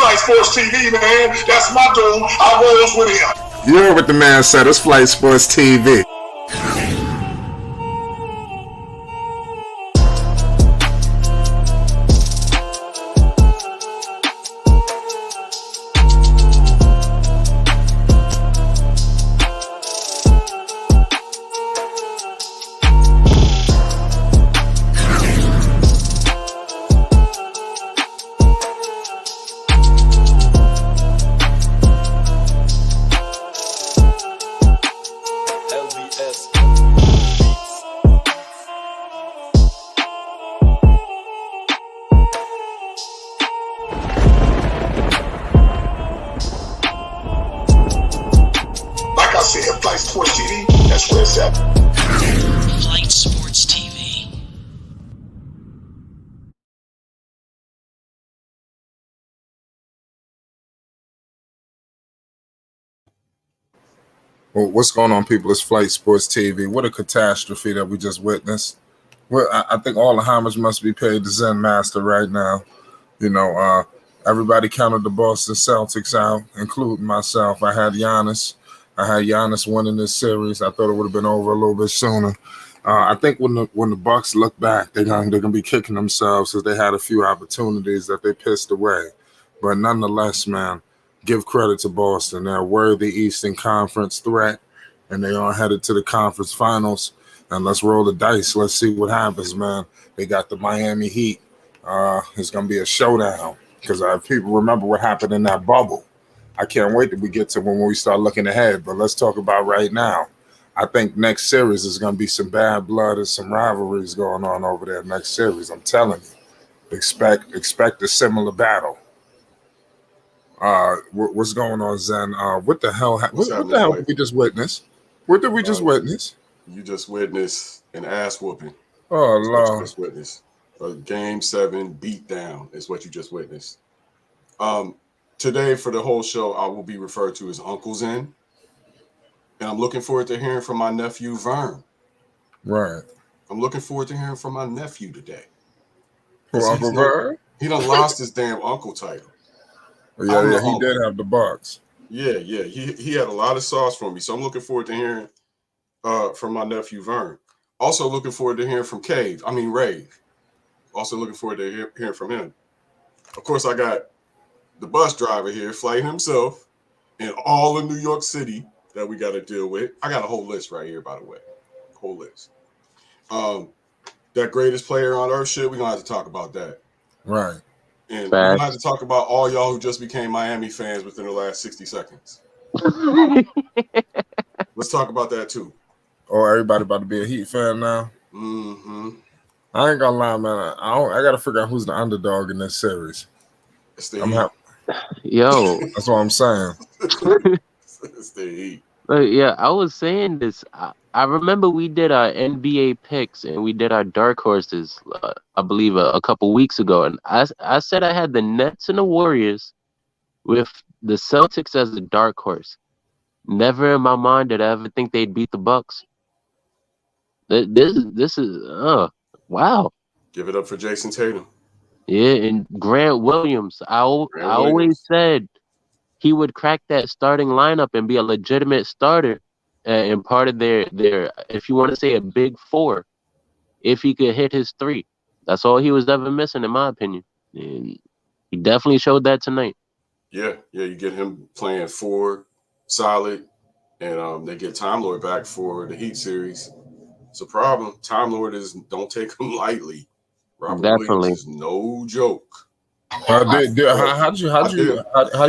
Flight Sports TV, man. That's my dude. I rolls with him. You heard what the man said. It's Flight Sports TV. Flight Sports TV, that's where it's at. Flight Sports TV. Well, what's going on, people? It's Flight Sports TV. What a catastrophe that we just witnessed. Well, I think all the homage must be paid to Zen Master right now. You know, everybody counted the Boston Celtics out, including myself. I had Giannis winning this series. I thought it would have been over a little bit sooner. I think when the Bucks look back, they're gonna be kicking themselves because they had a few opportunities that they pissed away. But nonetheless, man, give credit to Boston. They're a worthy Eastern Conference threat, and they are headed to the conference finals. And let's roll the dice. Let's see what happens, man. They got the Miami Heat. It's gonna be a showdown because people remember what happened in that bubble. I can't wait till we get to when we start looking ahead, but let's talk about right now. I think next series is going to be some bad blood and some rivalries going on over there next series. I'm telling you, expect a similar battle. What's going on, Zen? What the hell? What the hell did we just witness? What did we just witness? You just witnessed an ass whooping. Oh, Lord. You just witnessed a Game 7 beatdown is what you just witnessed. Today, for the whole show, I will be referred to as Uncle Zen. And I'm looking forward to hearing from my nephew, Vern. Right. I'm looking forward to hearing from my nephew today. Who, Uncle Vern? He done lost his damn uncle title. Yeah, he did have the Bucks. Yeah. He had a lot of sauce for me. So I'm looking forward to hearing from my nephew, Vern. Also looking forward to hearing from Rave. Also looking forward to hearing from him. Of course, I got the bus driver here, Flight himself, and all of New York City that we got to deal with. I got a whole list right here, by the way. Whole list. That greatest player on earth shit, we're going to have to talk about that. Right. And we're going to have to talk about all y'all who just became Miami fans within the last 60 seconds. Let's talk about that, too. Oh, everybody about to be a Heat fan now? Mm-hmm. I ain't going to lie, man. I got to figure out who's the underdog in this series. It's the Heat. Yo, that's what I'm saying. It's the Heat. Yeah, I was saying this. I remember we did our NBA picks and we did our dark horses, I believe, a couple weeks ago. And I said I had the Nets and the Warriors with the Celtics as the dark horse. Never in my mind did I ever think they'd beat the Bucks. This is wow. Give it up for Jason Tatum. Yeah, and Grant Williams. I always said he would crack that starting lineup and be a legitimate starter and part of their if you want to say a big four, if he could hit his three. That's all he was ever missing, in my opinion. And he definitely showed that tonight. Yeah, you get him playing four solid, and they get Time Lord back for the Heat series. It's a problem. Time Lord don't take him lightly. Robert Definitely. Williams is no joke. How do you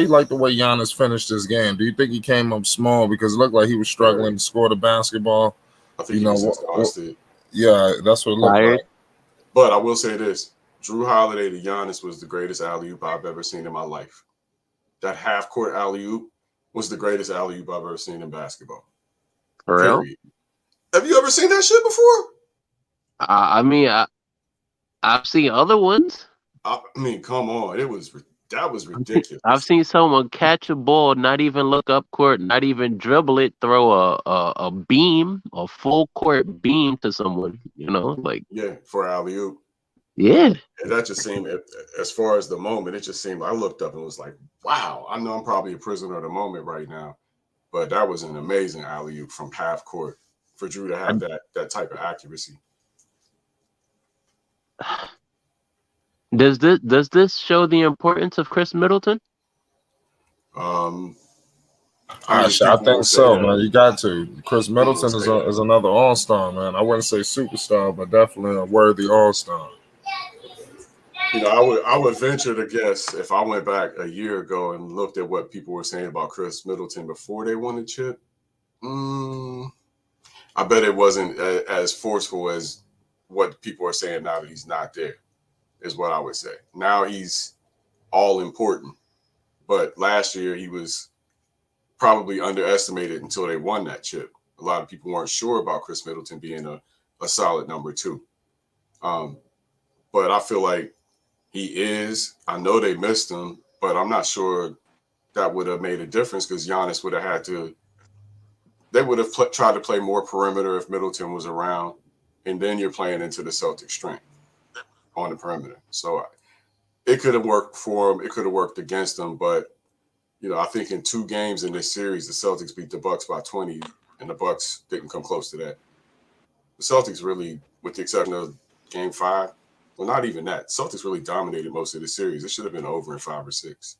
like the way Giannis finished this game? Do you think he came up small because it looked like he was struggling to score the basketball? I think he was exhausted. Yeah, that's what it looked like. But I will say this: Drew Holiday to Giannis was the greatest alley-oop I've ever seen in my life. That half-court alley-oop was the greatest alley-oop I've ever seen in basketball. For real? Have you ever seen that shit before? I've seen other ones. I mean, come on. That was ridiculous. I've seen someone catch a ball, not even look up court, not even dribble it, throw a beam, a full court beam to someone, Yeah, for alley-oop. Yeah. And that just seemed, as far as the moment, it just seemed, I looked up and was like, wow, I know I'm probably a prisoner of the moment right now. But that was an amazing alley-oop from half court for Drew to have that type of accuracy. Does this show the importance of Chris Middleton? I think so, man. You got to. Chris Middleton is another all-star, man. I wouldn't say superstar, but definitely a worthy all-star. You know, I would venture to guess, if I went back a year ago and looked at what people were saying about Chris Middleton before they won the chip, I bet it wasn't as forceful as what people are saying now that he's not there, is what I would say. Now he's all important. But last year he was probably underestimated until they won that chip. A lot of people weren't sure about Chris Middleton being a solid number 2. But I feel like he is. I know they missed him, but I'm not sure that would have made a difference because Giannis would have had to. They would have tried to play more perimeter if Middleton was around, and then you're playing into the Celtics' strength on the perimeter. So it could have worked for him. It could have worked against him, but you know, I think in 2 games in this series, the Celtics beat the Bucks by 20, and the Bucks didn't come close to that. The Celtics really, with the exception of Game 5, well, not even that. Celtics really dominated most of the series. It should have been over in 5 or 6.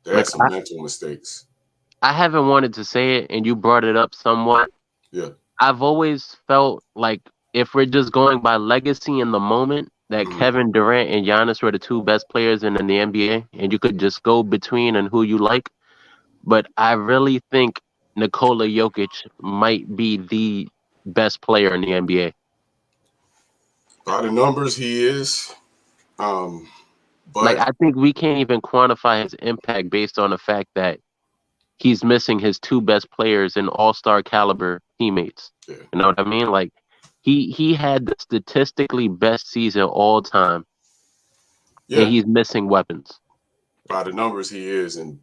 They had some mental mistakes. I haven't wanted to say it, and you brought it up somewhat. Yeah. I've always felt like if we're just going by legacy in the moment, that Kevin Durant and Giannis were the 2 best players in the NBA, and you could just go between and who you like. But I really think Nikola Jokic might be the best player in the NBA. By the numbers, he is. But like, I think we can't even quantify his impact based on the fact that he's missing his 2 best players and all-star caliber teammates. Yeah. You know what I mean? Like, he had the statistically best season all time. Yeah. And he's missing weapons. By the numbers, he is. And,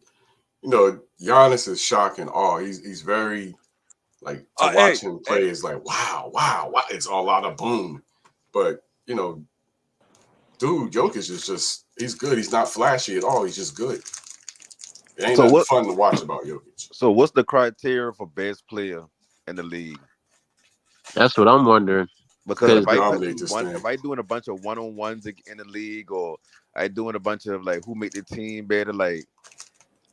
you know, Giannis is shock and awe. He's very, like, to watch him play is like, wow. It's a lot of boom. But, you know, dude, Jokic is just, he's good. He's not flashy at all. He's just good. It ain't nothing fun to watch about Jokic. So what's the criteria for best player in the league? That's what I'm wondering. Because if I doing a bunch of one-on-ones in the league, or I doing a bunch of like who make the team better, like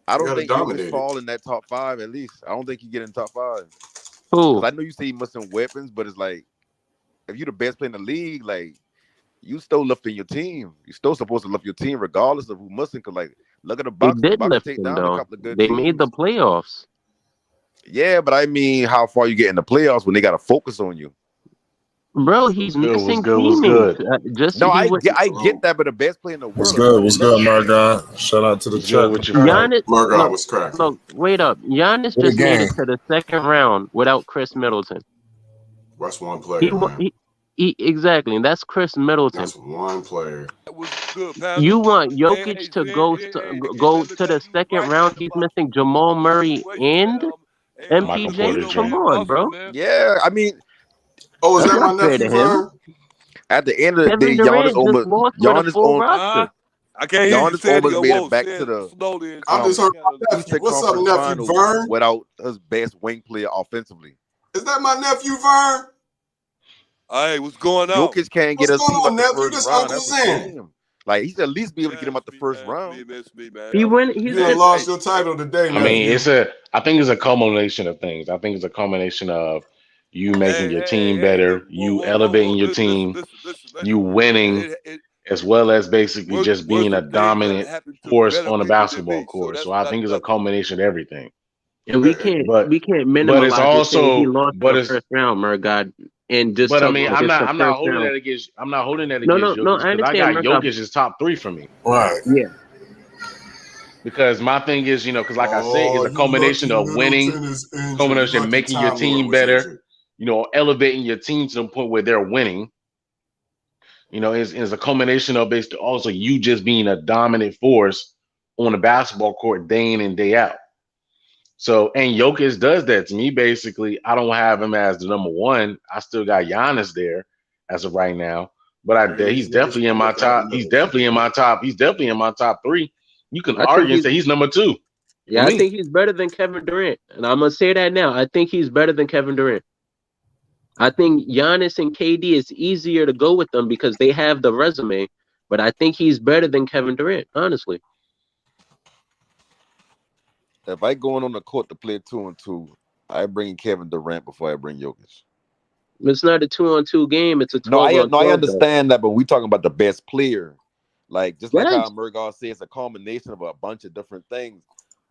I don't think he would fall in that top 5 at least. I don't think he get in top 5. Who? I know you say he missing weapons, but it's like if you're the best player in the league, like you still lifting your team. You're still supposed to lift your team regardless of who missing. Cause like look at the Bucks. They did lift take him, down though. a couple of good They teams. made the playoffs. Yeah, but I mean, how far you get in the playoffs when they got to focus on you? Bro, he's missing was good. teammates. I get that, but the best player in the world. Was good, Margot. Shout out to the chat. Giannis, Margot was cracking. Look, wait up. Giannis just made it to the 2nd round without Chris Middleton. That's one player, exactly, and that's Chris Middleton. That's one player. You want Jokic to go to the 2nd round? He's missing Jamal Murray and MPJ. Come on, bro. Yeah, I mean. Oh, is that my nephew, Vern? At the end of the day, Giannis almost I can't hear Giannis almost made it back to the. I just heard my nephew. What's up, nephew, Vern? Without his best wing player offensively. Is that my nephew, Vern? Hey, what's going on? Jokic can't get us out the first this round. Uncle Zen. Like he should at least be able to get him out the first round. He went. You lost your title today, man. I mean, I think it's a culmination of things. I think it's a culmination of you making your team better, you elevating your team, you winning, as well as basically just being a dominant force on the basketball court. So I think it's a culmination of everything. And we can't minimize. But it's also he lost the first round, Murgod. And just but I mean, I'm not holding that against. I'm not holding that against Jokic. No, I understand. I got Jokic as top 3 for me. Right. Yeah. Because my thing is, because like I said, it's a culmination of winning, culmination of making your team better. Elevating your team to the point where they're winning. Is a culmination of basically also you just being a dominant force on the basketball court day in and day out. So, and Jokic does that to me. Basically, I don't have him as the number 1. I still got Giannis there as of right now. But he's definitely in my top. He's definitely in my top. He's definitely in my top 3. You can argue and say he's number 2. Yeah, I think he's better than Kevin Durant. And I'm going to say that now. I think he's better than Kevin Durant. I think Giannis and KD is easier to go with them because they have the resume. But I think he's better than Kevin Durant, honestly. If I going on the court to play 2-on-2, I bring Kevin Durant before I bring Jokic. It's not a 2-on-2 game. It's a 12-on-12. No, I understand that, but we talking about the best player. Like, just like how Murgaw says, it's a combination of a bunch of different things.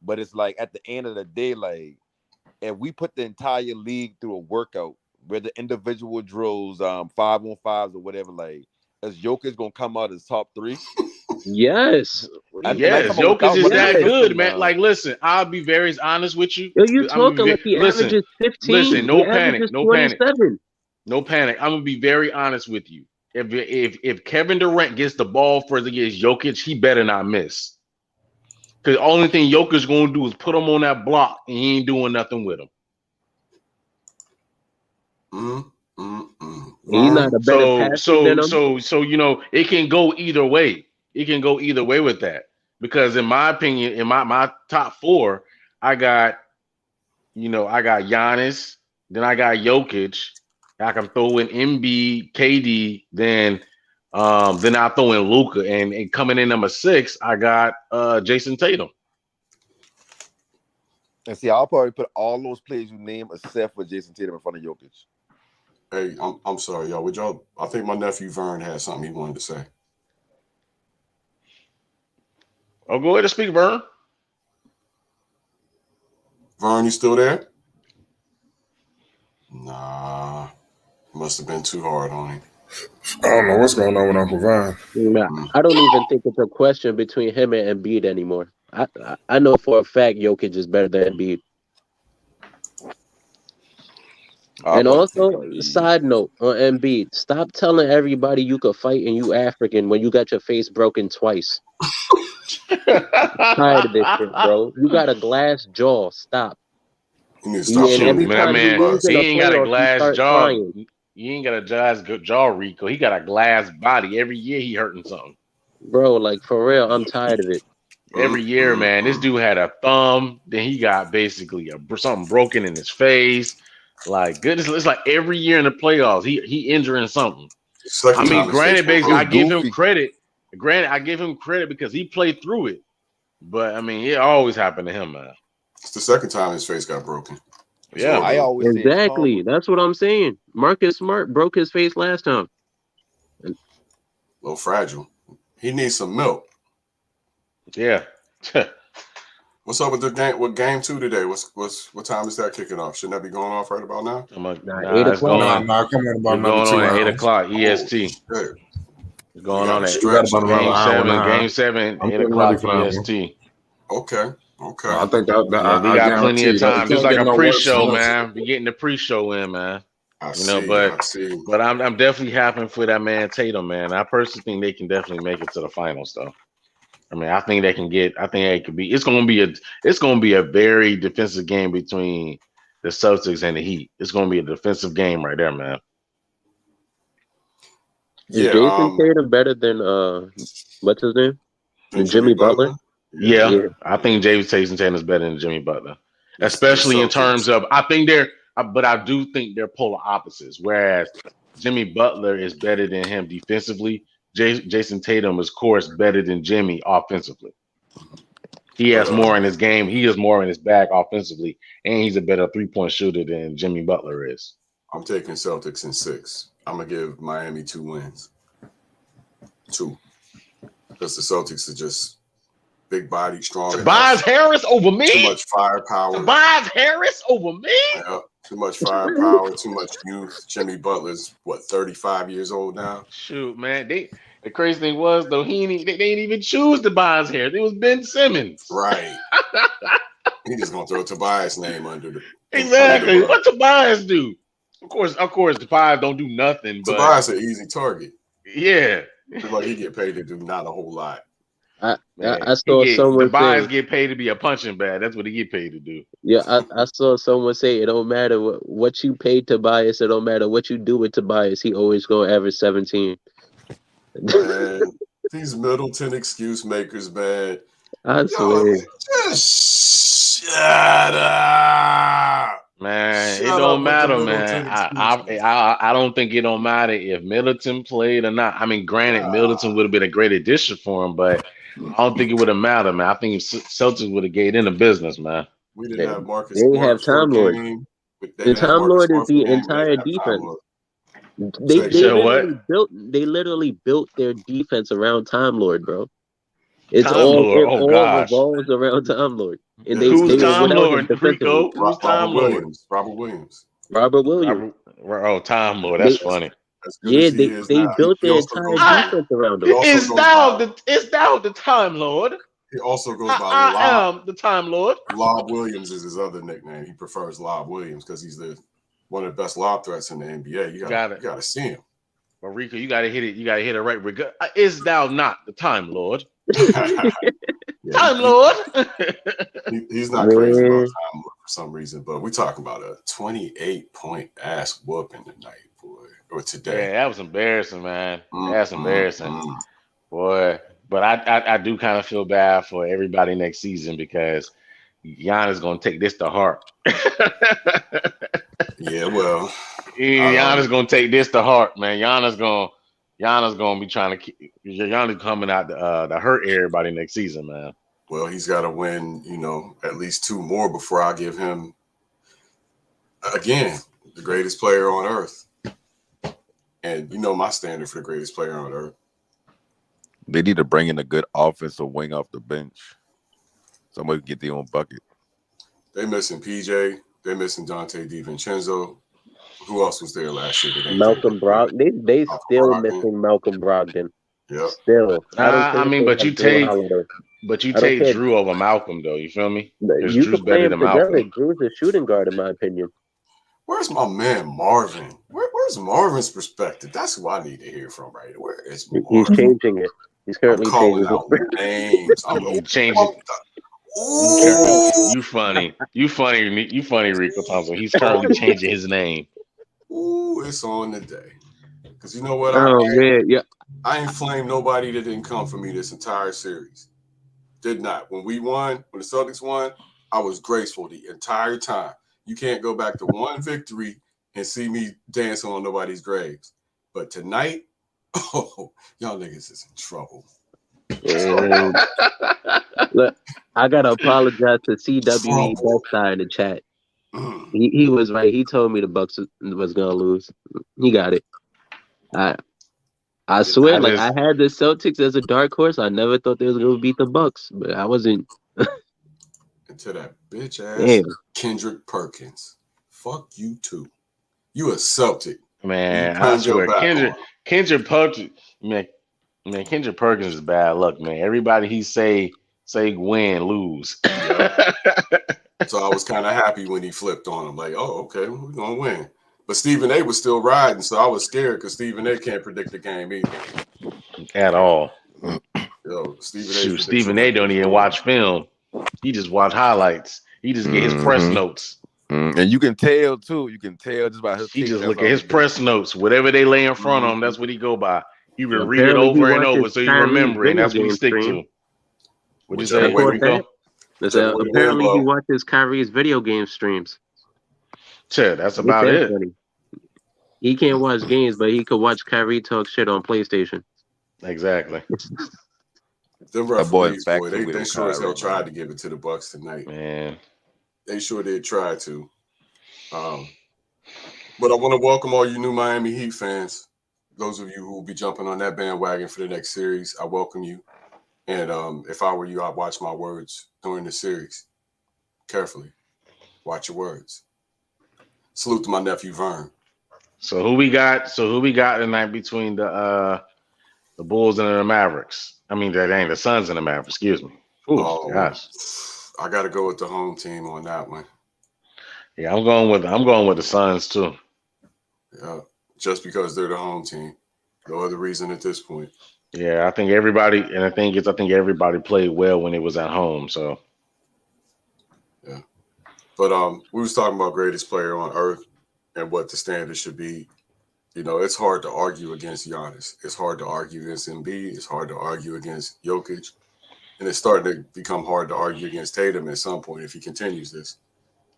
But it's like, at the end of the day, like, if we put the entire league through a workout where the individual drills, 5-on-5s or whatever, like, is Jokic going to come out as top 3? Yes. Yes, Jokic is that good, man. Like, listen, I'll be very honest with you. Yo, you talking like he averages 15. Listen, no panic. No panic. I'm gonna be very honest with you. If Kevin Durant gets the ball first against Jokic, he better not miss. Because the only thing Jokic's gonna do is put him on that block, and he ain't doing nothing with him. He's not a better passer than him. So you know, it can go either way. It can go either way with that. Because in my opinion, in my top 4, I got Giannis, then I got Jokic. I can throw in Embiid, KD, then I throw in Luka, and coming in number 6, I got Jason Tatum. And see, I'll probably put all those players you name except for Jason Tatum in front of Jokic. Hey, I'm sorry, y'all. I think my nephew Vern had something he wanted to say. Oh, go ahead and speak, Vern. Vern, you still there? Nah. Must have been too hard on him. I don't know what's going on with Uncle Vern. Nah, I don't even think it's a question between him and Embiid anymore. I know for a fact Jokic is better than Embiid. And also, side note on Embiid, stop telling everybody you could fight and you African when you got your face broken twice. I'm tired of this shit, bro. You got a glass jaw. Stop. He ain't got a glass jaw. He ain't got a glass jaw, Rico. He got a glass body. Every year he hurting something. Bro, like, for real, I'm tired of it. Every year, man. This dude had a thumb. Then he got basically something broken in his face. Like, goodness, it's like every year in the playoffs, he injuring something. I mean, granted, basically, I give him credit. Granted, I give him credit because he played through it. But, I mean, it always happened to him, man. It's the second time his face got broken. Yeah, I always exactly. That's what I'm saying. Marcus Smart broke his face last time. A little fragile. He needs some milk. Yeah. What's up with the game? With game 2 today? What time is that kicking off? Shouldn't that be going off right about now? 8 o'clock. Nah, coming in about going on at 8 o'clock EST. It's going on at game 7, 8 o'clock EST. Okay. I think that we got plenty of time. Just like a pre-show, man. We getting the pre-show in, man. But I'm definitely happy for that man Tatum, man. I personally think they can definitely make it to the finals, though. I mean, I think they can get. I think it could be. It's going to be a very defensive game between the Celtics and the Heat. It's going to be a defensive game right there, man. Is Jason Tatum better than what's his name? Jimmy Butler? Yeah, I think Jason Tatum is better than Jimmy Butler, especially in terms of. I do think they're polar opposites. Whereas Jimmy Butler is better than him defensively, Jason Tatum is, of course, better than Jimmy offensively. He has more in his game. He has more in his bag offensively, and he's a better 3-point shooter than Jimmy Butler is. I'm taking Celtics in 6. I'm gonna give Miami 2 wins. 2, because the Celtics are just big body, strong. Tobias Harris over me. Too much firepower. Tobias Harris over me. Yeah, too much firepower. Too much youth. Jimmy Butler's 35 years old now. Shoot, man. The crazy thing was though they didn't even choose Tobias Harris. It was Ben Simmons. Right. He just gonna throw Tobias' name under the. Exactly. What Tobias do? Of course, Tobias don't do nothing. But Tobias an easy target. Yeah. Like he get paid to do not a whole lot. I saw someone Tobias get paid to be a punching bag. That's what he get paid to do. Yeah, I saw someone say it don't matter what you pay Tobias. It don't matter what you do with Tobias. He always gonna average 17. Man, these Middleton excuse makers, man. I swear. Just shut up. Man, Shut it up don't with the matter, Middleton man. excuses. I don't think it don't matter if Middleton played or not. I mean, granted, Middleton would have been a great addition for him, but I don't think it would have mattered, man. I think Celtics would have gave in the business, man. We didn't have Marcus They Smart have for a Time Lord. game. The Time Lord is the entire defense. They literally built their defense around Time Lord, bro. It all revolves around Time Lord. And who's they Time without him Lord? defensively. Rico? Who's Time Lord? Robert Williams. Oh, Time Lord. That's funny. Yeah, they built their entire defense around him. Is thou the Time Lord? He also goes by I am the Time Lord. Lob Williams is his other nickname. He prefers Lob Williams because he's one of the best lob threats in the NBA. You gotta see him. But Rico, you gotta hit it. You gotta hit it right. Rico, is thou not the Time Lord? Time Lord. He's not crazy about Time Lord for some reason, but we're talking about a 28-point ass whooping tonight, boy, or today. Yeah, that was embarrassing, man. That's embarrassing, boy. But I do kind of feel bad for everybody next season because Giannis gonna take this to heart. Yeah, well, Giannis gonna take this to heart, man. Giannis gonna be trying to keep Giannis coming out to hurt everybody next season, man. Well, he's got to win, at least 2 more before I give him again the greatest player on earth. And my standard for the greatest player on earth. They need to bring in a good offensive wing off the bench. Somebody can get their own bucket. They missing PJ. They're missing Dante DiVincenzo. Who else was there last year? Malcolm Brogdon. They still missing Malcolm Brogdon. Yeah. Still. But you take Drew over Malcolm, though. You feel me? You Drew's better than Malcolm. Drew's a shooting guard, in my opinion. Where's my man Marvin? Where's Marvin's perspective? That's who I need to hear from right here. Where is Marvin? He's changing it. He's currently calling out names. I'm changing. You funny, Rico Thompson. He's currently changing his name. Ooh, it's on the day. Because you know what? I ain't flamed nobody that didn't come for me this entire series. Did not. When the Celtics won, I was graceful the entire time. You can't go back to one victory and see me dancing on nobody's graves. But tonight, y'all niggas is in trouble. Look, I gotta apologize to CWE Best in the chat. He was right. He told me the Bucks was gonna lose. He got it. I swear, I had the Celtics as a dark horse. I never thought they was gonna beat the Bucks, but I wasn't. Until that bitch ass Kendrick Perkins. Fuck you too. You a Celtic. Man, I swear, Kendrick Perkins, man, Kendrick Perkins is bad luck, man. Everybody he say win, lose. Yeah. So I was kind of happy when he flipped on him. Like, oh, okay, we're gonna win. But Stephen A was still riding, so I was scared because Stephen A can't predict the game either. At all. Yo, Stephen A don't even watch film. He just watch highlights. He just get his press notes. And you can tell too. You can tell just by his. He just look at his press notes. Whatever they lay in front of him, that's what he go by. He will read it over and over, so you remember it. And that's what he stick to. What you say? Apparently, he watches Kyrie's video game streams. Sure, that's about it. Funny. He can't watch games, but he could watch Kyrie talk shit on PlayStation. Exactly. The referees, boy, they sure as hell tried to give it to the Bucks tonight. Man, they sure did try to. But I want to welcome all you new Miami Heat fans. Those of you who will be jumping on that bandwagon for the next series, I welcome you. And if I were you, I'd watch my words during the series carefully. Watch your words. Salute to my nephew Vern. So who we got tonight between the Bulls and the Mavericks? I mean, that ain't the Suns and the Mavericks. Excuse me. Ooh, gosh, I got to go with the home team on that one. Yeah, I'm going with the Suns too. Yeah, just because they're the home team. No other reason at this point. Yeah, I think everybody played well when it was at home. So. Yeah, but we was talking about greatest player on earth and what the standard should be. You know, it's hard to argue against Giannis. It's hard to argue against Embiid. It's hard to argue against Jokic. And it's starting to become hard to argue against Tatum at some point if he continues this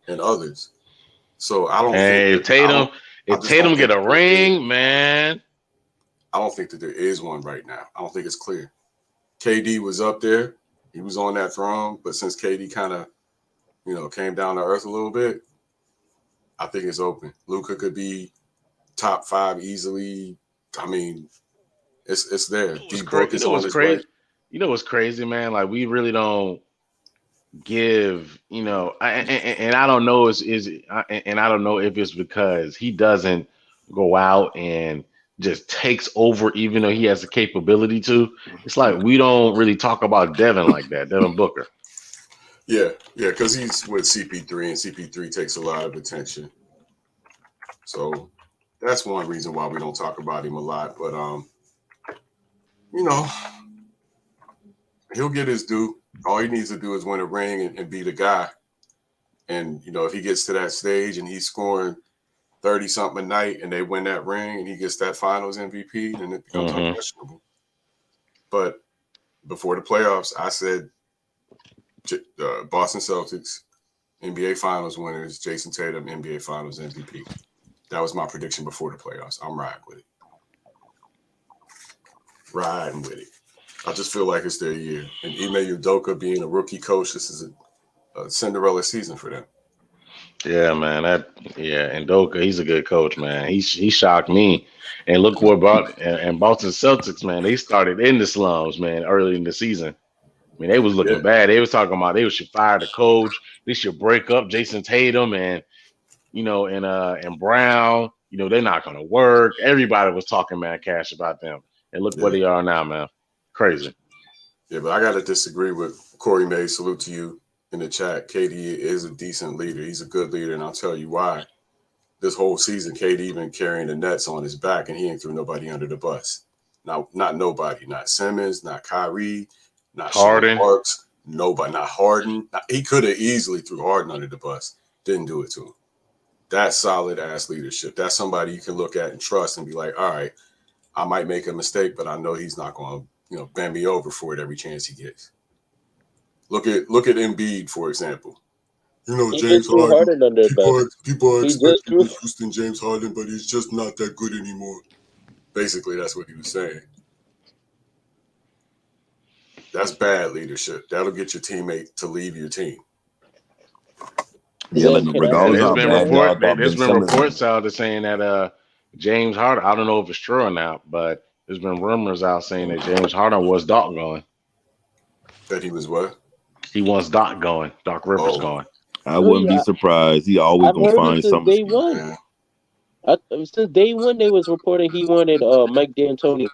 and others. So I don't think if Tatum get a ring, man. I don't think that there is one right now. I don't think it's clear. KD was up there. He was on that throne. But since KD kind of, came down to earth a little bit, I think it's open. Luka could be top 5 easily. I mean, it's there. D-Book is on his way. You know what's crazy, man? Like, we really don't give, and I don't know and I don't know if it's because he doesn't go out and just takes over, even though he has the capability to. It's like we don't really talk about Devin like that, Devin Booker. Yeah, because he's with CP3, and CP3 takes a lot of attention. So that's one reason why we don't talk about him a lot. But he'll get his due. All he needs to do is win a ring and be the guy. And, if he gets to that stage and he's scoring 30-something a night and they win that ring and he gets that finals MVP, then it becomes unquestionable. But before the playoffs, I said Boston Celtics, NBA Finals winners, Jason Tatum, NBA Finals MVP. That was my prediction before the playoffs. I'm riding with it. I just feel like it's their year. And Ime Udoka being a rookie coach, this is a Cinderella season for them. Yeah, man. And Udoka, he's a good coach, man. He shocked me. And look what and Boston Celtics, man, they started in the slums, man, early in the season. I mean, they was looking bad. They was talking about they should fire the coach. They should break up Jason Tatum and Brown. They're not going to work. Everybody was talking mad cash about them. And look where they are now, man. Crazy. Yeah, but I got to disagree with Corey May. Salute to you in the chat. KD is a decent leader. He's a good leader, and I'll tell you why. This whole season, KD been carrying the Nets on his back, and he ain't threw nobody under the bus. Not nobody. Not Simmons, not Kyrie, not Harden. Sean Marks, nobody. Not Harden. He could have easily threw Harden under the bus. Didn't do it to him. That's solid-ass leadership. That's somebody you can look at and trust and be like, all right, I might make a mistake, but I know he's not going to bend me over for it every chance he gets. Look at Embiid, for example. James Harden. People are expecting Houston James Harden, but he's just not that good anymore. Basically, that's what he was saying. That's bad leadership. That'll get your teammate to leave your team. Yeah, there's been reports out saying that James Harden, I don't know if it's true or not, but there's been rumors out saying that James Harden was Doc going. That he was what? He wants Doc going. Doc Rivers going. I wouldn't be surprised. He always going to find something. Since day one, they was reporting he wanted Mike D'Antoni.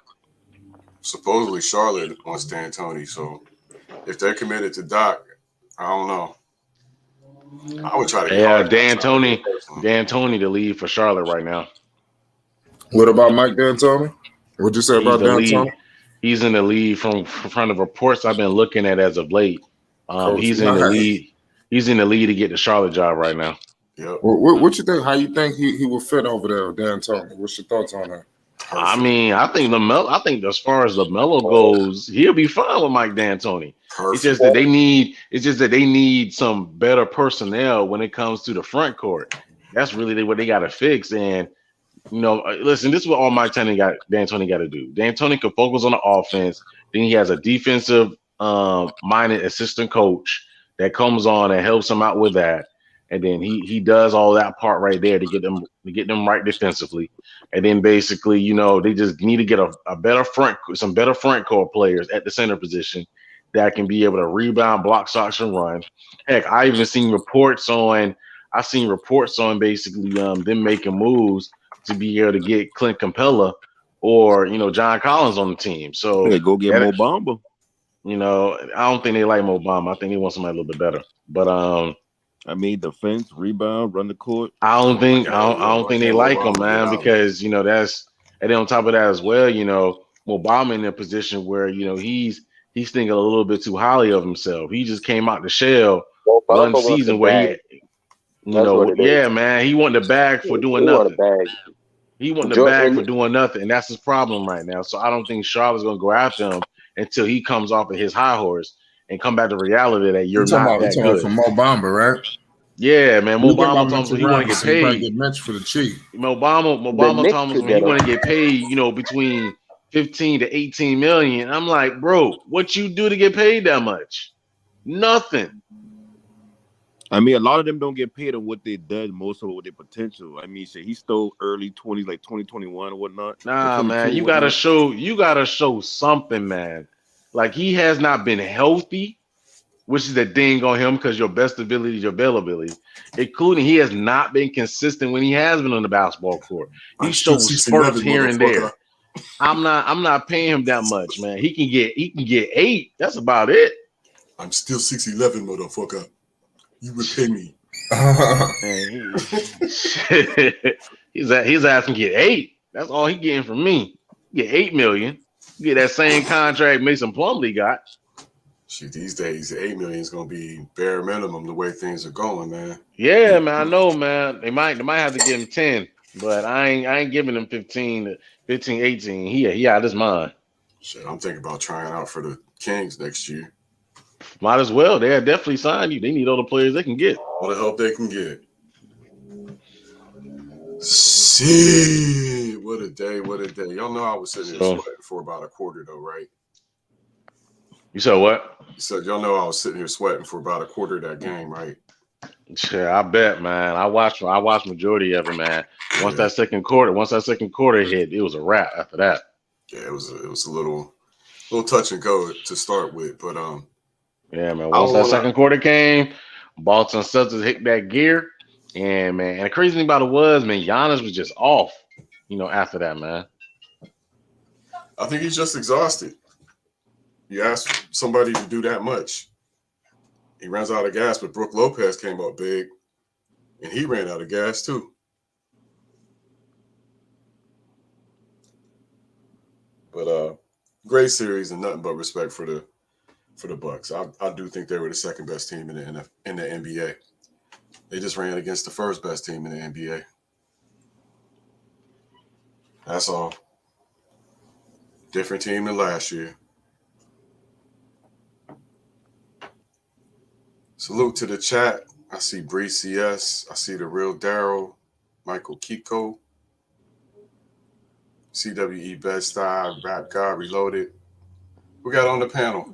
Supposedly Charlotte wants D'Antoni, so if they're committed to Doc, I don't know. I would try to get D'Antoni to leave for Charlotte right now. What about Mike D'Antoni? What'd you say about D'Antoni? He's in the lead from the reports I've been looking at as of late. He's in the lead. He's in the lead to get the Charlotte job right now. Yep. What you think? How you think he will fit over there, D'Antoni? What's your thoughts on that? I mean, I think as far as LaMelo goes, he'll be fine with Mike D'Antoni. It's just that they need some better personnel when it comes to the front court. That's really what they got to fix. And listen, this is what all Mike D'Antoni got to do. D'Antoni can focus on the offense. Then he has a defensive minded assistant coach that comes on and helps him out with that. And then he does all that part right there to get them right defensively. And then basically, they just need to get some better front court players at the center position that can be able to rebound, block shots, and run. Heck, I even seen reports on basically them making moves to be able to get Clint Capella or John Collins on the team. So go get Mo Bamba. I don't think they like Mo Bamba. I think they want somebody a little bit better. But defense, rebound, run the court. I don't think they like him, man, because that's, and then on top of that as well, Mo Bamba in a position where he's thinking a little bit too highly of himself. He just came out the shell one season where man, he wanted the bag for doing nothing. He wanting the bag for doing nothing, and that's his problem right now. So I don't think Charlotte's going to go after him until he comes off of his high horse and come back to reality that you're not that good. From Mo Bamba, right? Yeah, man. Mo Bamba told him he want to get paid. Get matched for the cheap. Mo Bamba told him he want to get paid, between 15 to 18 million. I'm like, bro, what you do to get paid that much? Nothing. I mean, a lot of them don't get paid on what they did, most of it with their potential. I mean, shit, he stole early 20s, like 2021 or whatnot. Nah, man, you gotta show something, man. Like, he has not been healthy, which is a ding on him because your best ability is your availability. Including he has not been consistent when he has been on the basketball court. He shows spurts here and there. I'm not paying him that much, man. He can get 8. That's about it. I'm still 6'11", motherfucker. You would pay me. He's asking to get 8. That's all he getting from me. Get $8 million. Get that same contract Mason Plumlee got. Shit, these days, $8 million is gonna be bare minimum the way things are going, man. Yeah, man, I know, man. They might have to give him 10, but I ain't giving him 15, 18. He out of his mind. Shit, I'm thinking about trying out for the Kings next year. Might as well. They have definitely signed you. They need all the players they can get. All the help they can get. See, what a day. Y'all know I was sitting here sweating for about a quarter, though, right? You said what? You said y'all know I was sitting here sweating for about a quarter of that game, right? Yeah, I bet, man. I watched majority of it, man. Once that second quarter hit, it was a wrap after that. Yeah, it was a little touch and go to start with, but yeah, man. Once that second quarter came, Boston Celtics hit that gear, and man, and the crazy thing about it was, man, Giannis was just off, after that, man. I think he's just exhausted. You ask somebody to do that much. He runs out of gas, but Brook Lopez came up big, and he ran out of gas too. But great series and nothing but respect for the Bucks. I do think they were the second best team in the NBA. They just ran against the first best team in the NBA. That's all. Different team than last year. Salute to the chat. I see Bree CS. I see the real Daryl, Michael Kiko, CWE Bed-Stuy, Rap God Reloaded. Who got on the panel?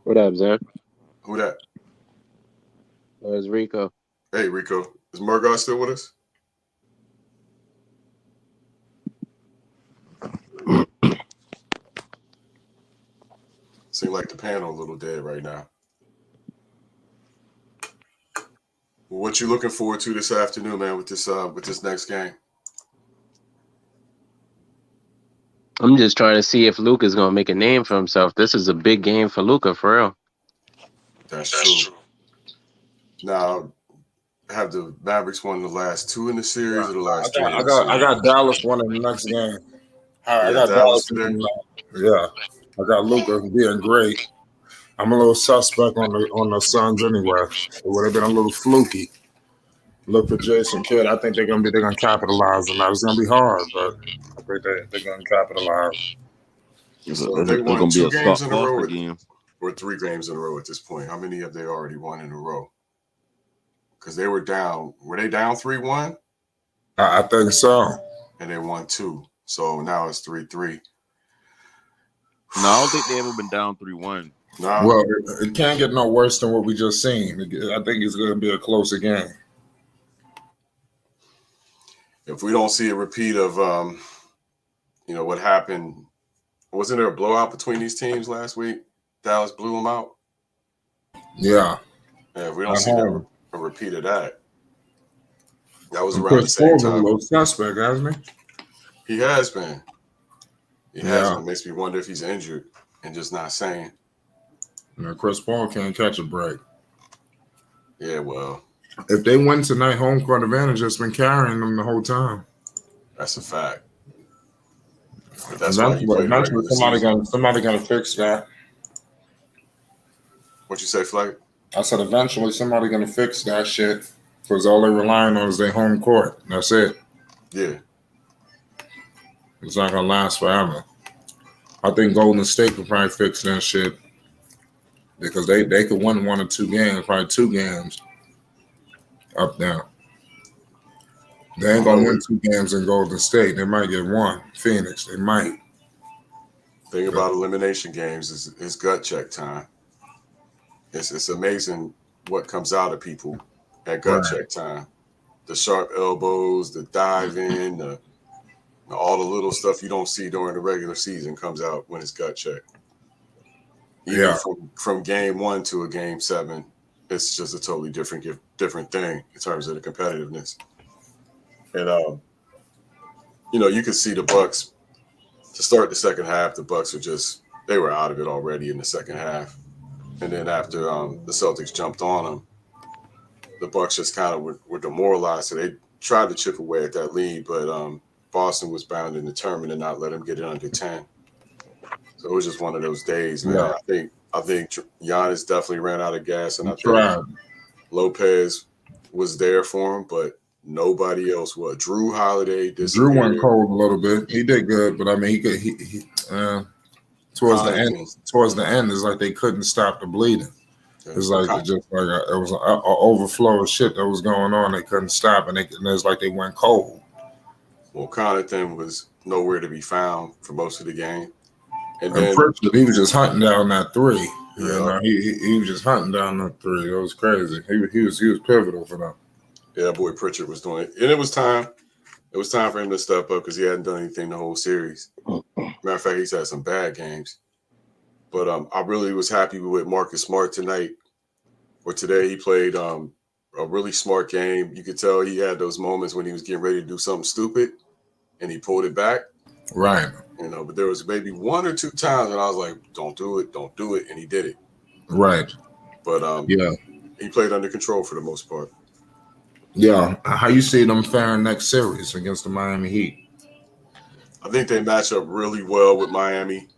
What up, Zach? Who that? It's Rico. Hey, Rico. Is Murgaugh still with us? Seem like the panel a little dead right now. Well, what you looking forward to this afternoon, man, with this next game? I'm just trying to see if Luka's gonna make a name for himself. This is a big game for Luka, for real. That's true. Now, have the Mavericks won the last 2 in the series or the last 3? I got Dallas winning the next game. I got Dallas today. Yeah. I got Luka being great. I'm a little suspect on the Suns anyway. It would have been a little fluky. Look for Jason Kidd. I think they're gonna capitalize on that. It's gonna be hard, but I think they're gonna capitalize. So they won 2 games in a row or 3 games in a row at this point. How many have they already won in a row? Because they were down. Were they down 3-1? I think so. And they won 2. So now it's 3-3. No, I don't think they ever been down 3-1. No. Well, it can't get no worse than what we just seen. I think it's going to be a closer game. If we don't see a repeat of, what happened, wasn't there a blowout between these teams last week? Dallas blew them out. Yeah. Yeah. If we don't see a repeat of that, that was around the same Chris time. A little suspect, hasn't he? He has been. It makes me wonder if he's injured and just not saying. Chris Paul can't catch a break. Yeah, well. If they win tonight, home court advantage has been carrying them the whole time. That's a fact. But that's why somebody got to fix that. What you say, Flag? I said eventually somebody gonna fix that shit because all they're relying on is their home court. That's it. Yeah. It's not gonna last forever. I think Golden State could probably fix that shit because they could win 1 or 2 games, probably 2 games up there. They ain't gonna win 2 games in Golden State. They might get 1. Phoenix, they might. Thing about elimination games is gut check time. It's amazing what comes out of people at gut check time. The sharp elbows, the dive in, all the little stuff you don't see during the regular season comes out when it's gut check. Even from game 1 to a game 7, it's just a totally different thing in terms of the competitiveness. And you could see the Bucks to start the second half. The Bucks they were out of it already in the second half. And then after the Celtics jumped on them, the Bucks just kind of were demoralized. So they tried to chip away at that lead, but Boston was bound and determined to not let them get it under 10. So it was just one of those days, man. Yeah. I think Giannis definitely ran out of gas, and I think Lopez was there for him, but nobody else was. Drew Holiday disappeared. Drew went cold a little bit. He did good, but I mean, towards the end, it's like they couldn't stop the bleeding. It's like it was an overflow of shit that was going on. They couldn't stop, and it's like they went cold. Well, Connaughton was nowhere to be found for most of the game, and then Pritchard, he was just hunting down that 3. Yeah, he was just hunting down that 3. It was crazy. He was pivotal for them. Yeah, boy, Pritchard was doing it, and it was time. It was time for him to step up because he hadn't done anything the whole series. Matter of fact, he's had some bad games. But I really was happy with Marcus Smart tonight. Or today he played a really smart game. You could tell he had those moments when he was getting ready to do something stupid, and he pulled it back. Right. But there was maybe 1 or 2 times when I was like, don't do it, and he did it. Right. But he played under control for the most part. Yeah. How you see them faring next series against the Miami Heat? I think they match up really well with Miami.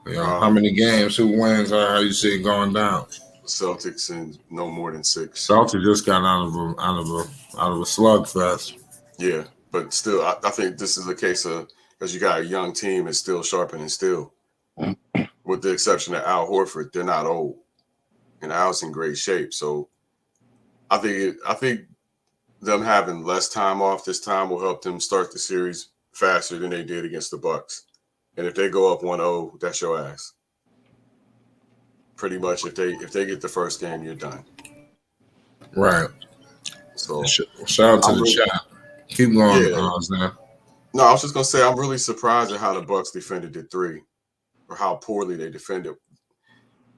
Yeah. How many games? Who wins? How you see it going down? Celtics in no more than 6. Celtics just got out of a slugfest. Yeah, but still, I think this is a case of because you got a young team that's still sharpening steel. With the exception of Al Horford, they're not old, and Al's in great shape. So I think them having less time off this time will help them start the series faster than they did against the Bucks. And if they go up 1-0, that's your ass. Pretty much, if they get the first game, you're done. Right. So shout out to the chat. Keep going, yeah. No, I was just gonna say I'm really surprised at how the Bucks defended the 3, or how poorly they defended.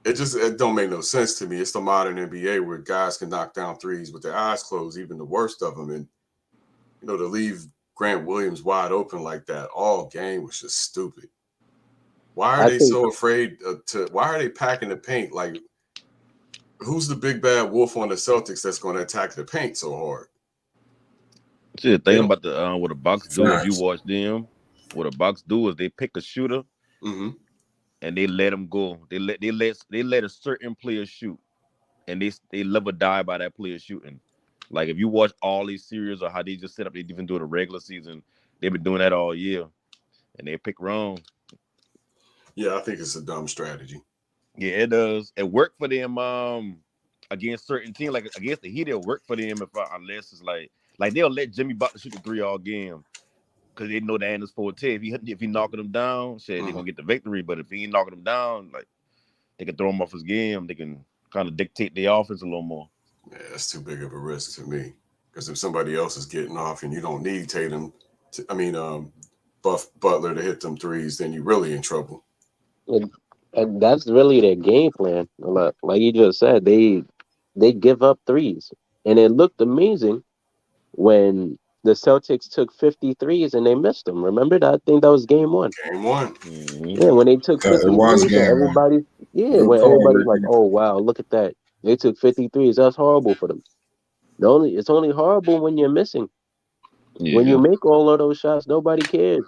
It don't make no sense to me. It's the modern NBA where guys can knock down 3s with their eyes closed, even the worst of them, and to leave Grant Williams wide open like that all game was just stupid. Why are they so afraid why are they packing the paint? Like, who's the big bad wolf on the Celtics that's going to attack the paint so hard? See, the thing about what the Bucks do, if you watch them, what the Bucks do is they pick a shooter and they let them go. They let a certain player shoot, and they live or die by that player shooting. Like, if you watch all these series or how they just set up, they even do the regular season, they've been doing that all year, and they pick wrong. Yeah, I think it's a dumb strategy. Yeah, it does. It worked for them against certain teams. Like against the Heat, it'll work for them unless it's like they'll let Jimmy Butler shoot the 3 all game because they know that is forte. If he knocking them down, they're gonna get the victory. But if he ain't knocking them down, like, they can throw him off his game. They can kind of dictate the offense a little more. Yeah, that's too big of a risk to me. Because if somebody else is getting off and you don't need Tatum, Butler to hit them 3s, then you're really in trouble. And that's really their game plan. Like you just said, they give up 3s, and it looked amazing when the Celtics took 53s and they missed them. Remember that? I think that was game 1. Game 1. Yeah, when they took 53s, everybody's like, "Oh wow, look at that! They took 53s. That's horrible for them." It's only horrible when you're missing. Yeah. When you make all of those shots, nobody cares.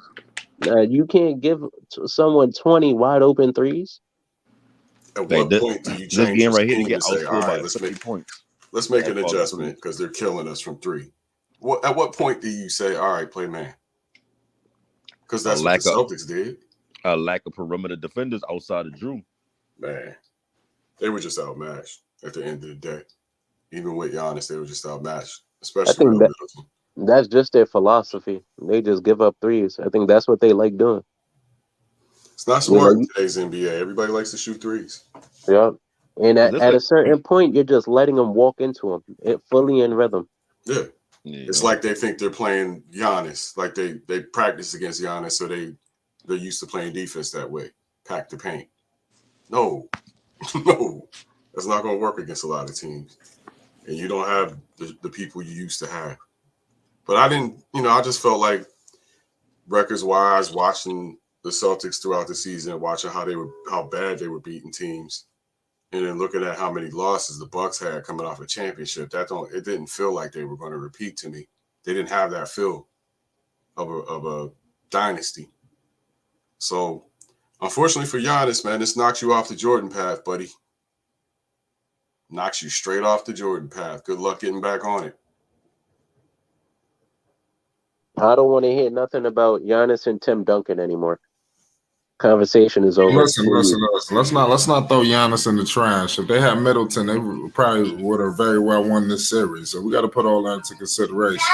You can't give someone 20 wide open 3s. At what point do you change this game your right here to scheme get to say, all outscored by right, 50 points? Let's make an adjustment because they're killing us from three. At what point do you say, all right, play man? Because that's what the Celtics did. A lack of perimeter defenders outside of Drew. Man, they were just outmatched at the end of the day. Even with Giannis, they were just outmatched, especially with Middleton. That's just their philosophy. They just give up threes. I think that's what they like doing. It's not smart in today's NBA. Everybody likes to shoot threes. Yeah. And at a certain point, you're just letting them walk into them. It fully in rhythm. Yeah. It's like they think they're playing Giannis. Like they practice against Giannis, so they're used to playing defense that way. Pack the paint. No. No. That's not going to work against a lot of teams. And you don't have the people you used to have. But I just felt like records-wise, watching the Celtics throughout the season, watching how bad they were beating teams, and then looking at how many losses the Bucks had coming off a championship, it didn't feel like they were going to repeat to me. They didn't have that feel of a dynasty. So, unfortunately for Giannis, man, this knocks you off the Jordan path, buddy. Knocks you straight off the Jordan path. Good luck getting back on it. I don't want to hear nothing about Giannis and Tim Duncan anymore. Conversation is over. Listen. Let's not throw Giannis in the trash. If they had Middleton, they probably would have very well won this series. So we got to put all that into consideration.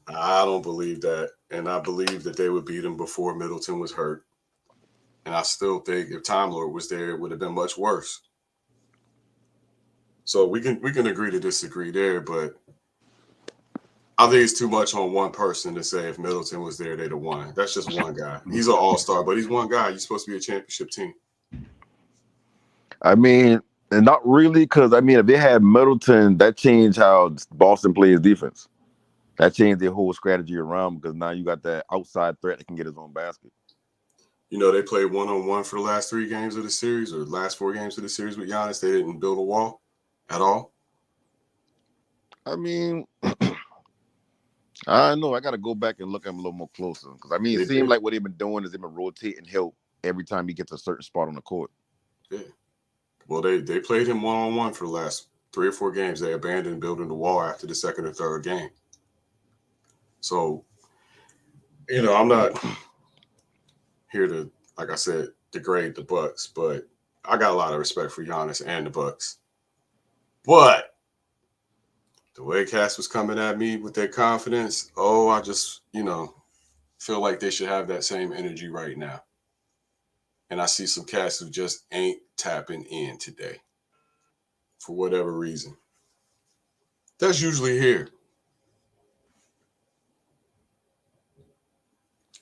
I don't believe that, and I believe that they would beat him before Middleton was hurt. And I still think if Time Lord was there, it would have been much worse. So we can agree to disagree there, but I think it's too much on one person to say if Middleton was there, they'd have won. That's just one guy. He's an all-star, but he's one guy. You're supposed to be a championship team. I mean, and not really, because, if they had Middleton, that changed how Boston plays defense. That changed their whole strategy around because now you got that outside threat that can get his own basket. They played one-on-one for the last 3 games of the series or last 4 games of the series with Giannis. They didn't build a wall at all. I don't know. I got to go back and look at him a little more closer. Because, it seems like what they've been doing is they've been rotating help every time he gets a certain spot on the court. Yeah. Well, they played him one-on-one for the last 3 or 4 games. They abandoned building the wall after the second or third game. So, I'm not here to, like I said, degrade the Bucks, but I got a lot of respect for Giannis and the Bucks. But the way Cass was coming at me with their confidence, I just, feel like they should have that same energy right now. And I see some cats who just ain't tapping in today for whatever reason. That's usually here.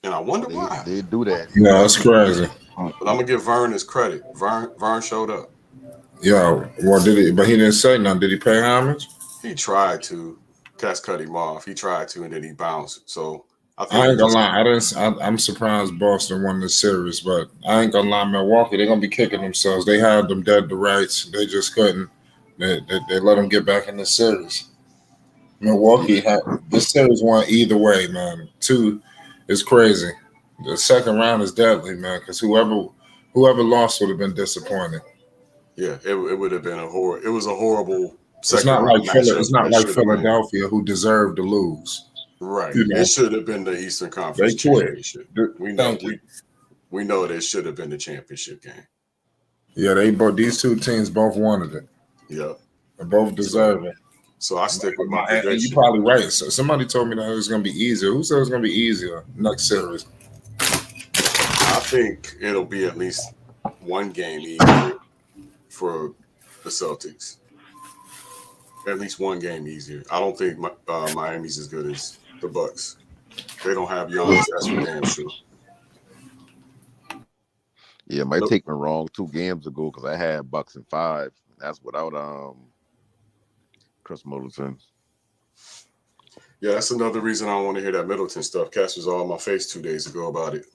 And I wonder why. They do that. Yeah, that's crazy. But I'm going to give Vern his credit. Vern showed up. Yeah, well, did he? But he didn't say nothing. Did he pay homage? He tried to. Cass cut him off. He tried to, and then he bounced. So I ain't gonna lie. I'm surprised Boston won this series, but I ain't gonna lie. Milwaukee, they're gonna be kicking themselves. They had them dead to rights. They just couldn't. They let them get back in the series. Milwaukee had this series won either way, man. 2 is crazy. The second round is deadly, man, because whoever lost would have been disappointed. Yeah, it would have been it was a horrible. It's not like Philadelphia who deserved to lose. Right. It should have been the Eastern Conference championship. We know it should have been the championship game. Yeah, these 2 teams both wanted it. Yep. They both deserve it. So I stick with my prediction. And you're probably right. So somebody told me that it was going to be easier. Who said it was going to be easier next series? I think it'll be at least 1 game easier for the Celtics. At least 1 game easier. I don't think Miami's as good as the Bucks. They don't have Giannis. That's for damn sure. Yeah, it might take me wrong 2 games ago because I had Bucks in 5. That's without Chris Middleton. Yeah, that's another reason I don't want to hear that Middleton stuff. Cass was all in my face 2 days ago about it.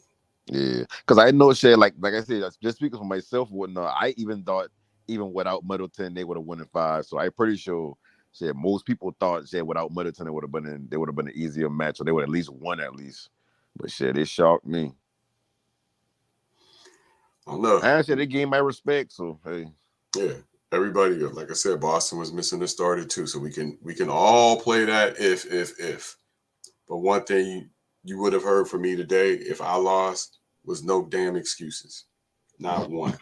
Yeah, because I know, Shay, like I said, just speaking for myself, whatnot, I even thought even without Middleton they would have won in 5. So I'm pretty sure, Shay, most people thought, Shay, without Middleton they would have been an easier match, or they would at least won at least. But Shay, they shocked me. I don't know. I said they gained my respect, so hey. Yeah. Everybody, like I said, Boston was missing the starter too. So we can all play that if. But one thing you would have heard from me today, if I lost, was no damn excuses. Not one.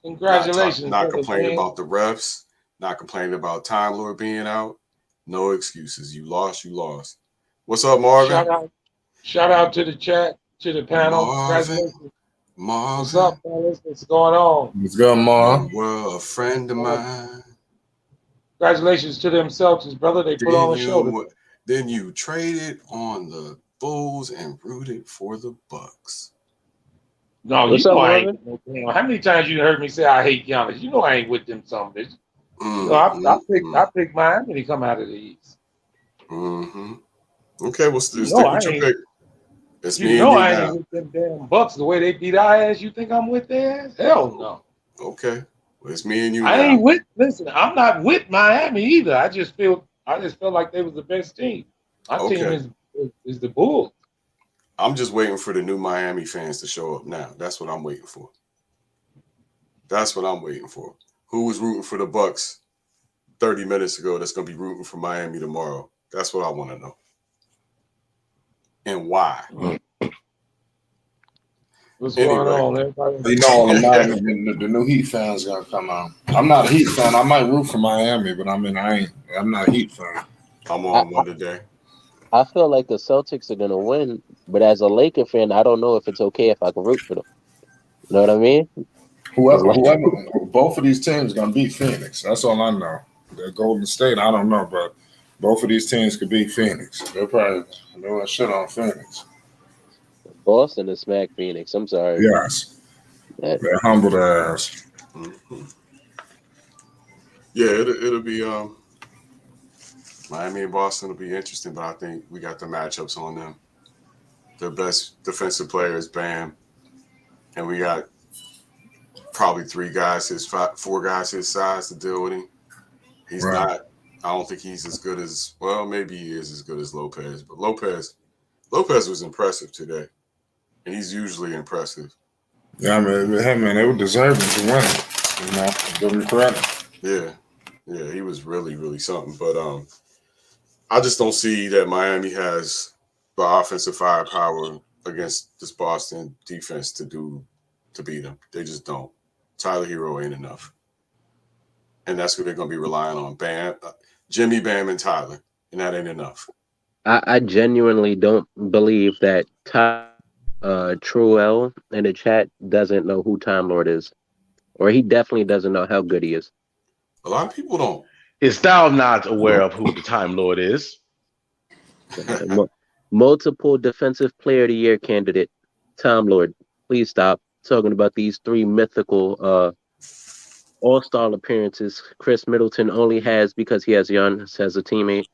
Congratulations. Not complaining about the refs, not complaining about Time Lord being out. No excuses. You lost, you lost. What's up, Marvin? Shout out to the chat, to the panel. Marvin. What's up, fellas? What's going on? What's good, Marv? Well, a friend of mine. Congratulations to them Celtics, brother. They put on a show. Then you traded on the Bulls and rooted for the Bucks. No, you know I ain't. How many times you heard me say I hate Giannis? You know I ain't with them some bitches. I picked Miami to come out of the East. Mm-hmm. Okay, well, stick with your pick. It's me and you I now. ain't with them damn Bucks the way they beat our ass. You think I'm with their ass? Hell no. Okay, well, it's me and you. I ain't with. Listen, I'm not with Miami either. I just felt like they was the best team. My team is the Bulls. I'm just waiting for the new Miami fans to show up now. That's what I'm waiting for. Who was rooting for the Bucks 30 minutes ago that's going to be rooting for Miami tomorrow? That's what I want to know. And why? What's going on, everybody? You know, the new Heat fans going to come out. I'm not a Heat fan. I might root for Miami, but I'm not a Heat fan. I'm on one today. I feel like the Celtics are going to win, but as a Laker fan, I don't know if it's okay if I can root for them. You know what I mean? Whoever both of these teams going to beat Phoenix. That's all I know. The Golden State, I don't know, but both of these teams could beat Phoenix. They're probably doing shit on Phoenix. Boston is smack Phoenix. I'm sorry. Yes. They're humble their ass. Mm-hmm. Yeah, it'll be Miami and Boston will be interesting, but I think we got the matchups on them. Their best defensive player is Bam, and we got probably 4 guys his size to deal with him. He's not. I don't think he's as good as. Well, maybe he is as good as Lopez, but Lopez was impressive today, and he's usually impressive. Yeah, man, they were deserving to win it. You know, give them credit. Yeah, he was really, really something, but I just don't see that Miami has the offensive firepower against this Boston defense to beat them. They just don't. Tyler Hero ain't enough. And that's who they're going to be relying on. Bam, Jimmy, Bam, and Tyler. And that ain't enough. I genuinely don't believe that Truel in the chat doesn't know who Time Lord is. Or he definitely doesn't know how good he is. A lot of people don't. Is thou not aware of who the Time Lord is? Multiple Defensive Player of the Year candidate, Time Lord. Please stop talking about these 3 mythical all-star appearances Chris Middleton only has because he has Giannis as a teammate.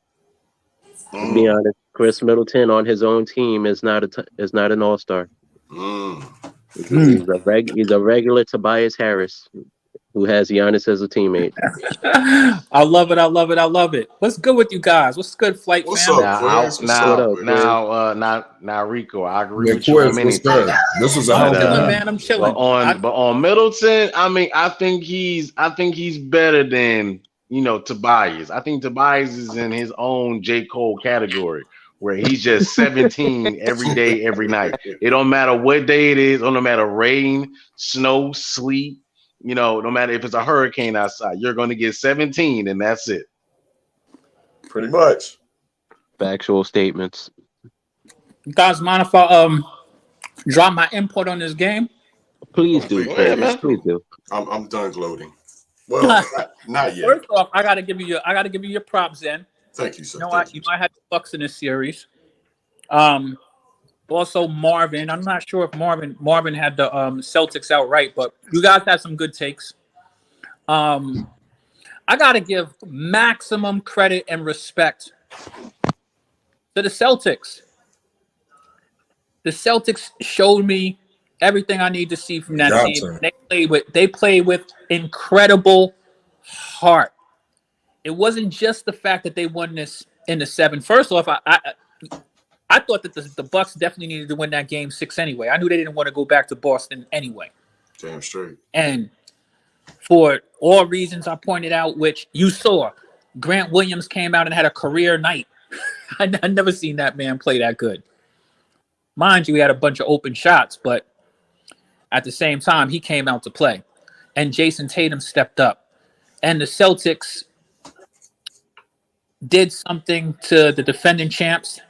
To be honest, Chris Middleton on his own team is not an all-star. He's a regular Tobias Harris who has Giannis as a teammate. I love it. What's good with you guys? What's good, flight fam? Now, Rico, I agree with you on many things. This is I'm chilling, man. I'm chilling. But on Middleton, I think he's better than Tobias. I think Tobias is in his own J. Cole category where he's just 17 every day, every night. It don't matter what day it is, no matter rain, snow, sleet. No matter if it's a hurricane outside, you're going to get 17, and that's it. Pretty much. Factual statements. You guys mind if I drop my input on this game? Please do. Please do. I'm done gloating. Well, not yet. First off, I gotta give you your props, then. Thank you, sir. You might have the Bucks in this series. Also, Marvin. I'm not sure if Marvin had the Celtics outright, but you guys had some good takes. I got to give maximum credit and respect to the Celtics. The Celtics showed me everything I need to see from that team. They played with incredible heart. It wasn't just the fact that they won this in the 7th. First off, I thought that the Bucks definitely needed to win that game 6 anyway. I knew they didn't want to go back to Boston anyway. Damn straight. And for all reasons I pointed out, which you saw, Grant Williams came out and had a career night. I never seen that man play that good. Mind you, he had a bunch of open shots, but at the same time, he came out to play. And Jason Tatum stepped up. And the Celtics did something to the defending champs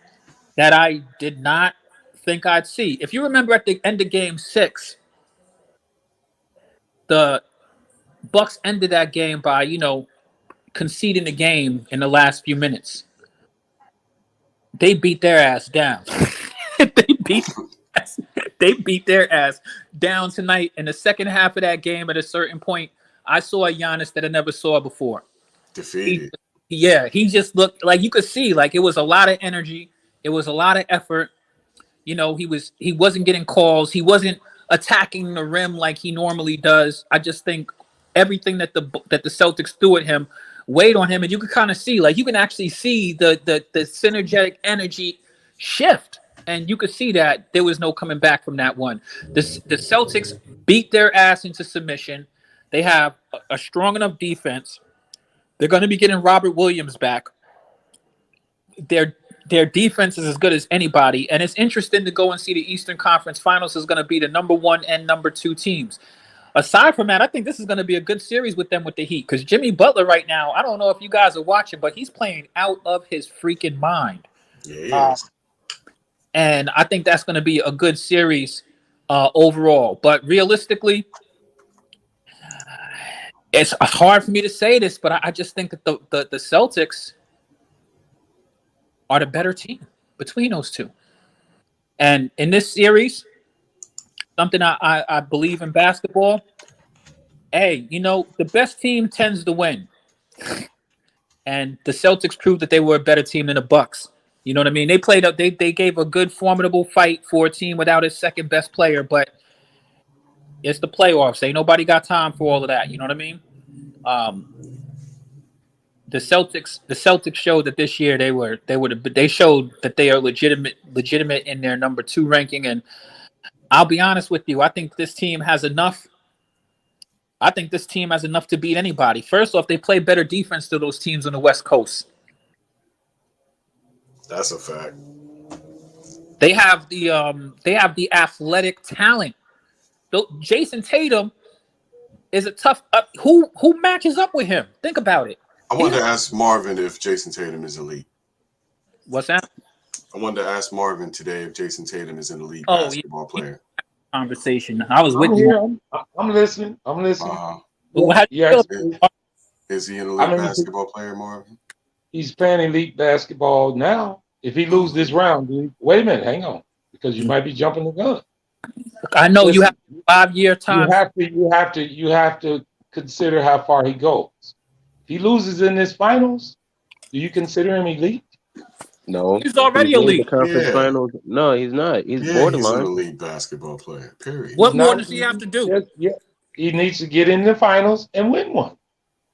that I did not think I'd see. If you remember at the end of Game 6, the Bucks ended that game by, conceding the game in the last few minutes. They beat their ass down. They beat their ass down tonight. In the second half of that game, at a certain point, I saw a Giannis that I never saw before. Defeated. He just looked like, you could see, like, it was a lot of energy. It was a lot of effort. He wasn't getting calls. He wasn't attacking the rim like he normally does. I just think everything that the Celtics threw at him weighed on him, and you could kind of see, like, you can actually see the synergetic energy shift, and you could see that there was no coming back from that one. The Celtics beat their ass into submission. They have a strong enough defense. They're going to be getting Robert Williams back. Their defense is as good as anybody, and it's interesting to go and see the Eastern Conference Finals is going to be the number 1 and number 2 teams. Aside from that, I think this is going to be a good series with them with the Heat, because Jimmy Butler right now, I don't know if you guys are watching, but he's playing out of his freaking mind. Yeah, and I think that's going to be a good series overall. But realistically, it's hard for me to say this, but I just think that the Celtics are the better team between those two. And in this series, something I believe in basketball, the best team tends to win. And the Celtics proved that they were a better team than the Bucks. You know what I mean? They played up. They gave a good, formidable fight for a team without its second best player, but it's the playoffs. Ain't nobody got time for all of that. You know what I mean? The Celtics showed that this year they showed that they are legitimate in their number 2 ranking. And I'll be honest with you, I think this team has enough. I think this team has enough to beat anybody. First off, they play better defense to those teams on the West Coast. That's a fact. They have the athletic talent. Jason Tatum is a tough. Who matches up with him? Think about it. I wanted to ask Marvin if Jason Tatum is elite. What's that? I wanted to ask Marvin today if Jason Tatum is an elite basketball player. Conversation. I was with you. I'm listening. Yes. Is he an elite basketball player, Marvin? He's playing elite basketball now. If he loses this round, wait a minute, hang on, because you might be jumping the gun. I know. Listen, you have 5-year time. You have to consider how far he goes. If he loses in this finals, do you consider him elite? No, he's already elite. The conference finals. No, he's not. He's borderline. He's an elite basketball player. Period. What more does he have to do? He needs to get in the finals and win one.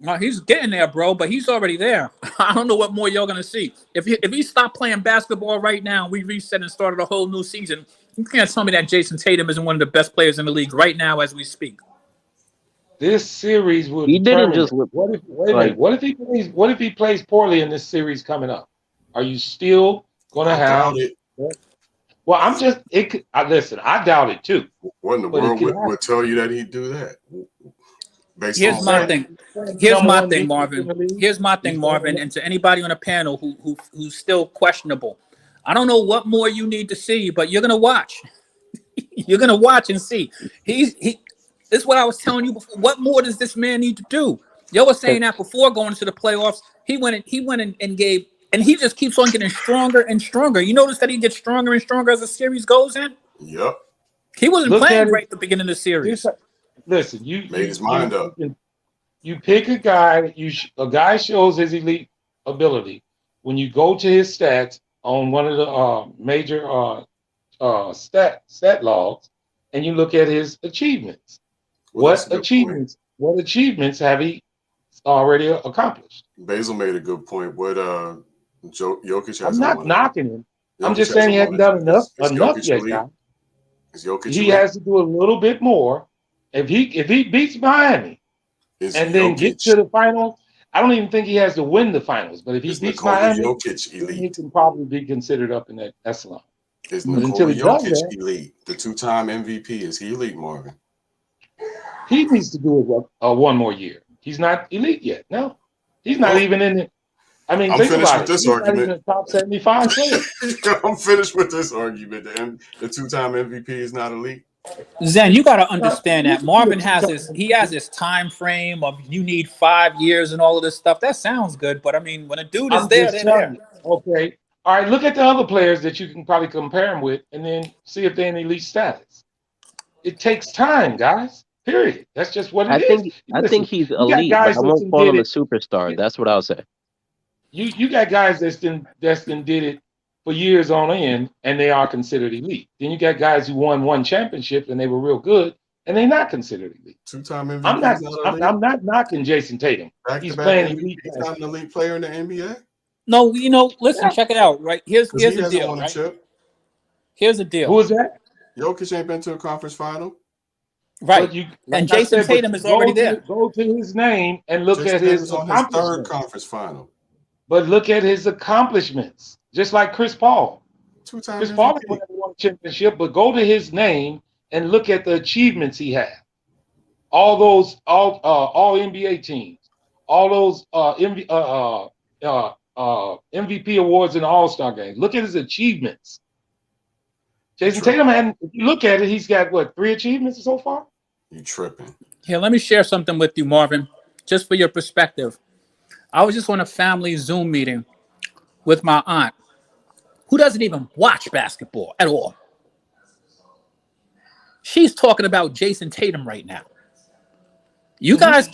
No, he's getting there, bro, but he's already there. I don't know what more you're gonna see. If he stopped playing basketball right now, we reset and started a whole new season. You can't tell me that Jason Tatum isn't one of the best players in the league right now as we speak. This series will. He didn't just. Wait a minute. What if he plays poorly in this series coming up? Are you still gonna have it? Well, I'm just. Listen. I doubt it too. What in the world would tell you that he'd do that? Here's my thing. Here's my thing, Marvin. And to anybody on the panel who's still questionable, I don't know what more you need to see, but you're gonna watch. You're gonna watch and see. This is what I was telling you before. What more does this man need to do? Yo was saying that before going into the playoffs. He went and gave, and he just keeps on getting stronger and stronger. You notice that he gets stronger and stronger as the series goes in. Yep. He wasn't playing great at the beginning of the series. Listen, you made his mind up. You pick a guy. A guy shows his elite ability when you go to his stats on one of the major stat logs, and you look at his achievements. What achievements have he already accomplished? Basil made a good point. What Jokic has. I'm not knocking him. I'm just saying he hasn't done enough yet, guys. He has to do a little bit more If he beats Miami and then gets to the finals, I don't even think he has to win the finals. But if he beats Miami, he can probably be considered up in that echelon. Is Nikola Jokic elite? The 2-time MVP, is he elite, Marvin? He needs to do it one more year. He's not elite yet. No, he's not even in it. I mean, think about it. He's not even a top 75 player. I'm finished with this argument. The 2-time MVP is not elite. Zen, you got to understand that Marvin has his time frame of you need 5 years and all of this stuff. That sounds good, but I mean, when a dude is there, they're there. Okay, all right. Look at the other players that you can probably compare him with, and then see if they're in elite status. It takes time, guys. Period. That's just what it is. I think he's elite, but I won't call him a superstar. That's what I'll say. You got guys that's did it for years on end, and they are considered elite. Then you got guys who won one championship and they were real good, and they're not considered elite. 2-time MVP. I'm not knocking Jason Tatum. He's playing elite. He's not an elite player in the NBA. No, listen, check it out. Right here's the deal. Right? Here's the deal. Who is that? Jokic ain't been to a conference final. Right, and Jason Tatum is already there. Go to his name and look at his accomplishments. Third conference final. But look at his accomplishments, just like Chris Paul. Chris Paul never won a championship, but go to his name and look at the achievements he had. All those all NBA teams, all those MVP awards in the All-Star games. Look at his achievements. Jason Tatum if you look at it, he's got what, 3 achievements so far? You tripping. Here, let me share something with you, Marvin, just for your perspective. I was just on a family Zoom meeting with my aunt, who doesn't even watch basketball at all. She's talking about Jason Tatum right now. You guys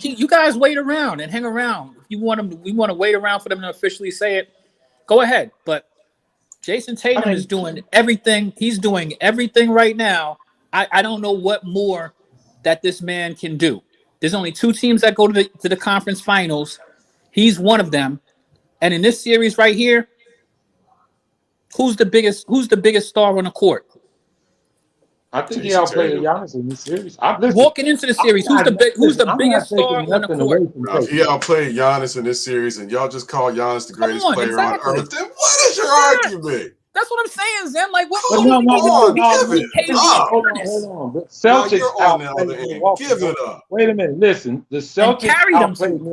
wait around and hang around. If you want them, we want to wait around for them to officially say it. Go ahead, but Jason Tatum is doing everything. He's doing everything right now. I don't know what more that this man can do. There's only 2 teams that go to the conference finals. He's one of them. And in this series right here, who's the biggest star on the court? I think he outplayed Giannis in this series. Walking into the series, who's the biggest star on the court? If he outplayed Giannis in this series, and y'all just call Giannis the greatest player on earth, then what is your argument? That's what I'm saying, Zen. Like, what? Hold on. The Celtics outplayed. Give it up. Wait a minute. Listen, the Celtics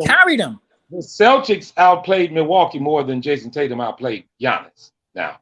carried him. The Celtics outplayed Milwaukee more than Jason Tatum outplayed Giannis. Now,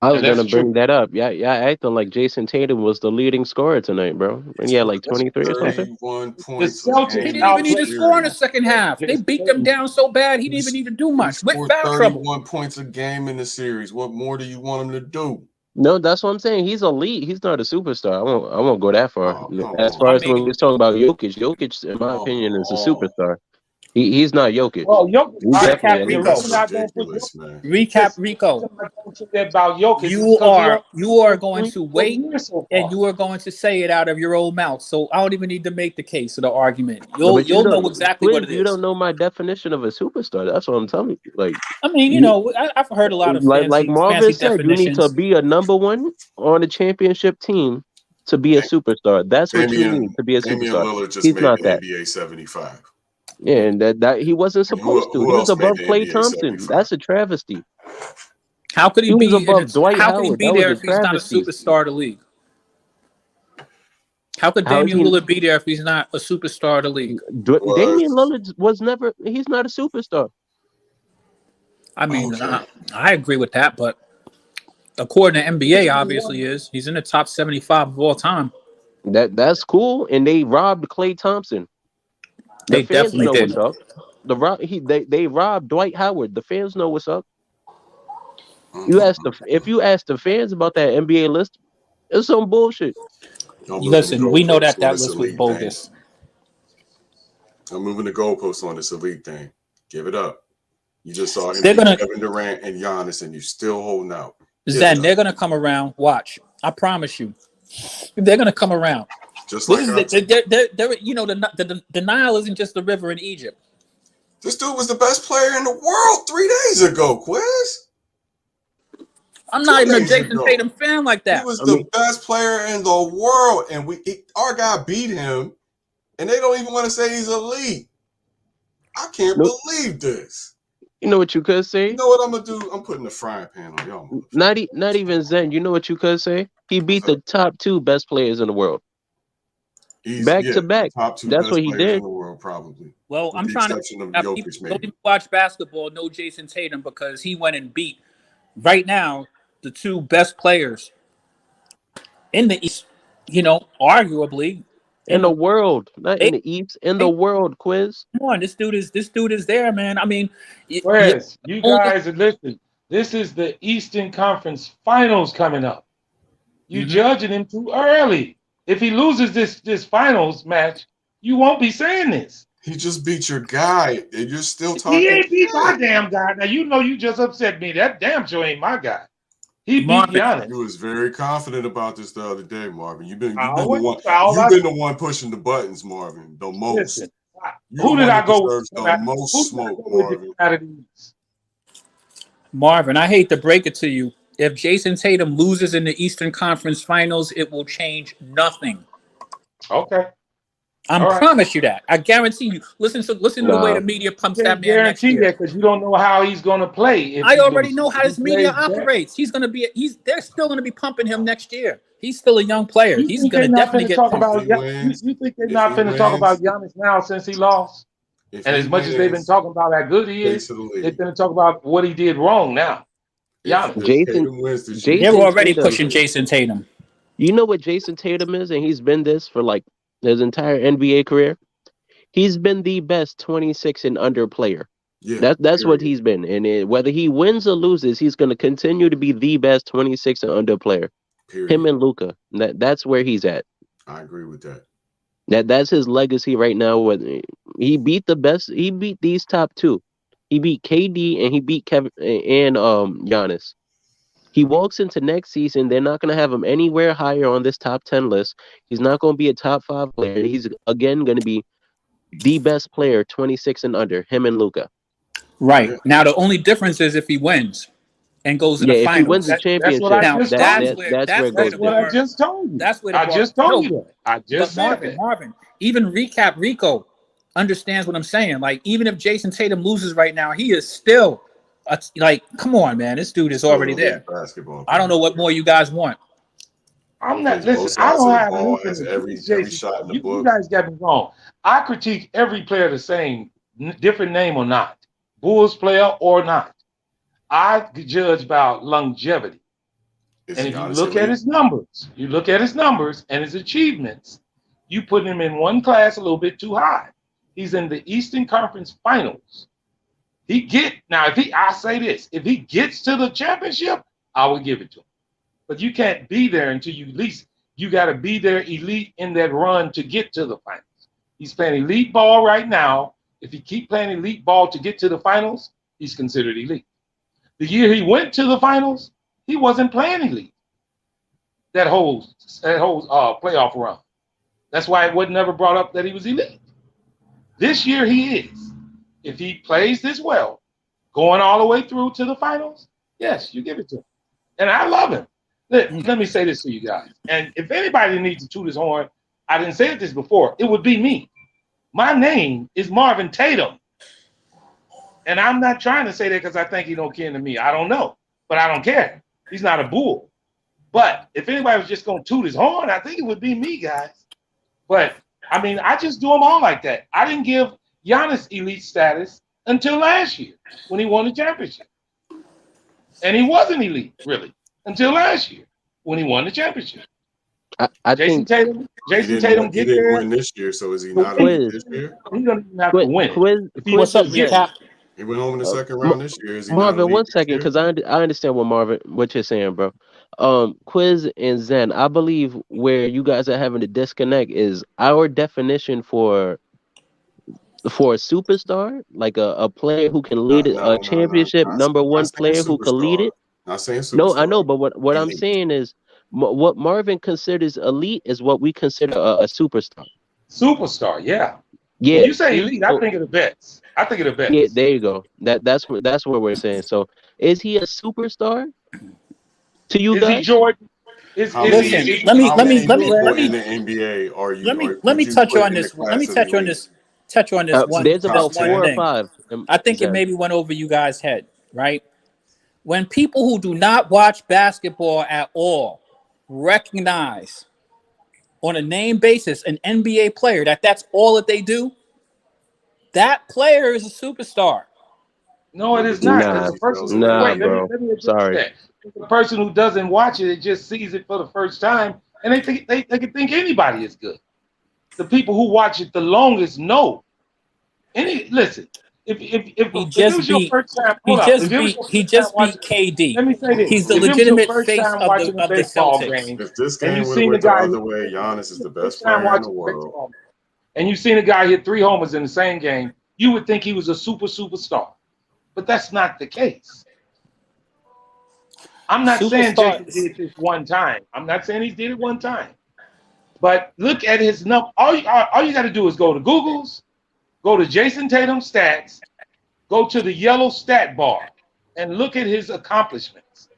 I was going to bring that up. Yeah, acting like Jason Tatum was the leading scorer tonight, bro. And yeah, like 23 or something. The Celtics he didn't even need to score in the second half. They beat them down so bad, he didn't even need to do much. With foul trouble. 31 points a game in the series. What more do you want him to do? No, that's what I'm saying. He's elite. He's not a superstar. I won't go that far. As far as when we was talking about Jokic, in my opinion, is a superstar. He's not Jokic. Well, Jokic. Recap Rico. About Jokic. You are going to wait and you are going to say it out of your own mouth. So I don't even need to make the case or the argument. You'll know exactly what it is. You don't know my definition of a superstar. That's what I'm telling you. Like, I mean, I've heard a lot of like Marvin said, you need to be a number one on a championship team to be a superstar. That's what you need to be a superstar. Lillard just made not that. NBA 75. Yeah, and that he wasn't supposed to. He was above Klay Thompson. That's a travesty. How could he be above Dwight Howard? How could he be there if he's not a superstar of the league? How could Damian Lillard be there if he's not a superstar of the league? Damian Lillard was never. He's not a superstar. I mean, I agree with that, but according to NBA, obviously he's in the top 75 of all time. That's cool, and they robbed Klay Thompson. They definitely did. What's up. They robbed Dwight Howard. The fans know what's up. If you ask the fans about that NBA list, it's some bullshit. Listen, we know that list was bogus. I'm moving the goalposts on this elite thing. Give it up. You just saw him Kevin Durant and Giannis, and you're still holding out. Zen, they're gonna come around. Watch, I promise you, they're gonna come around. Just like the Nile isn't just the river in Egypt. This dude was the best player in the world 3 days ago, Quiz. I'm not even a Jason Tatum fan like that. He was the best player in the world, and our guy beat him, and they don't even want to say he's elite. I can't believe this. You know what you could say? You know what I'm gonna do? I'm putting the frying pan on y'all. Not even Zen. You know what you could say? He beat the top 2 best players in the world. Back to back. Top 2 That's best what he players did. in the world, probably. Well, I'm trying to people don't even watch basketball. No Jason Tatum because he went and beat right now the 2 best players in the East. You know, arguably in the world, not in the East, in the world. Quiz. Come on, this dude is there, man. I mean, Whereas you guys listen, this is the Eastern Conference Finals coming up. You judging him too early. If he loses this finals match, you won't be saying this. He just beat your guy, and you're still talking. He ain't beat my damn guy. Now you know you just upset me. That damn sure ain't my guy. He beat Giannis. You was very confident about this the other day, Marvin. You've been the one pushing the buttons, Marvin. The most. Listen, who did I go with? The most smoke, Marvin. Marvin, I hate to break it to you. If Jason Tatum loses in the Eastern Conference Finals, it will change nothing. Okay. I promise you that. I guarantee you. Listen to the way the media pumps that man next year. That because you don't know how he's going to play. I already know how this media operates. He's going to be. They're still going to be pumping him next year. He's still a young player. He's going to definitely get pumped. You think they're not going to talk about Giannis now since he lost? And as much as they've been talking about how good he is, they're going to talk about what he did wrong now. Giannis. They're already pushing Jason Tatum. You know what Jason Tatum is, and he's been this for like his entire NBA career. He's been the best 26 and under player. Yeah, that's what he's been. And whether he wins or loses, he's going to continue to be the best 26 and under player. Period. Him and Luka. That's where he's at. I agree with that. That's his legacy right now. He beat the best. He beat these top 2. He beat KD and he beat Kevin and Giannis. He walks into next season. They're not going to have him anywhere higher on this top 10 list. He's not going to be a top 5 player. He's again going to be the best player, 26 and under, him and Luka. Right. Now, the only difference is if he wins and goes to the finals. If he wins the championship, that's what I just told you. That's where I just told you. I just said Marvin, even Recap Rico understands what I'm saying. Like, even if Jason Tatum loses right now, he is still like, come on, man. This dude is already there. I don't know what more you guys want. I'm not listen. I don't have anything. Every shot in the book. You guys got me wrong. I critique every player the same, different name or not, Bulls player or not. I judge about longevity. And if you look at his numbers, and his achievements, you put him in one class a little bit too high. He's in the Eastern Conference Finals. I say this, if he gets to the championship, I will give it to him. But you can't be there until you got to be there elite in that run to get to the finals. He's playing elite ball right now. If he keep playing elite ball to get to the finals, he's considered elite. The year he went to the finals, he wasn't playing elite. That whole playoff run. That's why it was never brought up that he was elite. This year he is. If he plays this well, going all the way through to the finals, yes, you give it to him. And I love him. Let me say this to you guys. And if anybody needs to toot his horn, I didn't say this before, it would be me. My name is Marvin Tatum. And I'm not trying to say that because I think he don't kin to me. I don't know. But I don't care. He's not a bull. But if anybody was just going to toot his horn, I think it would be me, guys. But, I mean, I just do them all like that. I didn't give Giannis elite status until last year when he won the championship. And he wasn't elite, really, until last year when he won the championship. Jason Tatum didn't win this year, so is he not elite this year? He doesn't even have to win. What's up, Recap? He went home in the second round this year. Is he Marvin, 1 second, because I understand what you're saying, bro. Quiz and Zen, I believe where you guys are having a disconnect is our definition for a superstar, like a player who can lead a championship, number one player who can lead it. Not saying superstar. No, I know, but what I'm saying is what Marvin considers elite is what we consider a superstar. Superstar, yeah. Yeah. When you say elite, I think of the bets. Yeah, there you go. That's what we're saying. So, is he a superstar? To you Is guys? he Jordan? Let me in the NBA are you? Let me touch on this. Let me touch on this. Touch on this one. There's about one 4 or thing. 5. I think it maybe went over you guys' head, right? When people who do not watch basketball at all recognize on a name basis an NBA player that's all that they do, that player is a superstar. No, it is not. Nah, The person, bro. let me Sorry. that. The person who doesn't watch it just sees it for the first time, and they think they can think anybody is good. The people who watch it the longest know. Listen, if it was your first time, he just beat KD. Let me say this: he's the if legitimate it was your first face time of watching the a baseball Celtics. game, If this and game you would have seen went the the guy, other way, Giannis is the best player in the world. And you seen a guy hit 3 homers in the same game, you would think he was a superstar. But that's not the case. I'm not saying Jason did this one time. I'm not saying he did it one time. But look at his number. All you got to do is go to Google's, go to Jason Tatum stats, go to the yellow stat bar, and look at his accomplishments.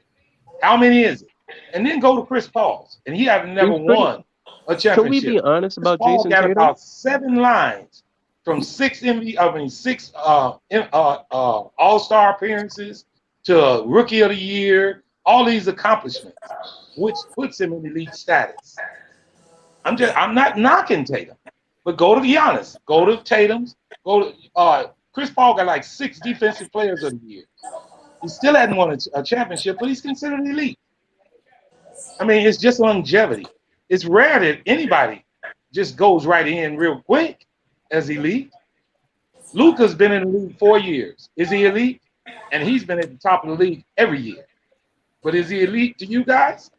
How many is it? And then go to Chris Paul's, and he have never won a championship. Can we be honest about Paul Jason got Tatum? about 7 lines from 6 All-Star appearances to Rookie of the Year. All these accomplishments, which puts him in elite status. I'm not knocking Tatum, but go to Giannis, go to Tatum's, go to Chris Paul got like 6 defensive players of the year. He still hadn't won a championship, but he's considered elite. I mean, it's just longevity. It's rare that anybody just goes right in real quick as elite. Luka's been in the league 4 years. Is he elite? And he's been at the top of the league every year. But is he elite to you guys?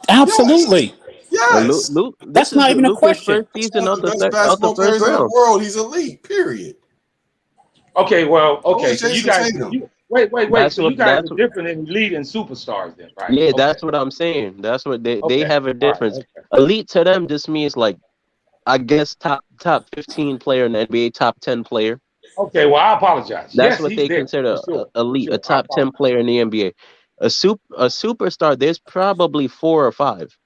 Absolutely. Yes. That's not even a question. First season out the first round. In the world, he's elite. Period. Okay, well, okay. So you guys, wait. That's So you guys are different in elite and superstars, then, right? Yeah, that's what I'm saying. That's what they have a difference. Elite to them just means like, I guess top 15 player in the NBA, top 10 player. Okay, well, I apologize. That's what they consider elite, a top 10 player in the NBA. A superstar, there's probably 4 or 5.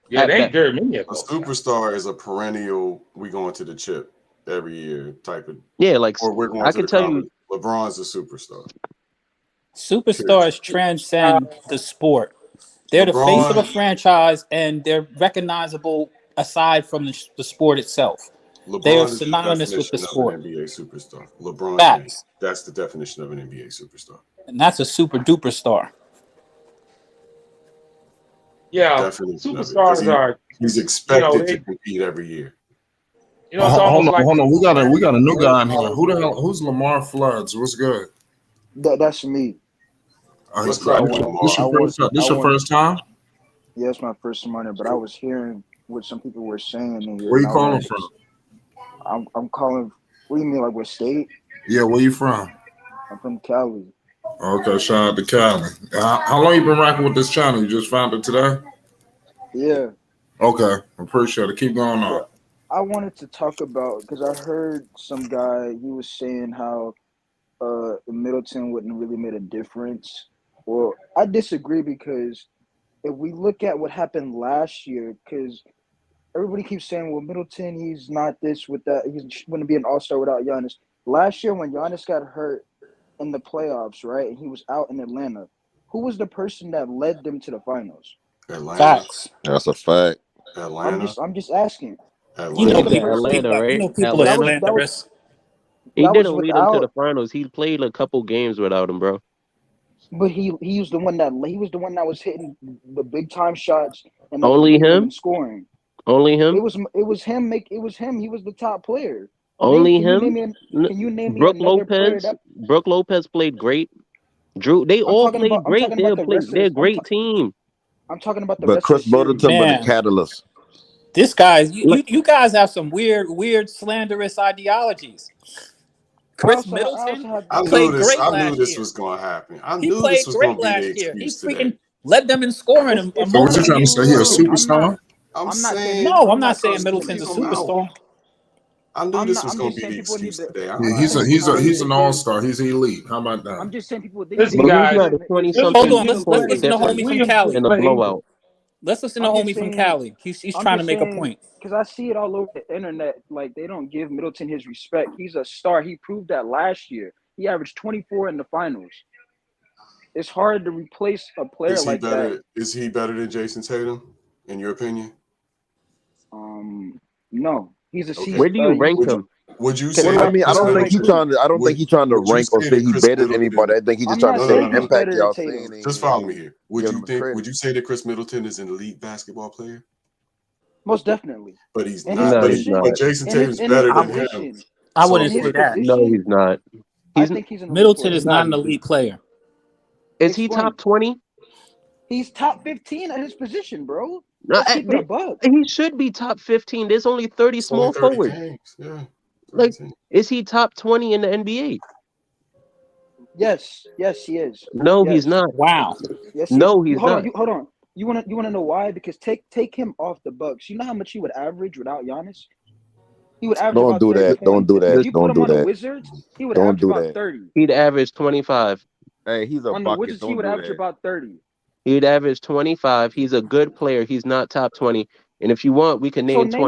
Yeah, they ain't very many of those. A superstar is a perennial, we going to the chip every year type of. Yeah, like or we're going I to can the tell college. you, LeBron's a superstar. Superstars transcend the sport. They're the face of a franchise, and they're recognizable aside from the sport itself. They are synonymous with the sport. An NBA superstar. LeBron James. That's the definition of an NBA superstar. And that's a super duper star. Yeah, superstars are. He's expected to compete every year. You know, it's almost like hold on. We got a new guy in here. Who the hell? Who's Lamar Floods? What's good? That's me. This your first time? Yeah, it's my first time on there, but I was hearing what some people were saying. Where you calling from? I'm calling. What do you mean, like what state? Yeah, where you from? I'm from Cali. Okay, shout out to Cali. How long you been rocking with this channel? You just found it today? Yeah. Okay, appreciate it. Keep going on. I wanted to talk about, because I heard some guy, he was saying how Middleton wouldn't really made a difference. Well, I disagree, because if we look at what happened last year, because everybody keeps saying, well, Middleton, he's not this with that. He wouldn't be an all-star without Giannis. Last year when Giannis got hurt in the playoffs, right, and he was out in Atlanta, who was the person that led them to the finals? Atlanta. Facts. That's a fact. Atlanta. I'm just asking. You know, Atlanta, right? You know people Atlanta. He didn't lead them to the finals. He played a couple games without him, bro. But he was the one that was hitting the big time shots and only him scoring. Only him. It was him. He was the top player. Only him. Can you name me Brooke another Lopez? player Brooke Lopez played great. Drew, they all played great. They're a great team. I'm talking about the but rest Chris of the Middleton was the catalyst. This guys, you guys have some weird slanderous ideologies. Chris Middleton played great last year. I knew this was going to happen. I knew this was going to be the excuse today. He freaking led them in scoring. So what you trying to say? He a superstar? I'm saying no. I'm not saying Middleton's a superstar. I knew this was going to be the excuse today. He's an all-star. He's elite. How about that? I'm just saying people. Listen, But guys. he's not a 20-something. Hold on. Let's listen to homie from Cali in a blowout. Let's listen to homie from Cali. He's trying to make a point. Because I see it all over the internet. Like, they don't give Middleton his respect. He's a star. He proved that last year. He averaged 24 in the finals. It's hard to replace a player like that. Is he better than Jason Tatum, in your opinion? No. He's a season. Where do you rank him? Would you say? I mean, I don't think he's trying to rank or say he's better than anybody. I think he's just trying to say the impact y'all seeing. Just follow me here. Would you say that Chris Middleton is an elite basketball player? Most definitely. But he's not. But Jason Tatum's better than him. I wouldn't say that. No, he's not. I think he's an Middleton is not an elite player. Is he top 20? He's top 15 at his position, bro. No, he should be top 15. There's only 30 small forwards. Yeah. Like, is he top 20 in the NBA? Yes, he is. No, he's not. Wow. Yes, no, he's not. Hold on. You wanna know why? Because take him off the Bucks. You know how much he would average without Giannis? He would average. Don't do that. Don't do that. If you put him on the Wizards, he would average about 30. He'd average 25. Hey, he's a on the Wizards. He would average about 30. He'd average 25. He's a good player. He's not top 20. And if you want, we can name 20.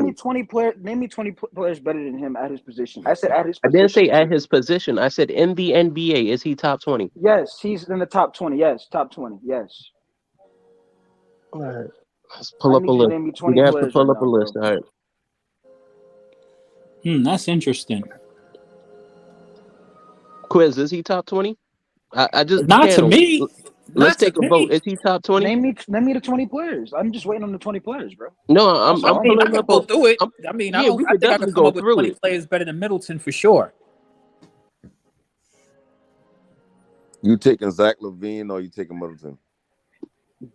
Name me 20 players better than him at his position. I said at his position. I didn't say at his position. I said in the NBA. Is he top 20? Yes, he's in the top 20. Yes, top 20. Yes. All right. Let's pull up a list. We have to pull up a list. All right. That's interesting. Quiz, is he top 20? I just not to me. Let's take a vote. Is he top 20? Name me the 20 players. I'm just waiting on the 20 players, bro. No, I'm pulling up. Go through it. I mean, I think I can come up with 20 players better than Middleton for sure. You taking Zach LaVine or you taking Middleton?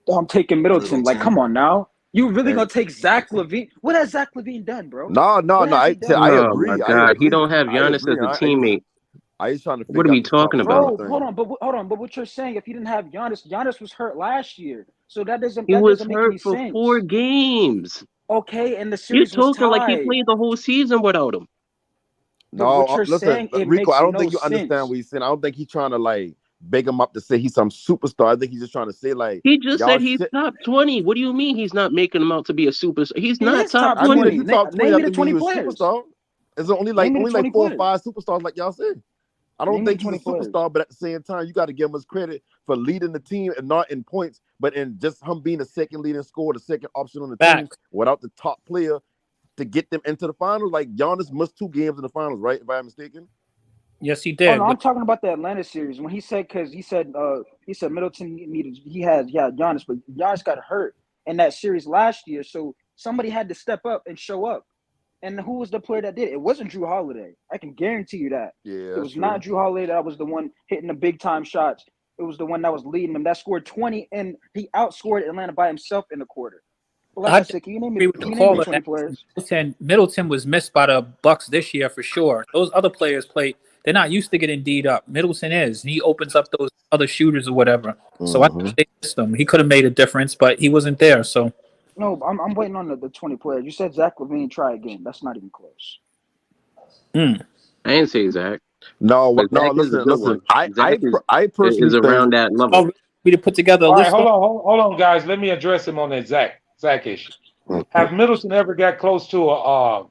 I'm taking Middleton. Like, come on now. You really gonna take Zach LaVine? What has Zach LaVine done, bro? No. I agree. My God, he don't have Giannis as a teammate. I was trying to. What are we talking about? Bro, hold on. But what you're saying, if you didn't have Giannis was hurt last year, so that doesn't. He was make hurt any for sense. 4 games. Okay, and the series You're talking like he played the whole season without him. No, listen, Rico. I don't think you understand what he's saying. I don't think he's trying to like beg him up to say he's some superstar. I think he's just trying to say like he just said he's top 20. What do you mean he's not making him out to be a superstar? He's not top 20. I mean, if you top 20, name me the 20 players. It's only like 4 or 5 superstars, like y'all said. I don't think he's a superstar, but at the same time, you got to give him his credit for leading the team and not in points, but in just him being the second leading scorer, the second option on the team without the top player to get them into the finals. Like Giannis missed 2 games in the finals, right? If I'm mistaken. Yes, he did. Oh, no, I'm talking about the Atlanta series when he said Middleton needed he had Giannis, but Giannis got hurt in that series last year, so somebody had to step up and show up. And who was the player that did it? It wasn't Drew Holiday. I can guarantee you that. Yeah, it was not Drew Holiday that was the one hitting the big time shots. It was the one that was leading them. That scored 20, and he outscored Atlanta by himself in the quarter. Like I said, can you name me 20 players? Middleton was missed by the Bucks this year for sure. Those other players play. They're not used to getting D'd up. Middleton is. He opens up those other shooters or whatever. So I think they missed him. He could have made a difference, but he wasn't there. So. No, I'm waiting on the 20 players. You said Zach LaVine, try again. That's not even close. I didn't say Zach. No, listen. I personally is around that level. We to put together a list. Right, hold on, guys. Let me address him on that Zach issue. Have Middleton ever got close to a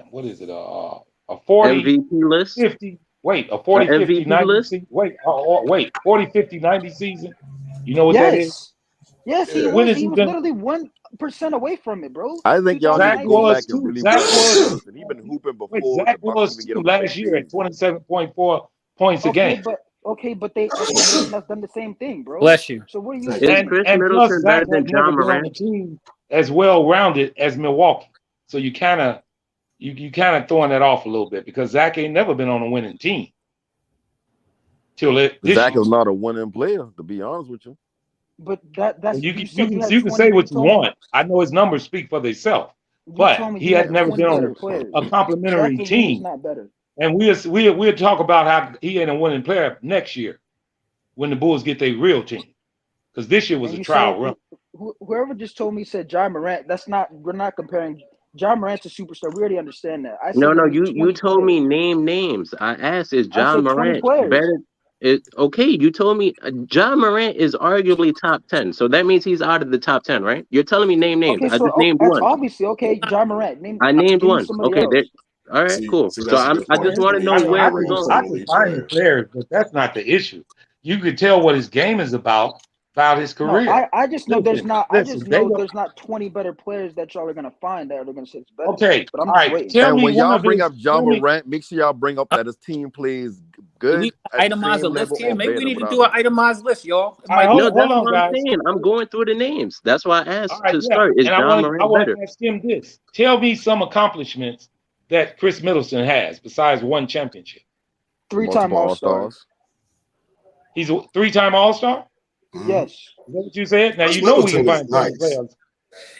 what is it? A 40 MVP list? 50. Wait, a 40 50 90 list? Wait, 40 50 90 season. You know what that is? Yes, he was literally 1% away from it, bro. I think y'all Zach was too. Really Zach was. He's been hooping before. Zach was too last year at 27.4 points a game. But they have done the same thing, bro. Bless you. So what are you? And plus, Zach has never been on the team as well rounded as Milwaukee. So you kind of throwing that off a little bit because Zach ain't never been on a winning team. Zach is not a winning player, to be honest with you. But that's you can say what you want. I know his numbers speak for themselves, but he has never been on a complimentary team. Not better. And we'll talk about how he ain't a winning player next year when the Bulls get their real team, because this year was a trial run. Whoever just told me said Ja Morant. We're not comparing John Morant's a superstar. We already understand that. I said No, give me 20 you told players. me name names. I asked, is I John said 20 Morant players. better? Okay, you told me John Morant is arguably top 10. So that means he's out of the top 10, right? You're telling me name names. Okay, I so just named that's one. obviously okay. John Morant. I named give me one. somebody Okay, else. all right, cool. See, So that's a good I point. just want to know where we're going. I can find the players, but that's not the issue. You could tell what his game is about his career. No, I just know there's not. I just know don't- there's not 20 better players that y'all are gonna find that are gonna say it's better. Okay, but I'm all just right. waiting. Tell And me when one y'all of bring his- up John tell me- Morant, make sure y'all bring up that his team plays good. We at the itemize a same list level here. or Maybe we better need to without do an him. itemized list, y'all. All right, No, hold that's on, what I'm guys. saying. I'm going through the names. That's why I asked All right, to yeah. start. Is And I John want Morant better? to ask him this. Tell me some accomplishments that Chris Middleton has besides one championship. 3-time Multiple All-Star. All-Stars. He's a 3-time All-Star? Yes. Is that what you said? Now Chris you know we can Middleton find is 20 nice. players.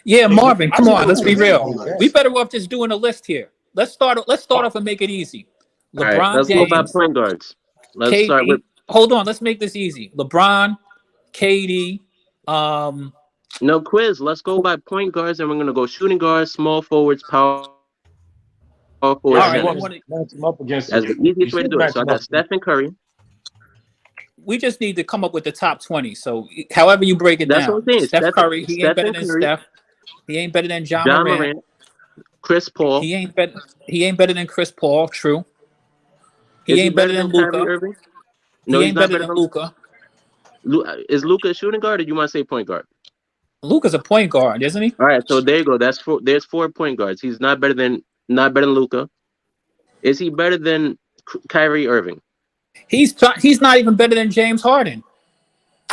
Yeah, Marvin, come on, let's be real. Nice. We better off just doing a list here. Let's start off and make it easy. All right, LeBron let's go by James, point guards. Let's start with. Hold on, let's make this easy. LeBron, KD, No quiz. Let's go by point guards, and we're gonna go shooting guards, small forwards, power forwards. All right, centers. you want to match him up against That's the easiest way to do it. So I got Stephen Curry. we just need to come up with the top 20. So however you break it That's down. what I'm saying. Steph Curry, he ain't better Stephen than Curry. Steph. He ain't better than John John Morant. Morant. Chris Paul. He ain't better than Chris Paul. True. He ain't better than Kyrie Luka. Irving? No, He he's ain't not better than Luka. Is Luka a shooting guard, or you want to say point guard? Luka's a point guard, isn't he? All right, so there you go. That's four. There's 4 point guards. He's not better than Luka. Is he better than Kyrie Irving? He's not even better than James Harden.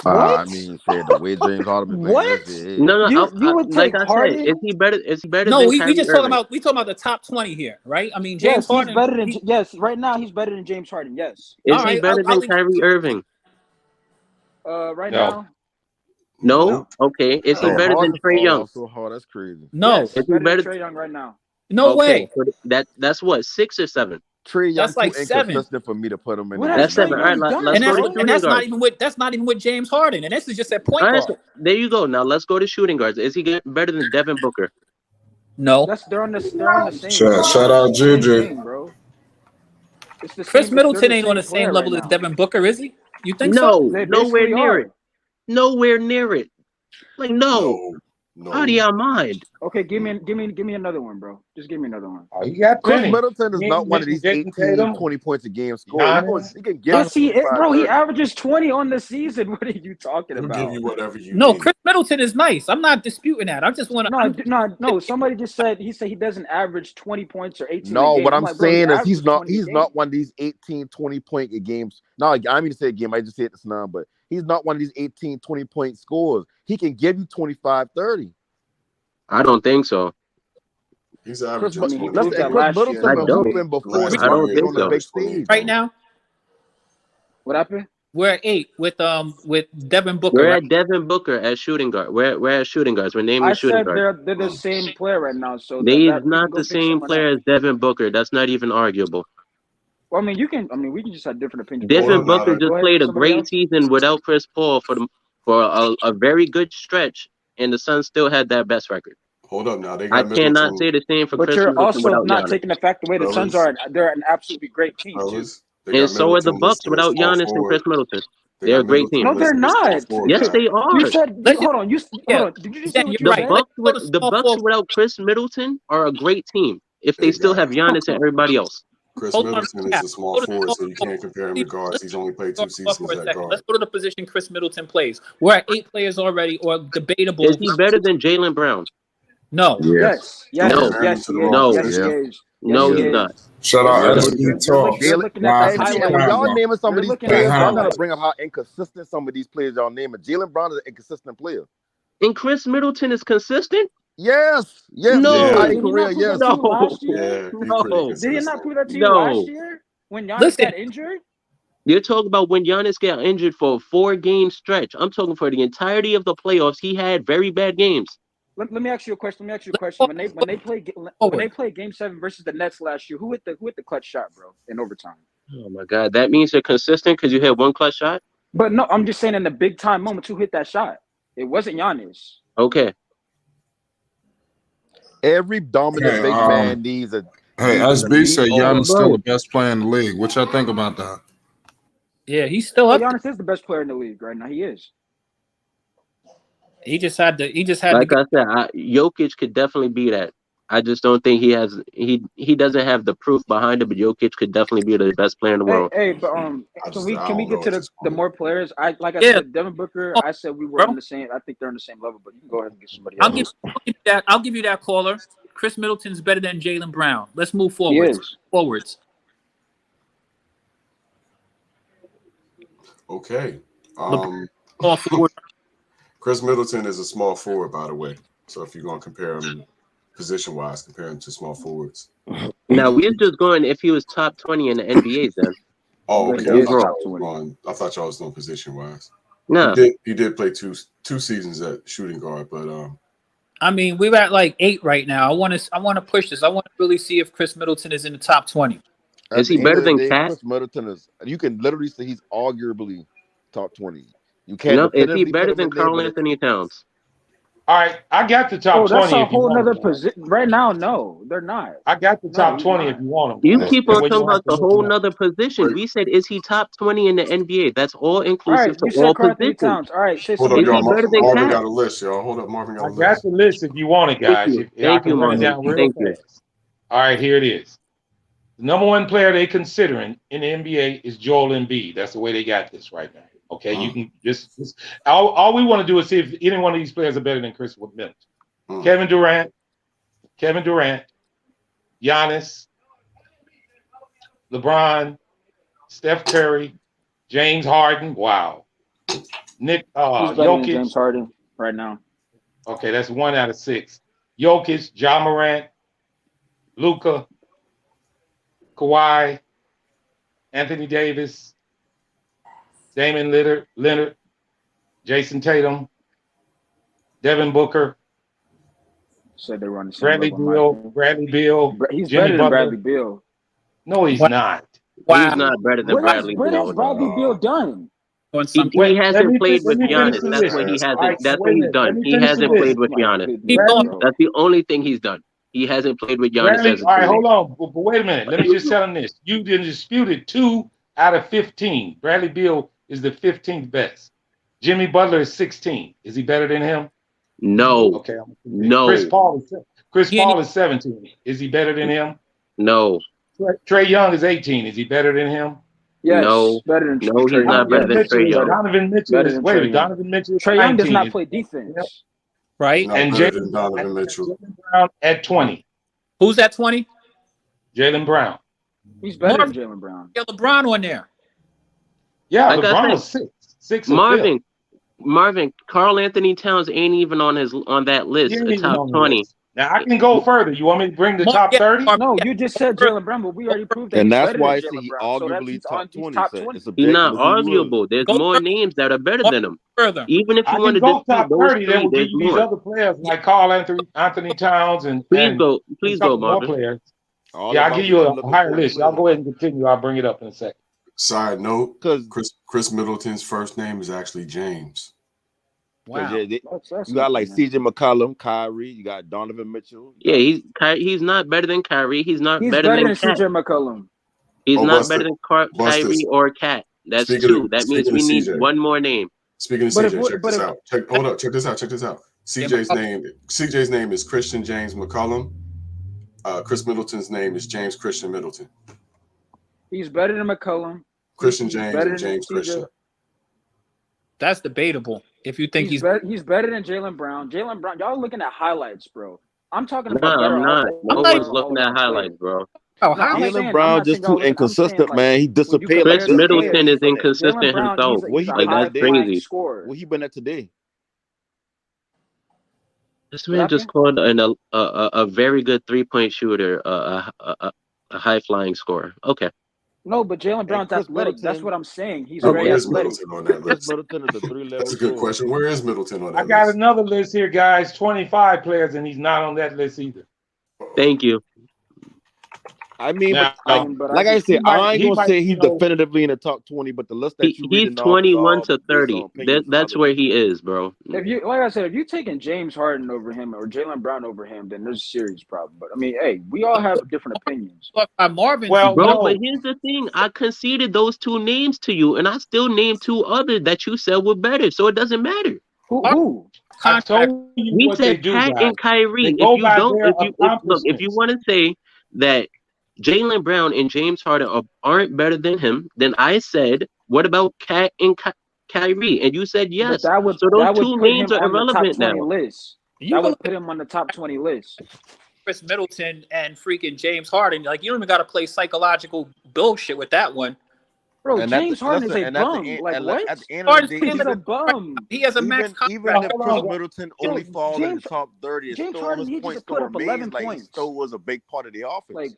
I mean, shit, the way James Harden been playing What? this shit. No. You would Like take I Harden? said, is he better? No, than we Kyrie just Irving? talking about the top 20 here, right? I mean, James Yes, Harden. he's better than yes. Right now, he's better than James Harden. Yes. Is he better than Kyrie Irving? Right now. No. Okay. Is he better than Trae Young? So hard, that's crazy. No. Yes, Is he better than Trae Young right now? No way. So that's what, 6 or 7? Trae Young That's like too 7. inconsistent for me to put him in. That's 7. All right, let's go to shooting And that's guards. not even with James Harden. And this is just at point All right, guard. so there you go. Now let's go to shooting guards. Is he better than Devin Booker? No. They're on the same. Shout out Juju. Thing, bro. It's the Chris same, Middleton they're ain't on the same level right as Devin Booker, is he? You think No, so? nowhere near it. Nowhere near it. Like no. Out of your mind. Okay, give me another one, bro. Just give me another one. Oh, you got Chris plenty. Middleton is not one of these 18, 20 points a game scorers. He can get bro, he averages 20 on the season. What are you talking about? He'll give you whatever you No, need. Chris Middleton is nice. I'm not disputing that. I just want to. No. Somebody just said he doesn't average 20 points or 18. No, a game. what I'm like, bro, saying is he's averages not one of these 18, 20 point games. No, I mean to say a game. I just said this now, but he's not one of these 18, 20 point scores. He can give you 25, 30. I don't think so. He's averaging. Chris Middleton before I don't think on the so. big stage. Right now, what happened? we're at 8 with Devin Booker. We're right? at Devin Booker as shooting guard. We're at shooting guards. We're naming I shooting said guards. they're the same player right now. So He's we not can go the pick same someone player else. as Devin Booker. That's not even arguable. Well, I mean, we can just have different opinions. Devin Booker just played a somebody great else. season without Chris Paul for a very good stretch, and the Suns still had that best record. Hold up now. They I got cannot Middleton. say the same for But Chris you're Middleton also without not Giannis. taking the fact away the Suns they're an absolutely great team too. Fellas, they And got so are the Middleton Bucks listed without as small Giannis and forward. Chris Middleton. They They're got a great team. No, they're Middleton listed not. as small forward Yes, now. they are. You said hold on. Hold on. Did you just say what you you're said? right. The Bucks without Chris Middleton are a great team if they still have Giannis and everybody else. Chris Hold on. Middleton is a small forward, so you can't compare him to guards. He's only played 2 seasons For a at second. guard. Let's go to the position Chris Middleton plays. We're at 8 players already, or debatable. Is he better than Jaylen Brown? No. Yes. No. Yes, he is. No. Yes, he is. No, Yes, he he's is. not. Shout out SB Talk. You're looking at the When highlights. y'all naming some of these looking players, at y'all gotta highlights. bring up how inconsistent some of these players y'all naming. Jaylen Brown is an inconsistent player. And Chris Middleton is consistent? Yes. No. Did he career, not prove yes. that to you last year? Yeah, he's No. pretty Did he not consistent. prove that to you No. last year when Giannis Listen. got injured? You're talking about when Giannis got injured for a 4-game stretch. I'm talking for the entirety of the playoffs. He had very bad games. Let me ask you a question. When they played Game 7 versus the Nets last year, who hit the clutch shot, bro, in overtime? Oh my God, that means you're consistent because you had one clutch shot. But no, I'm just saying in the big time moments, who hit that shot? It wasn't Giannis. Okay. Every dominant big man needs a. Hey, SB said Giannis still the best player in the league. What y'all think about that? Yeah, he's still up. Giannis is the best player in the league right now. He is. He just had to. Like I said, Jokic could definitely be that. I just don't think he has. He doesn't have the proof behind it, but Jokic could definitely be the best player in the world. Hey, but can we get to the more players? I said Devin Booker. I said we were on the same. I think they're on the same level, but you can go ahead and get somebody else. I'll give you that caller. Chris Middleton's better than Jaylen Brown. Let's move forwards. Okay. Small forward. Chris Middleton is a small forward, by the way. So if you're going to compare him position-wise, compare him to small forwards. Now, we're just going if he was top 20 in the NBA then. Oh, okay. I thought y'all was doing position-wise. No. He did play two seasons at shooting guard, but I mean, we're at like 8 right now. I want to push this. I want to really see if Chris Middleton is in the top 20. Is he better than Cat? Chris Middleton is. You can literally say he's arguably top 20. You can't. No, is he better than Karl Anthony Towns? All right, I got the top 20. That's a whole other position. Right now, no, they're not. I got the top 20 if you want them. You keep on talking about the whole nother position. We said, is he top 20 in the NBA? That's all inclusive to all positions. All right, hold up, y'all. Marvin got a list, y'all. Hold up, Marvin got a list. I got the list if you want it, guys. Thank you, Marvin. Thank you. All right, here it is. The number one player they're considering in the NBA is Joel Embiid. That's the way they got this right now. Okay, you can just all we want to do is see if any one of these players are better than Chris Middleton. Kevin Durant, Giannis, LeBron, Steph Curry, James Harden. Wow. Jokic. James Harden right now. Okay, that's 1 out of 6. Jokic, Ja Morant, Luka, Kawhi, Anthony Davis, Damian Leonard, Jason Tatum, Devin Booker. Said they were on the same Bradley Beal. He's Jimmy better than Bradley Beal. No, he's not. Wow. He's not better than Bradley Beal. What has Bradley Beal done? He hasn't played with Giannis. That's what he hasn't. That's what he's done. He hasn't played with Giannis. That's the only thing he's done. He hasn't played with Giannis. All right, hold on. But wait a minute. Let me just tell him this. You didn't dispute 2 out of 15. Bradley Beal is the 15th best. Jimmy Butler is 16. Is he better than him? No. Okay. No. Chris Paul is 17. Is he better than him? No. Trae Young is 18. Is he better than him? Yes. No. Better than no, he's not better than Trae Young. Donovan Mitchell is Donovan Mitchell. Trae Young does not play defense. Right? Not and Jaylen Donovan Mitchell. Brown at 20. Who's at 20? Jaylen Brown. He's better than Jaylen Brown. Yeah, LeBron on there. Yeah, like LeBron was 6. Marvin, Karl Anthony Towns ain't even on that list. The top 20. Now I can go further. You want me to bring the top 30? No, you just said Jaylen Brown, but we already proved that. And that's why I say he arguably top 20. He's not arguable. There's more names that are better than him. Even if you want to go top 30, then we'll give you these other players like Karl Anthony Towns and please go, Marvin. Players. Yeah, I'll give you a higher list. Y'all go ahead and continue. I'll bring it up in a second. Side note, Chris Middleton's first name is actually James. Wow. You got like CJ McCollum, Kyrie, you got Donovan Mitchell. Yeah, he's not better than Kyrie. He's better than CJ McCollum. He's not better than Kyrie or Kat. That's 2. That means we need CJ. One more name. Speaking of CJ, check this out. Check this out. CJ's name is Christian James McCollum. Chris Middleton's name is James Christian Middleton. He's better than McCollum. Christian James and James Christian. That's debatable. If you think he's better than Jaylen Brown. Jaylen Brown, y'all looking at highlights, bro. I'm talking about. No, I'm not. No one's looking at highlights, bro. Jaylen Brown just too inconsistent, man. He disappeared. Chris Middleton is inconsistent himself. That's crazy. Where he been at today? This man just called a very good 3-point shooter, a high flying scorer. Okay. No, but Jaylen Brown's athletic. That's what I'm saying. He's very athletic. That's a good question. Where is Middleton on that list? I got another list here, guys. 25 players, and he's not on that list either. Thank you. I mean, Now, but like I said, I ain't gonna say he's definitively in the top 20, but the list that you reading off is 21 all to based 30. on opinions from That's other where people. he is, bro. If you, like I said, if you're taking James Harden over him or Jaylen Brown over him, then there's a serious problem. But I mean, hey, we all have different opinions. Marvin, Well, bro, but here's the thing: I conceded those two names to you, and I still named two others that you said were better. So it doesn't matter. Who? I told you We what they said do, Cat guys. and Kyrie. They If go you by don't, their if you want to say that Jaylen Brown and James Harden aren't better than him, then I said, what about Cat and Kyrie? And you said yes. But that would so those put two names him are on the top irrelevant 20 now. list. You That would put him on the top 20 list. Chris Middleton and freaking James Harden. Like, you don't even got to play psychological bullshit with that one. Bro, And James Harden is a and at the bum. end- Like, and what? at the end of the day, He's a bum. He has a max even contract. if Chris Middleton only fall in the top 30, it's James still Harden, his he points just put still up remains 11 like he points. still was a big part of the offense. Like,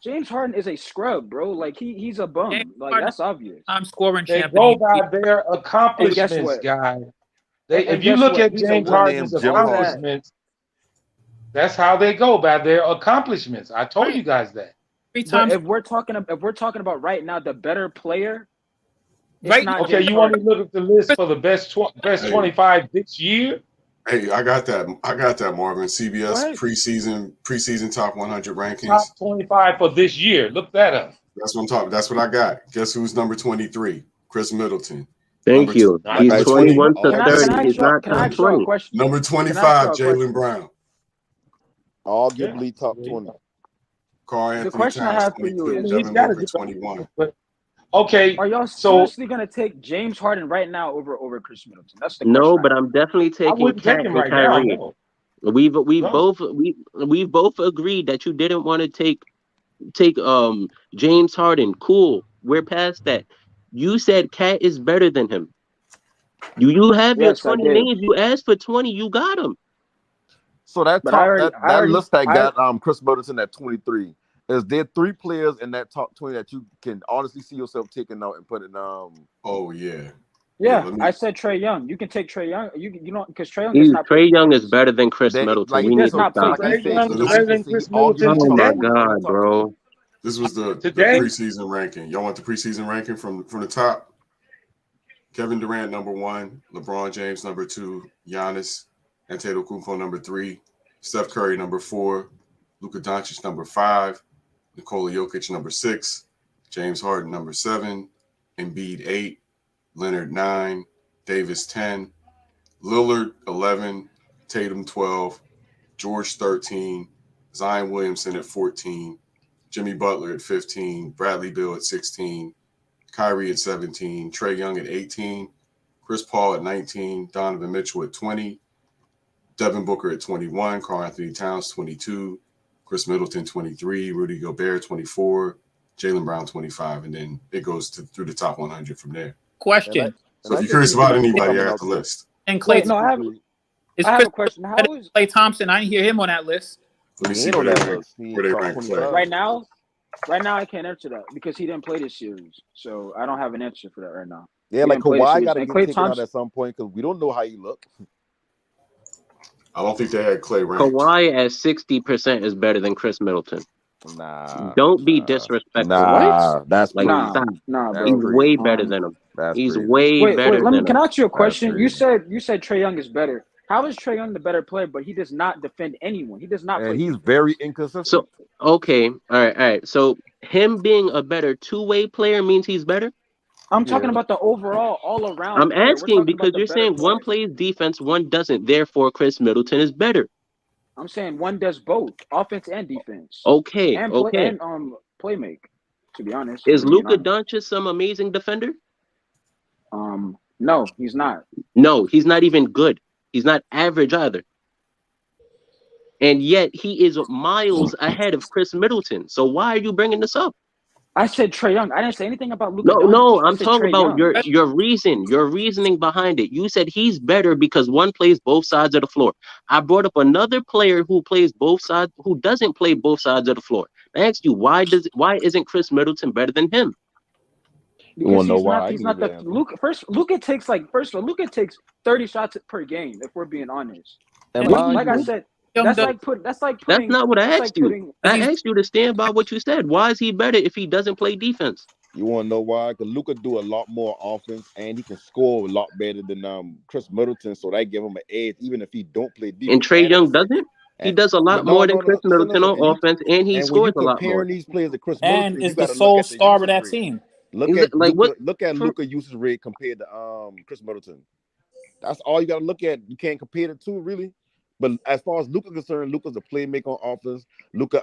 James Harden is a scrub, bro. Like, he's a bum. James Like, Harden, that's obvious. I'm scoring They champion. go by their accomplishments, what? guys. And If you guess look what? at He's a James winner. Harden's Jim Harden. accomplishments, that's how they go, by their accomplishments. I told you guys that. But if we're talking about right now, the better player, it's Right. not Okay, James you want Harden. to look at the list for the best 25 this year? Hey, I got that, Marvin. Go CBS ahead. preseason top 100 rankings. Top 25 for this year. Look that up. That's what I'm talking. That's what I got. Guess who's number 23? Chris Middleton. Thank you. Number He's 20 21 to Can I 30. ask He's y'all, not can I top ask y'all a 20. question? Number Can I 25, ask y'all a Jaylen question? Brown. Arguably top 20. Carl Anthony question I Towns, have for you 22. is- He's Devin got to Booker, get 21. Okay, Are y'all so seriously gonna take James Harden right now over Chris Middleton? That's the question. No, I but have. I'm definitely I taking wouldn't take Cat him and right now. Kyrie. No. We've No. both agreed that you didn't want to take James Harden. Cool. We're past that. You said Cat is better than him. You have your Yes, I 20 did. names. You asked for 20. You got them. So that But top I already- list that got Chris Middleton at 23. Is there 3 players in that top 20 that you can honestly see yourself taking out and putting Oh yeah. Yeah, let me- I said Trae Young. You can take Trae Young. You know, because Trae Young does not play Trae Young is defense. better than Chris They- Middleton. like, We He need does to not play stop. like I said, defense. he better than Chris Middleton Oh my today. God, bro. This was the Today? preseason ranking. Y'all want the preseason ranking from the top? Kevin Durant number 1, LeBron James number 2, Giannis Antetokounmpo number 3, Steph Curry number 4, Luka Doncic number 5, Nikola Jokic number 6, James Harden number 7, Embiid 8, Leonard 9, Davis 10, Lillard 11, Tatum 12, George 13, Zion Williamson at 14, Jimmy Butler at 15, Bradley Beal at 16, Kyrie at 17, Trae Young at 18, Chris Paul at 19, Donovan Mitchell at 20, Devin Booker at 21, Karl Anthony Towns 22, Chris Middleton 23, Rudy Gobert 24, Jaylen Brown 25, and then it goes through the top 100 from there. Question. So if you're curious about anybody, I got the list. And Clay, Wait, no, I have a question. How is Clay Thompson? I didn't hear him on that list. Let me see where they rank Clay. right now? Right now, I can't answer that because he didn't play this series, so I don't have an answer for that right now. Yeah, He like didn't play this Kawhi series. got to And get Klay taken out Thompson- at some point because we don't know how you look. I don't think they had Clay ranked. Kawhi at 60% is better than Chris Middleton. Nah. Don't be disrespectful. Nah, that's Like, crazy. stop. Nah, He's bro. way better than him. That's He's crazy. way Wait, better let me. than Can him. I ask you a question? You crazy. said Trae Young is better. How is Trae Young the better player, but he does not defend anyone? He does not play. And he's defense. very inconsistent. So, okay. All right. So, him being a better two-way player means he's better? I'm talking about the overall, all around. I'm player. We're asking talking because about the you're better saying one player. plays defense, one doesn't. Therefore, Chris Middleton is better. I'm saying one does both, offense and defense. Okay. And play make. To be honest, Is if we're being Luka honest. Doncic some amazing defender? No, he's not. No, he's not even good. He's not average either. And yet he is miles ahead of Chris Middleton. So why are you bringing this up? I said Trae Young. I didn't say anything about Luka. No, I I'm said talking Trae about Young. your reasoning behind it. You said he's better because one plays both sides of the floor. I brought up another player who plays both sides, who doesn't play both sides of the floor. I asked you why isn't Chris Middleton better than him? Because he's not the Luka. Luka takes 30 shots per game. If we're being honest, And like I said, That's like putting. That's not what I asked you. Putting, I asked you to stand by what you said. Why is he better if he doesn't play defense? You want to know why? Because Luka do a lot more offense, and he can score a lot better than Chris Middleton, so that give him an edge, even if he don't play defense. And Trae Young doesn't? He does a lot more than Chris Middleton on offense, and he scores a lot more. These players to Chris Middleton, and is the sole star of that team. Look at Luka usage rate compared to Chris Middleton. That's all you got to look at. You can't compare the two really. But as far as Luka concerned, Luka's a playmaker on offense. Luka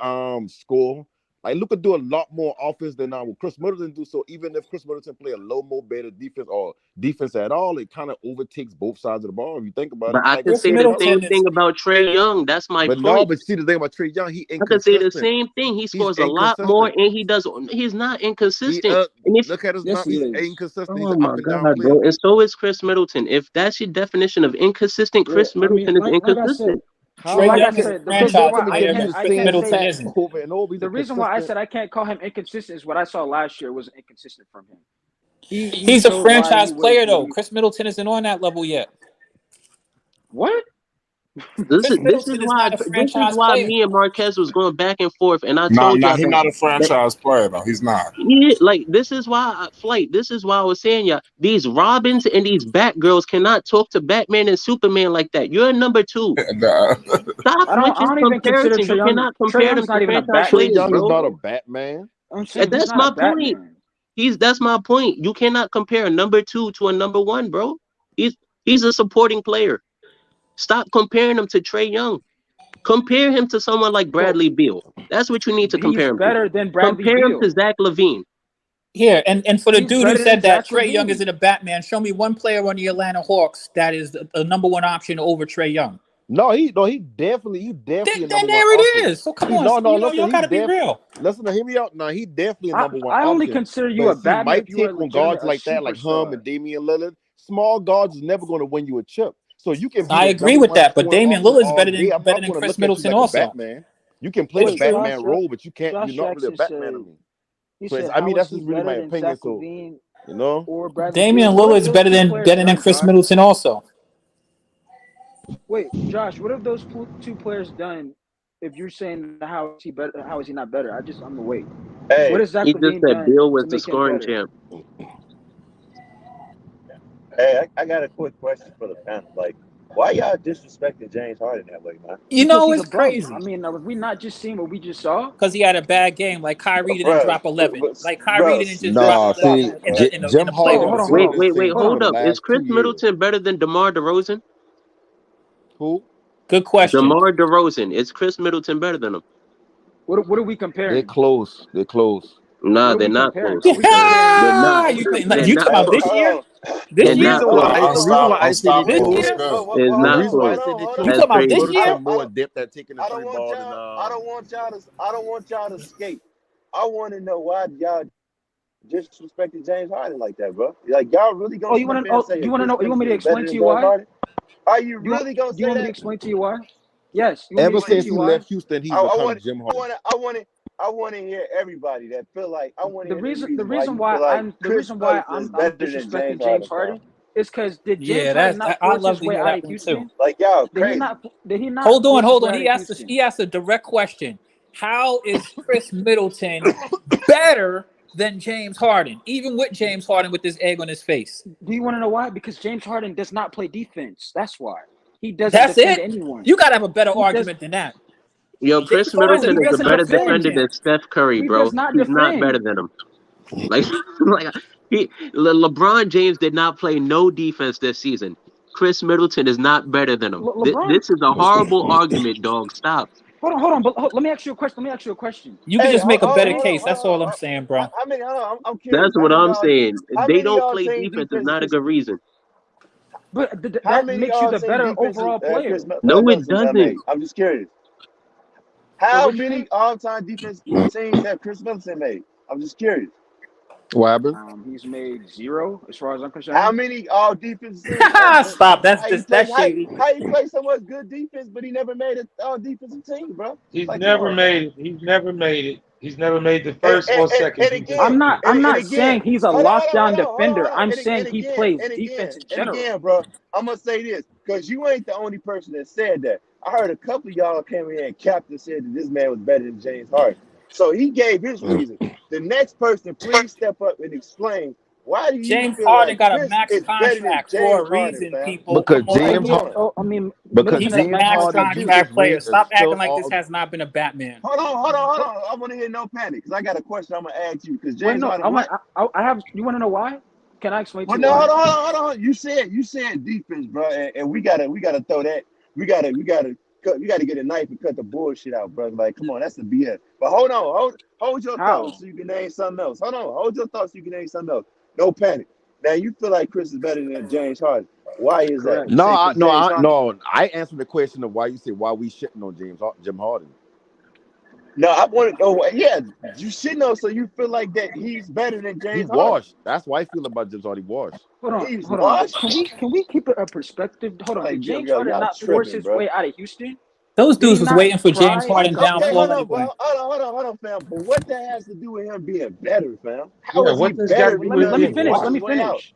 score. Like Luka do a lot more offense than what Chris Middleton do. So even if Chris Middleton play a low more better defense or defense at all, it kind of overtakes both sides of the ball. If you think about it. But I can say the same thing about Trae Young. That's my point. No, but see the thing about Trae Young, I can say the same thing. He scores a lot more, and he's not inconsistent. Look at his numbers. He's inconsistent. Oh my God, bro! And so is Chris Middleton. If that's your definition of inconsistent, Chris Middleton is inconsistent. The reason why I said I can't call him inconsistent is what I saw last year was inconsistent from him. He's a franchise player, though. Chris Middleton isn't on that level yet. What? This is why me and Marquez was going back and forth, and I told you he's not a franchise player though. He's not. Yeah, like this is why This is why I was saying these Robins and these Batgirls cannot talk to Batman and Superman like that. You're a number two. Stop with this comparison. You cannot compare them to franchise players, Young is bro. not a Batman. And that's my point. That's my point. You cannot compare a number two to a number one, bro. He's a supporting player. Stop comparing him to Trae Young. Compare him to someone like Bradley Beal. That's what you need to compare him to. Better than Bradley Compare Beal. him to Zach LaVine. Here, and for the dude who said that Trae LaVine. Young isn't a Batman, show me one player on the Atlanta Hawks that is the number one option over Trae Young. No, he definitely. Then there it is. So come on, you gotta be real. Listen, hear me out. No, he definitely a number one. I only consider you a Batman. Might take on guards like that, like Hum and Damian Lillard. Small guards is never going to win you a chip. So you can. I agree with that, but Damian Lillard's better than Chris Middleton also. Batman. You can play the Batman role, but you can't. You're not really a Batman to me. So I mean, that's just really my opinion. So you know, Damian Lillard's better than Chris Middleton also. Wait, Josh, what have those two players done? If you're saying how is he better, how is he not better? I'm the wait. Hey, what is Zach he just said Bill was the scoring champ. Hey, I got a quick question for the panel. Like, why y'all disrespecting James Harden that way, man? You know, it's crazy. I mean, have we not just seen what we just saw? Because he had a bad game. Like Kyrie didn't drop 11. Like Kyrie didn't just drop 11 in the playoffs. Wait, hold up. Is Chris Middleton better than DeMar DeRozan? Who? Good question. DeMar DeRozan. Is Chris Middleton better than him? What are we comparing? They're close. Nah, they're not close. You talking about this year? This year? The reason why I said this year? It's not close. You talking about this year? More depth at taking the three ball than I don't want y'all to skate. I want to know why y'all disrespected James Harden like that, bro. Like y'all really gonna? You want to know? You want me to explain to you why? Are you really gonna say that? You want me to explain to you why? Yes. Ever since he left Houston, he's become Jim Harden. I want to hear everybody that feel like I want to. The reason why I'm disrespecting James Harden is because did James Harden not force his way out of Houston? Like y'all, did he not? Hold on. He asked a direct question. How is Chris Middleton better than James Harden, even with James Harden with this egg on his face? Do you want to know why? Because James Harden does not play defense. That's why. He doesn't defend anyone. You gotta have a better argument than that. Yo, Chris Middleton is a better defender than Steph Curry, bro. He's not better than him. LeBron James did not play no defense this season. Chris Middleton is not better than him. This is a horrible argument, dog. Stop. Hold on. But let me ask you a question. You can just make a better case. That's all I'm saying, bro. I mean, I'm curious. That's what I'm saying. If they don't play defense, is not a good reason. But that makes you the better overall player. No, it doesn't. I'm just curious. How many all-time defense teams have Chris Middleton made? I'm just curious. What happened? He's made 0, as far as I'm concerned. How many all-defense teams? Stop. That's shady. How you play so much good defense, but he never made an all-defensive team, bro? He's never made it. He's never made the first or second. I'm not saying he's a lockdown defender. I'm saying he plays defense in general. Again, bro, I'm gonna say this because you ain't the only person that said that. I heard a couple of y'all came in and capped and said that this man was better than James Harden. So he gave his reason. The next person, please step up and explain why do you James feel Harden like got a Chris max is better than contract James for a Harden, reason, fam? people. Because Come on. James Harden, I mean, because He's Middleton a has James max max Harden contract too. contract player. is Stop acting still like this all. has not been a Batman. Hold on. I want to hear no panic because I got a question I'm gonna ask you. Because Wait, James no, Harden, I have. You want to know why? Can I explain to well, you no, why? hold on. You said defense, bro, and we gotta throw that. We gotta get a knife and cut the bullshit out, bro. Like, come on, that's the BS. But hold your How? thoughts so you can name something else. Hold your thoughts so you can name something else. No panic. Now you feel like Chris is better than James Harden. Why is that? Correct. You say 'cause James Harden? No. I answered the question of why you say why we shitting on Jim Harden. No, I want to know. Yeah, you should know. So you feel like that he's better than He James Harden. washed. That's why I feel about James Harden. He washed. He's Hold on. washed. Can we keep it a perspective? Hold on. Like, Did James yo, Harden y'all not force tripping, his bro. way out of Houston? Those Did he dudes was not waiting for James try? Harden Okay, downfall hold on, anyway. bro. Hold on, fam. But what that has to do with him being better, fam? How Yeah, is he what this got to better do Let me with because he being finish. forced Let washed? me his way out? finish.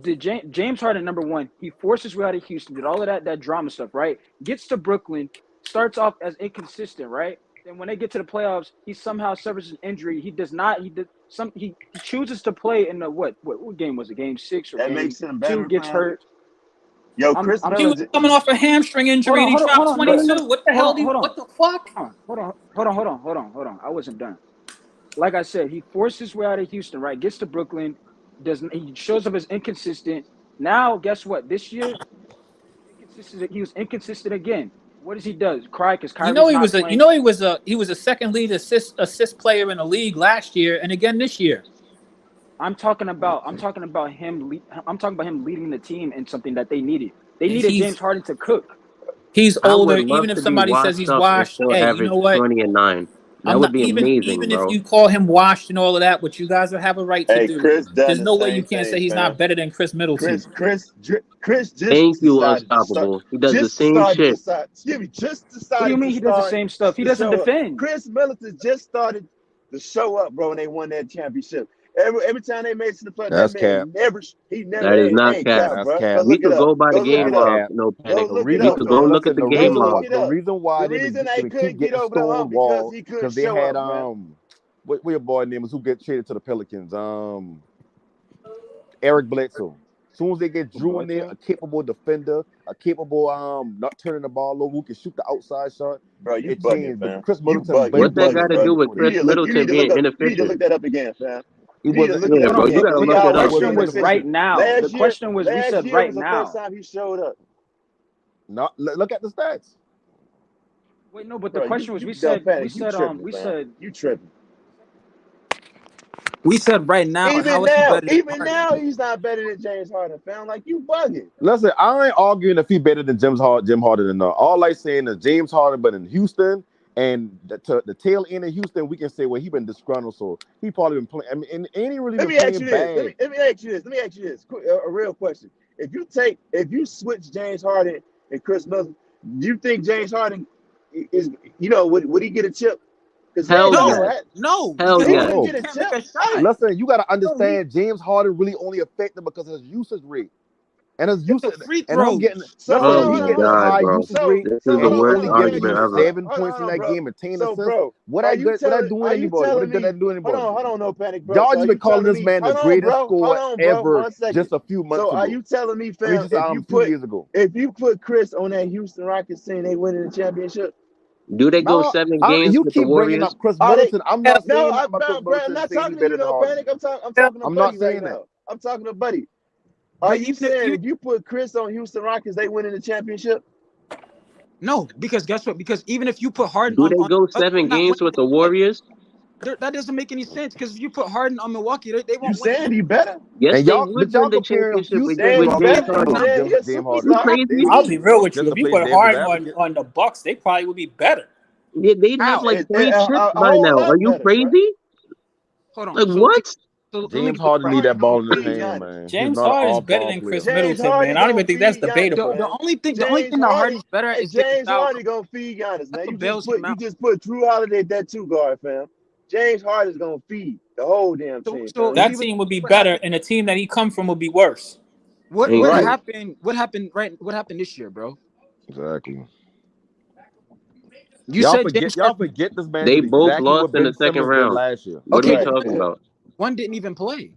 Did James Harden, number one, he forced his way out of Houston, did all of that drama stuff, right? Gets to Brooklyn, starts off as inconsistent, right? Then when they get to the playoffs, he somehow suffers an injury. He chooses to play in the what game was it? Game 6 or That game makes him 2, better, gets fam. hurt. Yo, I'm Chris He was Middleton. coming off a hamstring injury and he hold dropped on. No. 22. What the hell? What the fuck? Hold on. I wasn't done. Like I said, he forced his way out of Houston, right? Gets to Brooklyn, he shows up as inconsistent. Now, guess what? This year, he was inconsistent again. What does he do? Cry because Kyrie's not playing. He was a second lead assist player in the league last year and again this year. I'm talking about him leading the team in something that they needed. They needed James Harden to cook. He's older. Even if to somebody says he's washed, hey, you know what? 20 and 9. That would be amazing, bro. If you call him washed and all of that, which you guys would have a right to do. Chris done There's the no way same you can't thing, say he's fam. not better than Chris Middleton. Chris just Thank you, decided Unstoppable. to He does the start. same shit. Just decided. What do you mean he does the same stuff? He doesn't defend. Chris Middleton just started to show up, bro, and they won that championship. Every time they made it to the playoffs, That's that man cap. he never. That is not ain't cap. cap, bro. Cap. Go We look it could go up. by the Go look game it log. up. No panic. Go look We it up, could go fam. look at the game log. The reason why The they reason they keep couldn't get getting over the hump because stonewalled he couldn't because they show had up, man. what your boy name is who get traded to the Pelicans? Eric Bledsoe. As soon as they get Drew in there, a capable defender, a capable not turning the ball over, who can shoot the outside shot. Bro, you it bugging, changed. fam. But Chris You Middleton, What that got to do with Chris Middleton being You need to inefficient? look that up again, fam. He You need to wasn't. look it Yeah, up bro, again. you gotta He look it up. The always question been was efficient. right now. Last The question was, we last said year right was the now. first time he showed up. No, look at the stats. Wait, no, but the Bro, question was, you we dumb said panic. You tripping, fam. You tripping. We said right now. Even now, he's not better than James Harden, fam. Like, you bugging. Listen, I ain't arguing if he better than Jim Harden or not. All I saying is James Harden, but in Houston and the tail end of Houston, we can say, well, he been disgruntled, so he probably been playing. I mean, and ain't he really been playing bad? Let me ask you this. A real question. If you switch James Harden and Chris Middleton, do you think James Harden is, would he get a chip? Hell No. Hell yeah. Listen, you got to understand, James Harden really only affected because of his usage rate. And his usage, and I'm getting, he getting a high usage rate. This is the worst argument ever. 7 points in that game and 10 assists. Bro, What I doing anybody? What good that doing anybody? Hold on, no panic, bro. Y'all just been calling this man the greatest scorer ever just a few months ago. So are you telling me, fam, just a few years ago, if you put Chris on that Houston Rockets team, they winning the championship? Do they go 7 games you with keep the Warriors? bringing up Chris Middleton. I'm not saying I'm not talking to you, no panic. I'm talking to Buddy right now. I'm talking to Buddy. Are you saying if you put Chris on Houston Rockets, they winning the championship? No, because guess what? Because even if you put Harden do they go 7 games with the Warriors? That doesn't make any sense because if you put Harden on Milwaukee, they won't win. You saying he better? Yes, and they would win the championship with James Harden. You crazy? I'll be real with you. If you put Harden on the Bucks, they probably would be better. Yeah, they'd have like 3 chips by now. Are you crazy? Hold on. Like what? James Harden need that ball in his hand, man. James Harden is better than Chris Middleton, man. I don't even think that's debatable. The only thing that Harden's better at is James Harden gonna feed Giannis, man. You just put Drew Holiday at that 2 guard, fam. James Harden's gonna feed the whole damn team. So that team would be better, and the team that he come from would be worse. What happened? What happened this year, bro? Exactly. Y'all forget this man They did both exactly lost what in the Ben second Simmons did round. last year. What are you talking about? One didn't even play.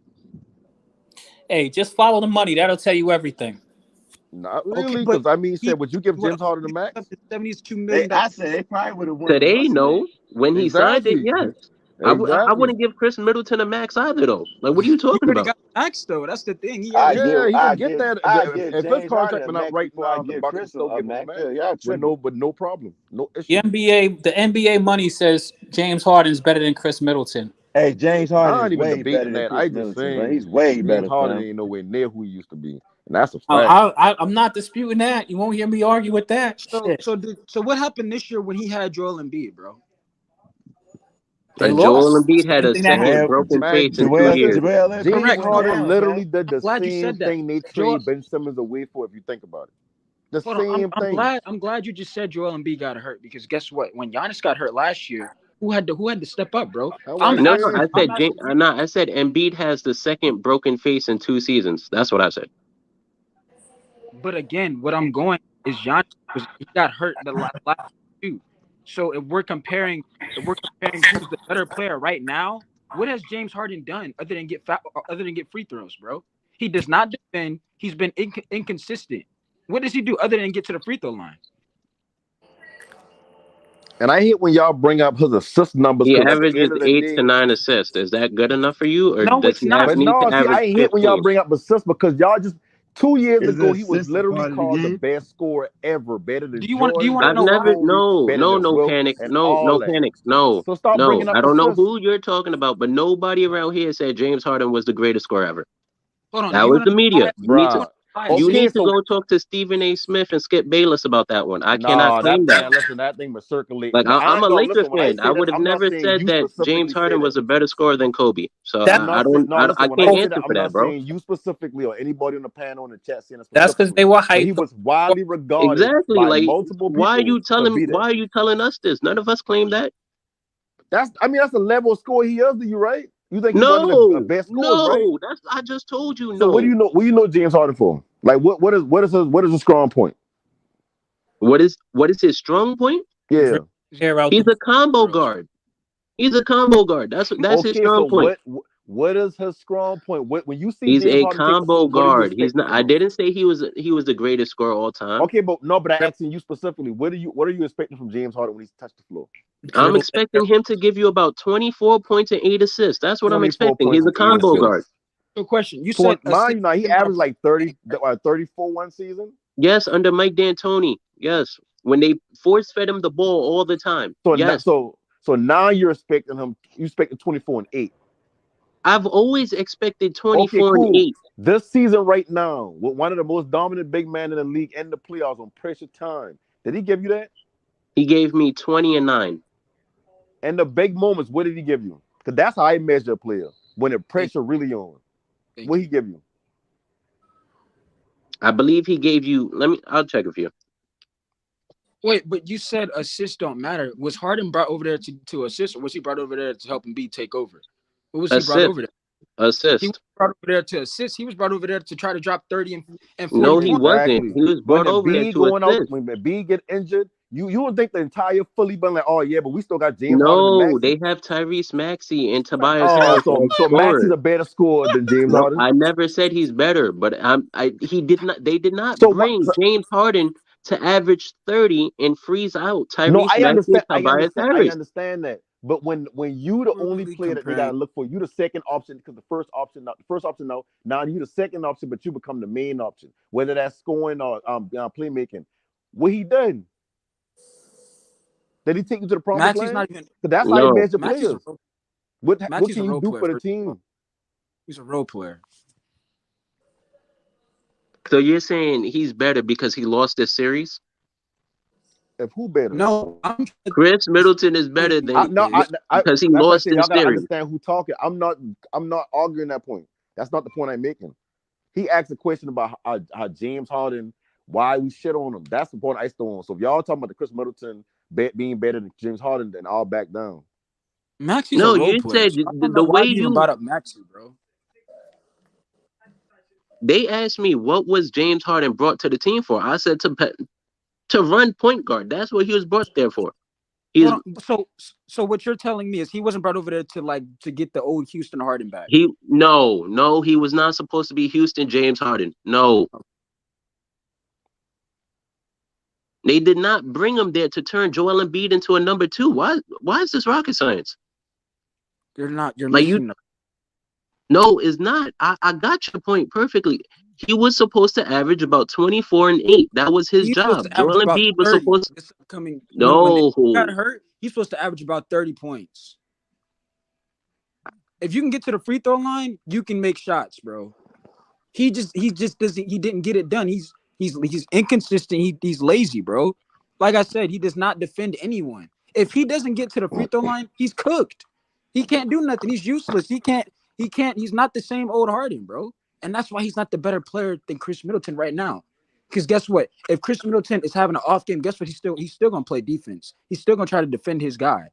Hey, just follow the money. That'll tell you everything. Not really, because would you give James Harden the max? $72 million. I said they probably would have won. Today, no. When he signed it, yes. Exactly. I wouldn't give Chris Middleton a max either, though. Like, what are you talking about? Got max though. That's the thing. He can get that. If his contract been up right now, the Bucks will still give him a max. With no problem, no issue. The NBA money says James Harden's better than Chris Middleton. Hey, James Harden is way better than that. Chris I just Middleton, saying man. He's way better. James Harden ain't nowhere near who he used to be, and that's a fact. I'm not disputing that. You won't hear me argue with that. So what happened this year when he had Joel Embiid, bro? Joel Embiid had a second broken face in 2 years. James Harden literally did the same thing they trade Ben Simmons away for. If you think about it, the same thing. I'm glad you just said Joel Embiid got hurt, because guess what? When Giannis got hurt last year, who had to step up, bro? I said Embiid has the second broken face in 2 seasons. That's what I said. But again, what I'm going is Giannis he got hurt the last 2. So if we're comparing who's the better player right now, what has James Harden done other than get free throws, bro? He does not defend. He's been inconsistent. What does he do other than get to the free throw line? And I hate when y'all bring up his assist numbers. He averages 8 to 9 assists. Is that good enough for you, or no, does he need to average I hate 15? when y'all bring up assists, because y'all just 2 years ago he was literally called the best scorer ever, better than I've never panic. No panic. No. So stop bringing up I don't know assists. who you're talking about, but nobody around here said James Harden was the greatest scorer ever. Hold on, that was the media. You need to so go talk to Stephen A. Smith and Skip Bayless about that one. I cannot claim that. Listen, that thing was circulating. Like, I'm a Lakers fan. I would have never said that James Harden was a better scorer than Kobe. So I can't answer for that, bro. I'm not saying you specifically or anybody on the panel in the chat saying that's because they were hyped. He was widely regarded exactly. by Like, multiple people. Why are you telling us this? None of us claim that. That's the level of score he is to you, right? You think he's the best scorer, right? I just told you. So what do you know? What do you know James Harden for? Like what is his strong point? What is his strong point? Yeah, he's a combo guard. He's a combo guard. That's his strong point. What is his strong point? When you see he's James a Harden combo guard. He's not. I didn't say he was the greatest scorer all time. Okay, but I'm asking you specifically. What are you expecting from James Harden when he's touched the floor? I'm expecting him to give you about 24 points and 8 assists. That's what I'm expecting. He's a combo guard. So question. You said he averaged like 34 one season? Yes, under Mike D'Antoni. Yes. When they force fed him the ball all the time. So now you're expecting 24 and 8. I've always expected 24 and 8. This season right now, with one of the most dominant big men in the league in the playoffs on pressure time. Did he give you that? He gave me 20 and 9. And the big moments, what did he give you? Because that's how I measure a player. When the pressure really on. What he give you? I believe he gave you. I'll check with you. Wait, but you said assists don't matter. Was Harden brought over there to assist, or was he brought over there to help Embiid take over? What was he brought over there? Assist. He was brought over there to assist. He was brought over there to try to drop 30 and 40. No, he wasn't. He was brought over there to assist. When Embiid get injured, you don't think the entire fully been like, oh yeah, but we still got James Harden. No, they have Tyrese Maxey and Tobias Harris. So Maxey's a better scorer than James Harden. I never said he's better, but they did not bring James Harden to average 30 and freeze out Tyrese Maxey and Tobias Harris. I understand that. But when you the only player that they gotta look for, you the second option, because the first option now you the second option, but you become the main option, whether that's scoring or playmaking. What he done? Did he take you to the promised land? That's how he measure players. What can you do for the team? He's a role player. So you're saying he's better because he lost this series? If who better? No, Chris Middleton is better than because he lost this series. Understand who talking? I'm not arguing that point. That's not the point I'm making. He asked a question about how James Harden, why we shit on him. That's the point I still on. So if y'all talking about the Chris Middleton being better than James Harden, then I'll back down. Maxey's a role player. Said the way you brought up Maxey, bro. They asked me what was James Harden brought to the team for. I said to run point guard. That's what he was brought there for. So what you're telling me is he wasn't brought over there to get the old Houston Harden back. No, he was not supposed to be Houston James Harden. No. They did not bring him there to turn Joel Embiid into a number 2. Why is this rocket science? You're like missing No, it's not. I got your point perfectly. He was supposed to average about 24 and 8. That was his job. Joel Embiid was supposed to when he got hurt, he's supposed to average about 30 points. If you can get to the free throw line, you can make shots, bro. He didn't get it done. He's inconsistent. He's lazy, bro. Like I said, he does not defend anyone. If he doesn't get to the free throw line, he's cooked. He can't do nothing. He's useless. He's not the same old Harden, bro. And that's why he's not the better player than Chris Middleton right now. Because guess what? If Chris Middleton is having an off game, guess what? He's still gonna play defense. He's still gonna try to defend his guy.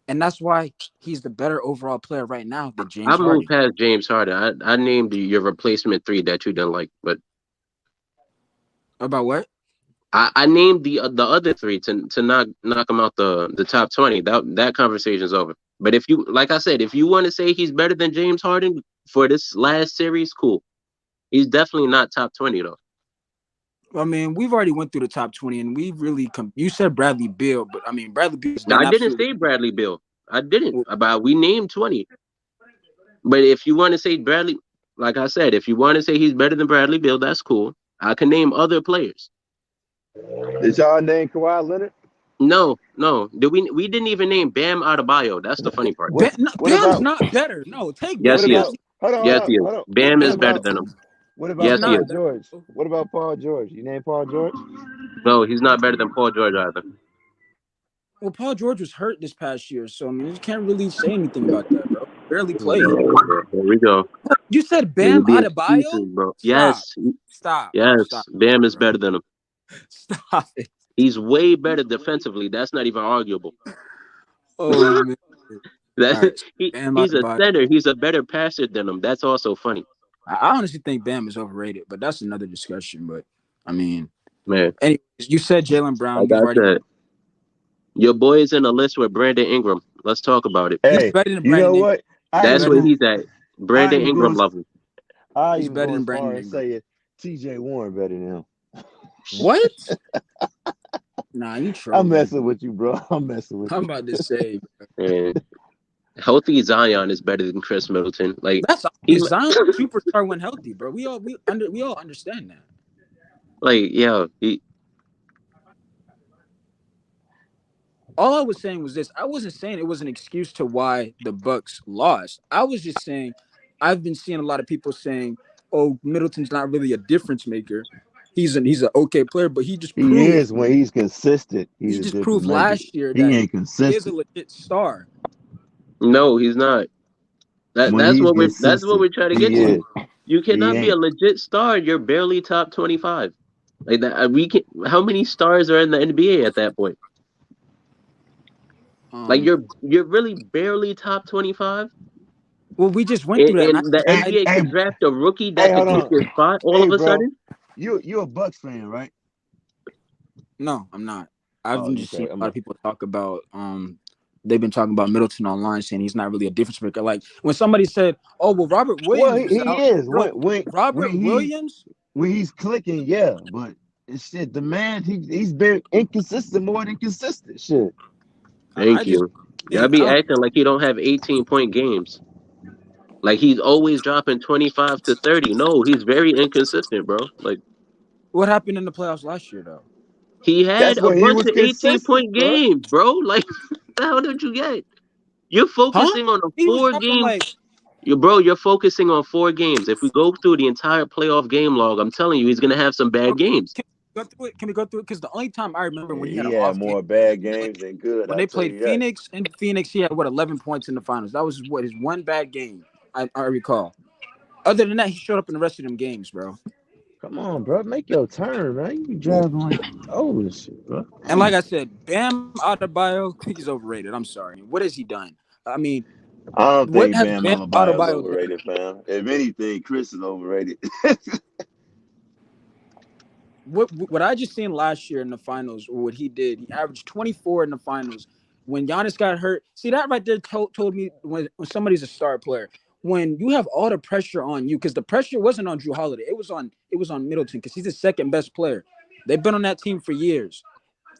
And that's why he's the better overall player right now than James Harden. I moved past James Harden. I named your replacement 3 that you didn't like, but about what? I named the other 3 to knock him out the top 20. That conversation's over. But if you, like I said, if you want to say he's better than James Harden for this last series, cool. He's definitely not top 20 though. I mean, we've already went through the top 20, and we've really you said Bradley Beal, but I mean, Bradley Beal. I didn't say Bradley Beal. I didn't. We named 20. But if you want to say Bradley, like I said, if you want to say he's better than Bradley Beal, that's cool. I can name other players. Did y'all name Kawhi Leonard? No. We didn't even name Bam Adebayo. That's the funny part. Bam's not better. No, take yes, he is. Hold on. Yes, he is. Bam is better than him. What about Paul George? What about Paul George? You name Paul George? No, he's not better than Paul George either. Well, Paul George was hurt this past year, so I mean, you can't really say anything about that, bro. Barely played. Here we go. You said Bam Adebayo? Bro. Yes. Stop. Yes. Stop. Bam is better than him. Stop it. He's way better defensively. That's not even arguable. Oh, man. He's a center. He's a better passer than him. That's also funny. I honestly think Bam is overrated, but that's another discussion. But I mean, man. Anyways, you said Jaylen Brown. Your boy is in a list with Brandon Ingram. Let's talk about it. Hey, you know what? That's where he's at. Brandon Ingram level. He's better than Brandon Ingram. Say it. TJ Warren better than him. What? Nah, you trolling. I'm messing with you, bro. I'm about to say, man. Healthy Zion is better than Chris Middleton. Like that's Zion superstar when healthy, bro. We all understand that. Like, yeah. All I was saying was this. I wasn't saying it was an excuse to why the Bucks lost. I was just saying I've been seeing a lot of people saying, "Oh, Middleton's not really a difference maker. He's an okay player, but he just proved, he is when he's consistent. He just proved last year that he ain't consistent. He is a legit star." No, he's not. That's what we're trying to get to. You cannot be a legit star. You're barely top 25. Like that. How many stars are in the NBA at that point? Like you're really barely top 25. Well, we just went through that. The NBA can draft a rookie that can take your spot all of a sudden. You're a Bucks fan, right? No, I'm not. I've just seen a lot of people talk about they've been talking about Middleton online, saying he's not really a difference maker. Like when somebody said, "Oh, well, Robert Williams." Well, he is. Williams, when he's clicking, yeah, but shit, the man, he's been inconsistent, more than consistent. Shit. Thank you. Y'all be acting like he don't have 18-point games. Like he's always dropping 25 to 30. No, he's very inconsistent, bro. Like, what happened in the playoffs last year, though? He had a bunch of 18-point games, bro. Like, what the hell did you get? You're focusing on a 4 games. You're focusing on 4 games. If we go through the entire playoff game log, I'm telling you, he's gonna have some bad games. Can we go through it? Because the only time I remember when he had more bad games than good. When they played Phoenix, he had 11 points in the finals. That was his one bad game. I recall. Other than that, he showed up in the rest of them games, bro. Come on, bro. Make your turn, man. You be driving like old shit, bro. And like I said, Bam Adebayo, he's overrated. I'm sorry. What has he done? I mean, I don't think Bam Adebayo is overrated, fam. If anything, Chris is overrated. what I just seen last year in the finals, or what he did, he averaged 24 in the finals. When Giannis got hurt, see that right there told me when somebody's a star player. When you have all the pressure on you, because the pressure wasn't on Drew Holiday, it was on Middleton, because he's the second best player. They've been on that team for years.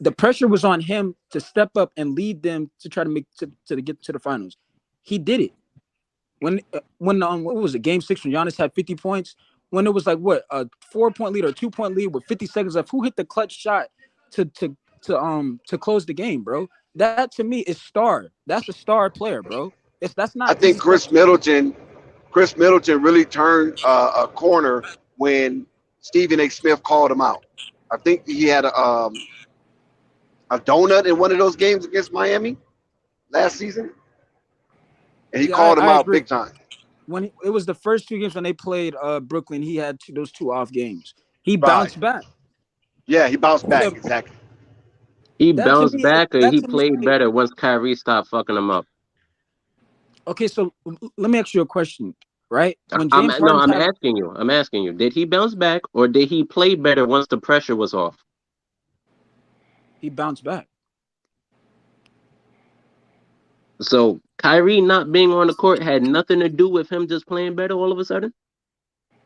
The pressure was on him to step up and lead them to try to make to get to the finals. He did it. When what was it, Game 6 when Giannis had 50 points? When it was like what, a 4-point lead or 2-point lead with 50 seconds left, who hit the clutch shot to close the game, bro? That to me is star. That's a star player, bro. That's not. I think Chris Middleton really turned a corner when Stephen A. Smith called him out. I think he had a donut in one of those games against Miami last season, and he called him out big time. When it was the first 2 games when they played Brooklyn, he had those 2 off games. He bounced back. Yeah, he bounced back, exactly. He bounced back, or he played better once Kyrie stopped fucking him up? Okay, so let me ask you a question, right? When I'm asking you. Did he bounce back, or did he play better once the pressure was off? He bounced back. So Kyrie not being on the court had nothing to do with him just playing better all of a sudden?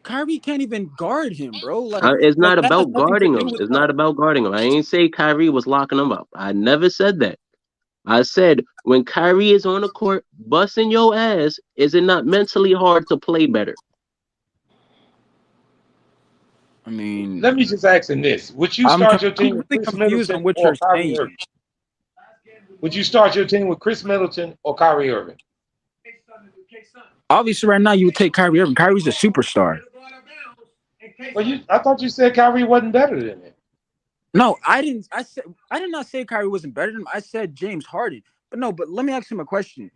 Kyrie can't even guard him, bro. It's not about guarding him. It's not about guarding him. I ain't say Kyrie was locking him up. I never said that. I said when Kyrie is on the court busting your ass, is it not mentally hard to play better? I mean, let me just ask him this: would you start your team with Chris Middleton or Kyrie Irving? Would you start your team with Chris Middleton or Kyrie Irving? Obviously, right now you would take Kyrie Irving. Kyrie's a superstar. Well, I thought you said Kyrie wasn't better than him. No, I didn't. I did not say Kyrie wasn't better than him. I said James Harden. But let me ask him a question.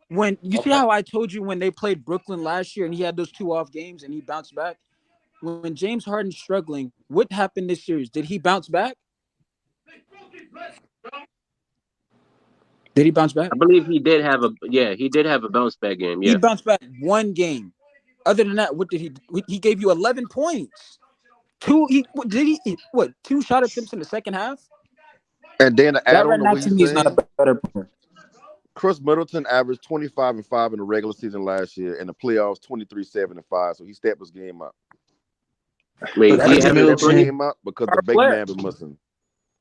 When you see how I told you when they played Brooklyn last year and he had those 2 off games and he bounced back. When James Harden's struggling, what happened this series? Did he bounce back? Did he bounce back? I believe he did have a bounce back game. Yeah. He bounced back 1 game. Other than that, what did he? He gave you 11 points. 2 shot attempts in the second half? And then to add on to what he's not a better player. Chris Middleton averaged 25 and 5 in the regular season last year, and the playoffs 23, 7 and 5. So he stepped his game up. Wait, he stepped his game up because the big man was missing.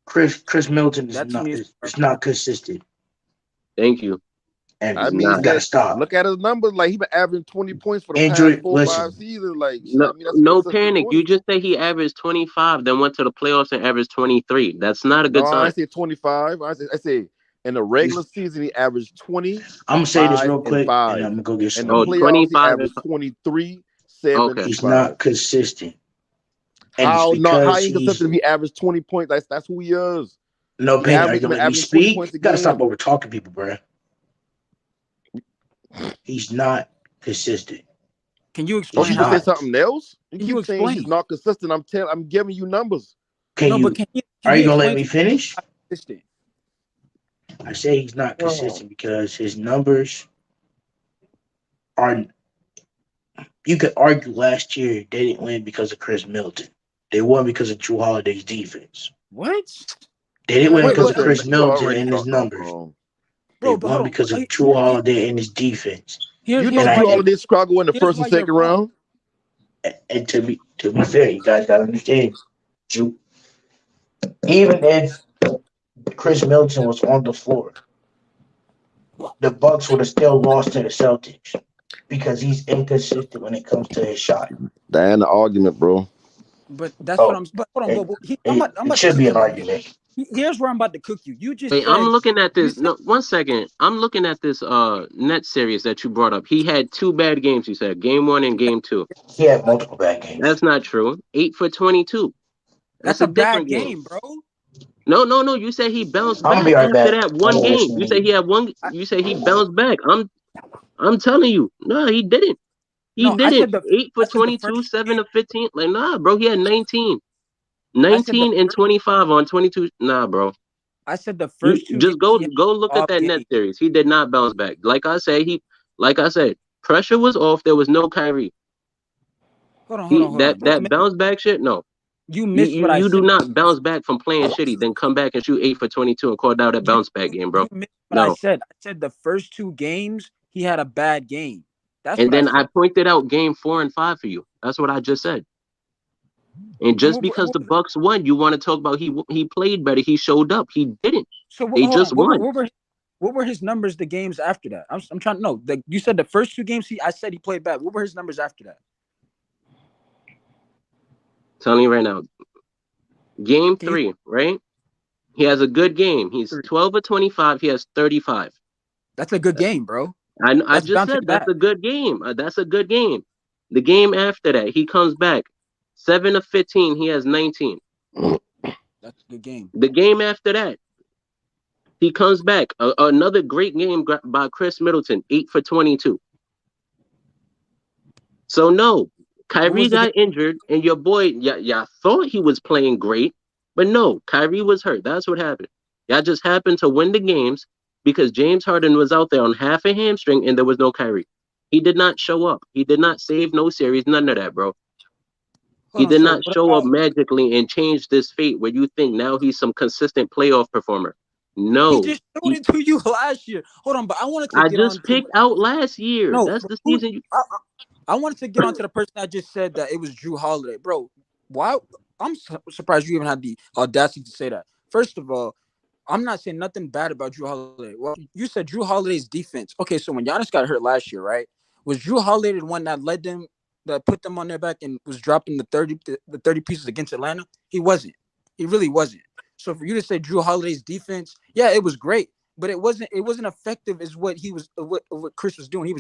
Chris Middleton is not consistent. Thank you. And I mean, you gotta stop. Look at his numbers. Like, he been averaging 20 points for the past 4-5 seasons. Like, no panic. You just say he averaged 25, then went to the playoffs and averaged 23. That's not a good sign. I said 25. I say in the regular season he averaged 20. I'm gonna say this real quick, and I'm gonna go get some. In the playoffs, 25 he averaged 23, 7. Okay. He's not consistent. And how he consistent? He averaged 20 points. That's who he is. No, Penny, are you gonna let me speak? You gotta stop over talking people, bro. He's not consistent. Can you explain? You say something else? You keep saying he's not consistent. I'm giving you numbers. Are you gonna let me finish? I say he's not consistent because his numbers are. You could argue last year they didn't win because of Chris Middleton. They won because of Drew Holiday's defense. What? They didn't win because of Chris Middleton and his numbers. They won because of Drew Holiday and his defense. You know Drew Holiday struggle in the first and second round. And to be fair, you guys gotta understand, even if Chris Middleton was on the floor, the Bucks would have still lost to the Celtics because he's inconsistent when it comes to his shot. That ain't the argument, bro. But that's what I'm. But hold on, it should be an argument. Here's where I'm about to cook you. You just. Wait, I'm looking at this. No, 1 second. I'm looking at this net series that you brought up. He had 2 bad games. You said Game 1 and Game 2. He had multiple bad games. That's not true. 8 for 22. That's a bad game, bro. No. You said he bounced back after that 1 game. You say he had 1. You say he bounced back. I'm telling you, no, he didn't. He didn't. 8 for 22, 7 of 15. Like, nah, bro. He had 19. 19 and 25 on 22. Nah, bro. I said the first 2. Just go look at that net series. He did not bounce back. Like I said, pressure was off. There was no Kyrie. Hold on. That bounce back shit, no. You missed what I said. You do not bounce back from playing shitty, then come back and shoot 8 for 22 and call that a bounce back game, bro. You missed what I said. I said the first 2 games he had a bad game. That's and what then I pointed out game 4 and 5 for you. That's what I just said. And just because the Bucks won, you want to talk about he played better, he showed up. He didn't. So they just won. What were his numbers the games after that? I'm trying to know. You said the first 2 games I said he played bad. What were his numbers after that? Telling you right now. Game 3, right? He has a good game. He's 12 or 25. He has 35. That's a good game, bro. I just said that's a good game. That's a good game. The game after that, he comes back 7 of 15. He has 19. That's a good game. The game after that, he comes back. Another great game by Chris Middleton, 8 for 22. So no, Kyrie got injured, and your boy, y'all thought he was playing great, but no, Kyrie was hurt. That's what happened. Y'all just happened to win the games because James Harden was out there on half a hamstring, and there was no Kyrie. He did not show up. He did not save no series, none of that, bro. He did not show up magically and change this fate where you think now he's some consistent playoff performer. No. He just showed it to you last year. Hold on, but I wanted to I just picked out last year. No, that's the season. I wanted to get onto the person that just said that it was Drew Holiday. Bro, why? I'm surprised you even had the audacity to say that. First of all, I'm not saying nothing bad about Drew Holiday. Well, you said Drew Holiday's defense. Okay, so when Giannis got hurt last year, right? Was Drew Holiday the one that led them, that put them on their back and was dropping the 30 pieces against Atlanta? He wasn't. He really wasn't. So for you to say Drew Holiday's defense, yeah, it was great, but it wasn't effective as what he was what Chris was doing. He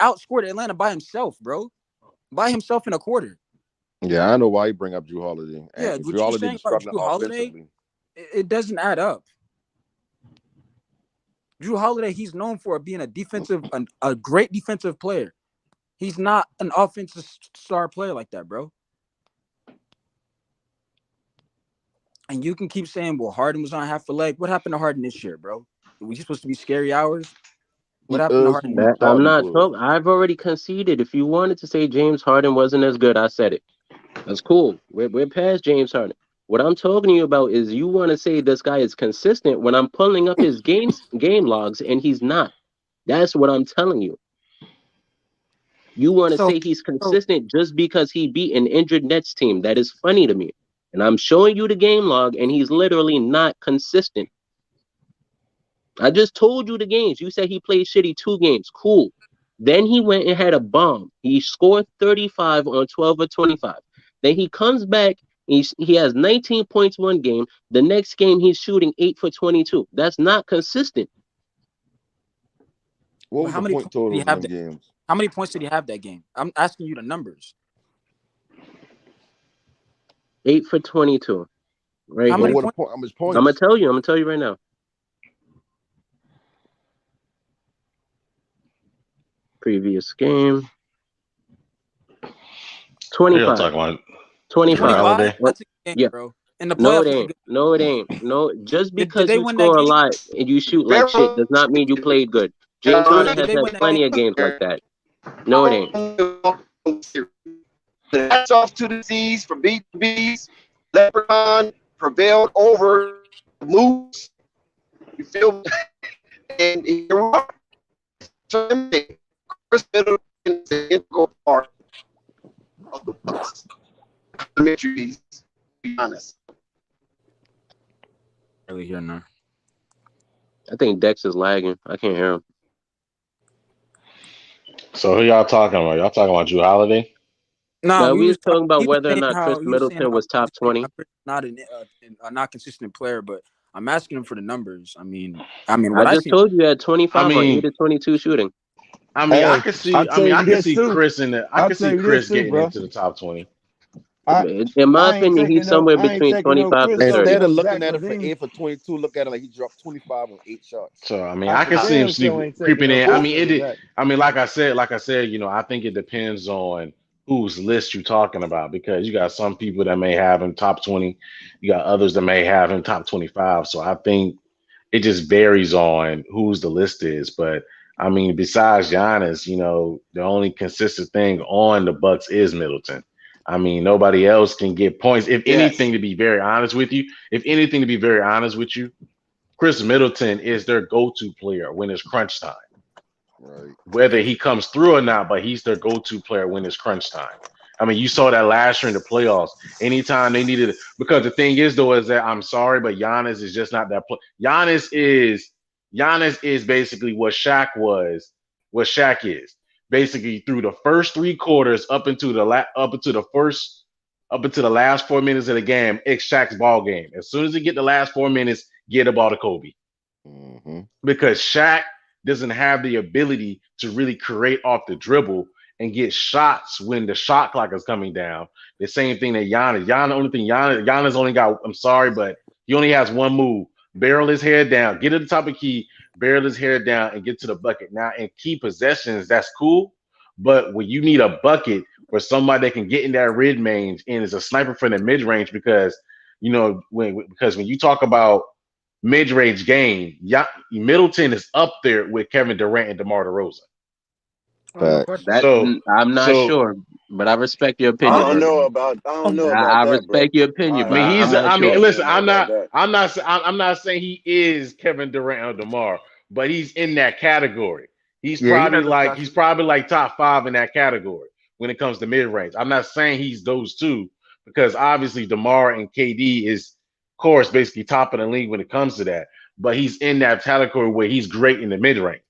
outscored Atlanta by himself, bro. By himself in a quarter. Yeah, I know why you bring up Drew Holiday. Yeah, Drew Holiday offensively. It doesn't add up. Drew Holiday, he's known for being a great defensive player. He's not an offensive star player like that, bro. And you can keep saying, well, Harden was on half a leg. What happened to Harden this year, bro? Were you supposed to be scary hours? What happened to Harden? I'm not talking. I've already conceded. If you wanted to say James Harden wasn't as good, I said it. That's cool. We're past James Harden. What I'm talking to you about is you want to say this guy is consistent when I'm pulling up his game logs and he's not. That's what I'm telling you. You want to say he's consistent just because he beat an injured Nets team. That is funny to me. And I'm showing you the game log and he's literally not consistent. I just told you the games. You said he played shitty 2 games. Cool. Then he went and had a bomb. He scored 35 on 12 or 25. Then he comes back. He has 19 points one game. The next game, he's shooting 8 for 22. That's not consistent. What was the point total in them games? How many points did he have that game? I'm asking you the numbers. 8 for 22. Right. How many points? I'm gonna tell you. I'm gonna tell you right now. Previous game. 25. 25. That's a game, yeah. Bro. In the No, playoffs, it ain't. No, it ain't. No, just because you score a lot and you shoot like shit does not mean you played good. James Harden has had plenty of games like that. No, it ain't. Hats off to the Z's for beating the B's. Leprechaun prevailed over Moose. You feel me? And you're right. Chris Middleton is an integral part of the Bucks. Trajectories, to be honest. Really here now. I think Dex is lagging. I can't hear him. So who y'all talking about? Y'all talking about Drew Holiday? No, we was talking about whether or not Chris Middleton was top 20. Not not consistent player, but I'm asking him for the numbers. I mean, I just told you had 25 on 8 to 22 shooting. I mean, I could see. I could see Chris in the. I could see Chris getting into the top 20. In my opinion, he's somewhere between 25 and 30. Instead of looking at him for 8 for 22, look at him like he dropped 25 on 8 shots. So I mean, I can see him creeping in. I mean, like I said, you know, I think it depends on whose list you're talking about, because you got some people that may have him top 20, you got others that may have him top 25. So I think it just varies on whose the list is. But I mean, besides Giannis, you know, the only consistent thing on the Bucks is Middleton. I mean, nobody else can get points. If anything, to be very honest with you, Chris Middleton is their go-to player when it's crunch time. Right. Whether he comes through or not, but he's their go-to player when it's crunch time. I mean, you saw that last year in the playoffs. Anytime they needed it, because the thing is, though, is that I'm sorry, but Giannis is just not that player. Giannis is basically what Shaq was, what Shaq is. Basically, through the first 3 quarters up into the last 4 minutes of the game, it's Shaq's ball game. As soon as he get the last 4 minutes, get the ball to Kobe. Mm-hmm. Because Shaq doesn't have the ability to really create off the dribble and get shots when the shot clock is coming down. The same thing that Giannis only got, I'm sorry, but he only has one move. Barrel his head down, get to the top of key, barrel his head down, and get to the bucket. Now, in key possessions, that's cool. But when you need a bucket for somebody that can get in that mid-range and is a sniper from the mid-range, because, you know, when you talk about mid-range game, Middleton is up there with Kevin Durant and DeMar DeRozan. I'm not sure, but I respect your opinion. I don't know about I respect your opinion. I'm not saying he is Kevin Durant or DeMar, but he's in that category. He's probably like top 5 in that category when it comes to mid range. I'm not saying he's those two, because obviously DeMar and KD is, of course, basically top of the league when it comes to that. But he's in that category where he's great in the mid range.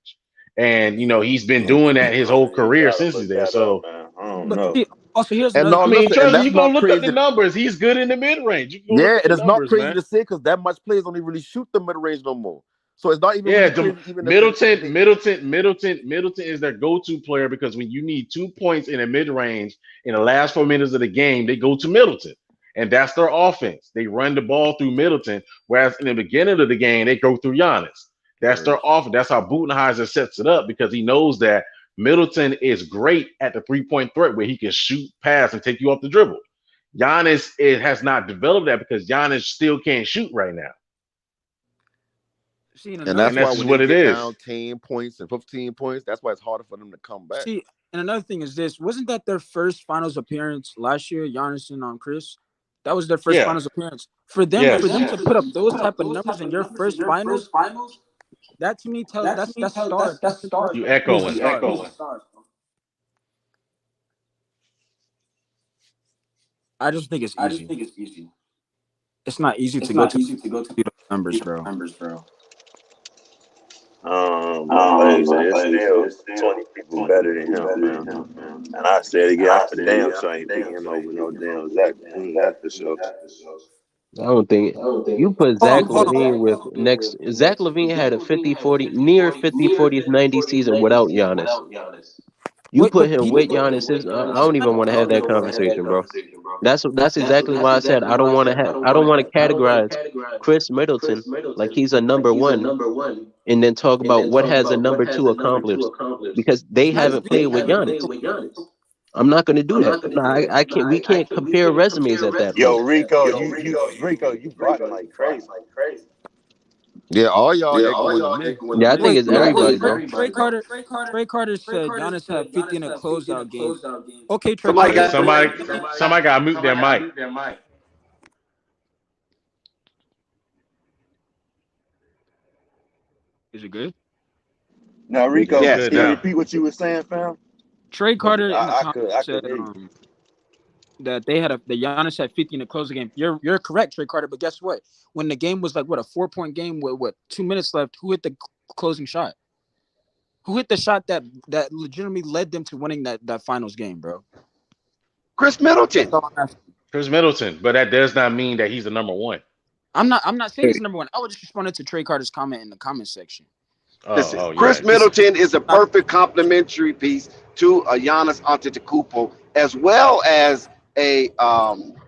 And, you know, he's been doing that his whole career since he's there. So, I don't know. Also, here's you're going to look up the numbers. He's good in the mid-range. Yeah, and it's not crazy to say, because that much players don't even really shoot the mid-range no more. So it's not even Middleton is their go-to player, because when you need 2 points in a mid-range in the last 4 minutes of the game, they go to Middleton. And that's their offense. They run the ball through Middleton, whereas in the beginning of the game, they go through Giannis. That's their offense. That's how Budenholzer sets it up, because he knows that Middleton is great at the 3-point threat, where he can shoot, pass, and take you off the dribble. Giannis has not developed that, because Giannis still can't shoot right now. And that's why when they get down 10 points and 15 points, that's why it's harder for them to come back. See, and another thing is this: wasn't that their first finals appearance last year, Giannis and Chris? That was their first finals appearance. For them to put up those type of numbers in your first finals. That to me tells that's star. You echoing. I just think it's easy. It's not easy to go to the numbers, bro. There's still 20 people better than him, man. And I said again, I damn sure ain't picking him over no damn Zach. That's for sure. I don't think you put Zach LaVine with next. Zach LaVine had a 50-40, near 50-40 90 season without Giannis. You put him with Giannis. I don't even want to have that conversation, bro. That's exactly why I said I don't want to categorize Chris Middleton like he's a number one, and then talk about what has a number 2 accomplished, because they haven't played with Giannis. I'm not going to do that. I can't. We can't compare resumes at that point. Yo, Rico, you brought him like crazy. Yeah, all y'all. Yeah, I think it's everybody, bro. Trey Carter said Giannis had 50 in a closeout game. Okay, Trey. Somebody got to mute their mic. Is it good? Now, Rico, can you repeat what you were saying, fam? Trey Carter in the comments said that the Giannis had 50 in the close game. You're correct, Trey Carter, but guess what? When the game was like a 4-point game with 2 minutes left, who hit the closing shot? Who hit the shot that legitimately led them to winning that finals game, bro? Chris Middleton. But that does not mean that he's the number 1. I'm not saying he's number 1. I was just responding to Trey Carter's comment in the comment section. Chris Middleton is a perfect complementary piece to a Giannis Antetokounmpo, as well as a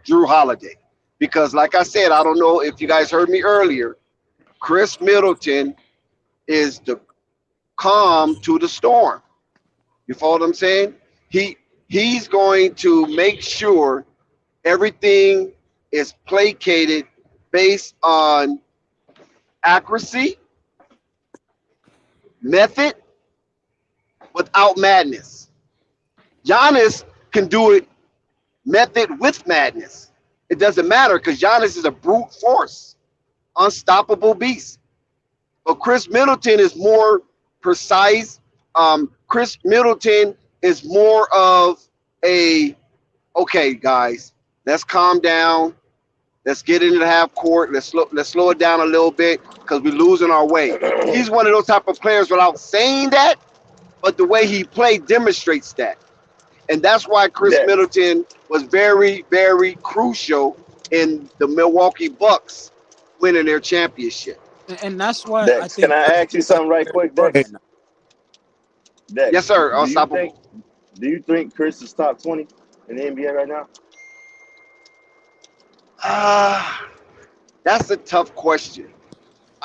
Drew Holiday. Because like I said, I don't know if you guys heard me earlier, Chris Middleton is the calm to the storm. You follow what I'm saying? He's going to make sure everything is placated based on accuracy, method, without madness. Giannis can do it method with madness. It doesn't matter because Giannis is a brute force, unstoppable beast. But Chris Middleton is more precise. Chris Middleton is more of a, okay, guys, let's calm down. Let's get into the half court. Let's slow it down a little bit because we're losing our way. He's one of those type of players without saying that, but the way he played demonstrates that. And that's why Chris Middleton was very, very crucial in the Milwaukee Bucks winning their championship. And that's why Dex, I think. can I ask you something right quick, Dex? Dex, yes, sir. Unstoppable. Do you think Chris is top 20 in the NBA right now? That's a tough question.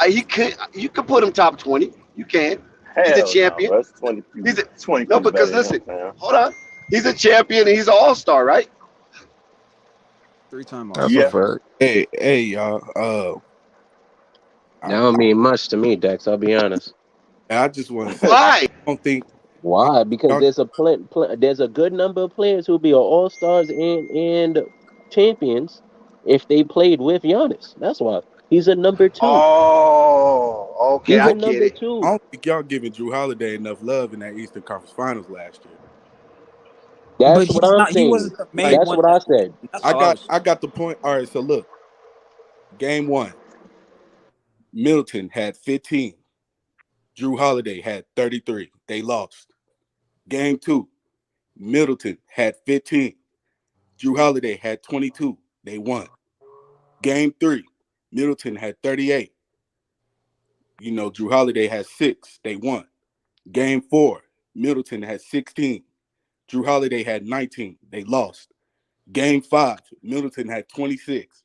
You could put him top 20. You can. He's a champion. No, that's 20. He's a 20. No, because listen, hold on. He's a champion and he's an all-star, right? 3-time That's a fact. Hey, y'all. That don't mean much to me, Dex. I'll be honest. I just want to say, why? I don't think why, because there's a good number of players who'll be all stars and champions if they played with Giannis. That's why he's a number 2. Oh, okay, he's I a number 2. I don't think y'all giving Drew Holiday enough love in that Eastern Conference Finals last year. That's what I'm saying. He wasn't the main That's one. what I said. I got the point. All right, so look, game 1, Middleton had 15. Drew Holiday had 33. They lost. Game 2, Middleton had 15. Drew Holiday had 22. They won. Game 3, Middleton had 38. Drew Holiday had 6. They won. Game 4, Middleton had 16. Drew Holiday had 19. They lost. Game 5, Middleton had 26.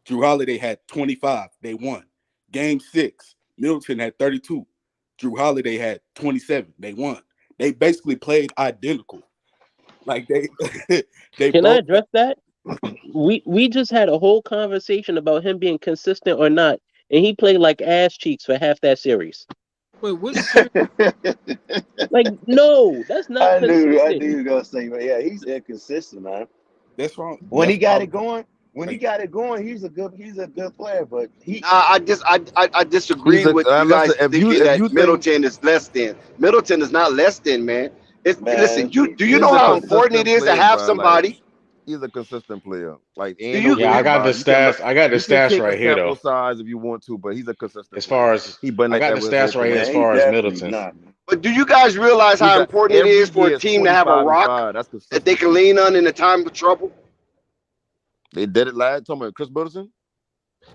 Drew Holiday had 25. They won. Game 6, Middleton had 32. Drew Holiday had 27. They won. They basically played identical. Like they Can I address that? We just had a whole conversation about him being consistent or not, and he played like ass cheeks for half that series. Wait, what? Like, no, that's not I consistent. knew you were gonna say, but yeah, he's inconsistent, man. That's wrong. When he got it going, he's a good player. But I disagree with you guys thinking that Middleton is less than. Middleton is not less than, man. Listen, do you know how important it is to have somebody? He's a consistent player. I got the stats. I got the stats right here, though. Size if you want to, but he's a consistent. As far as I got the stats right here, as far as Middleton. But do you guys realize how important it is for a team to have a rock that they can lean on in a time of trouble? They did it last time with Chris Middleton.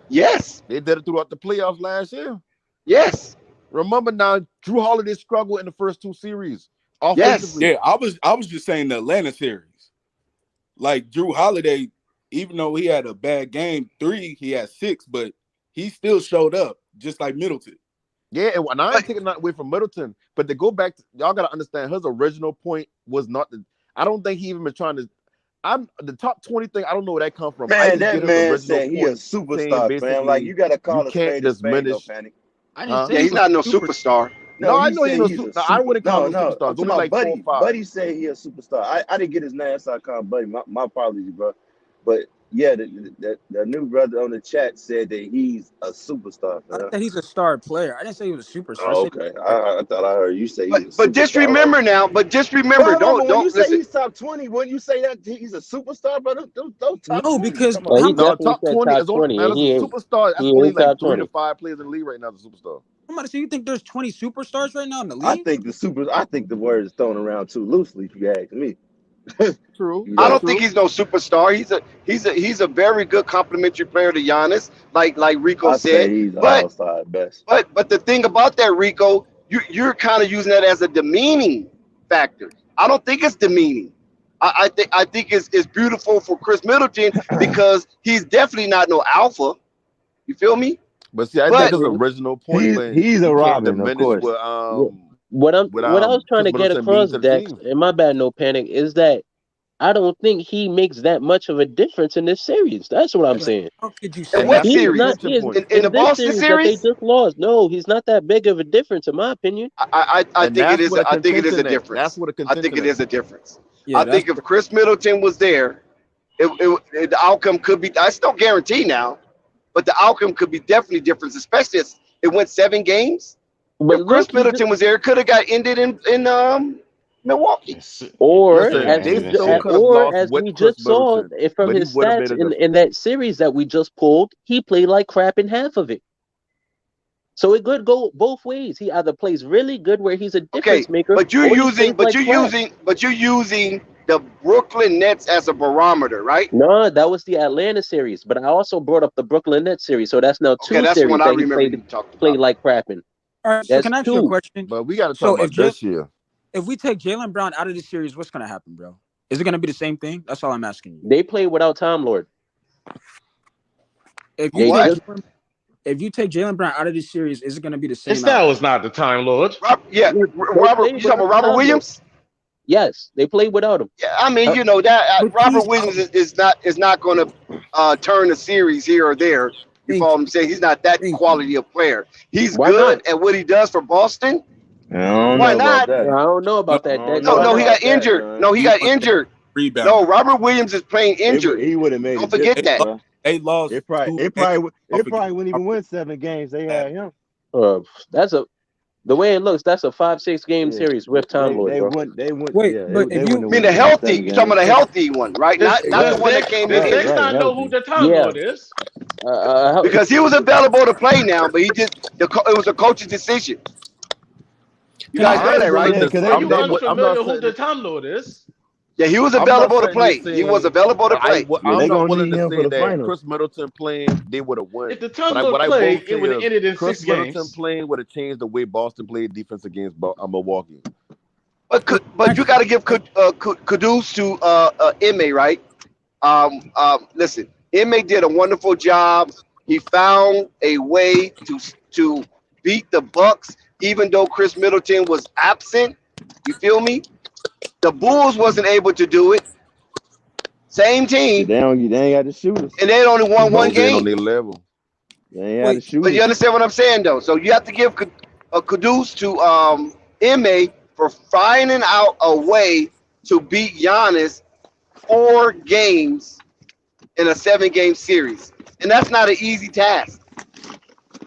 Yes. They did it throughout the playoffs last year. Yes. Remember now, Drew Holiday struggled in the first 2 series. Yes. Yeah, I was just saying the Atlanta series. Like Drew Holiday, even though he had a bad game 3, he had 6, but he still showed up just like Middleton. Yeah, and I ain't taking that away from Middleton, but to go back, y'all gotta understand his original point was not the. I don't think he even been trying to. I'm the top 20 thing. I don't know where that come from. Man, that man said he a superstar, man. Like you gotta call a spade a spade, though, Panic. I didn't say yeah, he's not no superstar. No, I know he's no superstar. I wouldn't call him a superstar. I'm talking about Buddy. Buddy said he a superstar. I didn't get his name, so I call him Buddy. My apologies, bro. But yeah, the new brother on the chat said that he's a superstar. I said he's a star player. I didn't say he was a superstar. Oh, okay, I thought I heard you say he's a but just remember now. But just remember, don't when you say listen. he's top 20, when you say that he's a superstar, brother, those top no, 20, because top 20 is only as a superstar. That's only like 3 to 5 players in the league right now. The superstar. I'm about to say, you think there's 20 superstars right now in the league? I think the word is thrown around too loosely, if you ask me. True. I don't think he's no superstar. He's a very good complimentary player to Giannis, like Rico said. He's all-star at best. But the thing about that, Rico, you're kind of using that as a demeaning factor. I don't think it's demeaning. I think it's beautiful for Chris Middleton because he's definitely not no alpha. You feel me? But see, I think his original point. He's a Robin, of course. What I was trying to get across, Dex, and my bad, no panic, is that I don't think he makes that much of a difference in this series. That's what I'm saying. How could you say In what that? series? In the Boston series? They just lost. No, he's not that big of a difference, in my opinion. I think it is. I think it is a difference. That's what I think it is a difference. I think if Chris Middleton was there, the outcome could be. That's no guarantee now, but the outcome could be definitely different, especially as it went 7 games. But if Chris Middleton was there, it could have got ended in Milwaukee. Or Listen, as they we, still could have or lost as with we Chris just saw Middleton, from but he his would have stats been in that series that we just pulled, he played like crap in half of it. So it could go both ways. He either plays really good where he's a difference maker, but you're or he using, plays like crap. you're using the Brooklyn Nets as a barometer, right? No, that was the Atlanta series, but I also brought up the Brooklyn Nets series, so that's now 2 that's the series one I that he remember played like crapping. All right, so That's can I ask you a 2. question? But we got to talk about this year. If we take Jaylen Brown out of this series, what's gonna happen, bro? Is it gonna be the same thing? That's all I'm asking you. They play without Time Lord. If you take Jaylen Brown out of this series, is it gonna be the same? That was not the Time Lord. Robert, you talking about Robert Williams? Yes, they played without him. Yeah, I mean, that Robert Williams is not going to turn the series here or there. You follow what I'm saying? He's not that quality of player. He's good at what he does for Boston. Why not? I don't know about that. No, he got injured. No, he got injured. Rebound. No, Robert Williams is playing injured. He would have made. Don't forget that. They lost. It probably wouldn't even win 7 games. They had him. The way it looks, that's a 5-6 game series with Time Lord. They wouldn't. Wait, but if you mean the healthy, you're talking about a healthy one, right? Not the one that came in. Does Dex not know who the Time Lord is? Because he was available to play now, but it was a coach's decision. You guys know that, right? I'm unfamiliar who the Time Lord is. Yeah, he was available to play. He was available to play. I'm not willing to say that Chris Middleton playing, they would have won. If the Time Lord played, it would have ended in 6 games. Chris Middleton playing would have changed the way Boston played defense against Milwaukee. But you got to give kudos to Ime, right? Listen, Ime did a wonderful job. He found a way to beat the Bucks, even though Chris Middleton was absent. You feel me? The Bulls wasn't able to do it. Same team. They ain't got the shooters. And they only won 1 game. On their level. They ain't got the shooters. But you understand what I'm saying, though? So you have to give kudos to Ime for finding out a way to beat Giannis 4 games in a 7-game series. And that's not an easy task.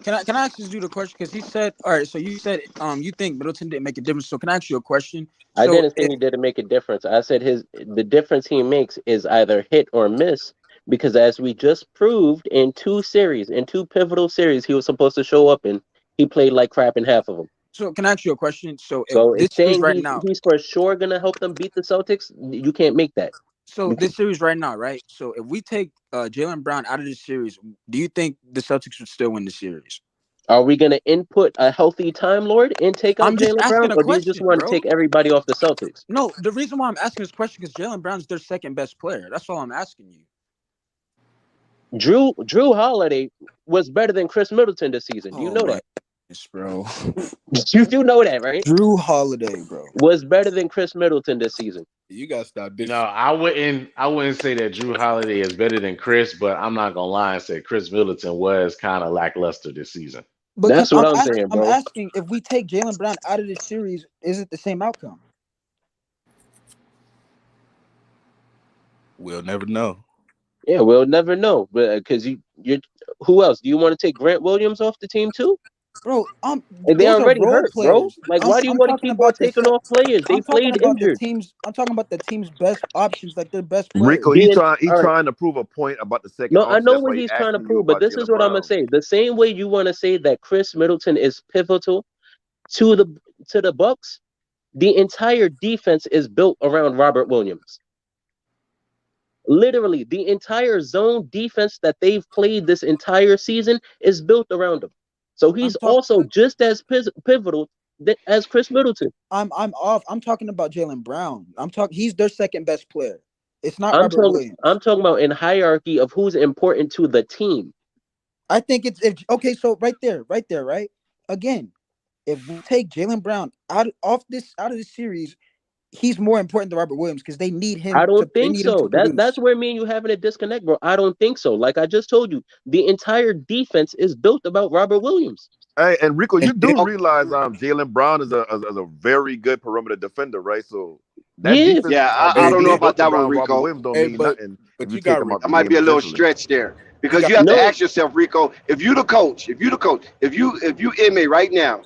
Can I ask you the question? Because he said, all right, so you said you think Middleton didn't make a difference. So can I ask you a question? I didn't say he didn't make a difference. I said the difference he makes is either hit or miss, because as we just proved in 2 pivotal series he was supposed to show up in, he played like crap in half of them. So can I ask you a question? So it's saying he's for sure going to help them beat the Celtics. You can't make that. So this series right now, right? So if we take Jaylen Brown out of this series, do you think the Celtics would still win the series? Are we going to input a healthy Time Lord and take out Jaylen Brown, or do you just want to take everybody off the Celtics? No, the reason why I'm asking this question is Jaylen Brown's their second best player. That's all I'm asking you. Drew Holiday was better than Chris Middleton this season. Do you know that? Yes, bro. You do know that, right? Drew Holiday, bro, was better than Chris Middleton this season. You gotta stop this. No, I wouldn't say that Drew Holiday is better than Chris, but I'm not gonna lie and say Chris Middleton was kind of lackluster this season. But that's what I'm saying, bro. I'm asking, if we take Jaylen Brown out of this series, is it the same outcome? We'll never know. Yeah, we'll never know. But because you, who else? Do you want to take Grant Williams off the team too? Bro, and they already hurt, bro. Like, why do you want to keep on taking off players? They played injured. I'm talking about the team's best options, like their best players. Rico, he's trying to prove a point about the second. No, I know what he's trying to prove, but this is what I'm gonna say. The same way you want to say that Chris Middleton is pivotal to the Bucks, the entire defense is built around Robert Williams. Literally, the entire zone defense that they've played this entire season is built around him. So he's also just as pivotal as Chris Middleton. I'm off. I'm talking about Jaylen Brown. He's their second best player. It's not Robert Williams. I'm talking about in hierarchy of who's important to the team. I think okay. So right there, right? Again, if we take Jaylen Brown out of this series, he's more important than Robert Williams because they need him. I don't think so. That's where me and you having a disconnect, bro. I don't think so. Like I just told you, the entire defense is built about Robert Williams. Hey, and Rico, you do realize Jaylen Brown is a very good perimeter defender, right? So That defense, I don't know about that one, Robert Rico. Williams don't mean nothing. But you take him out that might be a little stretch there because you have to ask yourself, Rico, if you the coach, if you inmate right now,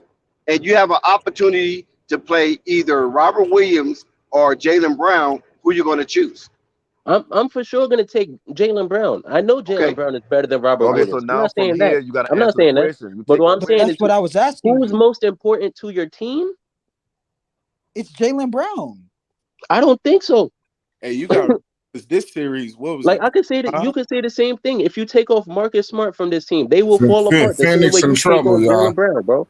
and you have an opportunity to play either Robert Williams or Jaylen Brown, who you going to choose? I'm for sure going to take Jaylen Brown. I know Jaylen Brown is better than Robert Williams. So now I'm not from saying here, that. you got to I'm not answer the saying question. that. But what I'm saying is, what I was asking. Who's most important to your team? It's Jaylen Brown. I don't think so. Hey, you got this series. What was like it? I could say that you could say the same thing. If you take off Marcus Smart from this team, they will fall apart the same way you take off Jaylen Brown, bro.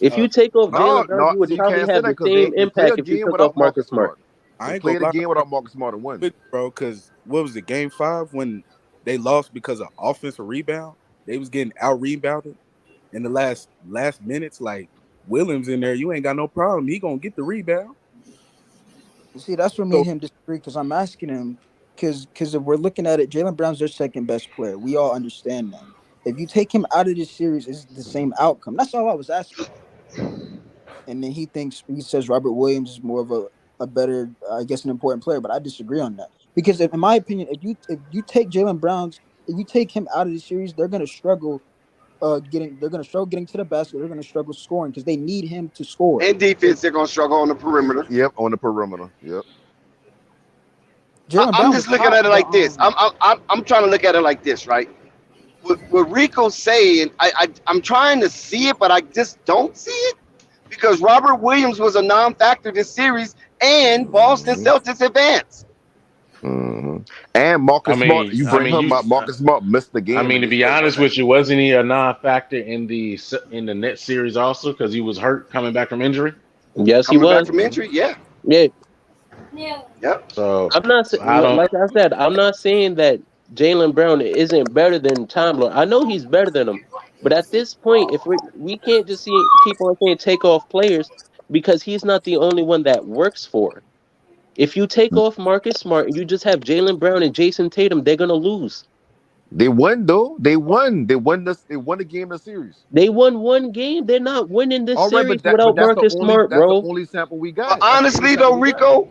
If you take off Jaylen Brown, you would probably have the same impact if you took off Marcus Smart. I ain't play gonna the game without Marcus Smart and win, bro. Because what was it, Game 5 when they lost because of offensive rebound? They was getting out rebounded in the last minutes. Like Williams in there, you ain't got no problem. He gonna get the rebound. See, that's where me and him disagree because I'm asking him because if we're looking at it, Jaylen Brown's their second best player. We all understand that. If you take him out of this series, it's the same outcome. That's all I was asking. And then he says Robert Williams is more of a better, I guess, an important player, but I disagree on that because in my opinion, if you take Jaylen Brown's, if you take him out of the series, they're gonna struggle. Getting to the basket. They're going to struggle scoring because they need him to score. And defense, they're going to struggle on the perimeter. Yep, on the perimeter. Yep. I'm just looking at it like this. I'm trying to look at it like this, right? What Rico's saying, I'm trying to see it, but I just don't see it because Robert Williams was a non-factor this series, and Boston Celtics advanced. Mm-hmm. And Marcus Smart, Marcus Smart missed the game. I mean, to be honest with you, wasn't he a non-factor in the net series also because he was hurt coming back from injury? Yes, he was. Coming back from injury, yeah. Yep. So I'm not like I said, I'm not saying that Jaylen Brown isn't better than Tom Lord. I know he's better than him, but at this point, if we can't just keep on saying take off players because he's not the only one that works for. If you take off Marcus Smart and you just have Jaylen Brown and Jason Tatum, they're gonna lose. They won though. They won the game in the series. They won one game. They're not winning this series but without Marcus Smart, bro. That's the only sample we got. But honestly though, Rico,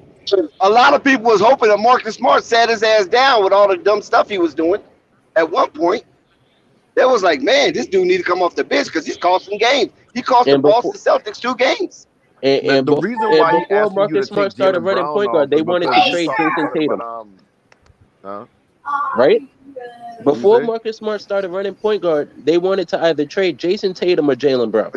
a lot of people was hoping that Marcus Smart sat his ass down with all the dumb stuff he was doing. At one point, they was like, man, this dude need to come off the bench because he's costing games. He cost the Boston Celtics 2 games. And the reason why before Marcus Smart started running point guard, they wanted to trade Jason Tatum. Right? Before Marcus Smart started running point guard, they wanted to either trade Jason Tatum or Jaylen Brown.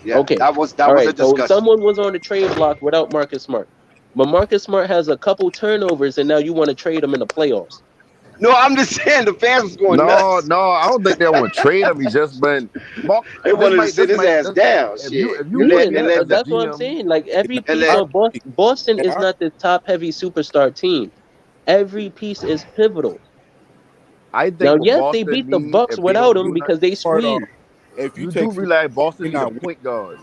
Yeah. Okay. That was a discussion. So someone was on the trade block without Marcus Smart. But Marcus Smart has a couple turnovers, and now you want to trade him in the playoffs. No, I'm just saying the fans was going nuts. No, I don't think they want to trade him. He just been. They wanted to sit his ass down. That's what I'm saying. Like Boston is not the top-heavy superstar team. Every piece is pivotal. I think now, yes, they beat the Bucks without him because they squeezed. If you do realize Boston is a point guard,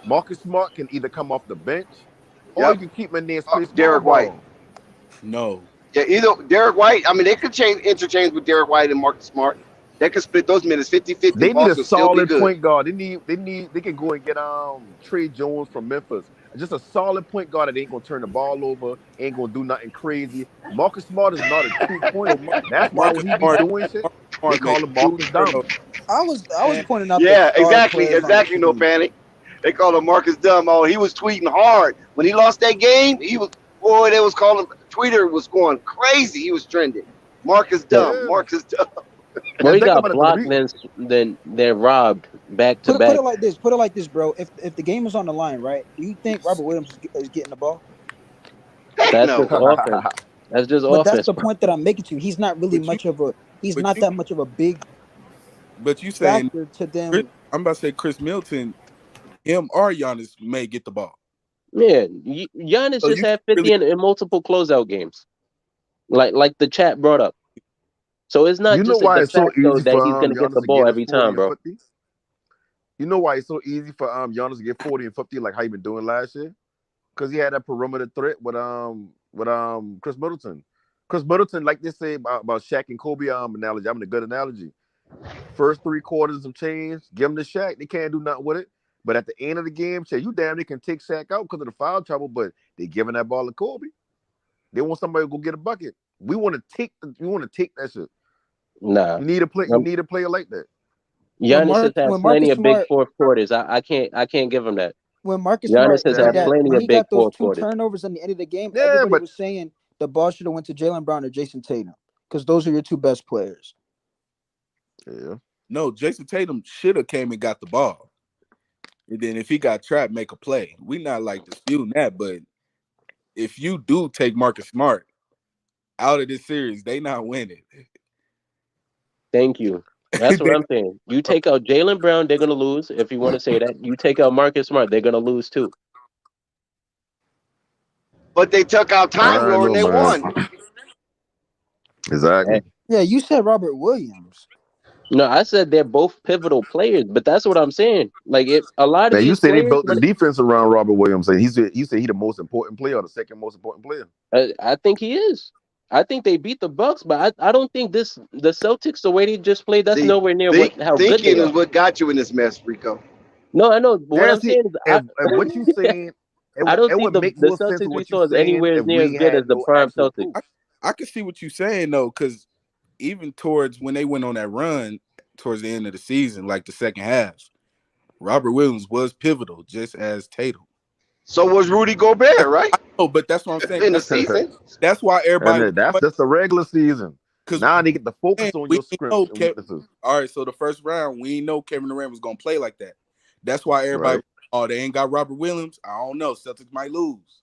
Marcus Smart can either come off the bench or you can keep him in there. Derek White. No. Yeah, either Derek White. I mean, they could interchange with Derek White and Marcus Smart. They could split those minutes 50-50. They need a solid point guard. They can go and get Trey Jones from Memphis. Just a solid point guard that ain't gonna turn the ball over, ain't gonna do nothing crazy. Marcus Smart is not a true point. That's why when he be doing shit, they call him Marcus Dumb. I was pointing out. Yeah, exactly. No panic. They call him Marcus Dumb. Oh, he was tweeting hard when he lost that game. He was they was calling. Twitter was going crazy. He was trending. Marcus Dumb. Marcus Dumb. Well, he got blocked, then robbed back to back. Put it like this, bro. If the game is on the line, right? Do you think Robert Williams is getting the ball? That's just offense. That's just offense. But that's the point that I'm making to you. He's not really He's not that much of a big. But you saying to them? I'm about to say Chris Middleton, him or Giannis may get the ball. Yeah, Giannis just had 50 in multiple closeout games, like the chat brought up. So it's not just the fact though that he's going to get the ball every time, bro. You know why it's so easy for Giannis to get 40 and 50 like how he been doing last year? Because he had that perimeter threat with Chris Middleton. Chris Middleton, like they say about Shaq and Kobe analogy, I'm in a good analogy. First 3 quarters of change, give him the Shaq. They can't do nothing with it. But at the end of the game, shit, you damn near can take Shaq out because of the foul trouble, but they giving that ball to Kobe. They want somebody to go get a bucket. We want to take that shit. Nah. You need a player like that. Giannis has had plenty of big fourth quarters. I can't give him that. When Marcus Giannis Smart has had plenty of big fourth quarters. Turnovers in the end of the game, everybody was saying the ball should have went to Jaylen Brown or Jason Tatum because those are your two best players. Yeah. No, Jason Tatum should have came and got the ball. And then if he got trapped, make a play. We not like disputing that, but if you do take Marcus Smart out of this series, they not winning. Thank you. That's what I'm saying. You take out Jaylen Brown, they're gonna lose. If you want to say that, you take out Marcus Smart, they're gonna lose too. But they took out Time Lord and they won. Exactly. Yeah, you said Robert Williams. No, I said they're both pivotal players, but that's what I'm saying. Like a lot of these you said players, they built the defense around Robert Williams. And he said he's the most important player or the second most important player. I think he is. I think they beat the Bucks, but I don't think the Celtics, the way they just played, that's nowhere near how good they are. Is what got you in this mess, Rico. No, I know. But what I'm saying is, and what you saying? I don't think the Celtics we saw is anywhere near as good as the prime Celtics. I can see what you're saying though, because even towards when they went on that run towards the end of the season, like the second half, Robert Williams was pivotal, just as Tatum. So was Rudy Gobert, right? Oh, but that's what I'm saying. In the season, that's why everybody. That's just the regular season. Because now they get the focus on your script. All right, so the first round, we didn't know Kevin Durant was gonna play like that. That's why everybody. Right. Oh, they ain't got Robert Williams. I don't know. Celtics might lose.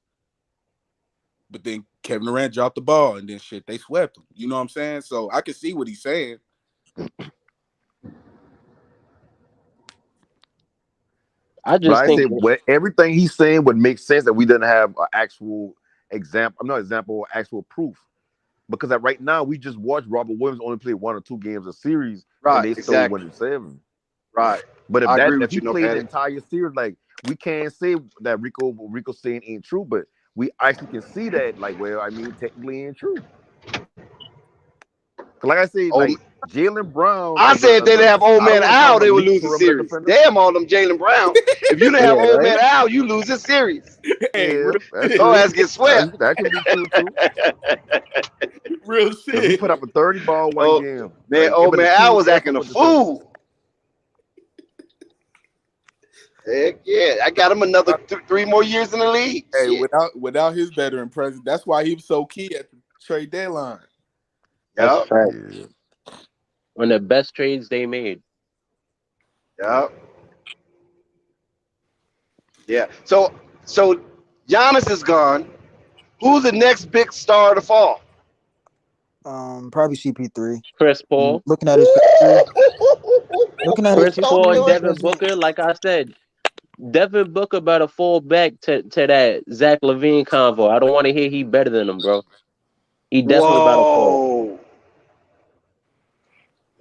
But then Kevin Durant dropped the ball, and then shit, they swept him. You know what I'm saying? So I can see what he's saying. I just think everything he's saying would make sense that we didn't have an actual actual proof. Because right now we just watched Robert Williams only play 1 or 2 games a series, right? And they still winning 7. Right. But if he played the entire series, like we can't say that Rico saying ain't true, but we actually can see that, like, well, I mean, technically ain't true. Like I said, like Jaylen Brown. I said if they didn't have old man Al, they would lose the series. Damn all them Jaylen Brown. If you didn't have old man Al, you lose the series. Your ass get swept. That can be true too. Real shit. He put up a 30 ball one game. Man, old man Al was acting a fool. Heck yeah, I got him another 3 more years in the league. Hey, without his veteran presence, that's why he was so key at the trade deadline. Yeah. One of the best trades they made. Yeah. Yeah. So Giannis is gone. Who's the next big star to fall? Probably CP3. Chris Paul. Looking at his Chris Paul and Devin Booker, like I said. Devin Booker about to fall back to that Zach LaVine convo. I don't want to hear he better than him, bro. He definitely about to fall.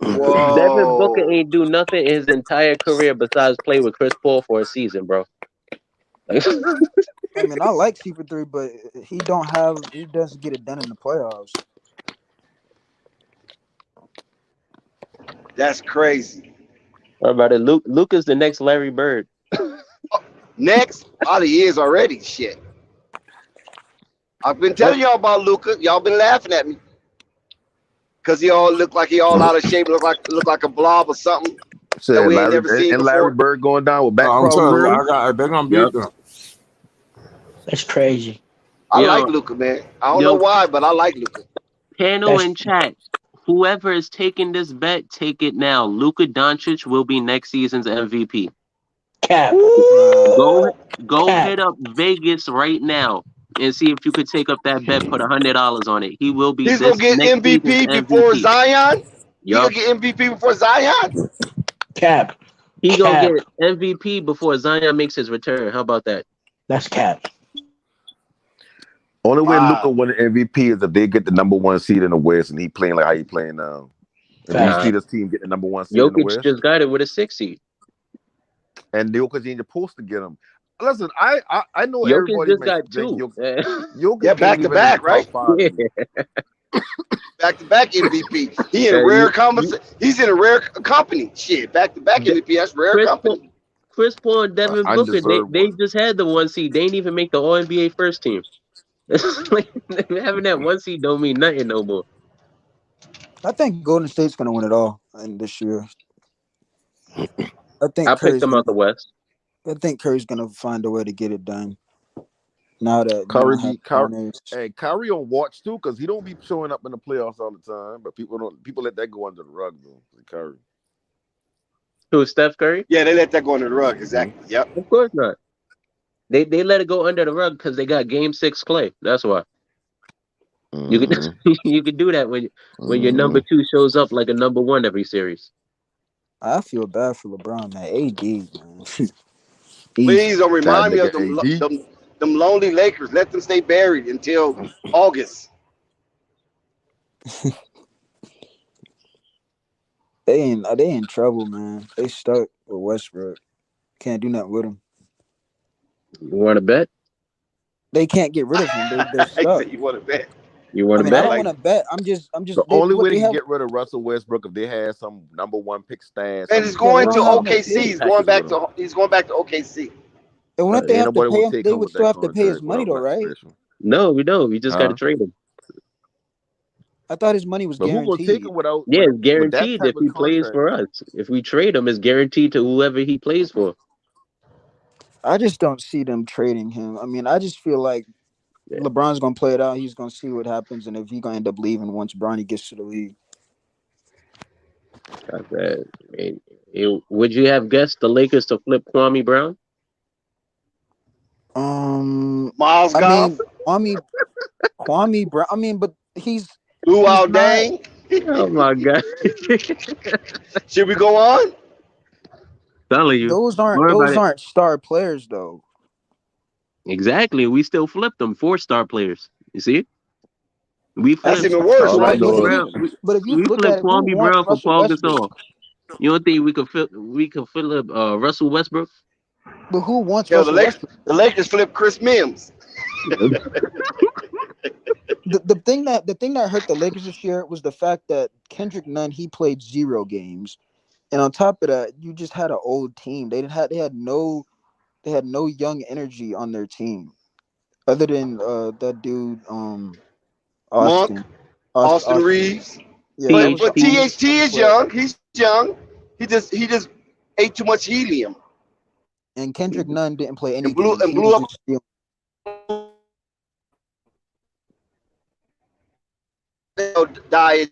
Whoa. Devin Booker ain't do nothing in his entire career besides play with Chris Paul for a season, bro. I mean, I like CP3, but he doesn't get it done in the playoffs. That's crazy. What about it? Luka's the next Larry Bird. Next? All he is already. Shit. I've been telling y'all about Luka. Y'all been laughing at me. Because he all look like he all out of shape, look like a blob or something. That we ain't never seen before. Larry Bird going down with back problems. They're gonna beat them. That's crazy. I like Luka, man. I don't know why, but I like Luka. Panel and chat. Whoever is taking this bet, take it now. Luka Doncic will be next season's MVP. Cap. Go hit up Vegas right now and see if you could take up that bet. Put $100 on it. He will be. He's gonna get MVP before Zion. He's gonna get MVP before Zion. Cap. He gonna get MVP before Zion makes his return. How about that? That's cap. Only way Luka win the MVP is if they get the #1 seed in the West and he playing like how he playing now. If you see this team get the #1 seed in the West, Jokic just got it with a 6 seed. And Jokic ain't supposed to get him. Listen, I know Jokic everybody just got 2. Jokic back to back, right? Back to back MVP. He's in a rare company. Shit, back to back MVP. That's rare company. Chris Paul and Devin Booker, undeserved they one. just had the 1 seed. They didn't even make the All NBA first team. Like, having that 1 seed don't mean nothing no more. I think Golden State's gonna win it all in this year. I picked them out the West. I think Curry's gonna find a way to get it done. Now that Kyrie on watch too, because he don't be showing up in the playoffs all the time. But people let that go under the rug though. Curry. Who, Steph Curry? Yeah, they let that go under the rug. Exactly. Yep. Of course not. They let it go under the rug because they got Game 6 Clay. That's why. You can you can do that when your number 2 shows up like a number 1 every series. I feel bad for LeBron, man. AD, man. Please don't remind me of them lonely Lakers. Let them stay buried until August. They in trouble, man. They stuck with Westbrook. Can't do nothing with him. You want to bet? They can't get rid of him. They're stuck. You want to bet? You want to bet? I don't want to bet. I'm just. The only way to get rid of Russell Westbrook if they had some number 1 pick stash. And he's going to OKC. He's going back to OKC. And when they have to pay him, they would still have to pay his money, though, right? No, we don't. We just got to trade him. I thought his money was guaranteed. Who gonna take him without? Yeah, it's guaranteed if he plays for us. If we trade him, it's guaranteed to whoever he plays for. I just don't see them trading him. I mean, I just feel like LeBron's gonna play it out. He's gonna see what happens, and if he's gonna end up leaving once Bronny gets to the league. Would you have guessed the Lakers to flip Kwame Brown? Miles Goff. Kwame Brown. I mean, but he's Luau Dang. Oh my God! Should we go on? Telling you, those aren't star players though. Exactly. We still flipped them 4-star players. You see? That's even worse, right? But if you look at it, Kwame Brown for Paul Gasol. You don't think we could flip Russell Westbrook? But who wants Russell Westbrook? The Lakers flip Chris Mims. The thing that hurt the Lakers this year was the fact that Kendrick Nunn, he played 0 games, and on top of that, you just had an old team. They had no young energy on their team, other than that dude Austin Reeves. Yeah, but THT is young. He's young. He just ate too much helium. And Kendrick Nunn didn't play any blew up. Died.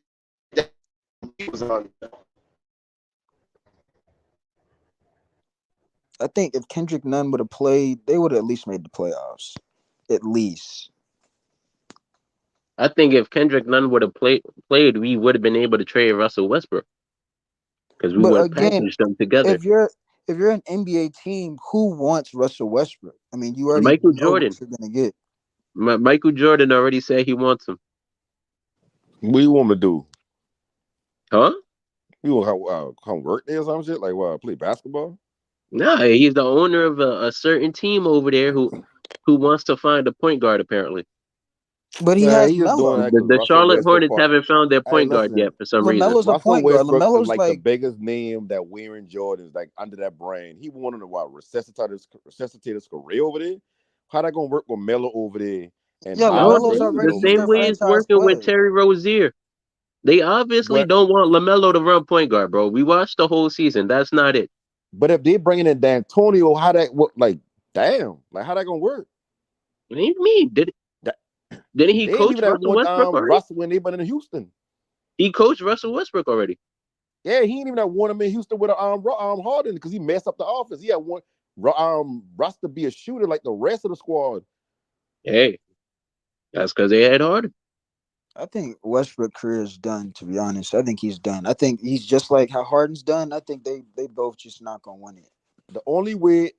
I think if Kendrick Nunn would have played, they would have at least made the playoffs. At least. I think if Kendrick Nunn would have played, we would have been able to trade Russell Westbrook because we would have packaged them together. If you're an NBA team, who wants Russell Westbrook? I mean, you already Michael know Jordan. what you're gonna get. Michael Jordan already said he wants him. What do you want to do? Huh? You want come work there or some shit? Like what? Play basketball? No, he's the owner of a certain team over there who wants to find a point guard apparently. But he has Melo. The Charlotte Hornets haven't found their point guard yet for some reason. LaMelo's a point guard. LaMelo's like the biggest name that wearing Jordans like under that brand. He wanted to resuscitate his career over there. How that gonna work with Melo over there? And LaMelo's already the same way it's working with Terry Rozier. They obviously don't want LaMelo to run point guard, bro. We watched the whole season. That's not it. But if they bringing in D'Antonio, how that work? Like, damn, like how that gonna work? What do you mean? Didn't he coach Russell Westbrook already? Russell when they been in Houston. He coached Russell Westbrook already. Yeah, he ain't even have won him in Houston with Harden because he messed up the offense. He had one Russ to be a shooter like the rest of the squad. Hey, that's because they had Harden. I think Westbrook's career is done, to be honest. I think he's done. I think he's just like how Harden's done. I think they both just not gonna win it. The only way,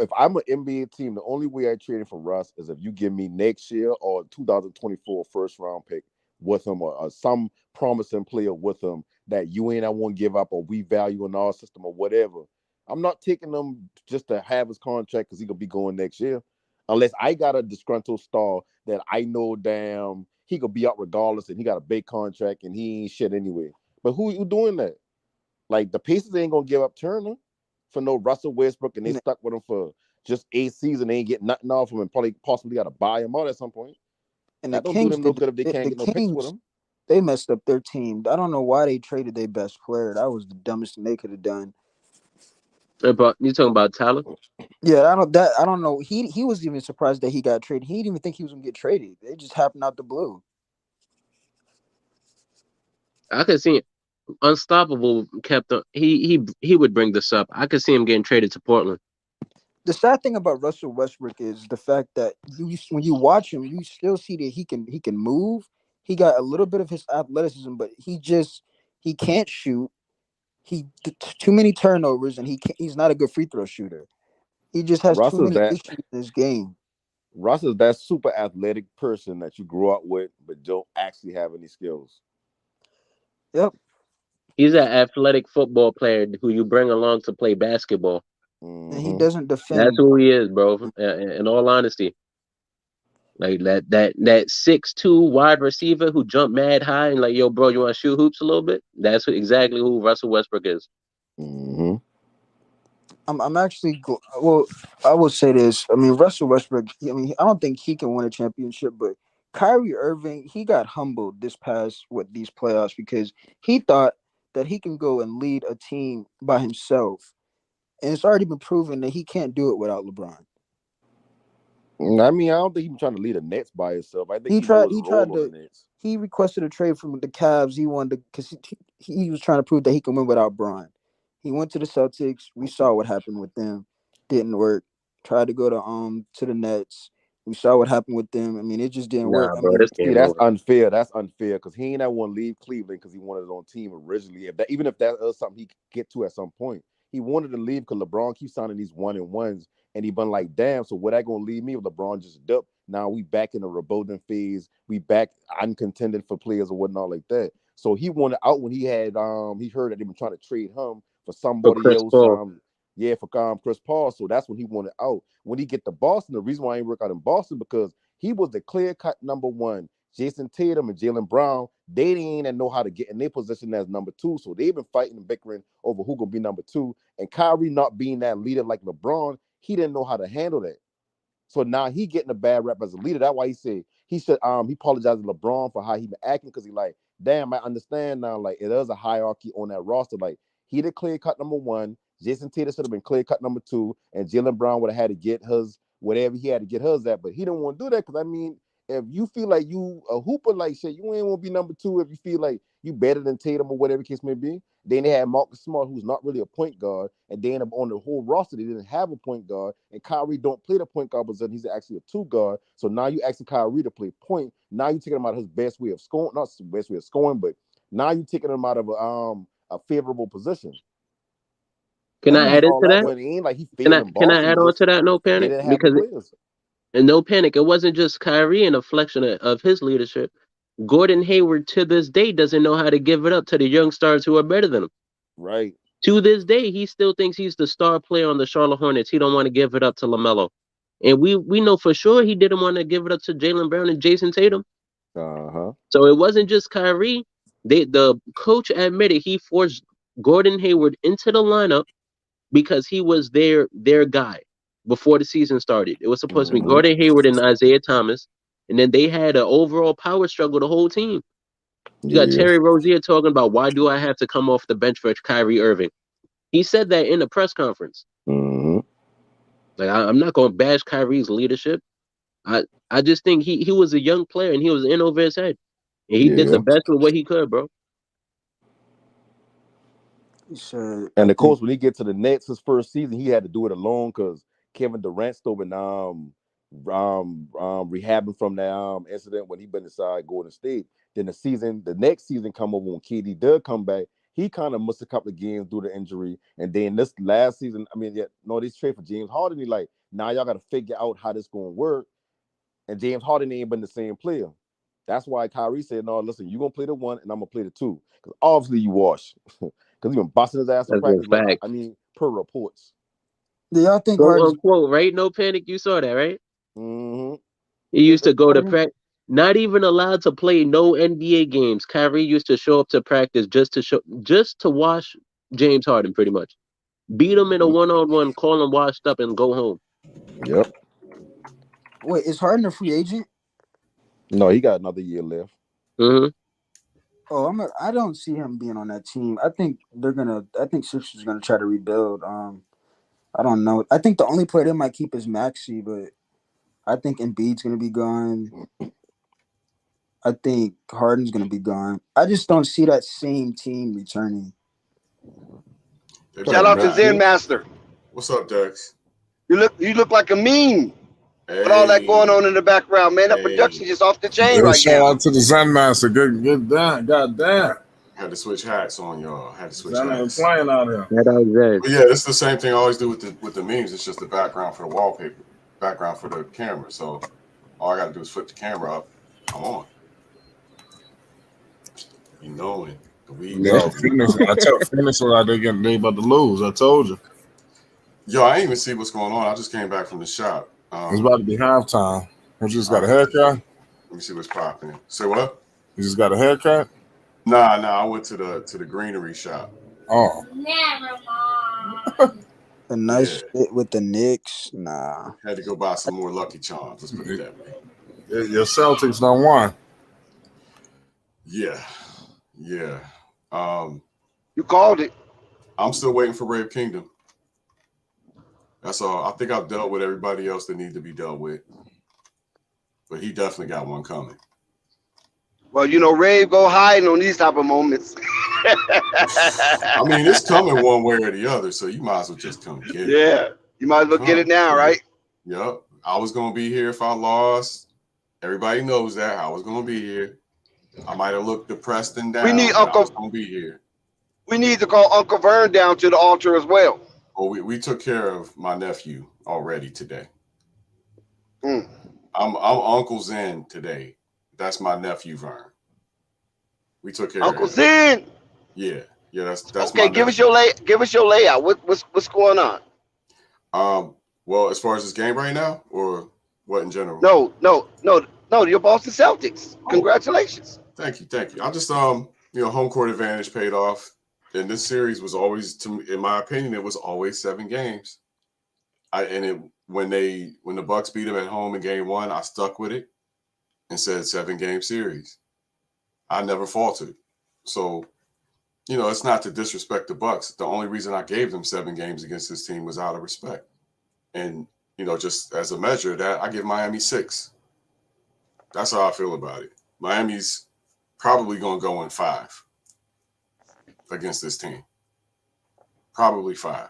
if I'm an NBA team, the only way I trade it for Russ is if you give me next year or 2024 first round pick with him or some promising player with him that you ain't I won't give up or we value in our system or whatever. I'm not taking him just to have his contract because he gonna be going next year. Unless I got a disgruntled star that I know damn he could be out regardless and he got a big contract and he ain't shit anyway. But who doing that? Like the Pacers ain't gonna give up Turner. for no Russell Westbrook, and they stuck with him for just 8 seasons. They ain't get nothing off him, and probably possibly got to buy him out at some point. And that the don't do Kings them no good if they can't the get no picks with Kings, him. They messed up their team. I don't know why they traded their best player. That was the dumbest thing they could have done. But you talking about Tyler? Yeah, I don't know. He was even surprised that he got traded. He didn't even think he was gonna get traded. It just happened out the blue. I could see it. Unstoppable kept on. He would bring this up. I could see him getting traded to Portland. The sad thing about Russell Westbrook is the fact that when you watch him, you still see that he can move. He got a little bit of his athleticism, but he can't shoot. Too many turnovers, and he's not a good free throw shooter. He just has too many issues in his game. Russ is that super athletic person that you grew up with, but don't actually have any skills. Yep. He's an athletic football player who you bring along to play basketball. And he doesn't defend. That's who he is, bro. In all honesty, like that 6'2" wide receiver who jumped mad high and like, yo, bro, you want to shoot hoops a little bit? That's exactly who Russell Westbrook is. I'm actually well. I will say this. I mean, Russell Westbrook. I mean, I don't think he can win a championship, but Kyrie Irving, he got humbled this past these playoffs because he thought that he can go and lead a team by himself, and it's already been proven that he can't do it without LeBron. I mean, I don't think he was trying to lead the Nets by himself. I think he tried to. He requested a trade from the Cavs. He wanted because he was trying to prove that he can win without Bron. He went to the Celtics. We saw what happened with them. Didn't work. Tried to go to the Nets. We saw what happened with them. I mean, it just didn't work. Bro, that's unfair. That's unfair because he ain't that one leave Cleveland because he wanted it on team originally. Even if that is something he could get to at some point, he wanted to leave because LeBron keeps signing these 1-and-1s, and he been like, damn. So what that gonna leave me if LeBron just duck? Now we back in the rebuilding phase. We back uncontended for players or whatnot like that. So he wanted out when he had he heard that they been trying to trade him for somebody else. For Chris Paul. So that's when he wanted out. When he get to Boston, the reason why he ain't work out in Boston because he was the clear-cut number one. Jason Tatum and Jaylen Brown, they didn't know how to get in their position as number 2. So they've been fighting and bickering over who gonna be number 2. And Kyrie not being that leader like LeBron, he didn't know how to handle that. So now he getting a bad rep as a leader. That's why he apologized to LeBron for how he been acting because he like, damn, I understand now. Like it is a hierarchy on that roster. Like he the clear cut number 1. Jason Tatum should have been clear cut number 2, and Jaylen Brown would have had to get his whatever he had to get hers at. But he didn't want to do that because I mean, if you feel like you a hooper like shit, you ain't want to be number 2 if you feel like you better than Tatum or whatever the case may be. Then they had Marcus Smart, who's not really a point guard, and then on the whole roster, they didn't have a point guard, and Kyrie don't play the point guard position. He's actually a 2 guard. So now you asking Kyrie to play point. Now you taking him out of his best way of scoring, not his best way of scoring, but now you taking him out of a favorable position. Can I add into that? It ain't like he can I add on to that? No panic, because and no panic. It wasn't just Kyrie an reflection of his leadership. Gordon Hayward to this day doesn't know how to give it up to the young stars who are better than him. Right. To this day, he still thinks he's the star player on the Charlotte Hornets. He don't want to give it up to LaMelo. And we know for sure he didn't want to give it up to Jaylen Brown and Jason Tatum. So it wasn't just Kyrie. The coach admitted he forced Gordon Hayward into the lineup because he was their guy before the season started. It was supposed to be Gordon Hayward and Isaiah Thomas. And then they had an overall power struggle, the whole team. You got Terry Rozier talking about, why do I have to come off the bench for Kyrie Irving? He said that in a press conference. Like, I'm not going to bash Kyrie's leadership. I just think he was a young player and he was in over his head. And he did the best with what he could, bro. And of course, when he get to the Nets his first season, he had to do it alone because Kevin Durant still been rehabbing from that incident when he been inside Golden State. Then the next season come over when KD did come back. He kind of missed a couple of games due to injury. And then this last season, this trade for James Harden, he like, now y'all got to figure out how this going to work. And James Harden ain't been the same player. That's why Kyrie said, no, listen, you're going to play the 1 and I'm going to play the 2. Because obviously you wash. Because he's been busting his ass in practice. Per reports. Do y'all think quote, right? No panic. You saw that, right? He used to go to practice. Not even allowed to play no NBA games. Kyrie used to show up to practice just to wash James Harden, pretty much. Beat them in a one-on-one, call them washed up, and go home. Yep. Wait, is Harden a free agent? No, he got another year left. Mm-hmm. Oh, I don't see him being on that team. I think Sixers are gonna try to rebuild. I don't know. I think the only player they might keep is Maxey, but I think Embiid's gonna be gone. I think Harden's gonna be gone. I just don't see that same team returning. Shout out to Zen Master. What's up, Dex? You look like a meme. With all that going on in the background, man. That production just off the chain right Shout now. out to the Zen Master. Good damn. God damn. Had to switch hats on y'all. Had to switch Zen ain't hats. playing out here. But yeah, it's the same thing I always do with the memes. It's just the background for the wallpaper, background for the camera. So all I got to do is flip the camera up. I'm on. You knowing the weed. Yeah, I tell Phoenix like they about to lose. I told you. Yo, I ain't even see what's going on. I just came back from the shop. It's about to be halftime. You just got a haircut? Let me see what's popping. Say what? You just got a haircut? Nah. I went to the greenery shop. Oh. A nice fit with the Knicks. Nah. Had to go buy some more Lucky Charms. Let's put it that way. Your Celtics done won. Yeah. You called it. I'm still waiting for Rave Kingdom. That's all. I think I've dealt with everybody else that need to be dealt with. But he definitely got one coming. Well, Rave go hiding on these type of moments. I mean, it's coming one way or the other, so you might as well just come get it. Yeah, you might as well get it now, right? Yep. I was going to be here if I lost. Everybody knows that. I was going to be here. I might have looked depressed and down. We need I was going to be here. We need to call Uncle Vern down to the altar as well. Well, we took care of my nephew already today. I'm Uncle Zen today. That's my nephew Vern. We took care Uncle of Zen. Yeah, that's okay. Give us your layout. What's going on? Well, as far as this game right now, or what in general? No. Your Boston Celtics. Congratulations. Thank you. I just home court advantage paid off. And this series was always, in my opinion, it was always 7 games. When the Bucks beat them at home in game 1, I stuck with it and said 7-game series. I never faltered. So, it's not to disrespect the Bucks. The only reason I gave them 7 games against this team was out of respect. And, just as a measure of that, I give Miami 6. That's how I feel about it. Miami's probably going to go in 5. Against this team. Probably 5.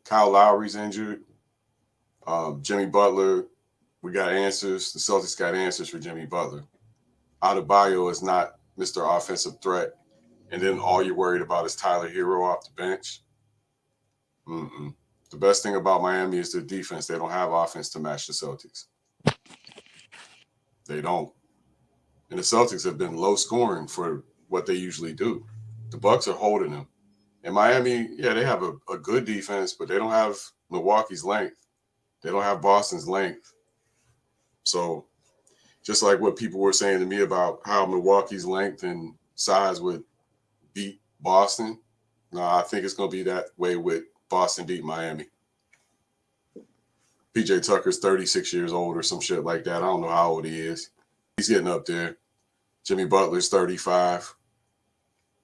Kyle Lowry's injured. Jimmy Butler, we got answers. The Celtics got answers for Jimmy Butler. Adebayo is not Mr. Offensive Threat. And then all you're worried about is Tyler Hero off the bench. The best thing about Miami is their defense. They don't have offense to match the Celtics. They don't. And the Celtics have been low scoring for what they usually do. The Bucks are holding them. And Miami, they have a good defense, but they don't have Milwaukee's length. They don't have Boston's length. So just like what people were saying to me about how Milwaukee's length and size would beat Boston, no, I think it's going to be that way with Boston beat Miami. PJ Tucker's 36 years old or some shit like that. I don't know how old he is. He's getting up there. Jimmy Butler's 35.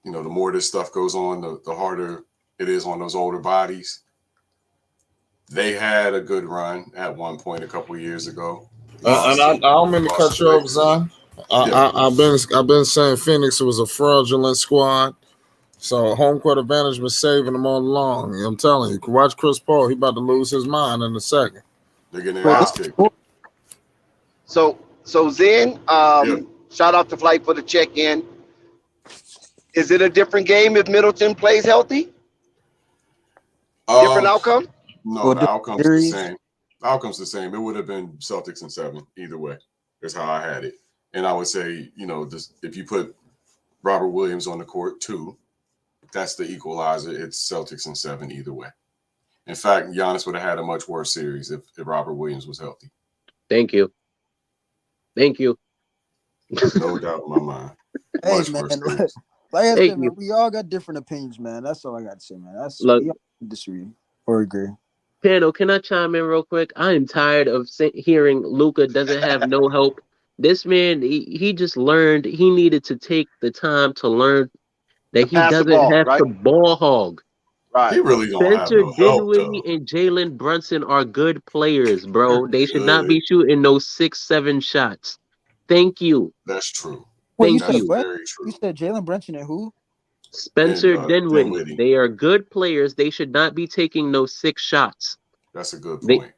The more this stuff goes on, the harder it is on those older bodies. They had a good run at one point a couple of years ago. And I don't mean to cut you off, Zon. I've been saying Phoenix was a fraudulent squad. So home court advantage was saving them all along. I'm telling you, watch Chris Paul. He about to lose his mind in a second. They're getting their ass kicked. So Zen, shout out to Flight for the check-in. Is it a different game if Middleton plays healthy? Different outcome? No, the outcome's the same. The outcome's the same. It would have been Celtics in 7 either way. That's how I had it. And I would say, if you put Robert Williams on the court too, that's the equalizer. It's Celtics in 7 either way. In fact, Giannis would have had a much worse series if Robert Williams was healthy. Thank you. No doubt in my mind. Hey, man. Like I said, man, we all got different opinions, man. That's all I got to say, man. We all disagree. Or agree. Panel, can I chime in real quick? I am tired of hearing Luka doesn't have no help. This man, he just learned he needed to take the time to learn that he Pass the doesn't ball, have right? to ball hog. Right. He really don't have Spencer no help Dinwiddie though. and Jalen Brunson are good players, bro. They're They should not good. be shooting no 6-7 shots. Thank you. That's true. Wait, you Thank said you. what? Very You true. said Jalen Brunson and who? And Spencer Dinwiddie. Dinwiddie. They are good players. They should not be taking no 6 shots. That's a good They point.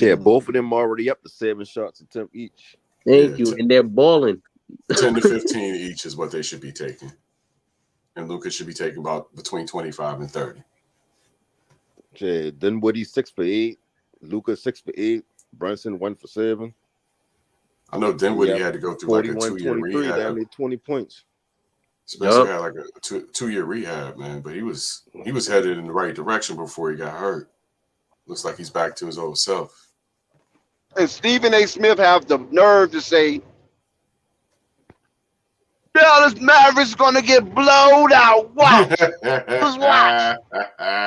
Yeah, both of them already up to 7 shots attempt each. Thank you. And they're balling. 10 to 15 each is what they should be taking. And Luka should be taking about between 25 and 30. Yeah, Dinwiddie 6 for 8, Luka 6 for 8, Brunson 1 for 7. I know Dinwiddie had to go through like a 2-year 23, rehab. down to 20 points. Spencer had like a two-year rehab, man, but he was headed in the right direction before he got hurt. Looks like he's back to his old self. And Stephen A. Smith have the nerve to say, Dallas Mavericks gonna get blowed out. Watch. Just watch.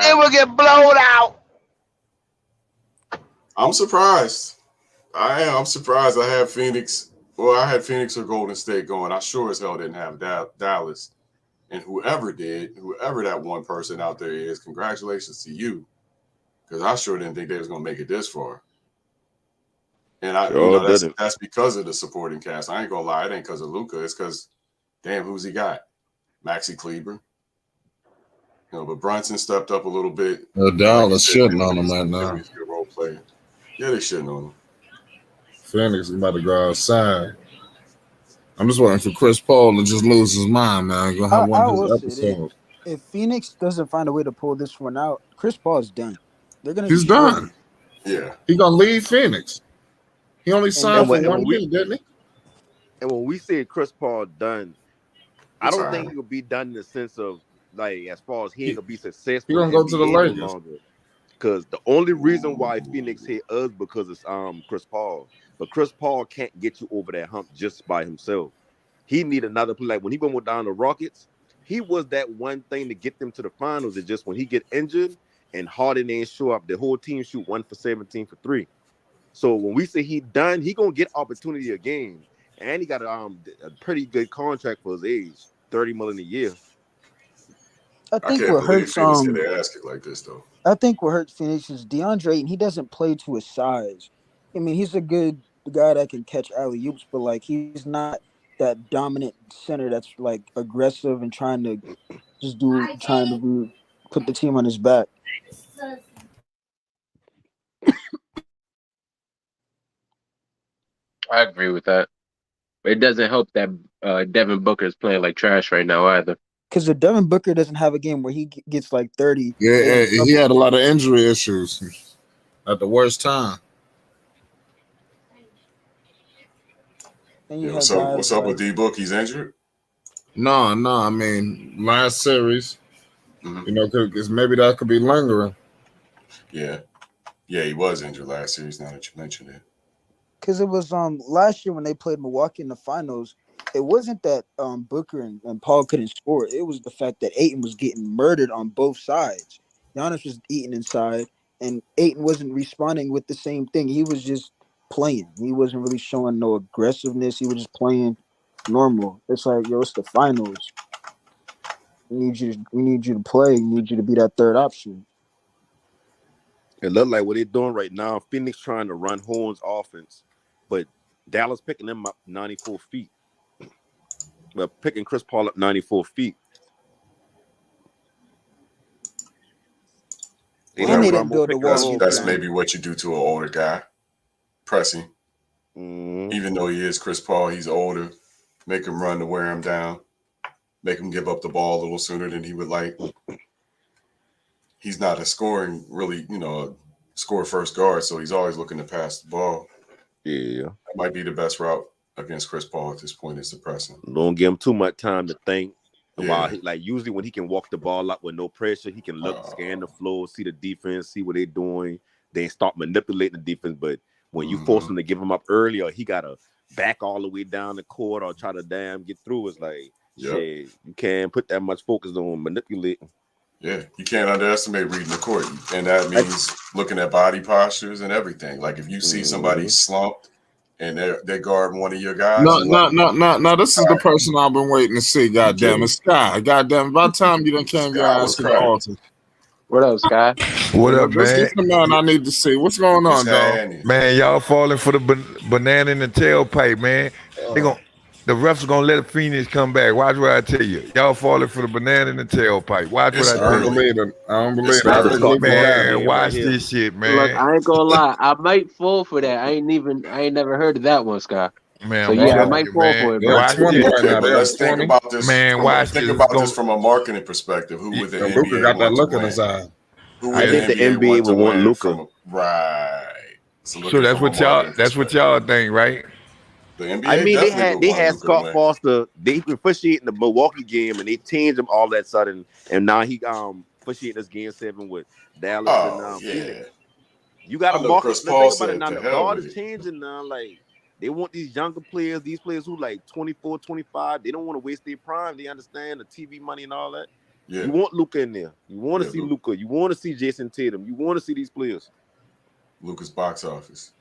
They will get blowed out. I'm surprised. I am. I'm surprised. I had Phoenix. Well, I had Phoenix or Golden State going. I sure as hell didn't have Dallas. And whoever that one person out there is, congratulations to you. Because I sure didn't think they was going to make it this far. And that's because of the supporting cast. I ain't going to lie. It ain't because of Luka. It's because, damn, who's he got? Maxi Kleber. But Brunson stepped up a little bit. Dallas shitting on him right now. He's a good role player. Yeah, they shitting on him. Phoenix is about to go outside. I'm just waiting for Chris Paul to just lose his mind, man. Gonna have one of his episodes. If Phoenix doesn't find a way to pull this one out, Chris Paul is done. They're gonna. He's done. Yeah, he's gonna leave Phoenix. He only signed for 1 year, didn't he? And when we say Chris Paul done, I don't think he will be done in the sense of like as far as he ain't gonna be successful. He gonna go to the Lakers. Because the only reason why Phoenix hit us because it's Chris Paul. But Chris Paul can't get you over that hump just by himself. He need another play. Like when he went down the Rockets, he was that one thing to get them to the finals. It's just when he get injured and Harden ain't show up, the whole team shoot 1 for 17 for 3. So when we say he done, he gonna get opportunity again. And he got a pretty good contract for his age, $30 million a year. I think what hurts they ask it like this though. I think what hurts Phoenix is DeAndre, and he doesn't play to his size. I mean, he's a good guy that can catch alley-oops, but like he's not that dominant center that's like aggressive and trying to put the team on his back. I agree with that. But it doesn't help that Devin Booker is playing like trash right now either. Because if Devin Booker doesn't have a game where he gets like 30. Yeah, he had a lot of injury issues at the worst time. What's up with D-Book? He's injured? No. I mean, last series, because maybe that could be lingering. Yeah, he was injured last series. Now that you mentioned it, because it was last year when they played Milwaukee in the finals. It wasn't that Booker and Paul couldn't score. It was the fact that Ayton was getting murdered on both sides. Giannis was eating inside, and Ayton wasn't responding with the same thing. He was just playing. He wasn't really showing no aggressiveness. He was just playing normal. It's like, yo, it's the finals. We need you to play. We need you to be that third option. It looked like what they're doing right now. Phoenix trying to run Horn's offense, but Dallas picking them up 94 feet. Well, picking Chris Paul up 94 feet. That's maybe what you do to an older guy. Pressing. Even though he is Chris Paul, he's older. Make him run to wear him down. Make him give up the ball a little sooner than he would like. He's not a scoring, really, score first guard, so he's always looking to pass the ball. Yeah. That might be the best route against Chris Paul at this point is to press him. Don't give him too much time to think. Yeah. Usually when he can walk the ball up with no pressure, he can look, scan the floor, see the defense, see what they're doing, then start manipulating the defense. But when you force him to give him up early, or he got to back all the way down the court or try to get through, it's like, shit, you can't put that much focus on manipulating. Yeah, you can't underestimate reading the court, and that means looking at body postures and everything. Like if you see somebody slumped and they guard one of your guys. No. This is the person I've been waiting to see. Goddamn it, Sky. Goddamn, about time you done came your ass to the altar. What up, Sky? What up, This man? is the man I need to see. What's going on, dog? Man, y'all falling for the banana in the tailpipe, man. The refs are gonna let Phoenix come back. Watch what I tell you. Y'all falling for the banana in the tailpipe. Watch what I tell you. I don't believe it. Man, watch this shit, man. Look, I ain't gonna lie. I might fall for that. I ain't never heard of that one, Sky. Man, so yeah, I might fall for it. Watch but let's think about this. Man, think about this from a marketing perspective. Who would the NBA Luka got that look in win? his eye. I think the NBA would want Luka. Right. So that's what y'all think, right? The NBA I mean, they had Scott Foster. They been officiating the Milwaukee game, and they changed him all that sudden. And now he officiating this game 7 with Dallas and Phoenix. You got to market. Let's think about it now. The guard is changing now. Like they want these younger players, these players who like 24, 25. They don't want to waste their prime. They understand the TV money and all that. Yeah. You want Luka in there. You want to see Luka. You want to see Jason Tatum. You want to see these players. Luka's box office.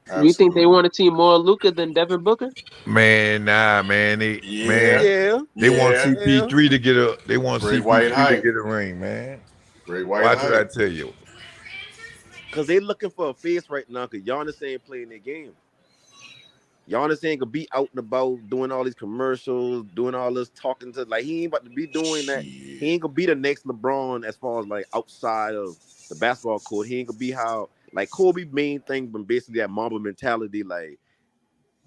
Absolutely. You think they want to see more Luka than Devin Booker? Man, nah, man. They want CP3 to get a. They want CP3 to get a ring, man. Great white. Watch what I tell you. Because they looking for a face right now. Because Giannis ain't playing their game. Giannis ain't gonna be out and about doing all these commercials, doing all this talking to he ain't about to be doing that. He ain't gonna be the next LeBron as far as like outside of the basketball court. He ain't gonna be how like Kobe main thing, but basically that Mamba mentality, like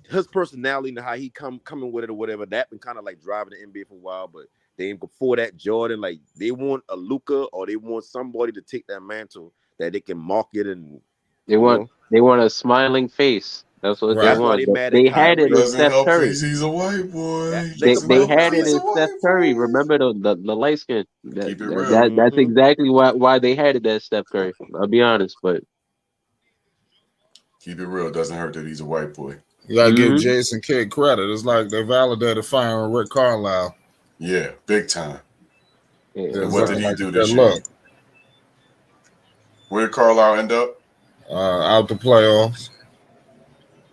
his personality and how he coming with it or whatever. That been kind of like driving the NBA for a while, but they ain't before that Jordan. Like they want a Luka or they want somebody to take that mantle that they can market and they want a smiling face. That's what they want. They had it in Steph Curry. He's a white boy. They had it in Steph Curry. Remember the light skin? That's exactly why they had it as Steph Curry. I'll be honest, but keep it real. Doesn't hurt that he's a white boy. You gotta give Jason Kidd credit. It's like they validated firing Rick Carlisle. Yeah, big time. Yeah, and what did he do this year? Where did Carlisle end up? Out the playoffs.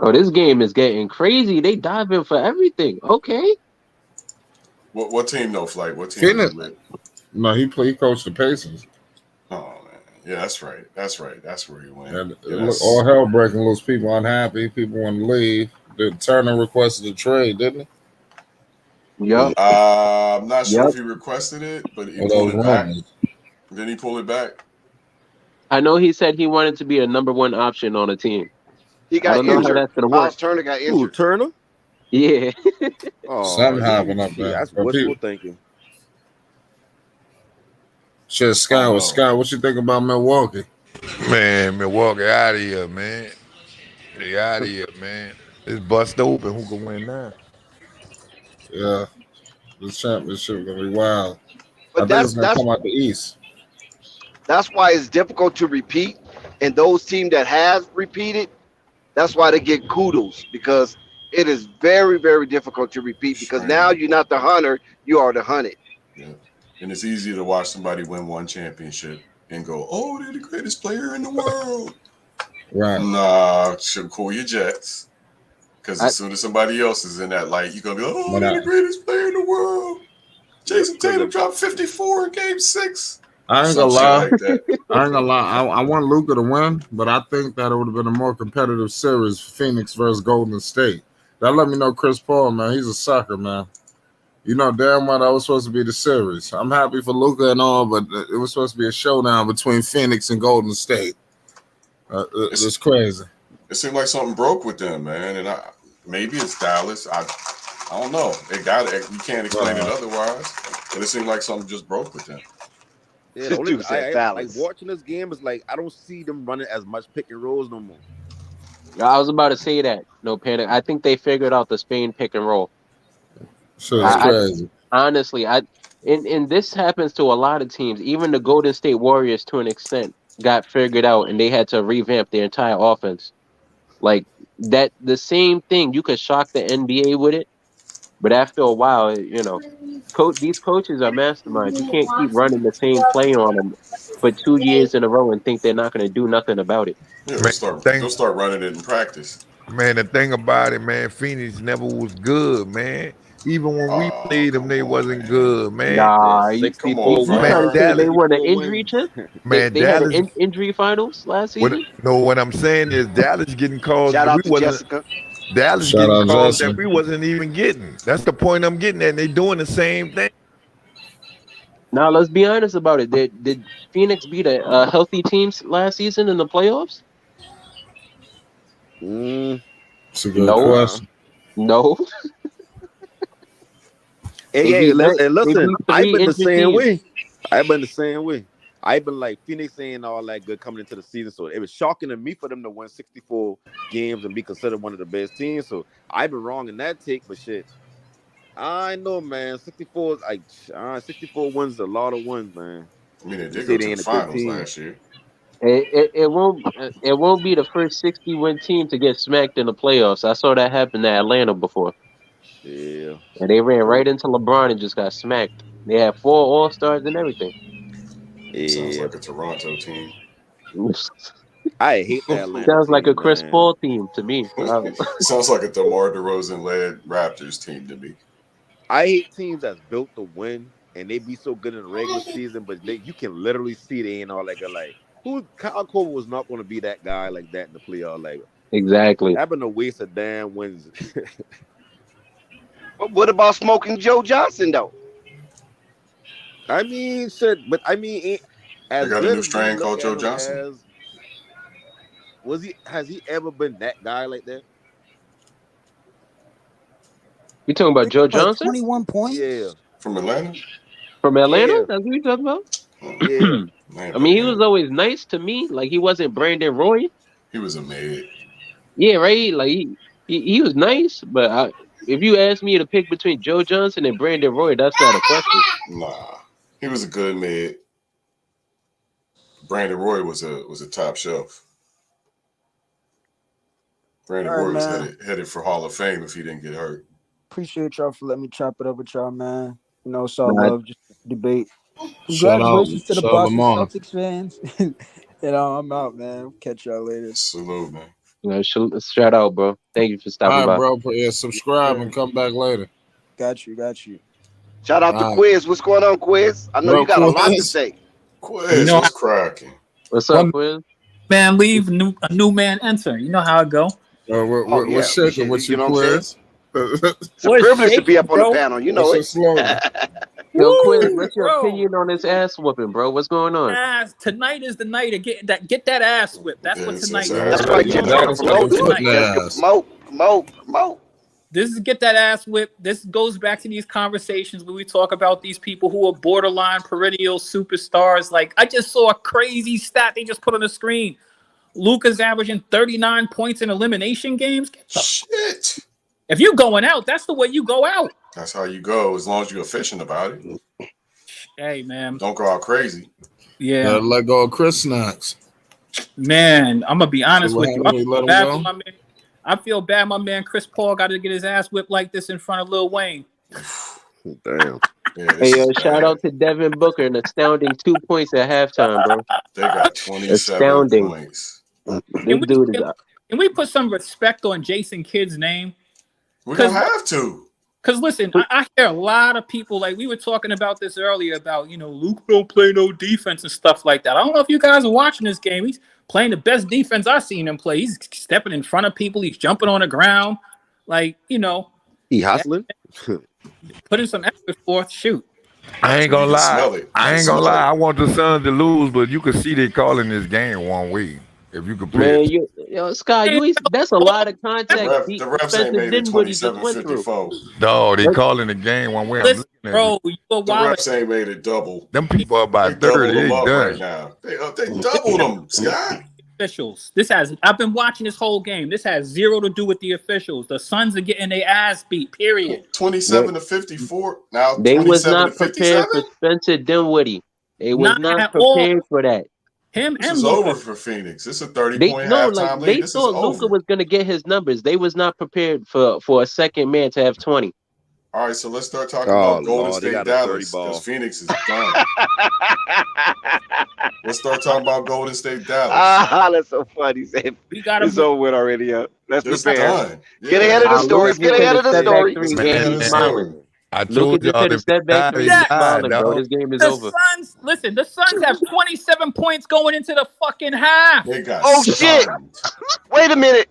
Oh, this game is getting crazy. They dive in for everything. Okay. What team though, Flight? What team? No, he coached the Pacers. Oh man, yeah, that's right. That's where he went. And all hell breaking loose. People unhappy. People want to leave. Turner requested a trade, didn't he? Yeah. I'm not sure if he requested it, but he pulled it back. Then he pulled it back. I know he said he wanted to be a number 1 option on a team. He got injured. Know how that's gonna Miles work. Turner got injured. Who, Turner? Yeah. Something happened up there. That's wishful thinking. Shit, Scott, what you think about Milwaukee? Man, Milwaukee out of here, man. They out of here, man. It's bust open. Who can win now? Yeah. The championship gonna be wild. But I think it's gonna come out the East. That's why it's difficult to repeat. And those teams that have repeated, that's why they get kudos, because it is very, very difficult to repeat, because now you're not the hunter, you are the hunted. Yeah. And it's easy to watch somebody win one championship and go, oh, they're the greatest player in the world. Right. Nah, should cool your jets. Because as soon as somebody else is in that light, you're going to be like, oh, they're the greatest player in the world. Jason Tatum dropped 54 in game 6. I ain't gonna lie. I want Luka to win, but I think that it would have been a more competitive series, Phoenix versus Golden State. That let me know Chris Paul, man, he's a sucker, man. You know damn well that was supposed to be the series. I'm happy for Luka and all, but it was supposed to be a showdown between Phoenix and Golden State. It's crazy. It seemed like something broke with them, man, and maybe it's Dallas. I don't know. They got it. You can't explain it otherwise. But it seemed like something just broke with them. Yeah, the only like watching this game is like I don't see them running as much pick and rolls no more. I was about to say that. No panic. I think they figured out the Spain pick and roll. So it's crazy. Honestly, and this happens to a lot of teams. Even the Golden State Warriors, to an extent, got figured out, and they had to revamp their entire offense. Like that, the same thing. You could shock the NBA with it, But after a while, these coaches are masterminds. You can't keep running the same play on them for 2 years in a row and think they're not going to do nothing about it. Yeah, they'll start running it in practice. Man, the thing about it, man, Phoenix never was good, man. Even when we played them, they wasn't good, man. Nah, Yeah, you 64 trying to say they won an 64 injury wins. chip? Man, They had Dallas. an injury finals last season? What I'm saying is Dallas getting calls Shout that out we to wasn't. Jessica. Dallas Shout getting out calls Jessica. that we wasn't even getting. That's the point I'm getting at. They doing the same thing. Now, let's be honest about it. Did Phoenix beat a healthy team last season in the playoffs? It's a good No. question. No. Hey, listen, They beat I've 3 been the injured same teams. way. I've been the same way. I've been like Phoenix ain't all that good coming into the season, so it was shocking to me for them to win 64 games and be considered one of the best teams. So I've been wrong in that take, but shit, I know, man. 64 is like 64 wins is a lot of wins, man. I mean, they You did say go they to the ain't a good finals team. last year. It won't be the first 60-win team to get smacked in the playoffs. I saw that happen to Atlanta before. Yeah. And they ran right into LeBron and just got smacked. They had 4 All-Stars and everything. Sounds Yeah. like a Toronto team. I hate the Atlanta Sounds like a team, Chris man. Paul team to me. Sounds like a DeMar DeRozan-led Raptors team to me. I hate teams that's built to win and they be so good in the regular season, but you can literally see they ain't all that good. Like, Kyle Korver was not going to be that guy like that in the playoff. Like, Exactly. I've been a waste of damn wins. But what about smoking Joe Johnson though? I mean, shit, but I mean, as They got a good new as we strain look called at Joe him Johnson. has he ever been that guy like that? You talking about Joe Johnson? 21 points? Yeah. From Atlanta? From Atlanta? Yeah. That's what you talking about? Yeah. I mean, he was always nice to me. Like, he wasn't Brandon Roy. He was a mid. Yeah, right? Like, he was nice, but if you ask me to pick between Joe Johnson and Brandon Roy, that's not a question. Nah. He was a good mid. Brandon Roy was a top shelf. Brandon Roy was headed for Hall of Fame if he didn't get hurt. Appreciate y'all for letting me chop it up with y'all, man. It's all love, just debate. Shout Congratulations to the Boston Lamar. Celtics fans. I'm out, man. Catch y'all later. Salute, man. Shout out, bro. Thank you for stopping by. Bro. Yeah, subscribe and come back later. Got you. Shout out to Quiz. What's going on, Quiz? I know you got a lot to say. Quiz, what's cracking? What's up, Quiz? Man, leave, a new man enter. You know how it go. We're shaking with you, Quiz. It's a privilege to be up on the panel. You know it. Yo, Quiz, what's your opinion on this ass whooping, bro? What's going on? Tonight is the night to get that ass whipped. That's what tonight is. That's right, Jessica. Promote. This is get that ass whipped. This goes back to these conversations where we talk about these people who are borderline perennial superstars. Like, I just saw a crazy stat they just put on the screen. Luka's averaging 39 points in elimination games. Shit. If you're going out, that's the way you go out. That's how you go, as long as you're efficient about it. Hey, man. Don't go out crazy. Yeah. Let go of Chris Snacks. Man, I'm going to be honest with you. I feel bad my man Chris Paul got to get his ass whipped like this in front of Lil Wayne. Damn. Hey, shout out to Devin Booker, an astounding 2 points at halftime, bro. They got 27 points. Can we put some respect on Jason Kidd's name? We don't have to. Because listen, I hear a lot of people, like we were talking about this earlier about, Luka don't play no defense and stuff like that. I don't know if you guys are watching this game. He's playing the best defense I've seen him play. He's stepping in front of people. He's jumping on the ground. Like, he hustling. Putting some effort forth. Shoot. I ain't gonna lie. I want the Suns to lose, but you can see they calling this game one way. If you could play, Scott, that's a lot of contact. The refs ain't made it 27-54. No, they calling the game one way. Listen, bro, the refs ain't made it double. Them people are about 30. They done right now. They doubled them, Scott. Officials. I've been watching this whole game. This has zero to do with the officials. The Suns are getting their ass beat. Period. 27-54. Now they was not prepared for Spencer Dinwiddie. They was not prepared for that. This is over for Phoenix. It's a 30-point halftime lead. They thought Luka was going to get his numbers. They was not prepared for a second man to have 20. All right, so let's start talking about Golden State Dallas because Phoenix is done. Let's start talking about Golden State Dallas. That's so funny. It's over with already. Let's prepare. Done. Get ahead of the story. Get ahead of the story. I told y'all to step back three. He's smiling, bro. This game is over. The Suns have 27 points going into the fucking half. Oh shit! Wait a minute.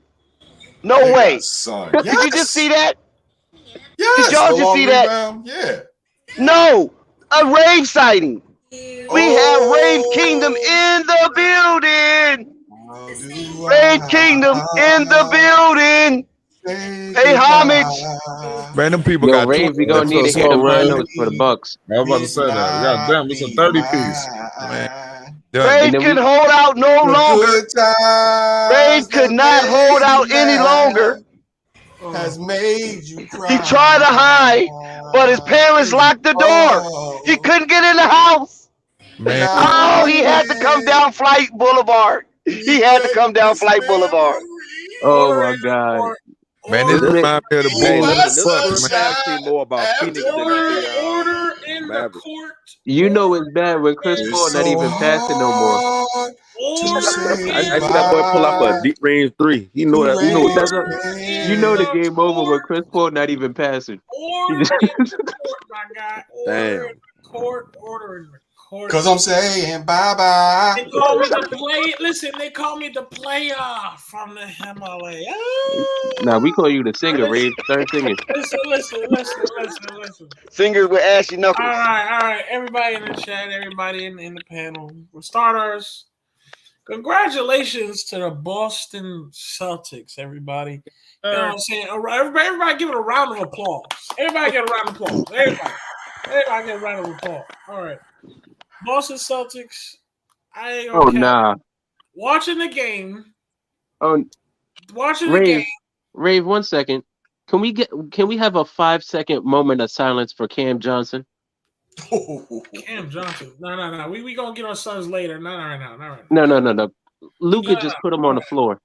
No way. Did you just see that? Yes. Did y'all just see that? Yeah. No, a rave sighting. We have Rave Kingdom in the building. Rave Kingdom in the building. Pay homage. Man, them people got Rave. We gonna need to hear the notes for the Bucks. I was about to say that. God damn, it's a 30-piece. Rave can hold out no longer. Rave could not hold out any longer. Has made you cry. He tried to hide, but his parents locked the door. He couldn't get in the house. Man. Oh, he had to come down Flight Boulevard. He had to come down Flight Boulevard. Oh my God. Man, this reminds me of the Bulls. Man, more about Phoenix than Order in the Mavericks. court. You know it's bad when Chris Paul not even passing no more. I see that boy pull up a deep range three. You know that. You know what that's. You know the game over when Chris Paul not even passing. Order in the court, my guy. Order in the court. Order in the court. Because I'm saying bye-bye. They call me the player. Listen, they call me the player from the Himalaya. Nah, we call you the singer, Ray. Start singing. Listen. Singer with ashy knuckles. All right. Everybody in the chat, everybody in the panel. For starters, congratulations to the Boston Celtics, everybody. You know what I'm saying? Everybody give it a round of applause. Everybody get a round of applause. Everybody get a round of applause. All right. Boston Celtics. I ain't gonna nah. Watching the game. Rave, 1 second. Can we have a 5-second moment of silence for Cam Johnson? Cam Johnson. No. We gonna get our sons later. Not right now. No. Luka just put him on the floor.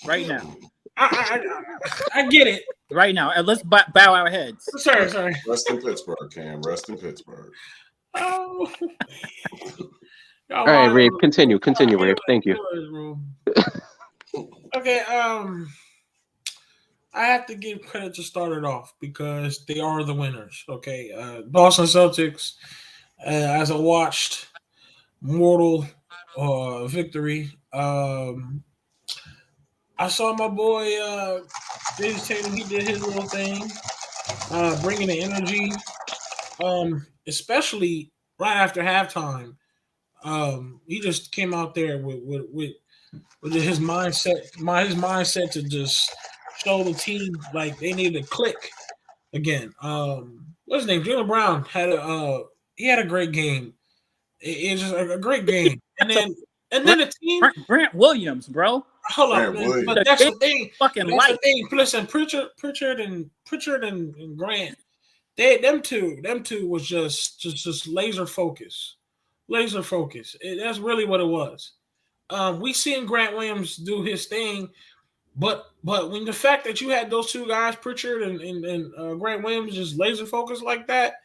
Right now. I get it. Right now. And let's bow our heads. Sorry. Rest in Pittsburgh, Cam. Rest in Pittsburgh. Oh. All right, Rave. Continue, Rave. Thank you. Okay. I have to give credit to start it off because they are the winners. Okay. Boston Celtics, as I watched mortal victory, I saw my boy Tatum. He did his little thing, bringing the energy, especially right after halftime. He just came out there with his mindset to just show the team like they needed to click again. What's his name? Jaylen Brown had a great game. It's just a great game, and then the team. Grant Williams, bro. Hold up, man. But that's the thing. Fucking that's the thing. Listen, Pritchard and Grant. Them two was just laser focus. That's really what it was. We seen Grant Williams do his thing, but when the fact that you had those two guys, Pritchard and Grant Williams, just laser focused like that,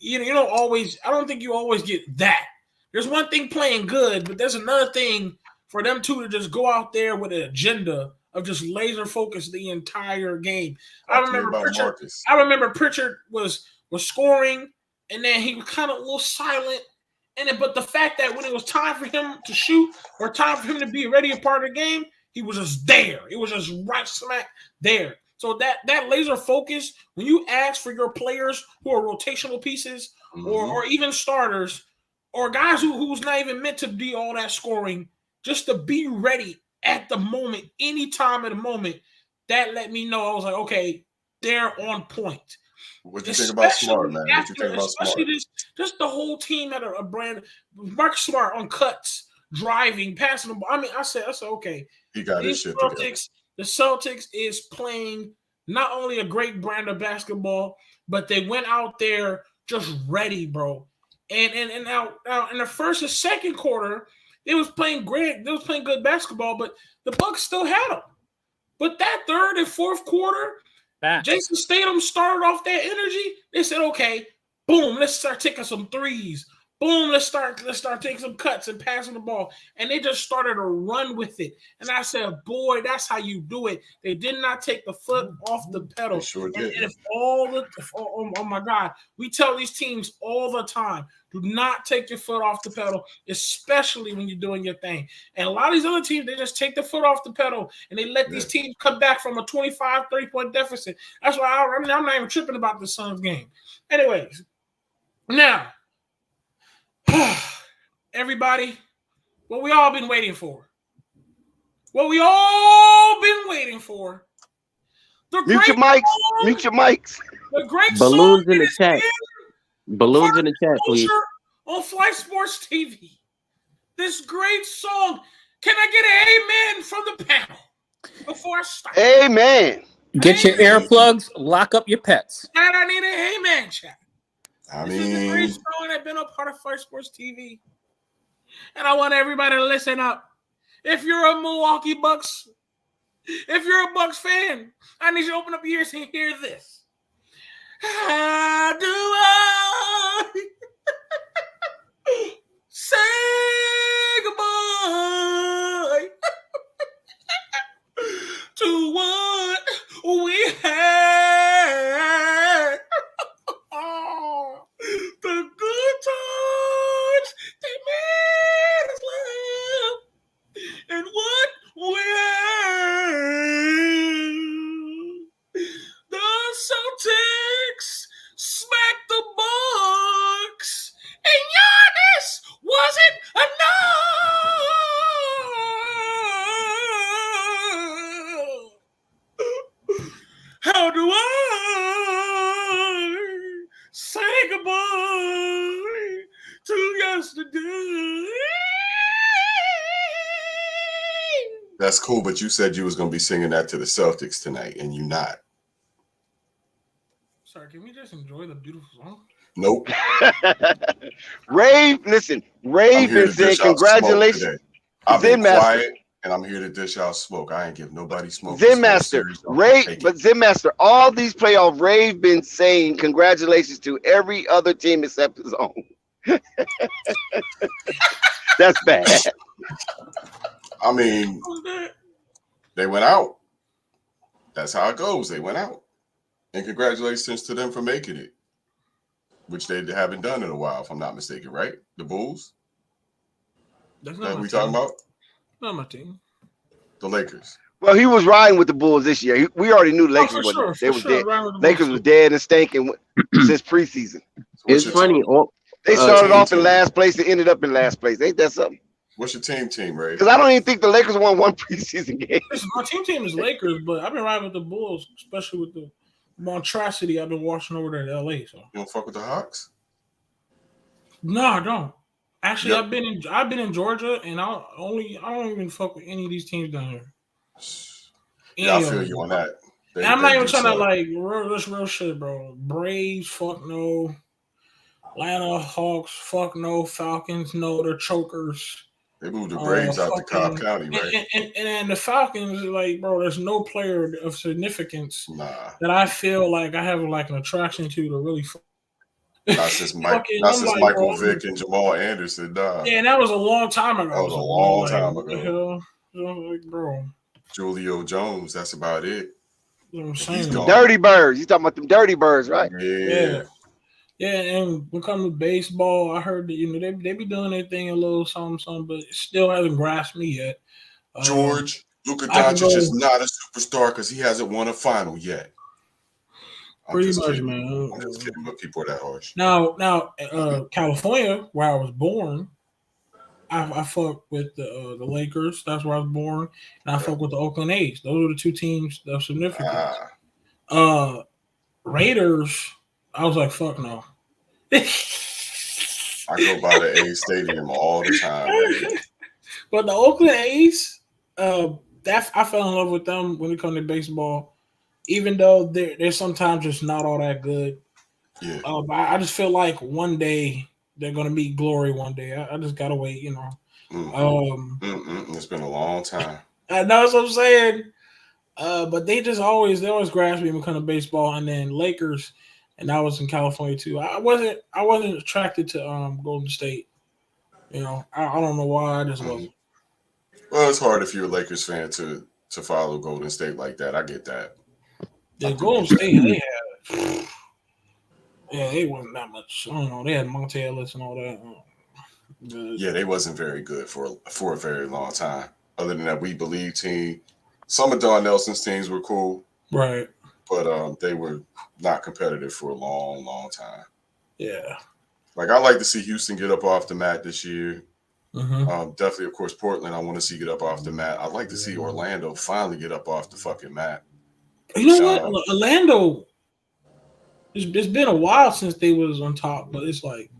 you don't always. I don't think you always get that. There's one thing playing good, but there's another thing for them two to just go out there with an agenda of just laser focus the entire game. I remember Pritchard was scoring, and then he was kind of a little silent. But the fact that when it was time for him to shoot or time for him to be ready a part of the game, he was just there. It was just right smack there. So that laser focus, when you ask for your players who are rotational pieces or even starters or guys who's not even meant to be all that scoring, just to be ready at the moment, any time of the moment, that let me know. I was like, okay, they're on point. What do you think about Smart, man? What you think about Smart? Just the whole team had a brand. Mark Smart on cuts, driving, passing the ball. I mean, I said, okay. He got his shit together. The Celtics is playing not only a great brand of basketball, but they went out there just ready, bro. And now in the first and second quarter, they was playing great. They was playing good basketball, but the Bucks still had them. But that third and fourth quarter, Jason Statham started off that energy. They said, okay, boom, let's start taking some threes. Boom, let's start taking some cuts and passing the ball. And they just started to run with it. And I said, boy, that's how you do it. They did not take the foot off the pedal. They sure did. And oh my God, we tell these teams all the time, do not take your foot off the pedal, especially when you're doing your thing. And a lot of these other teams, they just take the foot off the pedal and they let these teams come back from a 25, 30-point deficit. That's why I'm not even tripping about the Suns game. Anyways, now, everybody, what we all been waiting for. Mute your mics. The great balloons song in the chat. Balloons in the chat, please. On Flight Sports TV. This great song. Can I get an amen from the panel before I start? Amen. Get your earplugs. Lock up your pets. And I need an amen, chat. This is a great mean, song that's been a part of Flight Sports TV. And I want everybody to listen up. If you're a Milwaukee Bucks, if you're a Bucks fan, I need you to open up your ears and hear this. How do I say goodbye to what we had? Oh, the good times they made us laugh, and what we had. The Celtics smacked the Bucks, and Giannis wasn't enough. How do I say goodbye to yesterday? that's cool, but you said you was gonna be singing that to the Celtics tonight, and you not. Sorry, can we just enjoy the beautiful song? Nope. Rave been saying congratulations. I've been Zen Master. quiet, and I'm here to dish out smoke. I ain't give nobody smoke. Zen Master, Zen Master, all these playoff Rave been saying congratulations to every other team except his own. That's bad. I mean, they went out. That's how it goes. They went out. And congratulations to them for making it, which they haven't done in a while, if I'm not mistaken, right? The Bulls? That's not what we talking about? Not my team. The Lakers. Well, he was riding with the Bulls this year. We already knew Lakers were dead. Lakers was dead and stinking since preseason. It's funny. They started off in last place and ended up in last place. Ain't that something? What's your team, Ray? Because I don't even think the Lakers won one preseason game. Listen, my team is Lakers, but I've been riding with the Bulls, especially with the monstrosity I've been watching over there in LA. So you don't fuck with the Hawks? No, I don't. Actually, I've been in Georgia, and I don't even fuck with any of these teams down here. Yeah, I feel you on that. And I'm not even trying to like real shit, bro. Braves, fuck no. Atlanta Hawks, fuck no. Falcons, no. They're chokers. They moved the Braves out to Cobb County, right? And the Falcons, like, bro, there's no player of significance that I feel like I have like an attraction to really. Not since Michael Vick and Jamal Anderson died. Yeah, and that was a long time ago. That was a long time ago. What the hell? Like, bro. Julio Jones, that's about it. You know what I'm saying? Dirty Birds. You talking about them Dirty Birds, right? Yeah. Yeah, and when it comes to baseball, I heard that they be doing their thing a little something, but it still hasn't grasped me yet. George, Luka Doncic is not a superstar because he hasn't won a final yet. Pretty much, man. I'm just kidding, but people are that harsh. Now, California, where I was born, I fuck with the Lakers. That's where I was born, and I fuck with the Oakland A's. Those are the two teams that are significant. Raiders, I was like, fuck no. I go by the A's stadium all the time. Man. But the Oakland A's, that I fell in love with them when it comes to baseball, even though they're sometimes just not all that good. Yeah. But I just feel like one day they're gonna meet glory. One day, I just gotta wait. You know. It's been a long time. I know what I'm saying. But they always grasp me when it comes to baseball, and then Lakers, and I was in California too. I wasn't attracted to Golden State. You know, I don't know why. I just wasn't. Well, it's hard if you're a Lakers fan to follow Golden State like that. I get that. The Golden State, they wasn't that much. I don't know. They had Monte Ellis and all that. Yeah, they wasn't very good for a very long time. Other than that, We Believe team. Some of Don Nelson's teams were cool. Right. But they were not competitive for a long, long time. Yeah. Like, I like to see Houston get up off the mat this year. Mm-hmm. Definitely, of course, Portland, I want to see get up off the mat. I'd like to see Orlando finally get up off the fucking mat. You know what? Orlando, it's been a while since they was on top, but it's like,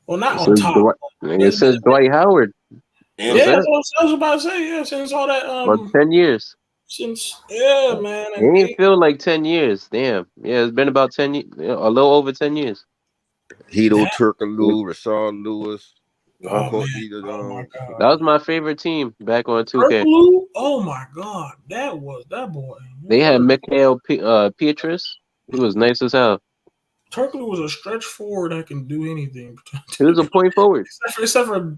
well, not on top. It says Dwight Howard. Yeah, that's what I was about to say. Yeah, since all that. About 10 years. Man. It didn't feel like 10 years. Damn. Yeah, it's been about 10 years, a little over 10 years. Hito Turkoglu, Rashard Lewis. Oh my God. That was my favorite team back on 2K. Turkoglu? Oh my God, that boy. They had Mikhail Pietrus. He was nice as hell. Turkoglu was a stretch forward that can do anything. He was a point forward. Except for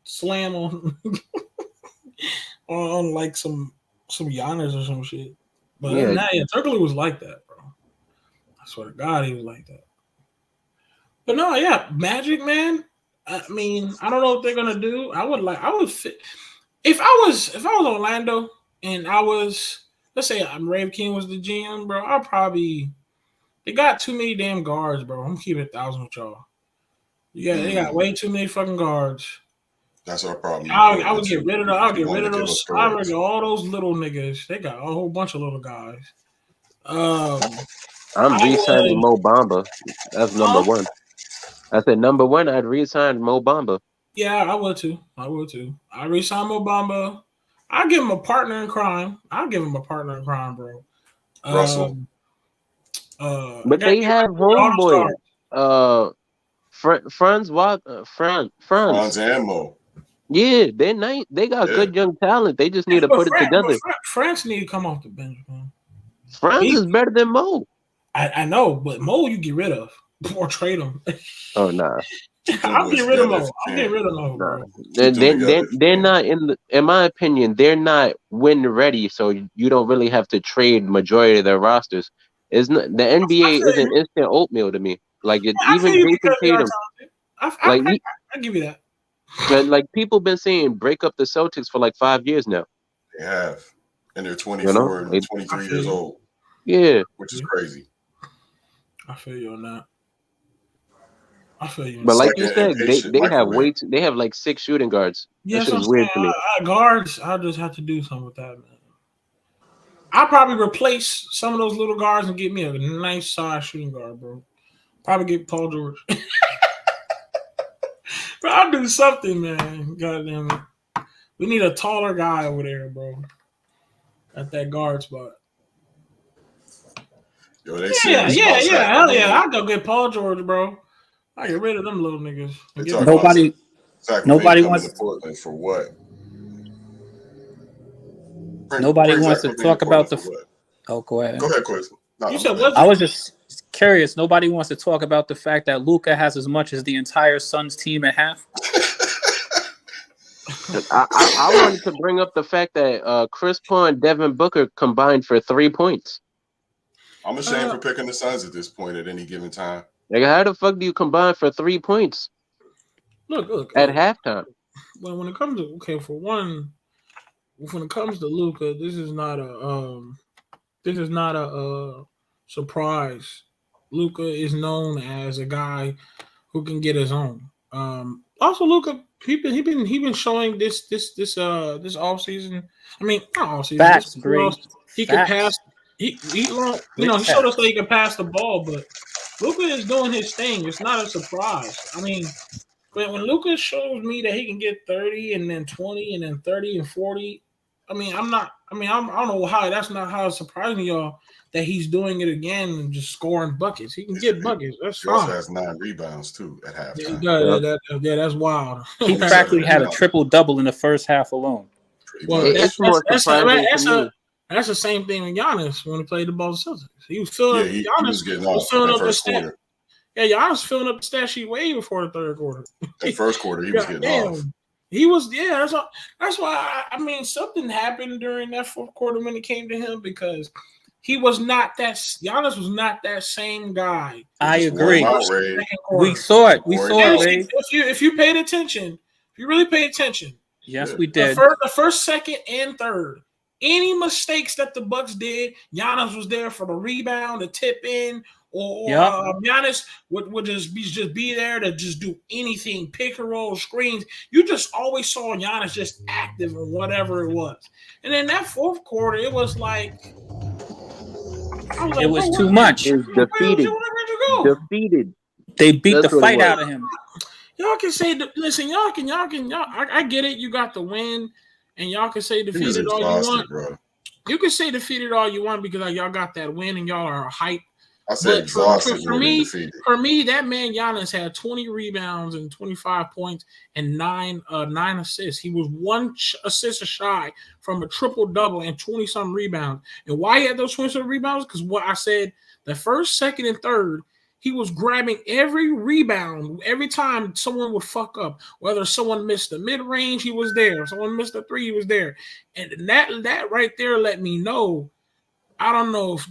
slam on on like some Giannis or some shit. But Turkoglu was like that, bro. I swear to God, he was like that. But no, Magic, man. I mean, I don't know what they're gonna do. If I was Orlando and let's say Rave King was the GM, bro, they got too many damn guards, bro. I'm gonna keep it 1,000 with y'all. They got way too many fucking guards. That's our problem. I would get rid of those. I would get all those little niggas. They got a whole bunch of little guys. I'm re-signing Mo Bamba. That's number one. I said number one. I'd re-sign Mo Bamba. Yeah, I would too. I re-sign Mo Bamba. I give him a partner in crime. Bro. Russell. But they have homeboy. Franz and Mo. Yeah, they're nice. They got good young talent. They just need to put it together. France need to come off the bench, man. Franz is better than Mo. I know, but Mo you get rid of or trade him. Oh nah. I'll get rid of Mo. Bro. They're not in my opinion, they're not win ready, so you don't really have to trade majority of their rosters. It's not, the NBA isn't instant oatmeal to me. Like even Jason Tatum. I give you that. But like people been saying break up the Celtics for like 5 years now. They have. And they're 24 and 23 years old. Yeah. Which is crazy. I feel you on that. But like you said, they have like 6 shooting guards. Yeah, that shit is weird to me. Guards, I just have to do something with that, man. I'll probably replace some of those little guards and get me a nice size shooting guard, bro. Probably get Paul George. But I'll do something, man. God damn it. We need a taller guy over there, bro. At that guard spot. Yo, hell yeah. I'll go get Paul George, bro. I get rid of them little niggas. Nobody wants to Portland for what? Nobody wants to talk about the. Oh, go ahead. Go ahead, Chris. I was just curious. Nobody wants to talk about the fact that Luka has as much as the entire Suns team at half. I wanted to bring up the fact that Chris Paul and Devin Booker combined for 3 points. I'm ashamed for picking the Suns at this point at any given time. Like, how the fuck do you combine for 3 points? Look. At halftime. Well, when it comes to when it comes to Luka, this is not a surprise. Luka is known as a guy who can get his own. Also, Luka, he been showing this offseason. I mean, not offseason. Facts, he can pass. He showed us that he can pass the ball, but Luka is doing his thing. It's not a surprise. I mean, when Luka shows me that he can get 30 and then 20 and then 30 and 40, I don't know how that's not how it's surprising y'all that he's doing it again and just scoring buckets. He can get buckets. That's fine. He also has 9 rebounds too at halftime. Yeah, that's wild. He practically had a triple double in the first half alone. Well, that's That's the same thing with Giannis when he played the Bucks-Celtics. He was filling he Giannis was getting was off filling that up the first stat. quarter. Yeah, Giannis was filling up the stat sheet way before the third quarter. That first quarter, he was getting off. He was, that's why I mean something happened during that fourth quarter when it came to him because he was not that Giannis was not that same guy. I agree. We saw it. We saw it, Ray. If you paid attention, if you really paid attention, yes, we did. The first, second, and third. Any mistakes that the Bucks did, Giannis was there for the rebound, the tip in, or Giannis would just be there to just do anything, pick and roll, screens. You just always saw Giannis just active or whatever it was. And then that fourth quarter, it was like it was too much. He was defeated. Defeated. They beat the fight out of him. Y'all can say, listen, y'all. I get it. You got the win, and y'all can say defeated all you want. Bro. You can say defeated all you want because y'all got that win and y'all are hype. I said exhausted. For me, that man Giannis had 20 rebounds and 25 points and nine assists. He was one assist shy from a triple double and 20-something rebounds. And why he had those 20-something rebounds? Because what I said, the first, second, and third, he was grabbing every rebound every time someone would fuck up. Whether someone missed the mid-range, he was there. Someone missed the three, he was there. And that right there let me know. I don't know if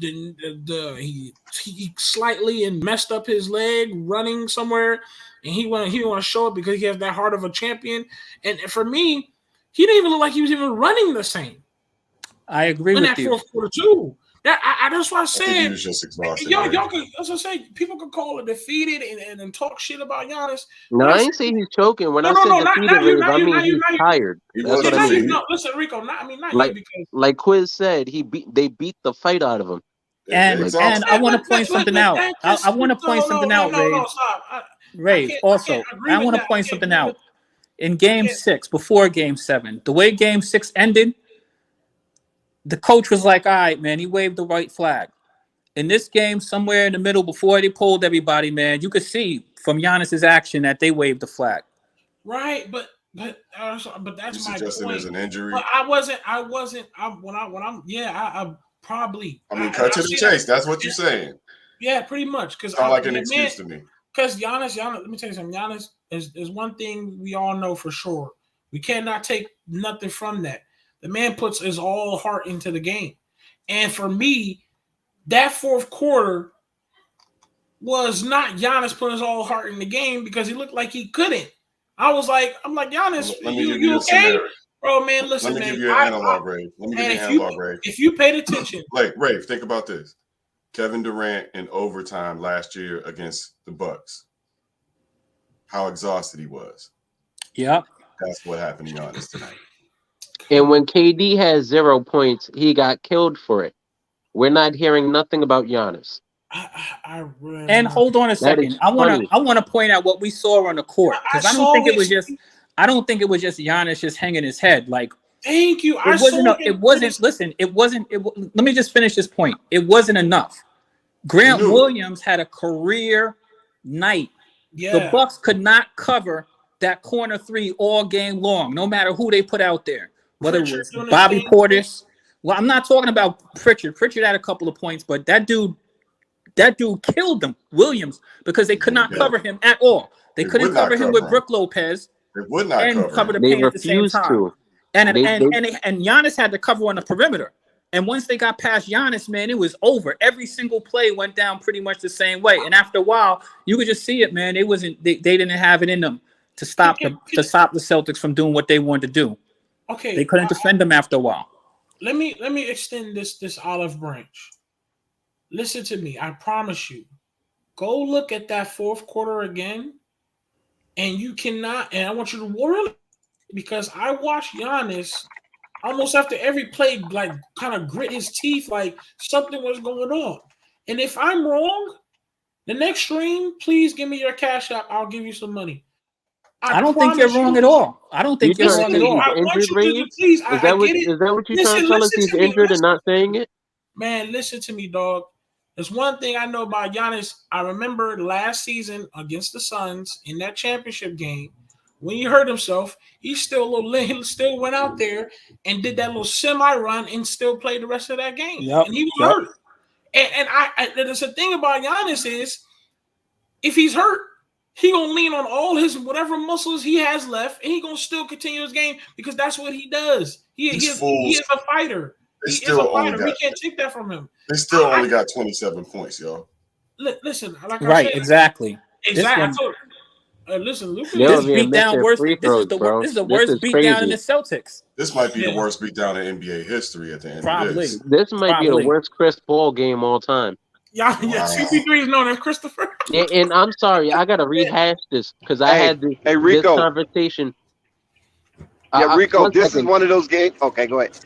he slightly and messed up his leg running somewhere, and he want to show it because he has that heart of a champion. And for me, he didn't even look like he was even running the same. I agree with you. In that fourth quarter too. That's why I said he was just exhausted. Y'all can, that's what I say. People could call it defeated and talk shit about Giannis. No, I ain't saying he's choking. When I said defeated, I mean he's tired. That's what I mean. Listen, Rico, not you because like Quiz said, they beat the fight out of him. And I want to point something out. I want to point something out, Ray. No, stop. Ray, also, I want to point something out. In Game 6, before Game 7, the way Game 6 ended, the coach was like, all right, man, he waved the white flag. In this game, somewhere in the middle, before they pulled everybody, man, you could see from Giannis's action that they waved the flag. Right, but that's my point. There's an injury. But I probably. I mean, cut to the chase. That's what you're saying. Yeah, pretty much. Because sound like an excuse to me. Because Giannis, let me tell you something. Giannis is one thing we all know for sure. We cannot take nothing from that. The man puts his all heart into the game. And for me, that fourth quarter was not Giannis putting his all heart in the game because he looked like he couldn't. I'm like, Giannis, you okay? Bro, man, listen, man. Let me give you an analog, Ray. If you paid attention. Like, Ray, think about this. Kevin Durant in overtime last year against the Bucks. How exhausted he was. Yep. That's what happened to Giannis tonight. And when KD has 0 points, he got killed for it. We're not hearing nothing about Giannis. And hold on a second. I want to point out what we saw on the court because I don't think it was just Giannis just hanging his head. Like, thank you. It wasn't. Let me just finish this point. It wasn't enough. Grant Williams had a career night. Yeah. The Bucks could not cover that corner three all game long, no matter who they put out there. Whether it was Bobby Portis. Well, I'm not talking about Pritchard. Pritchard had a couple of points, but that dude killed them, Williams, because they could not cover him at all. They couldn't cover him with Brook Lopez. They would not cover the paint at the same time. And Giannis had to cover on the perimeter. And once they got past Giannis, man, it was over. Every single play went down pretty much the same way. And after a while, you could just see it, man. They didn't have it in them to stop the Celtics from doing what they wanted to do. Okay, they couldn't defend them after a while. Let me extend this olive branch. Listen to me. I promise you. Go look at that fourth quarter again, and you cannot. And I want you to worry because I watched Giannis almost after every play, like kind of grit his teeth, like something was going on. And if I'm wrong, the next stream, please give me your Cash App. I'll give you some money. I don't think you're wrong at all. I don't think you're wrong at all. Is that what you're trying to tell us? He's injured and not saying it? Man, listen to me, dog. There's one thing I know about Giannis. I remember last season against the Suns in that championship game when he hurt himself, he still went out there and did that little semi-run and still played the rest of that game. Yep. And he was hurt. And there's a thing about Giannis is if he's hurt, he gonna lean on all his whatever muscles he has left, and he gonna still continue his game because that's what he does. He is a fighter. He is a fighter. We can't take that from him. They still only got 27 points, yo. Listen, like right, I said, exactly. Exactly. Listen, Luka. This beatdown worse. This is the worst beatdown in the Celtics. This might be the worst beatdown in NBA history at the end of this. This might be the worst Chris Paul game all time. Yeah, CP3 is known as Christopher. And I'm sorry, I gotta rehash this because I had this conversation. Yeah, Rico, this is one of those games. Okay, go ahead.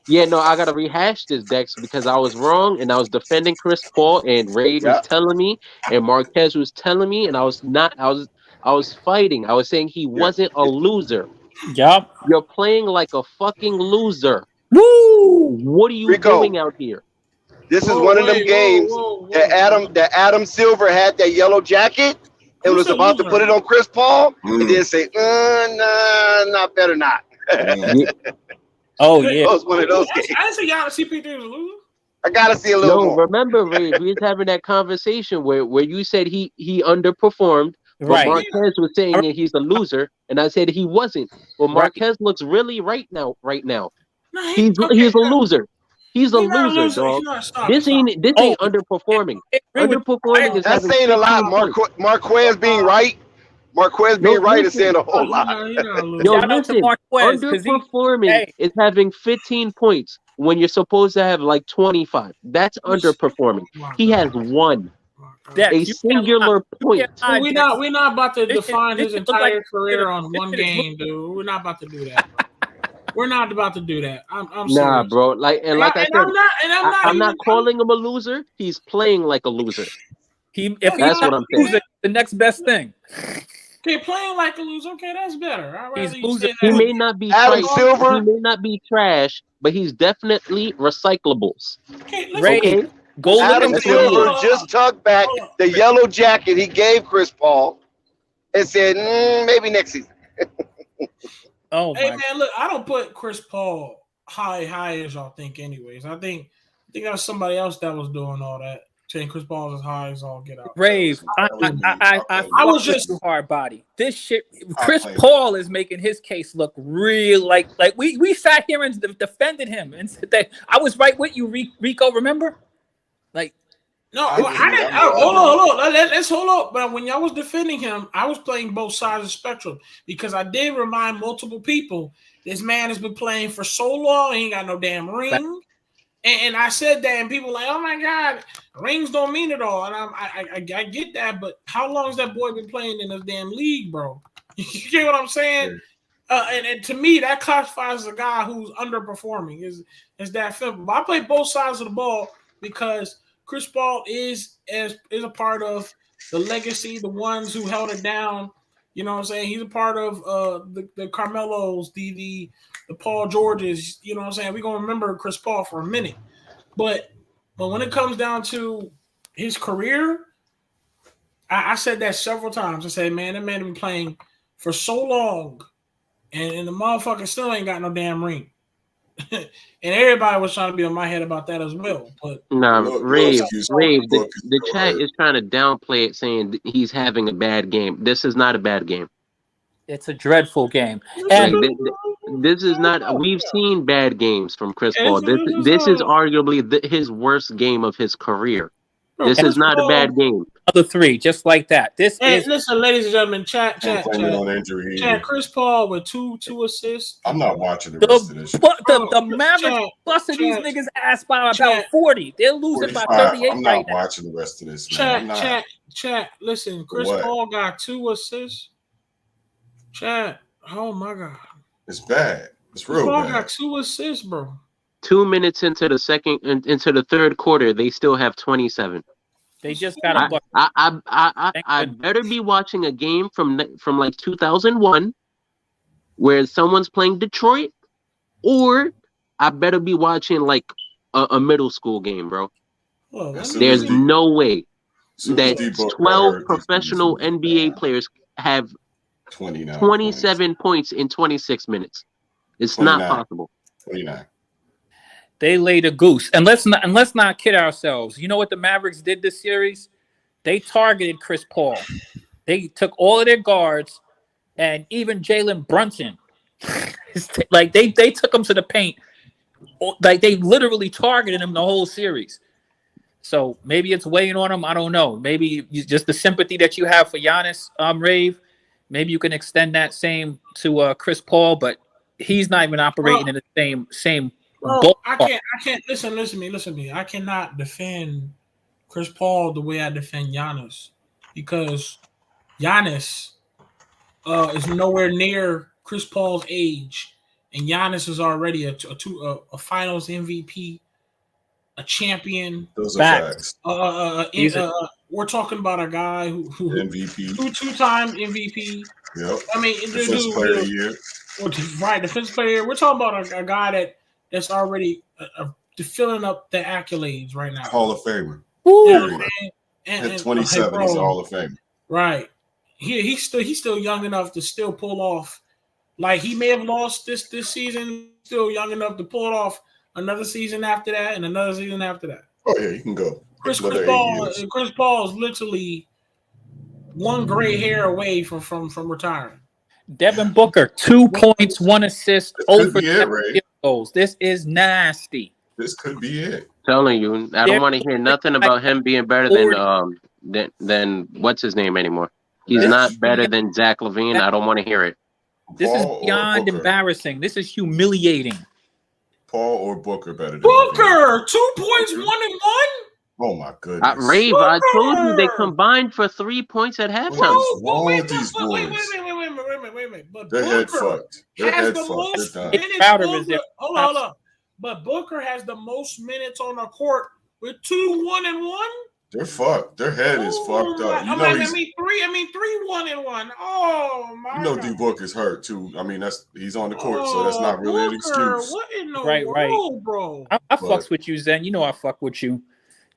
Yeah, no, I gotta rehash this, Dex, because I was wrong and I was defending Chris Paul and Ray was telling me and Marquez was telling me and I was fighting. I was saying he wasn't a loser. Yup. You're playing like a fucking loser. Woo! What are you doing out here? This is one of them games that Adam Silver had that yellow jacket and was about to put it on Chris Paul and then say, not better not. Oh, yeah. It was one of those games. I didn't say CP3 was a loser. I gotta see a little more. Remember, Ray, we was having that conversation where you said he underperformed, but right. Marquez was saying he's a loser, and I said he wasn't. Well, Marquez looks really right now. He's a loser. He's a loser, dog. This ain't underperforming. Underperforming is that's saying a lot. Marquez being right. Marquez being right is saying a whole lot. Yo, listen, underperforming is having 15 points when you're supposed to have like 25. That's underperforming. He has one. A singular point. We're not about to define his entire career on one game, dude. We're not about to do that. We're not about to do that. I'm nah, serious. bro. Like I said, I'm not calling him a loser. He's playing like a loser. That's what I'm saying. The next best thing. Okay, playing like a loser. Okay, that's better. He may not be Adam Silver. He may not be trash, but he's definitely recyclables. Okay, Adam Silver just tucked back the yellow jacket he gave Chris Paul and said, maybe next season. Oh, hey man, look, I don't put Chris Paul high as y'all think. Anyways, I think that was somebody else that was doing all that. Saying Chris Paul is as high as all get out. Rave, I was just too hard body. This shit, Chris Paul is making his case look real. Like we sat here and defended him and said that I was right with you, Rico. Remember? Like. No, I didn't. Hold on. Let's hold up. But when y'all was defending him, I was playing both sides of the spectrum because I did remind multiple people this man has been playing for so long, he ain't got no damn ring. And I said that, and people were like, "Oh my God, rings don't mean it all." And I get that, but how long has that boy been playing in this damn league, bro? You get what I'm saying? And to me, that classifies as a guy who's underperforming. Is that simple? But I play both sides of the ball because Chris Paul is a part of the legacy, the ones who held it down. You know what I'm saying? He's a part of the Carmelos, the Paul Georges. You know what I'm saying? We're gonna remember Chris Paul for a minute. But when it comes down to his career, I said that several times. I said, man, that man has been playing for so long, and the motherfucker still ain't got no damn ring. And everybody was trying to be on my head about that as well. But Rave, the chat is trying to downplay it, saying he's having a bad game. This is not a bad game. It's a dreadful game. And this is not. We've seen bad games from Chris Paul. This is arguably his worst game of his career. This is not a bad game. Other three, just like that. Listen, ladies and gentlemen, chat. On injury. Chris Paul with two assists. I'm not watching the rest of this. The Mavericks busting these niggas' ass by about 40. They're losing by 38 I'm not watching the rest of this. Chat. Listen, Chris Paul got 2 assists. Chat. Oh my God. It's bad. It's real Paul bad. got 2 assists, bro. 2 minutes into the third quarter, they still have 27. They just got a I better be watching a game from like 2001 where someone's playing Detroit, or I better be watching like a middle school game, bro. There's no way that 12 professional NBA players have 27 points in 26 minutes. It's 29. not possible. 29. They laid a goose. And let's not kid ourselves. You know what the Mavericks did this series? They targeted Chris Paul. They took all of their guards and even Jalen Brunson. Like they took him to the paint. Like they literally targeted him the whole series. So maybe it's weighing on him. I don't know. Maybe just the sympathy that you have for Giannis, Rave. Maybe you can extend that same to Chris Paul, but he's not even operating in the same. Bro, I can't listen to me. I cannot defend Chris Paul the way I defend Giannis because Giannis is nowhere near Chris Paul's age, and Giannis is already a Finals MVP, a champion. Those are facts. We're talking about a guy who MVP, two-time MVP. Yep. I mean, defensive player of the year. Right, defensive player. We're talking about a guy that's already filling up the accolades right now. Hall of Famer. You know what I'm saying? At 27, he's a Hall of Famer. Right. He's still young enough to still pull off. Like he may have lost this season, still young enough to pull it off another season after that and another season after that. Oh yeah, you can go. Chris Paul is literally one gray hair away from retiring. Devin Booker, 2 points, 1 assist, over 7 goals. This is nasty. This could be it. Telling you, I don't want to hear nothing about him being better than what's his name anymore. He's not better than Zach LaVine. I don't want to hear it. This is beyond embarrassing. This is humiliating. Paul or Booker better than Booker? 2 points, 1 and 1? Oh my goodness. Rave, I told you they combined for 3 points at halftime. What's wrong with these boys? Wait. But They're head fucked. They're head fucked. Hold on. But Booker has the most minutes on the court with 2 1 and 1. They're fucked. Their head is fucked up. You know I mean 3 1 and 1. Oh my! You know D Book is hurt too. I mean he's on the court, so that's not really an excuse. What in the world, bro? I fucks with you, Zen. You know I fuck with you.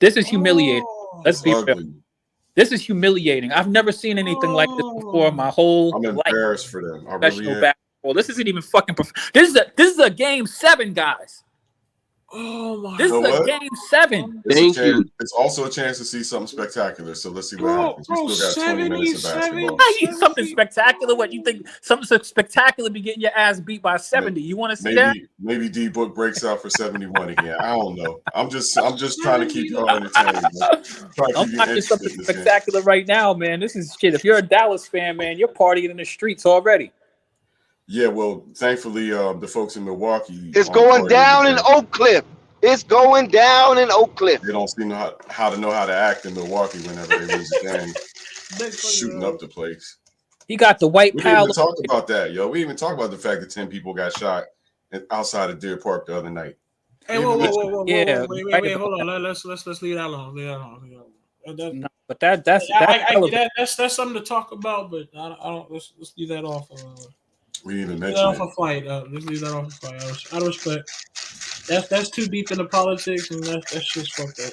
This is humiliating. Let's be real. This is humiliating. I've never seen anything like this before in my whole life. I'm embarrassed for them. I really am. Basketball. This isn't even fucking. This is a game 7, guys. Oh my! This is a game 7. Thank you. It's also a chance to see something spectacular. So let's see what happens. We still got 20 minutes of basketball. Something spectacular? What you think? Something so spectacular be getting your ass beat by 70? You want to see that? Maybe D Book breaks out for 71 again. I don't know. I'm just trying to keep y'all entertained. I'm watching something spectacular right now, man. This is shit. If you're a Dallas fan, man, you're partying in the streets already. Yeah, well, thankfully, the folks in Milwaukee. It's going down in Oak Cliff. It's going down in Oak Cliff. They don't seem how to act in Milwaukee whenever they lose a game. Shooting up the place. He got the white power. We didn't even power. talk about that, yo. We didn't even talk about the fact that 10 people got shot outside of Deer Park the other night. Hey, whoa, wait, hold on. Let's leave that alone. No, but that's something to talk about, but I don't. Let's leave that off. We didn't even mention that off a flight. Let's leave that off a flight. Out of respect. That's too deep into politics, and that's just fucked up.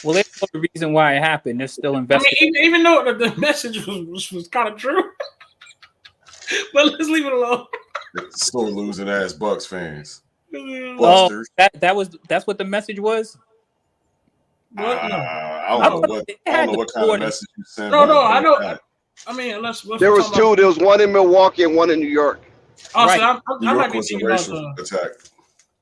Well, there's no reason why it happened. They're still investigating. I mean, even though the message was kind of true, but let's leave it alone. Still losing ass Bucks fans. Oh, that's what the message was. What? I don't know what kind of message you sent. No, I know. I mean, let's there was two. There was one in Milwaukee and one in New York. Oh, right. so I might be thinking about attack.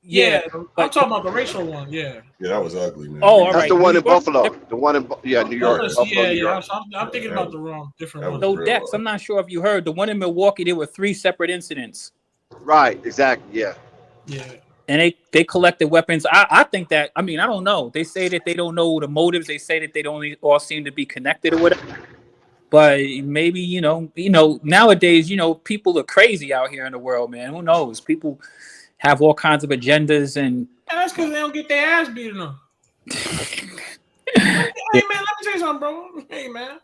Yeah, I'm talking about the racial one. Yeah, that was ugly, man. Oh, all that's right. the one in Buffalo. The one in New York. I'm thinking about the different one. So Dex, I'm not sure if you heard the one in Milwaukee. There were 3 separate incidents. Right. Exactly. Yeah. Yeah. And they collected weapons. I think that. I mean, I don't know. They say that they don't know the motives. They say that they don't all seem to be connected or whatever. But maybe you know nowadays people are crazy out here in the world, man. Who knows? People have all kinds of agendas, and that's because they don't get their ass beaten up. Hey man, let me tell you something, bro. Hey man,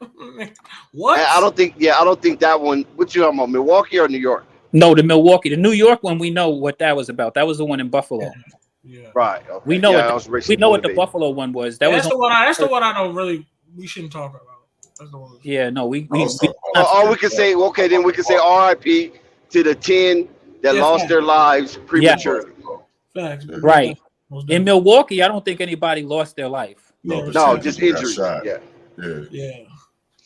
what? I don't think that one. What you talking about, Milwaukee or New York? No, the Milwaukee, the New York one. We know what that was about. That was the one in Buffalo. Yeah. Right. Okay. We know what the Buffalo one was. That's the one I know. Really, we shouldn't talk about. That's the one. Yeah, no, we Or we could say, okay, then we could say R.I.P. to the 10 that lost their lives prematurely. Facts. Right. In Milwaukee, I don't think anybody lost their life. No, just injuries. Yeah. Yeah.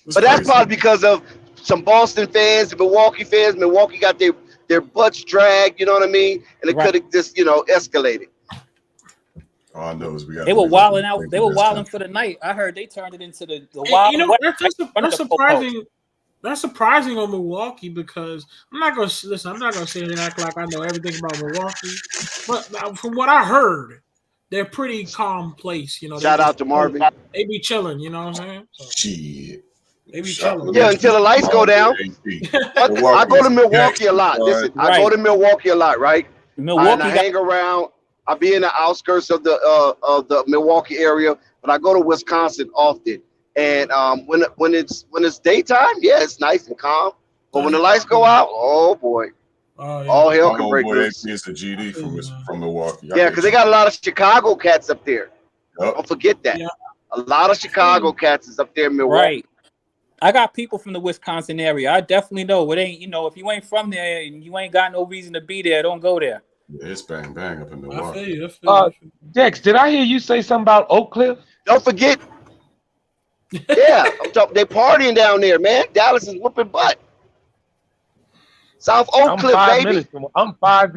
But that's probably because of some Boston fans and Milwaukee fans. Milwaukee got their butts dragged, you know what I mean? And it could have just, escalated. All I know is we got. They were wilding out. They were wilding for the night. I heard they turned it into the wild. That's surprising. That's surprising on Milwaukee because I'm not gonna sit and act like I know everything about Milwaukee. But from what I heard, they're pretty calm place. Shout out to Marvin. They be chilling. You know what I'm saying? Shit. They be chilling. Yeah, until the lights go down. I go to Milwaukee a lot. Listen, I go to Milwaukee a lot, right? Milwaukee. I hang around. I'll be in the outskirts of the Milwaukee area, but I go to Wisconsin often. And when it's daytime, yeah, it's nice and calm. But when the lights go out, oh boy, all hell can break loose. It's the GD from Milwaukee. Yeah, because they got a lot of Chicago cats up there. Don't forget that. Yeah. A lot of Chicago cats is up there in Milwaukee. Right. I got people from the Wisconsin area. I definitely know it ain't. If you ain't from there and you ain't got no reason to be there, don't go there. Yeah, it's bang bang up in Milwaukee. I feel you. Dex, did I hear you say something about Oak Cliff? Don't forget. Yeah, they partying down there, man. Dallas is whooping butt. South Oak Cliff, baby. I'm 5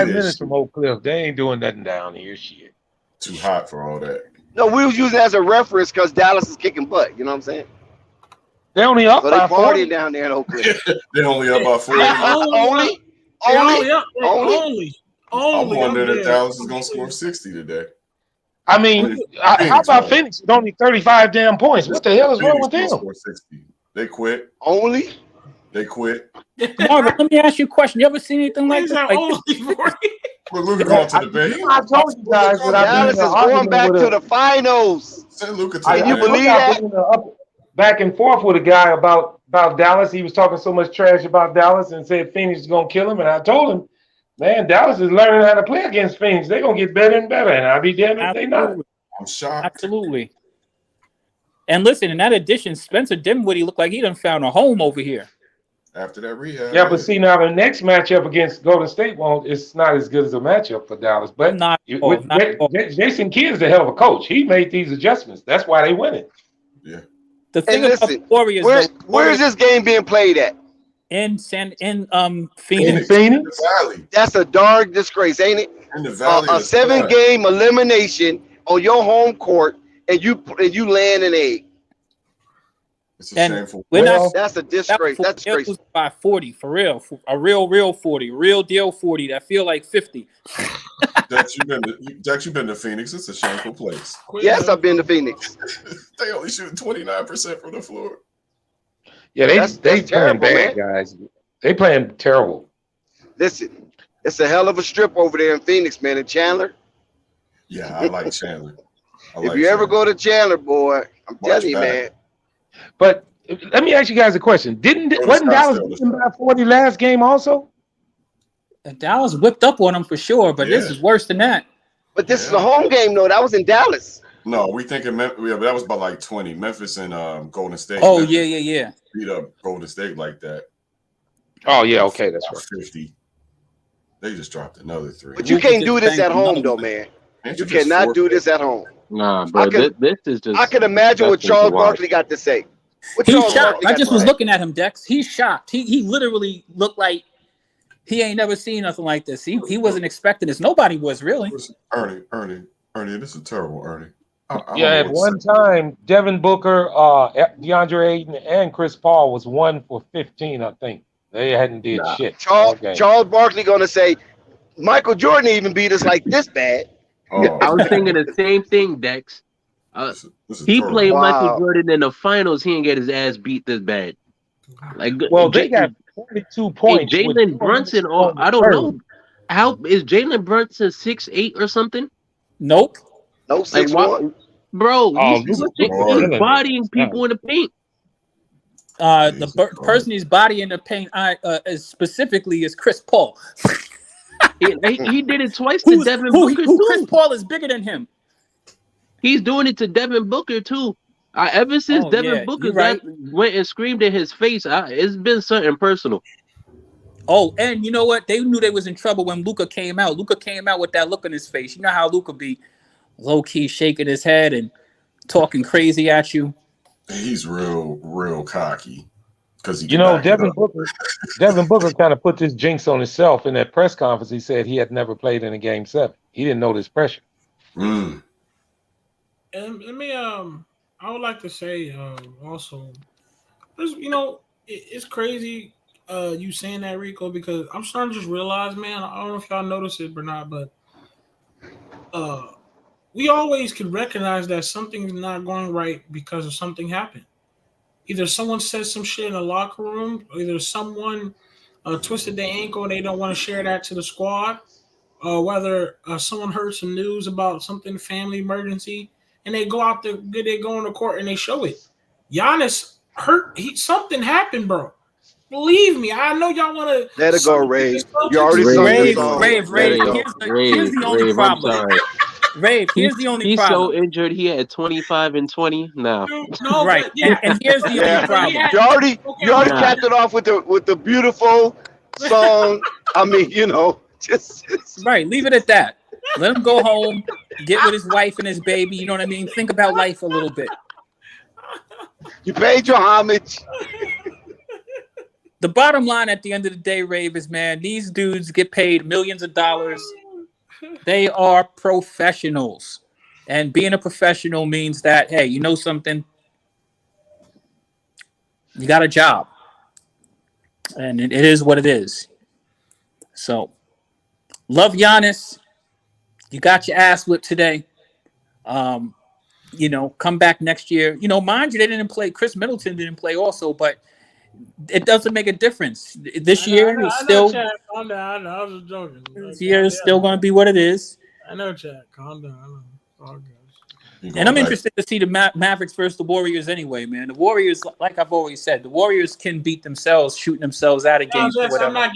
minutes from Oak Cliff. They ain't doing nothing down here. Shit. Too hot for all that. No, we was using it as a reference because Dallas is kicking butt. You know what I'm saying? They only up by 40. Partying down there in Oak Cliff. They only up by 40. Only. I'm wondering if Dallas is gonna score 60 today. I mean, how about Phoenix with only 35 damn points? What the hell is wrong with them? They quit. Only? They quit. Marvin, let me ask you a question. You ever seen anything like that? We're Luka going to the Bay. I told you guys that Dallas is going back to the finals. Send Luka to Can you believe that? Back and forth with a guy about Dallas. He was talking so much trash about Dallas and said Phoenix is going to kill him. And I told him, man, Dallas is learning how to play against Phoenix. They're going to get better and better. And I'll be damned if they not. I'm shocked. Absolutely. And listen, in that addition, Spencer Dinwiddie looked like he done found a home over here. After that rehab. Yeah, but see, now the next matchup against Golden State, it's not as good as a matchup for Dallas. But Jason Kidd is a hell of a coach. He made these adjustments. That's why they winning. Yeah. The thing about the Warriors, where is this game being played at? In Phoenix. Phoenix? That's a dark disgrace, ain't it? In the Valley. A 7-game elimination on your home court, and you land an egg. It's a shameful. That's a disgrace. That's disgrace. By 40, for real. A real 40. Real deal 40. That feel like 50. Dex, you've been to Phoenix. It's a shameful place. Yes, I've been to Phoenix. They only shoot 29% from the floor. Yeah, they terrible, playing bad, guys. They playing terrible. Listen, it's a hell of a strip over there in Phoenix, man. In Chandler. Yeah, I like Chandler. If you ever go to Chandler, boy, I'm telling you, man. But let me ask you guys a question. Wasn't Dallas beaten by 40 last game also? Dallas whipped up on them for sure, but this is worse than that. But this is a home game, though. That was in Dallas. No, we thinking that was about like 20. Memphis and Golden State. Oh, Memphis yeah. Beat up Golden State like that. Oh, yeah, okay, that's right. 50. They just dropped another 3. But you can't do this at home, though, man. You cannot do this at home. Nah, bro, this is just. I can imagine what Charles Barkley got to say. He's shocked. I just was looking at him, Dex. He's shocked. He literally looked like he ain't never seen nothing like this. He wasn't expecting this. Nobody was really. Ernie, this is terrible, Ernie. At one time, Devin Booker, DeAndre Ayton, and Chris Paul was 1 for 15, I think. They hadn't did shit. Charles Barkley going to say, Michael Jordan even beat us like this bad. I was thinking the same thing, Dex. He played Michael Jordan in the finals. He didn't get his ass beat this bad. They got 42 points. Jalen Brunson, I don't know. How is Jalen Brunson 6'8" or something? Nope. No, 6'1". Bro, he's bodying people in the paint. The person he's bodying the paint specifically is Chris Paul. he did it twice to Devin Booker too. Chris Paul is bigger than him. He's doing it to Devin Booker too. Ever since Devin Booker went and screamed in his face, it's been something personal. Oh, and you know what? They knew they was in trouble when Luka came out. Luka came out with that look on his face. You know how Luka be low-key shaking his head and talking crazy at you. He's real cocky. Because Devin Booker kind of put this jinx on himself in that press conference. He said he had never played in a Game 7. He didn't know this pressure. And let me I would like to say also, it's crazy you saying that, Rico, because I'm starting to just realize, man, I don't know if y'all notice it or not, but we always could recognize that something's not going right because of something happened. Either someone says some shit in the locker room, or either someone twisted their ankle and they don't want to share that to the squad, or whether someone heard some news about something, family emergency, and they go out there, they go on the court and they show it. Giannis hurt. Something happened, bro. Believe me, I know y'all want to. Let it go, Rave. You already sung the song. Rave. Here's the only problem. Rave, here's the only problem. He's so injured. He had 25 and 20 now. No, right. And here's the only problem. You already capped it off with the beautiful song. I mean, just right. Leave it at that. Let him go home, get with his wife and his baby. You know what I mean? Think about life a little bit. You paid your homage. The bottom line at the end of the day, Rave, is, man, these dudes get paid millions of dollars. They are professionals. And being a professional means that, hey, you know something? You got a job. And it is what it is. So, love Giannis. You got your ass whipped today. Come back next year. Mind you, they didn't play. Chris Middleton didn't play also, but it doesn't make a difference. This year is still. Calm down. I was just joking. This year is still going to be what it is. I know, Chad. Calm down. I know. All good. And I'm interested to see the Mavericks versus the Warriors anyway, man. The Warriors, like I've always said, the Warriors can beat themselves, shooting themselves out of games. I'm not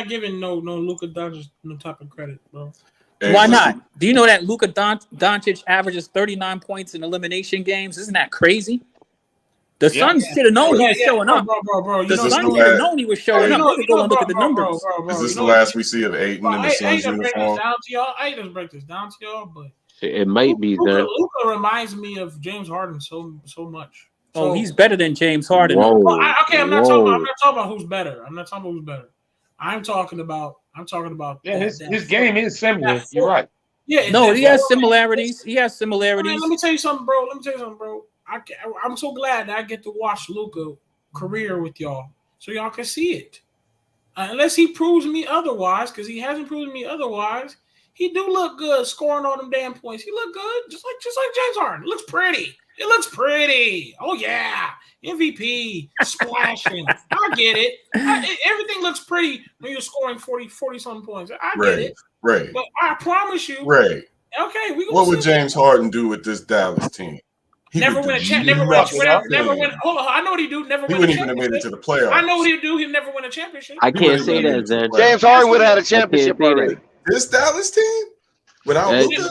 giving no Luka Doncic no type of credit, bro. Why not? Do you know that Luka Doncic averages 39 points in elimination games? Isn't that crazy? The Suns should have known he was showing up. Bro. The Suns should have known he was showing up. Let's go and look at the numbers. Is this the last we see of Ayton in the Suns uniform? I just break this down to y'all, but it might be there. Luka reminds me of James Harden so much. Oh, he's better than James Harden. I'm not talking about who's better. I'm talking about Yeah, his game is similar. You're right. Yeah. No, he has similarities. Man, let me tell you something, bro. I'm so glad that I get to watch Luka career with y'all, so y'all can see it. Unless he proves me otherwise, because he hasn't proven me otherwise. He do look good scoring all them damn points. He look good, just like James Harden. It looks pretty. Oh yeah, MVP splashing. I get it. Everything looks pretty when you're scoring 40 something points. I get it. Right. But I promise you. Right. Okay, what would James Harden do with this Dallas team? Never win a championship. Hold on, I know what he do. Never win a championship. He wouldn't even have made it to the playoffs. I know what he'd do. He'd never win a championship. I can't say that, Zach. James Harden would have had a championship already. This Dallas team? Without Luka?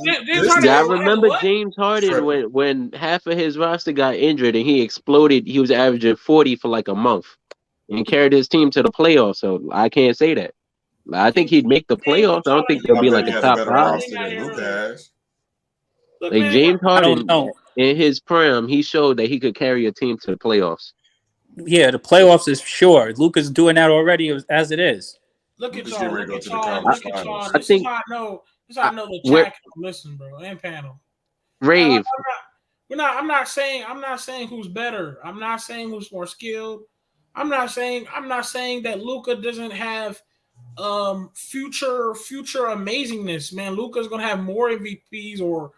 I remember James Harden when half of his roster got injured and he exploded. He was averaging 40 for like a month and carried his team to the playoffs. So I can't say that. I think he'd make the playoffs. I don't think they'll be like a top 5. Like James Harden, in his prime, he showed that he could carry a team to the playoffs. Yeah, the playoffs is sure. Luka's doing that already as it is. Look at y'all. This is how I know the chat can listen, bro, and panel. Rave. I'm not saying who's better. I'm not saying who's more skilled. I'm not saying that Luka doesn't have future amazingness. Man, Luka's gonna have more MVPs or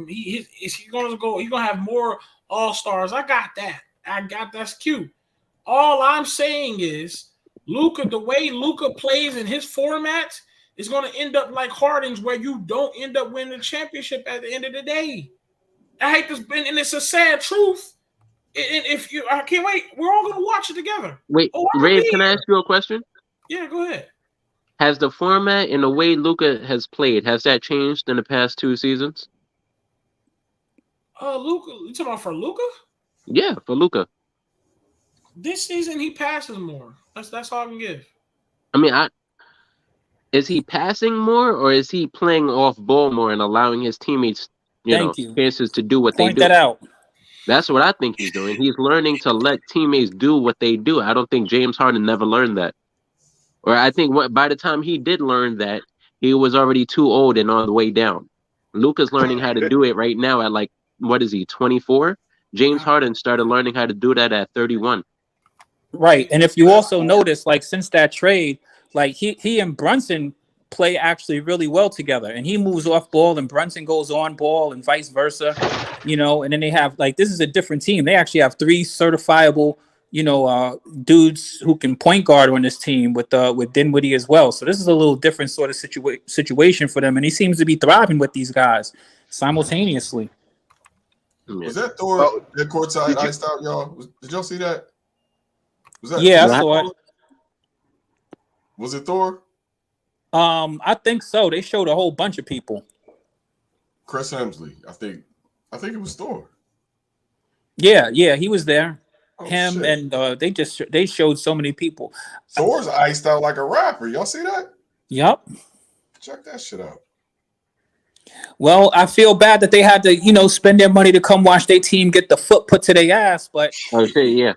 he's gonna have more all-stars. I got that. That's cute. All I'm saying is Luka, the way Luka plays in his formats is going to end up like Harden's, where you don't end up winning the championship at the end of the day. I hate this, and it's a sad truth. And I can't wait. We're all going to watch it together. Wait, Rave, can I ask you a question? Yeah, go ahead. Has the format and the way Luka has played, has that changed in the past 2 seasons? Luka. You talking about for Luka? Yeah, for Luka. This season he passes more. That's all I can give. I mean, is he passing more or is he playing off ball more and allowing his teammates, chances to do what they do? Point that out. That's what I think he's doing. He's learning to let teammates do what they do. I don't think James Harden never learned that. Or I think by the time he did learn that, he was already too old and on the way down. Luka's learning how to do it right now at like, what is he, 24? James Harden started learning how to do that at 31. Right. And if you also notice, like since that trade, like he and Brunson play actually really well together, and he moves off ball and Brunson goes on ball and vice versa, and then they have like, this is a different team. They actually have 3 certifiable, dudes who can point guard on this team with Dinwiddie as well. So this is a little different sort of situation for them. And he seems to be thriving with these guys simultaneously. Was that Thor that courtside iced out, y'all? Did y'all see that? Was that I saw it. Was it Thor? I think so. They showed a whole bunch of people. Chris Hemsley, I think it was Thor. Yeah, he was there. Him shit. And they showed so many people. Thor's iced out like a rapper. Y'all see that? Yep. Check that shit out. Well, I feel bad that they had to, spend their money to come watch their team get the foot put to their ass, but yeah.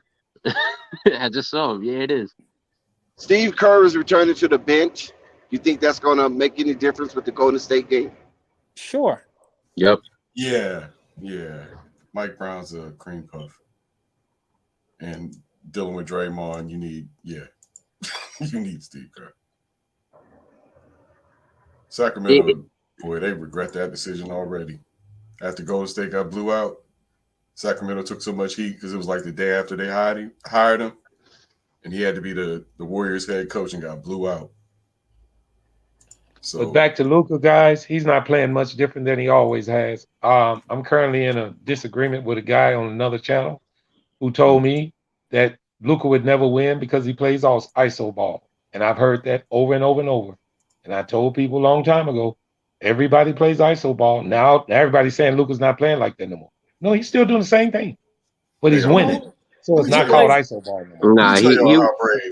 I just saw him. Yeah, it is. Steve Kerr is returning to the bench. You think that's going to make any difference with the Golden State game? Sure. Yep. Yeah. Mike Brown's a cream puff. And dealing with Draymond, you need Steve Kerr. Sacramento, boy, they regret that decision already. After Golden State got blew out, Sacramento took so much heat because it was like the day after they hired him, and he had to be the Warriors head coach and got blew out. So, but back to Luka, guys, he's not playing much different than he always has. I'm currently in a disagreement with a guy on another channel who told me that Luka would never win because he plays all ISO ball. And I've heard that over and over and over. And I told people a long time ago, everybody plays ISO ball. Now everybody's saying Luka's not playing like that no more. No, he's still doing the same thing, but he's winning. So it's not called ISO ball anymore. Nah,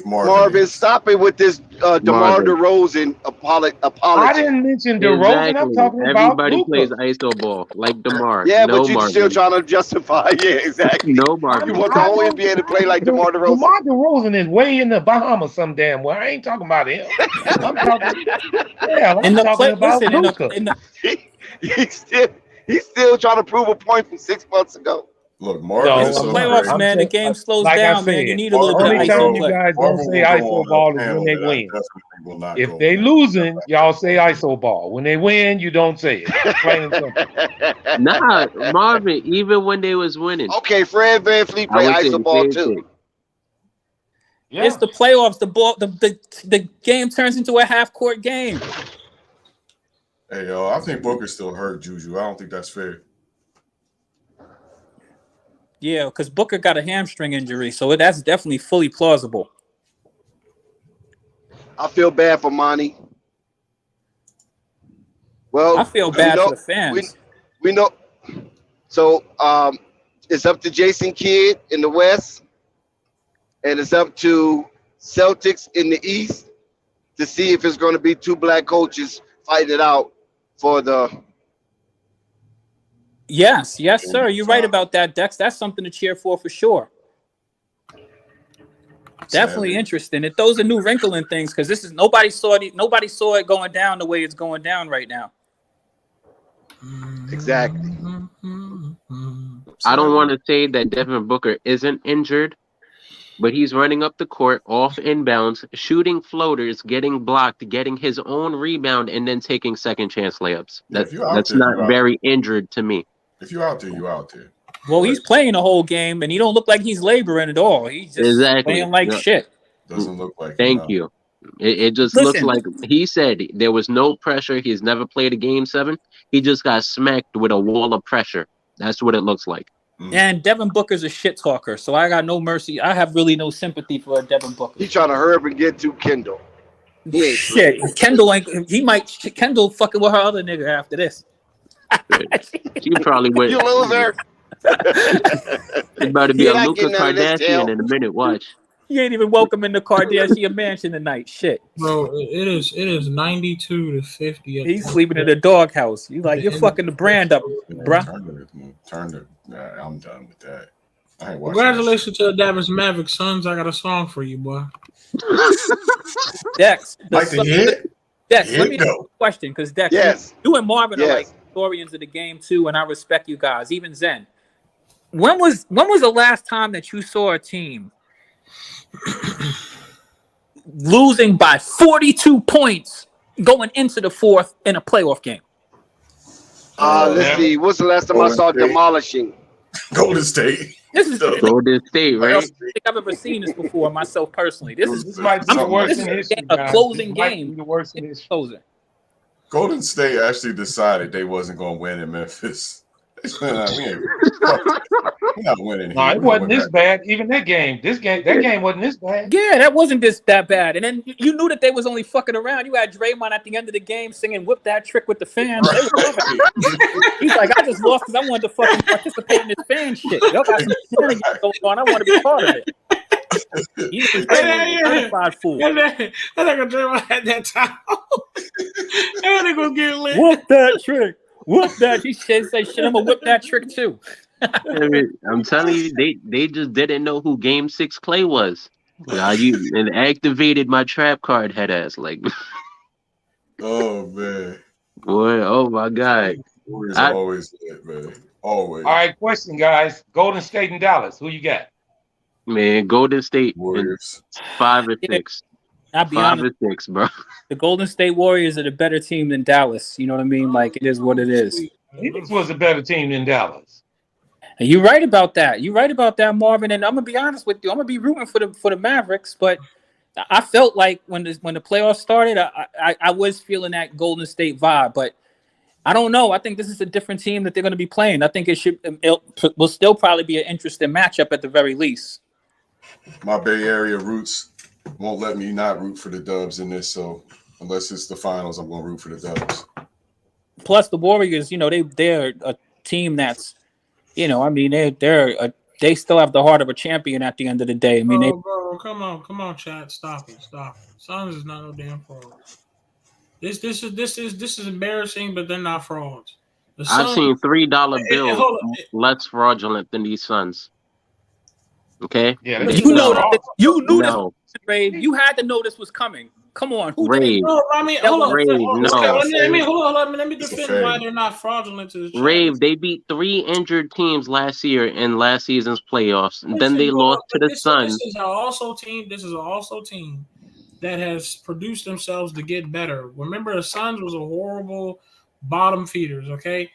Marvin, stop it with this DeMar DeRozan apology. I didn't mention DeRozan. I'm talking about everybody Luka. plays ISO ball like DeMar. Yeah, no but you're still trying to justify. Yeah, exactly. No Marvin. You want the whole NBA to play like DeMar DeRozan. DeMar DeRozan is way in the Bahamas some damn well. I ain't talking about him. I'm talking about Luka. He's still trying to prove a point from 6 months ago. Look, Marvin. No, the playoffs, man. The game slows down, man. You need a little bit of ISO play. You guys don't say ISO ball is when they win. If they losing, y'all say ISO ball. When they win, you don't say it. Plain and simple. Nah, Marvin. Even when they was winning. Okay, Fred VanVleet play ISO ball too. Yeah. It's the playoffs. The game turns into a half-court game. Hey, yo, I think Booker still hurt, Juju. I don't think that's fair. Yeah, because Booker got a hamstring injury, so that's definitely fully plausible. I feel bad for Monty. Well, I feel bad for the fans. We know. So it's up to Jason Kidd in the West, and it's up to Celtics in the East to see if it's going to be 2 black coaches fighting it out for the. Yes, sir. You're right about that, Dex. That's something to cheer for sure. Definitely interesting. It throws a new wrinkle in things because this is nobody saw it going down the way it's going down right now. Exactly. I don't want to say that Devin Booker isn't injured, but he's running up the court off inbounds, shooting floaters, getting blocked, getting his own rebound, and then taking second chance layups. That's not very injured to me. If you're out there, you're out there. Well, he's playing the whole game, and he don't look like he's laboring at all. He's just playing like shit. Doesn't look like. Thank you. It just looks like he said there was no pressure. He's never played a game 7. He just got smacked with a wall of pressure. That's what it looks like. And Devin Booker's a shit talker, so I got no mercy. I have really no sympathy for Devin Booker. He's trying to hurry up and get to Kendall. Shit, Kendall fucking with her other nigga after this. She probably went. You loser. It's about to be You're a not Luka getting none of this, Kardashian Jill. in a minute. Watch. You ain't even welcome in the Kardashian mansion tonight. Shit. Bro, it is 92 to 50. He's sleeping in the doghouse. You like, you're fucking the brand up, bruh. Turn it. Yeah, I'm done with that. I ain't watching Congratulations to the Dallas Mavericks, sons. I got a song for you, boy. Dex. Like the hit? Dex, Here let we me ask go. you a question, because Dex, Yes. you and Marvin are Yes. like historians of the game too, and I respect you guys, even Zen. When was the last time that you saw a team losing by 42 points going into the fourth in a playoff game? Let's see. What's the last time I saw demolishing? Golden State. This is Golden State, I right? don't think I've ever seen this before myself personally. This might be the worst this in is history, a guys. closing This might game. be the worst in history. Closing. Golden State actually decided they wasn't going to win in Memphis. We're not winning No, here. it wasn't this bad. Even that game. That game wasn't this bad. Yeah, that wasn't that bad. And then you knew that they was only fucking around. You had Draymond at the end of the game singing "Whip That Trick" with the fans. They were loving it. He's like, I just lost because I wanted to fucking participate in this fan shit. Y'all got some shenanigans going on. I want to be part of it. You know, certified fool. I think Draymond had that time. And they gonna get lit. Whoop that trick. Whoop that. He said, shit, I'm gonna whip that trick too. I mean, I'm telling you, they just didn't know who Game 6 Clay was. And activated my trap card, head ass. Like, oh man, boy, oh my god, Warriors are always lit, man. Always. All right, question, guys. Golden State and Dallas. Who you got? Man, Golden State Warriors 5 or 6. I'll be 5 honest. or 6, bro. The Golden State Warriors are the better team than Dallas. You know what I mean? Like, it is what it is. Phoenix was a better team than Dallas. And you're right about that. You're right about that, Marvin. And I'm gonna be honest with you. I'm gonna be rooting for the Mavericks, but I felt like when the playoffs started, I was feeling that Golden State vibe. But I don't know. I think this is a different team that they're going to be playing. I think it will still probably be an interesting matchup at the very least. My Bay Area roots won't let me not root for the Dubs in this. So unless it's the finals, I'm going to root for the Dubs. Plus, the Warriors, they're a team that's, I mean, they still have the heart of a champion at the end of the day. I mean, bro, come on, Chad, stop it. Suns is not no damn fraud. This is embarrassing, but they're not frauds. I've seen $3 bills less fraudulent than these Suns. Okay. Yeah, you knew this, Ray. You had to know this was coming. Come on, who did? No, I mean, hold on. Let me defend okay. why they're not fraudulent to the Rave, they beat 3 injured teams last year in last season's playoffs, and then they lost to the Suns. This is also a team that has produced themselves to get better. Remember, the Suns was a horrible bottom feeders. Okay,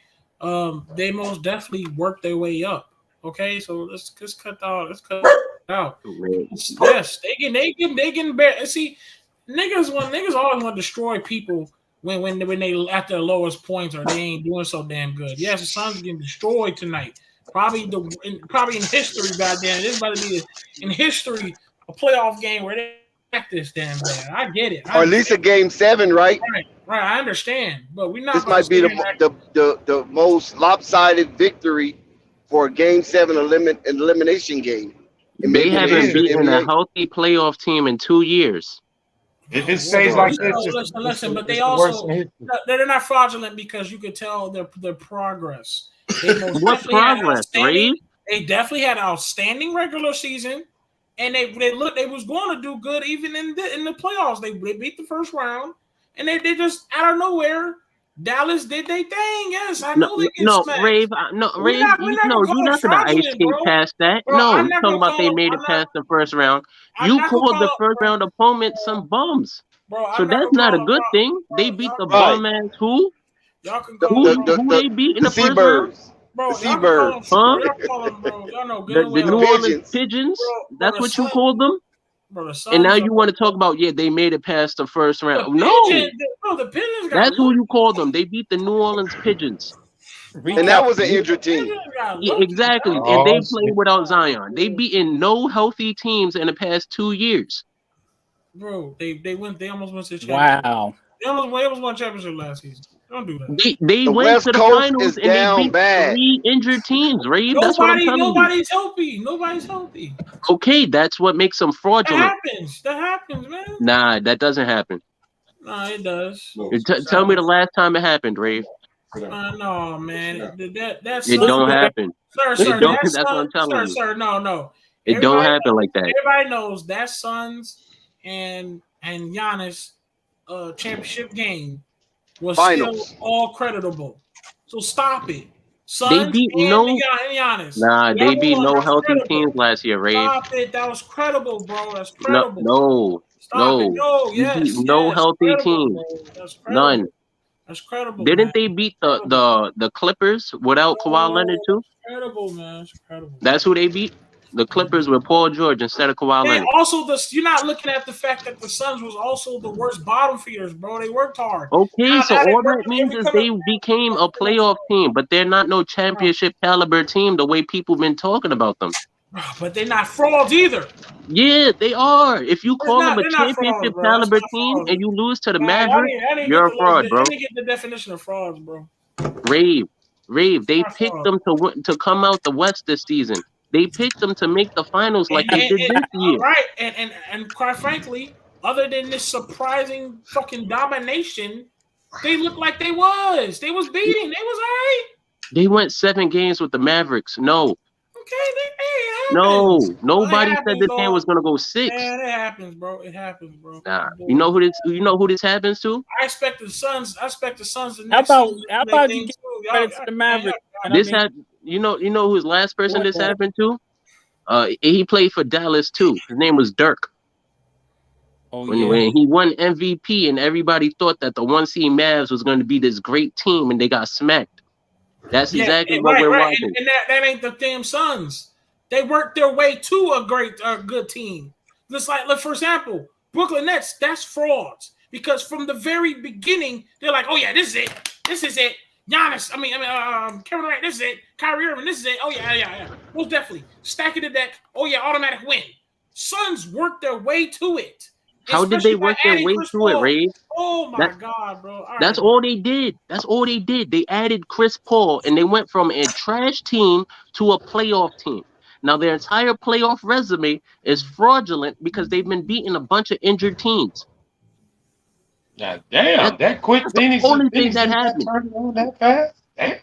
they most definitely worked their way up. Okay, so let's cut out. Yes, they can bear. See, niggas always want to destroy people when they at their lowest points or they ain't doing so damn good. Yes, the Suns getting destroyed tonight. Probably in history. Goddamn, this about to be in history a playoff game where they act this damn bad. I get it. Or at least a game 7, right? Right. I understand, but we're not. This might be the most lopsided victory for a game 7 elimination game. They haven't beaten a healthy playoff team in 2 years. If it stays like this, listen, but they're not fraudulent because you could tell their progress. What progress, Ray? They definitely had an outstanding regular season, and they was going to do good even in the playoffs. They beat the first round, and they just out of nowhere. Dallas did their thing. Yes, I know they get smacked. Rave, you're not gonna ice skate past that. No, you're talking about they made it past the first round. You called the first round opponent some bums. So that's not a good thing. They beat the bum ass who? Who they beat in the first round? The Seabirds. Huh? The New Orleans Pigeons? That's what you called them? And now you want to talk about, they made it past the first round. No. The Pigeons that's who you call them. They beat the New Orleans Pigeons. And that was an injured team. Yeah, exactly. And they played without Zion. They beaten no healthy teams in the past 2 years. Bro, they almost went to the championship. Wow. They almost won championship last season. Don't do that. They went West to the Coast finals is and they down beat bad. 3 injured teams, Rave. That's what I'm telling you. Nobody's healthy. Nobody's healthy. Okay, that's what makes them fraudulent. That happens, man. Nah, that doesn't happen. Nah, it does. Tell me the last time it happened, Rave. No, man. That's It don't happen. Sir, that's what I'm telling you. Sir, no. It don't happen like that. Everybody knows that Suns and Giannis championship game was Finals. still all creditable. So stop it. They Suns beat and no Giannis. Nah, they beat no healthy credible. teams last year, Rave. Stop it. That was credible, bro. That's credible. No. Stop it. No, You yes. beat no healthy team. None. That's credible. Didn't they beat the Clippers without Kawhi Leonard too? Credible, man. It's credible. That's who they beat? The Clippers with Paul George instead of Kawhi Leonard. Also, you're not looking at the fact that the Suns was also the worst bottom feeders, bro. They worked hard. Okay, so all that means is they became a playoff team, but they're not no championship caliber team the way people been talking about them. But they're not frauds either. Yeah, they are. If you call them a championship frauds, caliber team and you lose to the Mavericks, I didn't you're a fraud, bro. I didn't get the definition of frauds, bro. Rave. They picked them to come out the West this season. They picked them to make the finals like they did this year. Right, and quite frankly, other than this surprising fucking domination, they looked like they was. They was beating. They was all right. They went 7 games with the Mavericks. No. Okay, no. Nobody said this game was gonna go 6. Man, it happens, bro. It happens, bro. Nah. You know who this happens to? I expect the Suns. The how about you give credit to the Mavericks? You know who's last person this happened to? He played for Dallas too. His name was Dirk. When he won MVP and everybody thought that the 1 seed Mavs was going to be this great team and they got smacked. That's exactly what we're watching. And that ain't the damn Suns. They worked their way to a good team. Just like, for example, Brooklyn Nets, that's frauds. Because from the very beginning, they're like, oh yeah, this is it. This is it. Giannis, Kevin Durant, this is it. Kyrie Irving, this is it. Oh yeah. Most definitely. Stacking the deck. Oh yeah, automatic win. Suns worked their way to it. How did they work their way to it, Ray? Oh my God, bro. That's all they did. They added Chris Paul and they went from a trash team to a playoff team. Now their entire playoff resume is fraudulent because they've been beating a bunch of injured teams. God damn, that quick Phoenix. The only thing that happened. That fast? Damn.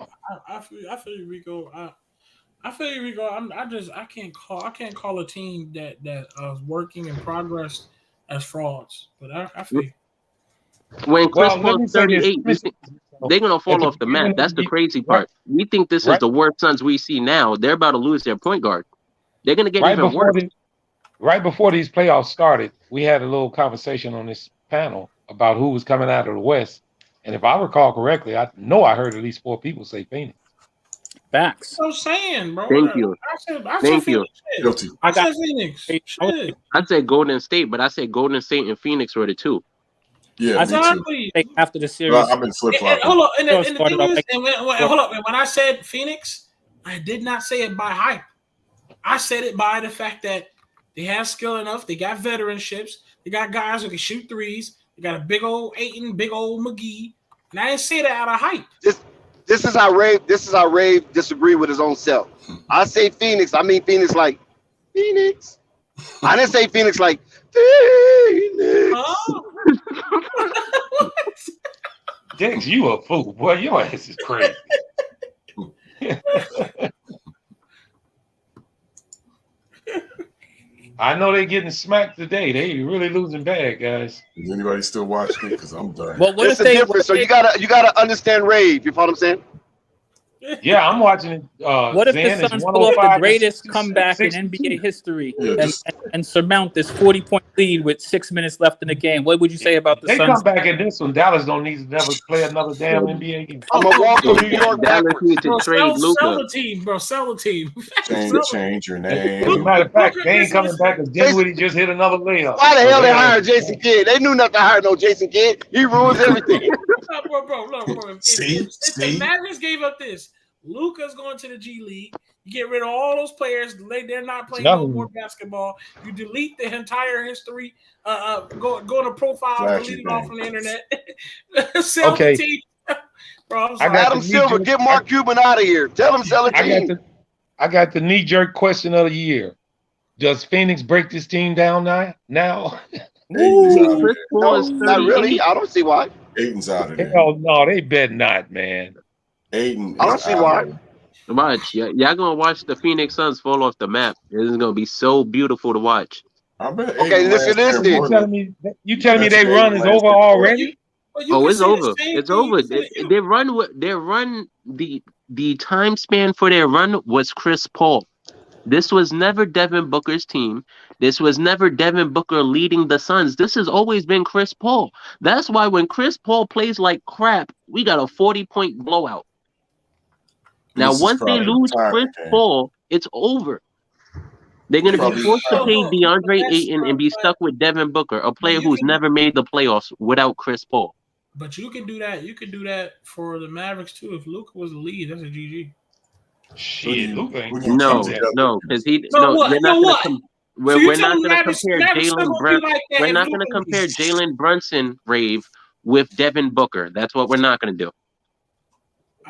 I feel you, Rico. I feel you, Rico. I can't call a team that is working in progress as frauds. But I feel you. When Chris Paul's 38, they're gonna fall off the map. That's the crazy part. We think this is the worst Suns we see now. They're about to lose their point guard. They're gonna get even worse. Right before these playoffs started, we had a little conversation on this panel about who was coming out of the West. And if I recall correctly, I know I heard at least 4 people say Phoenix. Facts. I'm saying, bro. Thank you. Thank you. I said Phoenix. I said Golden State, but I said Golden State and Phoenix were the 2. Yeah, exactly. After the series, I've been flip flopping. Hold on, and the thing is, hold up. When I said Phoenix, I did not say it by hype. I said it by the fact that they have skill enough. They got veteranships. They got guys who can shoot threes. They got a big old Ayton, big old McGee. And I didn't say that out of hype. This is how Rave disagree with his own self. I say Phoenix. I mean Phoenix like Phoenix. I didn't say Phoenix like Phoenix. Oh. Dex, you a fool, boy. Your ass is crazy. I know they're getting smacked today. They really losing bad, guys. Is anybody still watching it? Because I'm done. Well, it's different. So you gotta understand Rave. You know what I'm saying? Yeah, I'm watching it. What if the Suns pull up the greatest comeback in NBA history and surmount this 40-point lead with 6 minutes left in the game? What would you say about the Suns? They come back in this one. Dallas don't need to never play another damn NBA game. I'm gonna walk to New York backwards. Sell the team, bro. Sell the team. Change your name. As a matter of fact, they ain't coming back because Dinwiddie just hit another layup. Why the hell they hired Jason Kidd? They knew not to hire no Jason Kidd. He ruins everything. Bro. If Mavericks gave up this, Luka's going to the G League. You get rid of all those players. They're not playing no more basketball. You delete the entire history. Go to profile, delete it all from the internet. Sell the team. Bro, I'm sorry. Adam Silver, get Mark Cuban out of here. Tell him sell the team. I got the knee-jerk question of the year. Does Phoenix break this team down now? No, not really. I don't see why. Aiden's out of there. Hell no, they bet not, man. Aiden, I don't see why. Watch, y'all gonna watch the Phoenix Suns fall off the map. This is gonna be so beautiful to watch. Okay, listen to this then. You telling me they run is over already? Oh, it's over. It's over. Their run. The time span for their run was Chris Paul. This was never Devin Booker's team. This was never Devin Booker leading the Suns. This has always been Chris Paul. That's why when Chris Paul plays like crap, we got a 40-point blowout. Now, once they lose Chris Paul, it's over. They're going to be forced to pay DeAndre Ayton and be stuck with Devin Booker, a player who's never made the playoffs without Chris Paul. But you can do that. You can do that for the Mavericks too. If Luka was the lead, that's a GG. Shit, Luka. No, because we're not going to compare Jalen Brunson. We're not going to compare Jalen Brunson rave with Devin Booker. That's what we're not going to do.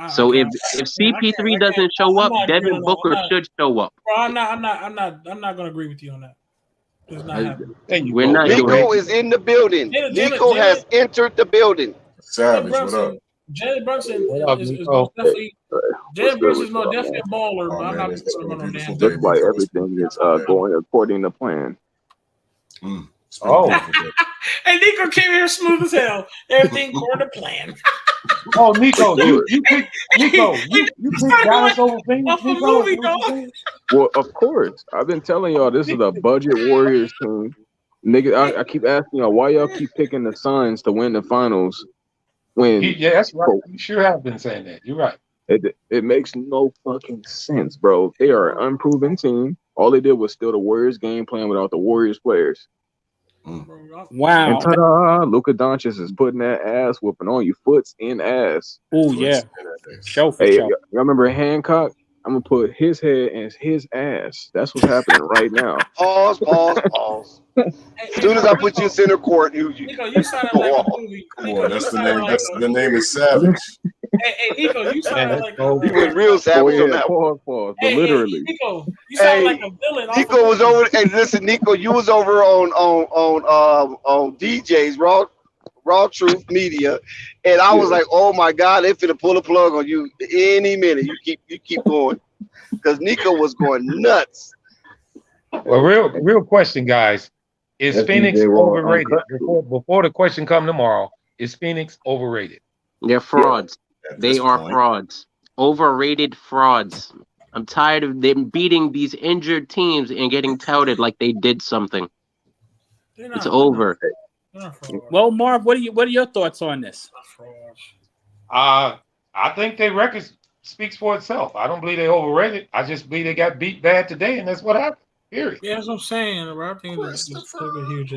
So if CP3 doesn't show up, Devin Booker should show up. Bro, I'm not going to agree with you on that. It's not happening. Nico is in the building. Nico has entered the building. Savage, what up? Jalen Brunson is definitely. Jalen Brunson is definitely a baller, but I'm not going to damn. Looks like everything is going according to plan. And Nico came here smooth as hell. Everything according to plan. Oh, Nico, you picked Giannis over Phoenix? Well, of course. I've been telling y'all this is a budget Warriors team. Nigga, I keep asking y'all why y'all keep picking the Suns to win the finals. Yeah, that's right. You sure have been saying that. You're right. It makes no fucking sense, bro. They are an unproven team. All they did was steal the Warriors game plan without the Warriors players. Wow. And ta-da, Luka Doncic is putting that ass whooping on you. Foots in ass. Oh, yeah. Show for hey, show. Y'all remember Hancock? I'm going to put his head in his ass. That's what's happening right now. Pause. As soon as I put you in center court, Nico, you sounded like a movie. Nico, that's the name. The name is Savage. Hey, Nico, you sounded like he was real savage on that one. Pause, but literally. Nico, you sound like a villain. Nico was over. Hey, listen, Nico, you was over on DJ's Raw Truth Media, and I was like, oh my God, they finna pull a plug on you any minute. You keep going, because Nico was going nuts. Well, real question, guys. Is Phoenix overrated? Before the question come tomorrow, is Phoenix overrated? They're frauds. They are frauds. Overrated frauds. I'm tired of them beating these injured teams and getting touted like they did something. It's over. Well, Marv, what are your thoughts on this? I think their record speaks for itself. I don't believe they overrated. I just believe they got beat bad today, and that's what happened. Period. Yeah, that's what I'm saying. Bro. I think that's a huge.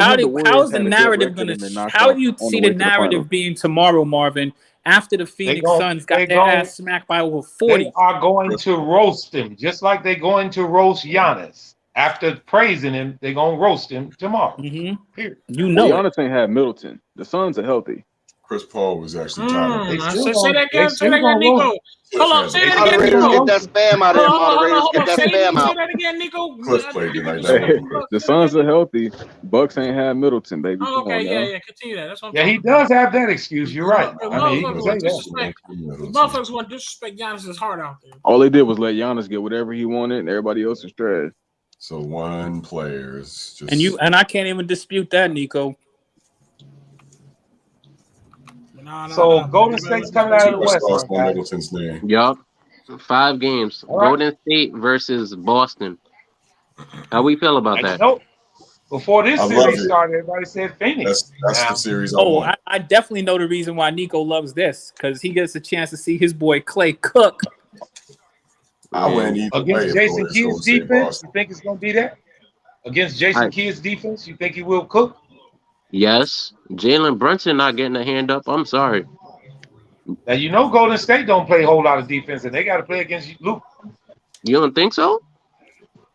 How's the narrative going to? How do you see the narrative being tomorrow, Marvin? After the Phoenix Suns got their ass smacked by over 40, they are going to roast him, just like they're going to roast Giannis. After praising him, they're gonna roast him tomorrow. Period. You know, Giannis ain't had Middleton. The Suns are healthy. Chris Paul was actually tired. Say that again, Nico. Hold on, say that again, Nico. Get that spam out of there, moderators. Get that spam out. Say that again, Nico. Cliff played it like that. The Suns are healthy. Bucks ain't had Middleton, baby. Oh, okay, yeah. Continue that. That's what I'm he does have that excuse. You're right. I mean, he can say that. Motherfuckers want to disrespect Giannis' heart out there. All they did was let Giannis get whatever he wanted, and everybody else is trash. So one player is just and I can't even dispute that, Nico. So Golden State's coming out of the West. Middleton's name. Yup. 5 games. Right. Golden State versus Boston. How we feel about that? Before this series started, everybody said Phoenix. That's the series. I definitely know the reason why Nico loves this, because he gets a chance to see his boy Clay cook. I went either against way, Jason Kidd's defense. You think it's going to be that? Against Jason Kidd's defense, you think he will cook? Yes. Jalen Brunson not getting a hand up. I'm sorry. Now, you know Golden State don't play a whole lot of defense, and they got to play against Luka. You don't think so?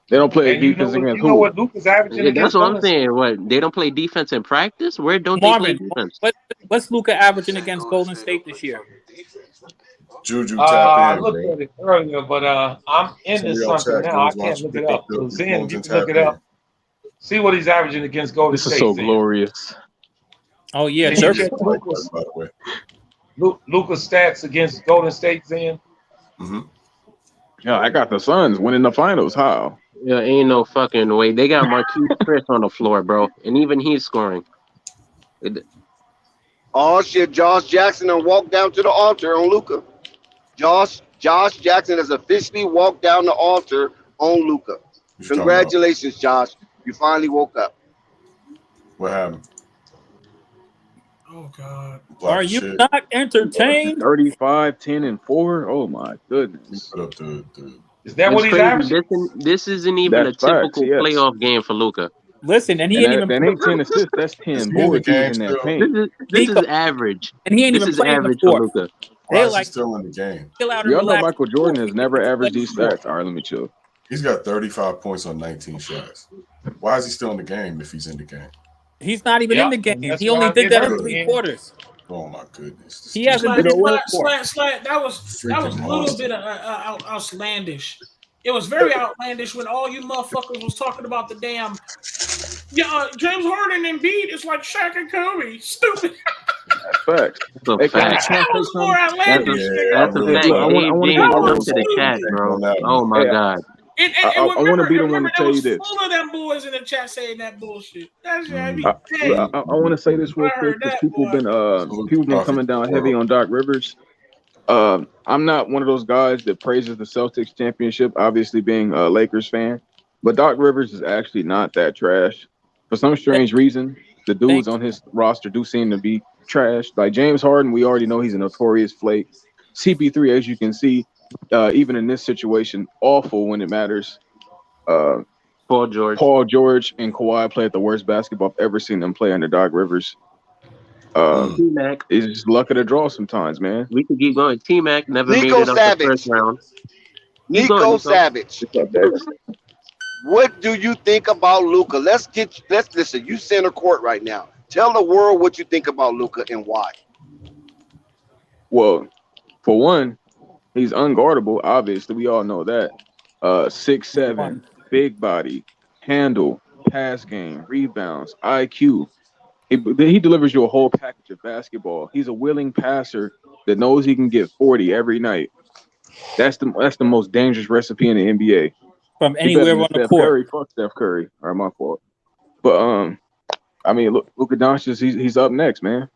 They don't play And defense against you know who? what Luka's averaging Yeah, against that's what I'm Golden State? saying. What, they don't play defense in practice? Where don't Marvin, they play defense? what's Luka averaging against Golden State this year? Juju I tap in, looked bro. at it earlier, but I'm into Some of y'all something chat now. I dudes can't watch look pick it up up. the So Zen, phones you and can look tap it in. up. See what he's averaging against Golden This State. is so Zen. glorious. Oh yeah, Can you Dirk. check Luka's stats against Golden State, Zen? Yeah, I got the Suns winning the finals. How? Yeah, ain't no fucking way. They got Marquise Chris on the floor, bro, and even he's scoring. Oh shit! Josh Jackson and walked down to the altar on Luka. Josh Jackson has officially walked down the altar on Luka. Congratulations, Josh. You finally woke up. What happened? Oh God. Are you not entertained? 35, 10, and 4. Oh my goodness. Is that It's what he's crazy. averaging? This isn't even That's a typical facts, yes. playoff game for Luka. Listen, and he And ain't that even ain't 10 assists. That's 10 in the boards game in that still. paint. This is average. and he ain't This even is playing the average for fourth. Luka. Why They is he like still in the game? chill out and Y'all know relax. Michael Jordan has never averaged these stats. All right, let me chill. He's got 35 points on 19 shots. Why is he still in the game if he's in the game? He's not even in the game. That's He why only I did get that in hurt, 3 man. quarters. Oh my goodness. This He dude- hasn't You know been what? Slat. That was Freaking a little monster. bit outlandish. It was very outlandish when all you motherfuckers was talking about the damn. Yeah, James Harden and Embiid is like Shaq and Kobe. Stupid. That's facts. That's a Hey, can I fact. say That was more something? outlandish. That's a fact. Look, I Dave want to James, be come the to the chat, bro. Oh my Hey, God. And I want to be the one to remember, tell there you was this. full of them boys in the chat saying that bullshit. That's I mean, I want to say this real I quick heard because that, people boy. been coming down heavy on Doc Rivers. I'm not one of those guys that praises the Celtics championship, obviously being a Lakers fan, but Doc Rivers is actually not that trash. For some strange reason, the dudes on his roster do seem to be trash. Like James Harden, we already know he's a notorious flake. CP3, as you can see, even in this situation, awful when it matters. Paul George and Kawhi play at the worst basketball I've ever seen them play under Doc Rivers. T-Mac. It's just luck of the draw sometimes, man. We could keep going. T-Mac never made Nico it out the Savage. first round. Keep Nico going, Nico. Savage. What do you think about Luka? Let's listen. You center court right now. Tell the world what you think about Luka and why. Well, for one, he's unguardable. Obviously, we all know that. 6'7", big body, handle, pass game, rebounds, IQ. He delivers you a whole package of basketball. He's a willing passer that knows he can get 40 every night. That's the most dangerous recipe in the NBA. From anywhere on the Steph court. Curry, fuck Steph Curry. All right, my fault. But I mean, look, Luka Doncic, he's up next, man.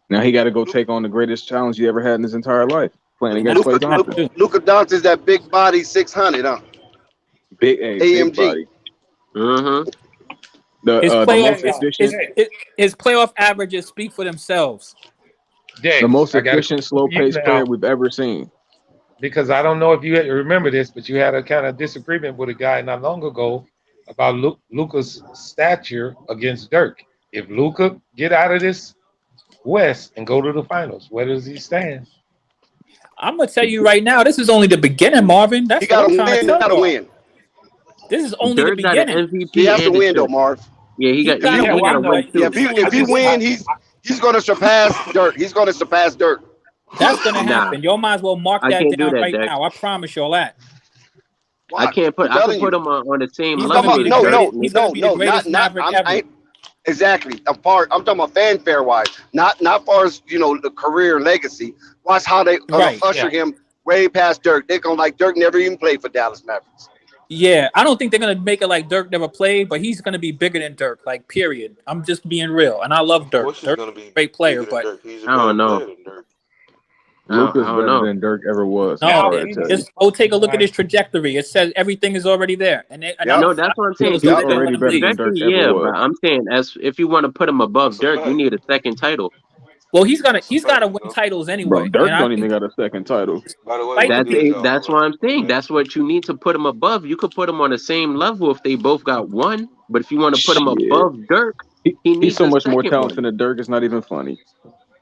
Now he got to go take on the greatest challenge he ever had in his entire life, playing against Klay Thompson. Luka Doncic is that big body 600, huh? Big AMG. body. His playoff averages speak for themselves. The most efficient slow pace player we've ever seen. Because I don't know if you remember this, but you had a kind of disagreement with a guy not long ago about Luka's stature against Dirk. If Luka get out of this West and go to the finals, where does he stand? I'm gonna tell you right now, this is only the beginning, Marvin. That's what I'm trying to tell you. This is only the beginning. He has to win though, Marv. Yeah, he got to win too. If he win, he's going to surpass Dirk. He's going to surpass Dirk. That's gonna happen. Y'all might as well mark that down right now. I promise y'all that. I can put him on the same level. Exactly. I'm talking about fanfare wise, not far as the career legacy. Watch how they usher him way past Dirk. They're gonna like Dirk never even played for Dallas Mavericks. Yeah, I don't think they're gonna make it like Dirk never played, but he's gonna be bigger than Dirk. Like, period. I'm just being real, and I love Dirk. Dirk's a great player, but I don't know. Luka's better than Dirk ever was. No, just go take a look at his trajectory. It says everything is already there. And no, that's what I'm saying. He's already better than Dirk ever was. But I'm saying, if you want to put him above Dirk, you need a second title. Well, he's got to win titles anyway. Bro, Dirk don't even got a second title. That's what I'm saying. That's what you need to put him above. You could put him on the same level if they both got one. But if you want to put him above Dirk, he's so much more talented than Dirk. It's not even funny.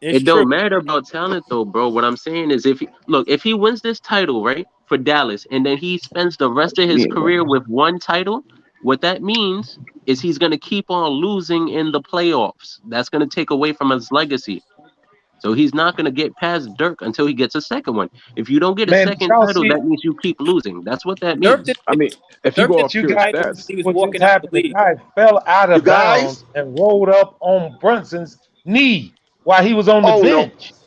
It don't matter about talent though, bro. What I'm saying is, if he wins this title, right, for Dallas, and then he spends the rest of his career with one title, what that means is he's going to keep on losing in the playoffs. That's going to take away from his legacy. So he's not going to get past Dirk until he gets a second one. If you don't get a second title, that means you keep losing. That's what that means. I mean, if you go off pure stats, he was walking out the league. The guy fell out of bounds and rolled up on Brunson's knee while he was on the bench. No.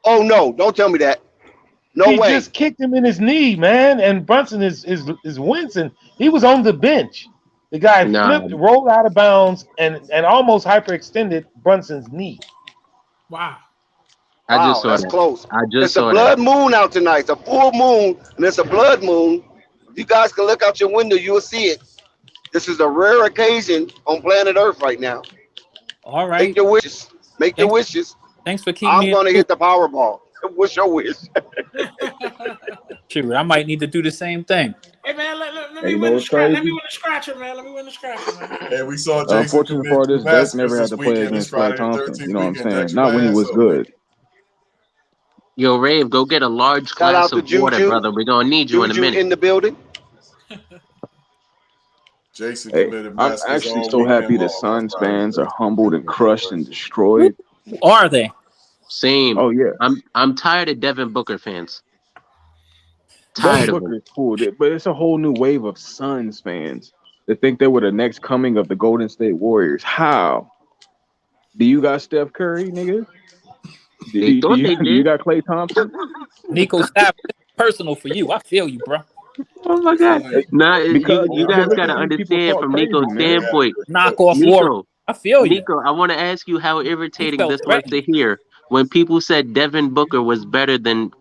Oh no! Don't tell me that. No way. He just kicked him in his knee, man, and Brunson is wincing. He was on the bench. The guy flipped, rolled out of bounds, and almost hyperextended Brunson's knee. Wow. I just saw that's that. close. I just It's saw a blood that. moon out tonight. It's a full moon, and it's a blood moon. If you guys can look out your window, you will see it. This is a rare occasion on planet Earth right now. All right. Make your wishes. Make your wishes. Thanks for keeping me. I'm going to hit the Powerball. What's your wish? Shoot, I might need to do the same thing. Hey man, let me win the scratch. Let me win the scratcher, man. Let me win the scratcher, man. Hey, we saw Jason. Unfortunately for this, Dirk never had to play against Klay Thompson. You know what I'm saying? Not when he was good. Yo, Rave, go get a large glass of water, brother. We're gonna need you in a minute. In the building. Jason committed I'm actually so happy the Suns fans are humbled and crushed and destroyed. Are they? Same. Oh yeah. I'm tired of Devin Booker fans. Devin Booker is cool, but it's a whole new wave of Suns fans that think they were the next coming of the Golden State Warriors. How? Do you got Steph Curry, nigga? Do you got Klay Thompson? Nico, stop. Personal for you. I feel you, bro. Oh my God! Nah, you guys gotta understand from Nico's standpoint. Knock off Nico, I feel you. Nico, I want to ask you how irritating this was to hear when people said Devin Booker was better than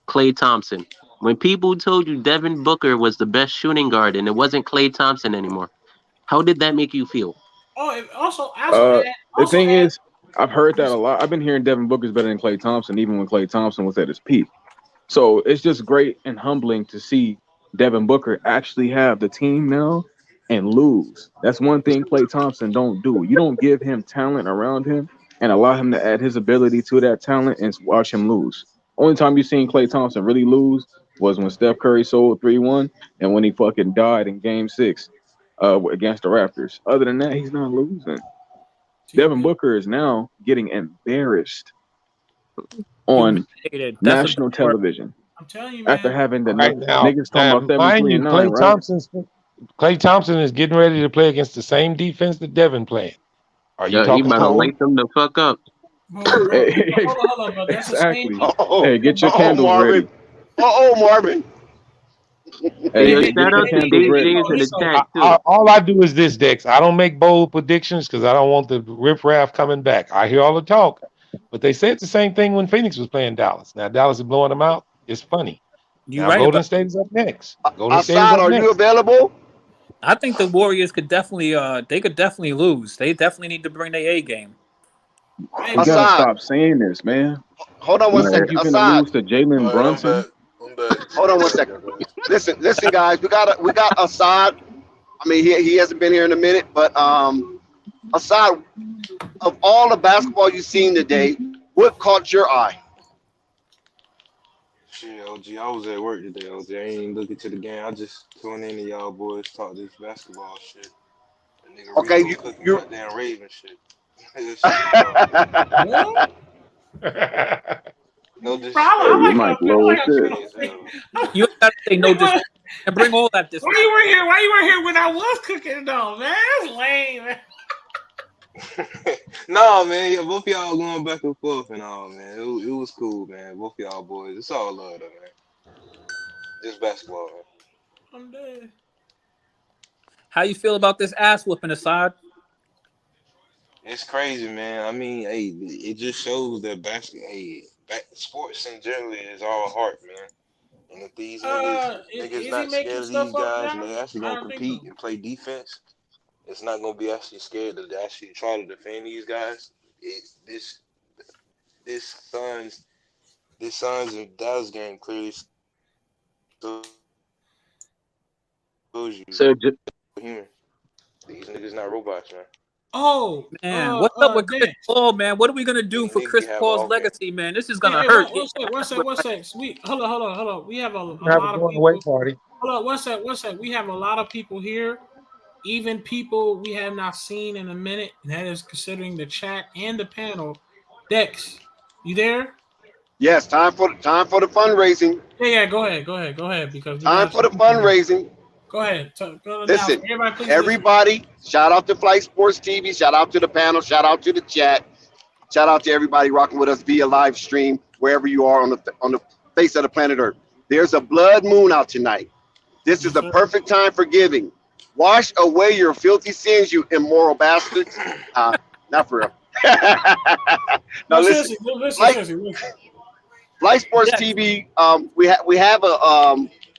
Klay Thompson. When people told you Devin Booker was the best shooting guard and it wasn't Klay Thompson anymore, how did that make you feel? Oh, the thing is, I've heard that a lot. I've been hearing Devin Booker's better than Klay Thompson, even when Klay Thompson was at his peak. So it's just great and humbling to see Devin Booker actually have the team now and lose. That's one thing Klay Thompson don't do. You don't give him talent around him and allow him to add his ability to that talent and watch him lose. Only time you've seen Klay Thompson really lose was when Steph Curry sold 3-1 and when he fucking died in Game 6 against the Raptors. Other than that, he's not losing. Devin Booker is now getting embarrassed on national television. I'm telling you, man. After having the niggas talking about 73-9, right? Klay Thompson is getting ready to play against the same defense that Devin playing. Are you talking he better wake them the fuck up. Hold on, bro. That's exactly. Hey, get your candles ready. Marvin. Hey, get your candles ready. All I do is this, Dex. I don't make bold predictions because I don't want the riffraff coming back. I hear all the talk, but they said the same thing when Phoenix was playing Dallas. Now Dallas is blowing them out. It's funny. Golden State is up next. Assad, are you available? I think the Warriors could definitely lose. They definitely need to bring their A game. You gotta stop saying this, man. Hold on one second. You can lose to Jalen Brunson. Hold on one second. Listen, guys. We got Assad. I mean, he hasn't been here in a minute, but Assad, of all the basketball you've seen today, what caught your eye? Shit, OG, I was at work today, OG. I ain't even looking to the game. I just tuned in to y'all boys talk this basketball shit. Okay, you're goddamn Raven shit. No disrespect. You might blow shit. You gotta say no disrespect and bring all that disrespect. Why you weren't here when I was cooking though, man? That's lame, man. No, man, yeah, both y'all going back and forth and all, man. It was cool, man. Both y'all boys. It's all love, though, man. Just basketball, man. I'm dead. How you feel about this ass whooping, Assad? It's crazy, man. I mean, hey, it just shows that sports in general is all heart, man. And if these niggas not scared of these guys and they actually gonna compete and play defense, it's not gonna be actually scared to actually try to defend these guys. This Suns and Dallas game clearly shows you. So human. These niggas not robots, man. Oh, man, what's up with Chris Paul, man? What are we gonna do for Chris Paul's legacy, man? This is gonna hurt. One sec. Hold on. We have a lot of going people. away party. Hold on, one sec. We have a lot of people here, even people we have not seen in a minute. And that is considering the chat and the panel. Dex, you there? Yes, time for the fundraising. Yeah. Go ahead. Because time for the fundraising. Go ahead. Listen, everybody, shout out to Flight Sports TV, shout out to the panel, shout out to the chat, shout out to everybody rocking with us via live stream, wherever you are on the face of the planet Earth. There's a blood moon out tonight. This is the perfect time for giving. Wash away your filthy sins, you immoral bastards. Not for real. Now listen. Flight Sports TV, we have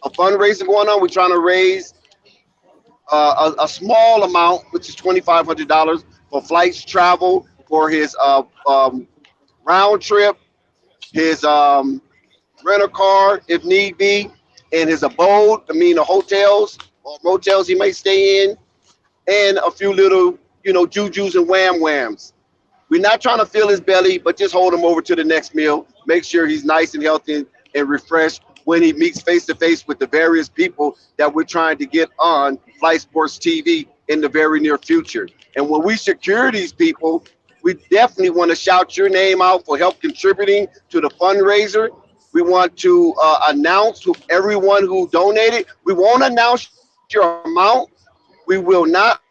a fundraiser going on. We're trying to raise a small amount, which is $2,500 for Flight's travel, for his round trip, his rental car if need be, and his abode. I mean, the hotels or motels he may stay in, and a few little, jujus and wham-whams. We're not trying to fill his belly, but just hold him over to the next meal. Make sure he's nice and healthy and refreshed when he meets face-to-face with the various people that we're trying to get on Flight Sports TV in the very near future. And when we secure these people, we definitely want to shout your name out for help contributing to the fundraiser. We want to announce to everyone who donated. We won't announce your amount. We will not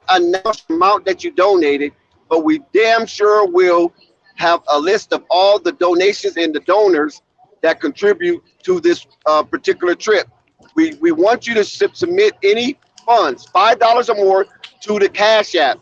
announce the amount that you donated, but we damn sure will have a list of all the donations and the donors that contribute to this particular trip. We want you to submit any funds, $5 or more, to the Cash App.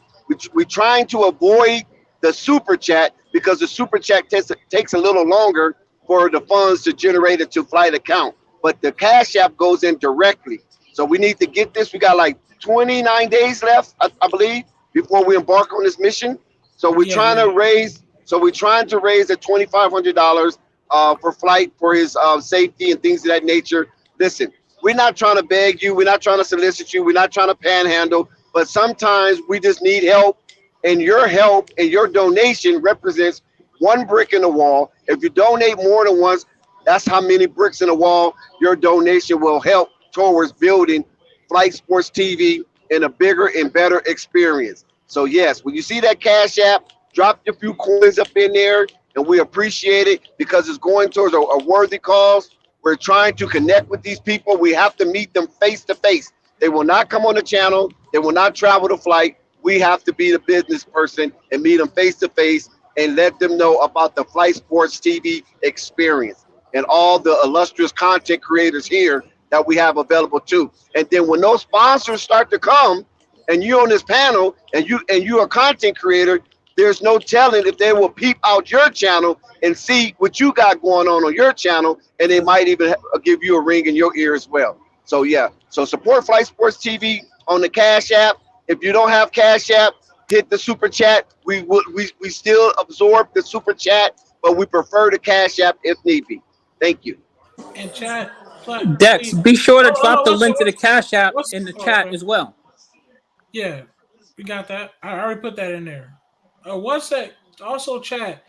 We're trying to avoid the Super Chat because the Super Chat takes a little longer for the funds to generate into Flight account. But the Cash App goes in directly. So we need to get this. We got like 29 days left, I believe, before we embark on this mission. So we're trying to raise the $2,500 for Flight, for his safety and things of that nature. Listen, we're not trying to beg you. We're not trying to solicit you. We're not trying to panhandle. But sometimes we just need help. And your donation represents one brick in the wall. If you donate more than once, that's how many bricks in the wall your donation will help towards building Flight Sports TV in a bigger and better experience. So yes, when you see that Cash App, drop a few coins up in there, and we appreciate it because it's going towards a worthy cause. We're trying to connect with these people. We have to meet them face to face. They will not come on the channel. They will not travel to Flight. We have to be the business person and meet them face to face and let them know about the Flight Sports TV experience and all the illustrious content creators here that we have available too. And then when those sponsors start to come and you're on this panel and you're a content creator, there's no telling if they will peep out your channel and see what you got going on your channel, and they might even give you a ring in your ear as well. So yeah, so support Flight Sports TV on the Cash App. If you don't have Cash App, hit the Super Chat. We still absorb the Super Chat, but we prefer the Cash App if need be. Thank you. And chat, Dex, be sure to drop the link to the Cash App in the chat as well. Yeah, we got that. I already put that in there. One sec. Also, chat.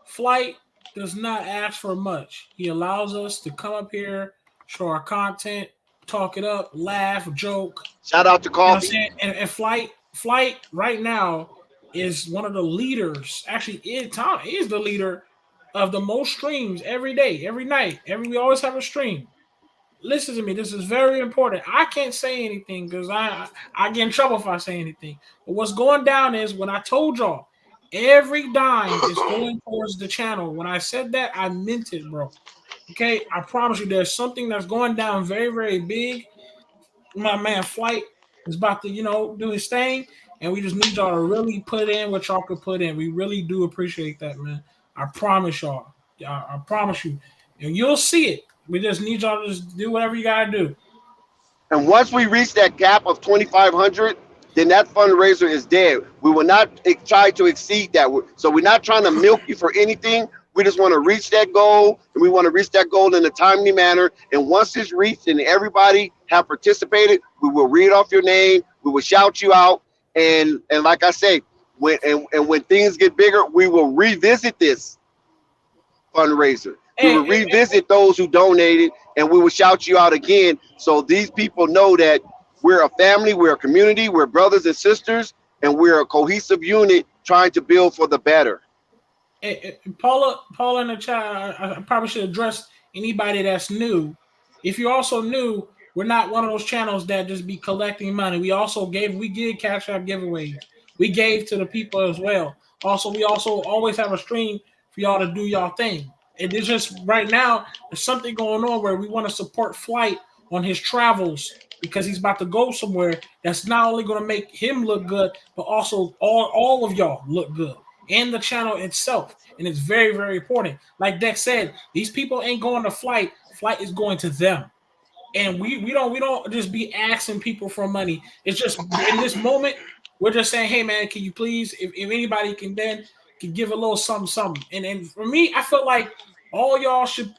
Flight does not ask for much. He allows us to come up here, show our content, talk it up, laugh, joke. Shout out to Coffee. You know and Flight right now is one of the leaders. Actually, Tom is the leader of the most streams every day, every night. We always have a stream. Listen to me. This is very important. I can't say anything because I get in trouble if I say anything. But what's going down is when I told y'all, every dime is going towards the channel. When I said that, I meant it, bro. Okay? I promise you there's something that's going down very, very big. My man Flight is about to, do his thing, and we just need y'all to really put in what y'all could put in. We really do appreciate that, man. I promise y'all. I promise you. And you'll see it. We just need y'all to just do whatever you got to do. And once we reach that gap of 2,500, then that fundraiser is dead. We will not try to exceed that. So we're not trying to milk you for anything. We just want to reach that goal, and we want to reach that goal in a timely manner. And once it's reached and everybody have participated, we will read off your name, we will shout you out, And like I say, when things get bigger, we will revisit this fundraiser. We will revisit those who donated, and we will shout you out again. So these people know that we're a family, we're a community, we're brothers and sisters, and we're a cohesive unit trying to build for the better. Paula in the chat, I probably should address anybody that's new. If you're also new, we're not one of those channels that just be collecting money. We did Cash App giveaways. We gave to the people as well. Also, we also always have a stream for y'all to do y'all thing. And it's just right now, there's something going on where we want to support Flight on his travels because he's about to go somewhere that's not only going to make him look good, but also all of y'all look good. And the channel itself. And it's very, very important. Like Dex said, these people ain't going to Flight. Flight is going to them. And we don't just be asking people for money. It's just in this moment, we're just saying, hey man, can you please, if anybody can give a little something. And for me, I feel like all y'all should,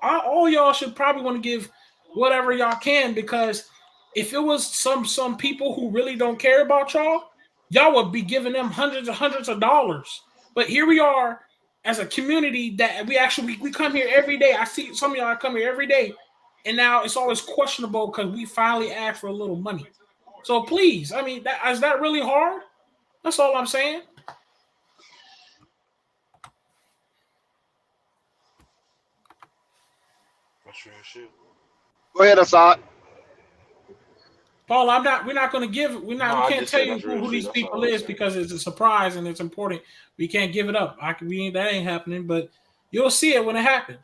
all y'all should probably want to give whatever y'all can, because if it was some people who really don't care about y'all would be giving them hundreds of dollars. But here we are as a community that we come here every day. I see some of y'all come here every day, and now it's always questionable because we finally asked for a little money. So please, is that really hard? That's all I'm saying. Go ahead, Assad. Paul, we're not going to give. We can't tell you who these people is because it's a surprise and it's important. We can't give it up. That ain't happening, but you'll see it when it happens.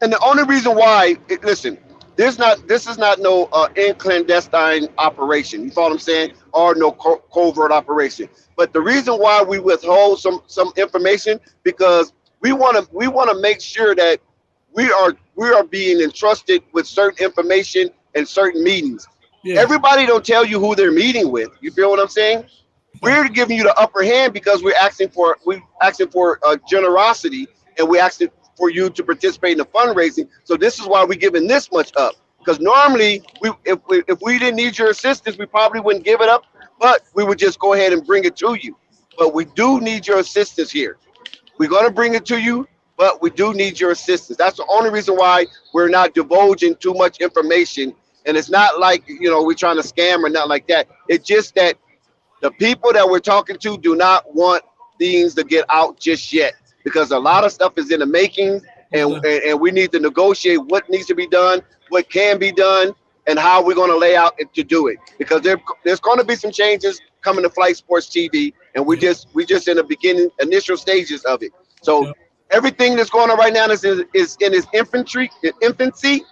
And the only reason why, listen, this is not no clandestine operation. You follow what I'm saying? Or no covert operation. But the reason why we withhold some information, because we want to make sure that we are being entrusted with certain information and certain meetings. Yeah. Everybody don't tell you who they're meeting with. You feel what I'm saying? We're giving you the upper hand because we're asking for generosity, and we're asking for you to participate in the fundraising. So this is why we're giving this much up. Because normally, if we didn't need your assistance, we probably wouldn't give it up, but we would just go ahead and bring it to you. But we do need your assistance here. We're going to bring it to you, but we do need your assistance. That's the only reason why we're not divulging too much information. And it's not like, we're trying to scam or nothing like that. It's just that the people that we're talking to do not want things to get out just yet, because a lot of stuff is in the making, and we need to negotiate what needs to be done, what can be done, and how we're going to lay out to do it. Because there's going to be some changes coming to Flight Sports TV, and we just in the initial stages of it. So everything that's going on right now is in its infancy.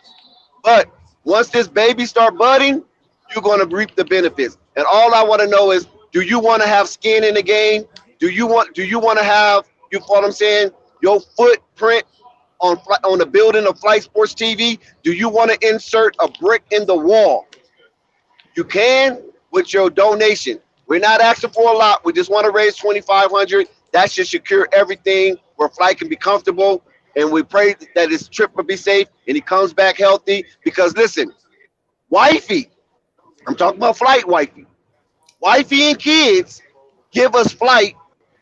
But once this baby start budding, you're going to reap the benefits. And all I want to know is, do you want to have skin in the game? Do you want to have, you follow what I'm saying, your footprint on the building of Flight Sports TV? Do you want to insert a brick in the wall? You can with your donation. We're not asking for a lot. We just want to raise $2,500. That should secure everything where Flight can be comfortable. And we pray that his trip will be safe and he comes back healthy. Because listen, wifey, I'm talking about Flight wifey. Wifey and kids give us Flight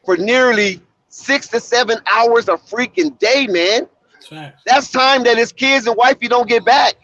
for nearly 6 to 7 hours a freaking day, man. That's time that his kids and wifey don't get back.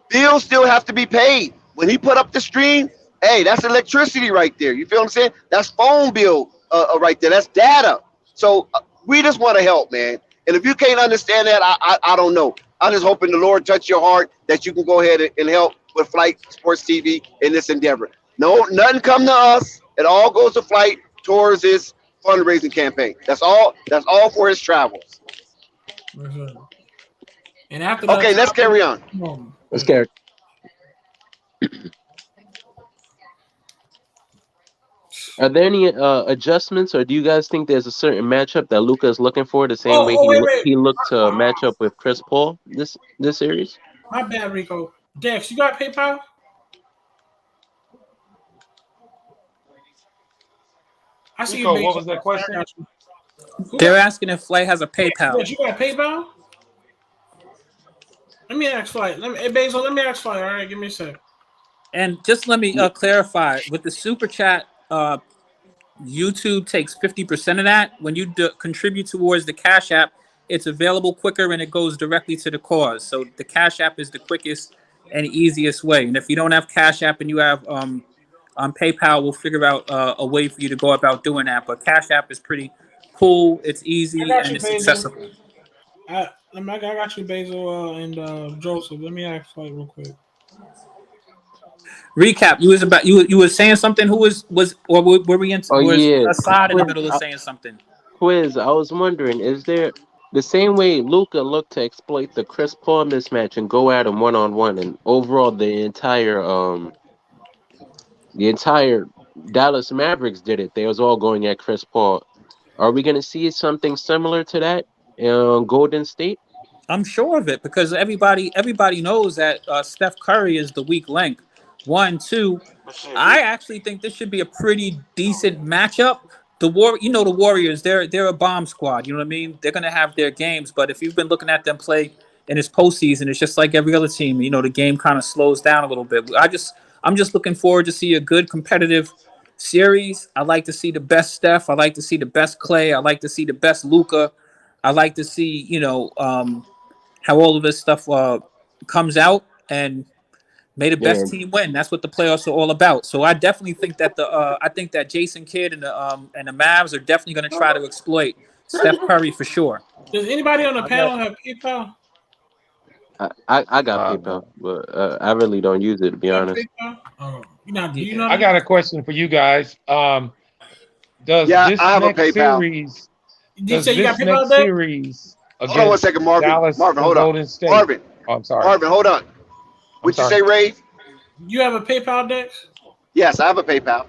Bills still have to be paid. When he put up the stream, hey, that's electricity right there. You feel what I'm saying? That's phone bill right there. That's data. So we just want to help, man. And if you can't understand that, I don't know. I'm just hoping the Lord touch your heart that you can go ahead and help with Flight Sports TV in this endeavor. No, nothing come to us. It all goes to Flight towards his fundraising campaign. That's all for his travels. And after that, let's carry on. Let's carry. Are there any adjustments, or do you guys think there's a certain matchup that Luka is looking for the same way he looked to match up with Chris Paul this series? My bad, Rico. Dex, you got PayPal? I see Rico, what was that question? They're asking if Flight has a PayPal. Dex, you got PayPal? Let me ask Flight. Let me ask Flight. All right, give me a sec. And just let me clarify with the super chat. YouTube takes 50% of that. When you contribute towards the Cash App, it's available quicker and it goes directly to the cause. So the Cash App is the quickest and easiest way. And if you don't have Cash App and you have PayPal, we'll figure out a way for you to go about doing that. But Cash App is pretty cool. It's easy and it's accessible. I got you, Basil and Joseph. Let me ask real quick. Recap. You were saying something. Who was or were we in? Aside in the middle of saying something. Quiz. I was wondering, is there the same way Luka looked to exploit the Chris Paul mismatch and go at him 1-on-1, and overall the entire Dallas Mavericks did it. They was all going at Chris Paul. Are we going to see something similar to that in Golden State? I'm sure of it because everybody knows that Steph Curry is the weak link. 1, 2. I actually think this should be a pretty decent matchup. The Warriors, they're a bomb squad. You know what I mean? They're gonna have their games, but if you've been looking at them play in this postseason, it's just like every other team. You know, the game kind of slows down a little bit. I'm just looking forward to see a good competitive series. I like to see the best Steph. I like to see the best Clay. I like to see the best Luka. I like to see how all of this stuff comes out, and may the best team win. That's what the playoffs are all about. So I definitely think that Jason Kidd and the Mavs are definitely going to try to exploit Steph Curry for sure. Does anybody on the panel have PayPal? I got PayPal, but I really don't use it, to be honest. I got a question for you guys. Does this I have a next PayPal. series? Hold on 1 second, Marvin. Marvin, hold on. Marvin. Oh, I'm sorry. Marvin, hold on. What'd you say, Ray? You have a PayPal, Dex? Yes, I have a PayPal.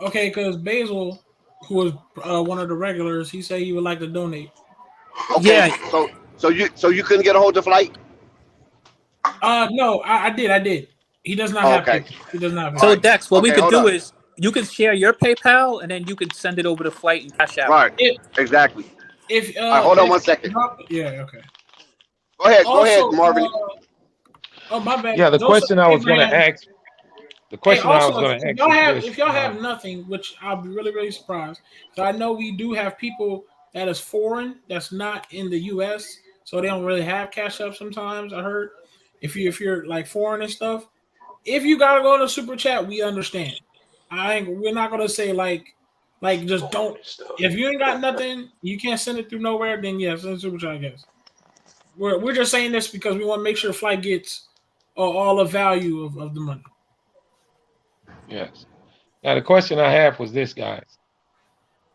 Okay, because Basil, who was one of the regulars, he said he would like to donate. Okay, so you couldn't get a hold of the flight? No, I did. He does not have PayPal. He does not have PayPal. So Dex, what we could do is you could share your PayPal and then you could send it over to Flight and Cash App. Right, exactly. If hold on 1 second. Yeah, okay. Go ahead, Marvin. Oh, my bad. Yeah, the question I was going to ask. If y'all have nothing, which I'll be really, really surprised. So I know we do have people that is foreign, that's not in the U.S., so they don't really have Cash App sometimes. I heard if you're like foreign and stuff, if you gotta go to Super Chat, we understand. We're not gonna say like just don't. If you ain't got nothing, you can't send it through nowhere. Then yes, send Super Chat. I guess we're just saying this because we want to make sure Flight gets all the value of the money. Yes. Now the question I have was this, guys: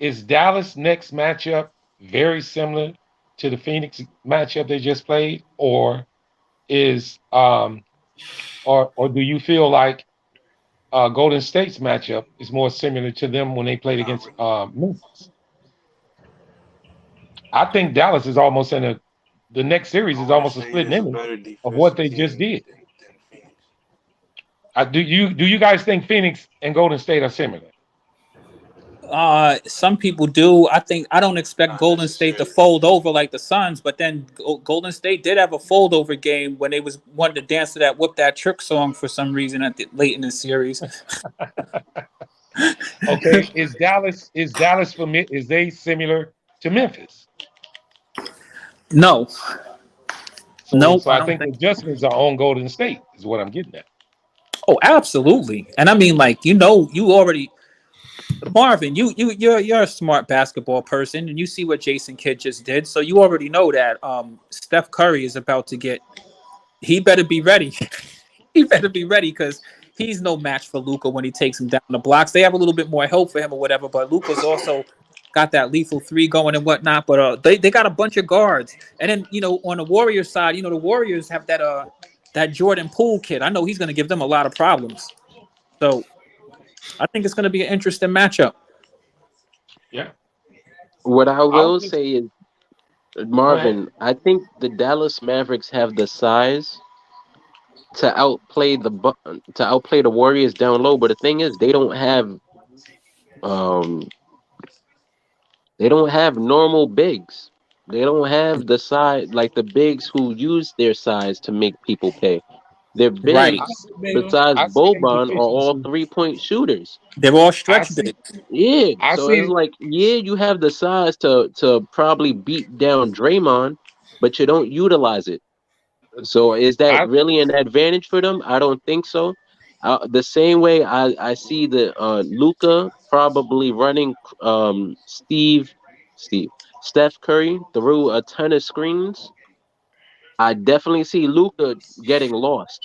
is Dallas' next matchup very similar to the Phoenix matchup they just played, or is or do you feel like Golden State's matchup is more similar to them when they played against Memphis? I think Dallas is almost in the next series is almost a split image of what they just did. Do you guys think Phoenix and Golden State are similar? Some people do. I don't expect Golden State to fold over like the Suns, but then Golden State did have a fold over game when they wanted to dance to that "Whip That Trick" song for some reason late in the series. Okay, is Dallas is they similar to Memphis? No. So I think the adjustments are on Golden State is what I'm getting at. Oh, absolutely. And I mean, like, you already, Marvin, you're a smart basketball person, and you see what Jason Kidd just did. So you already know that Steph Curry is about to get. He better be ready. He better be ready because he's no match for Luka when he takes him down the blocks. They have a little bit more help for him or whatever, but Luka's also got that lethal three going and whatnot. But they got a bunch of guards, and then on the Warriors side, the Warriors have that Jordan Poole kid. I know he's going to give them a lot of problems. So I think it's going to be an interesting matchup. Yeah. What I will say is, Marvin, I think the Dallas Mavericks have the size to outplay the Warriors down low. But the thing is, they don't have normal bigs. They don't have the size like the bigs who use their size to make people pay. Their Right. bigs, besides Boban, are all 3-point shooters. They're all stretch bigs. Yeah. I So see. it's like, yeah, you have the size to probably beat down Draymond, but you don't utilize it. So is that really an advantage for them? I don't think so. The same way I see the Luka probably running Steph Curry through a ton of screens. I definitely see Luka getting lost.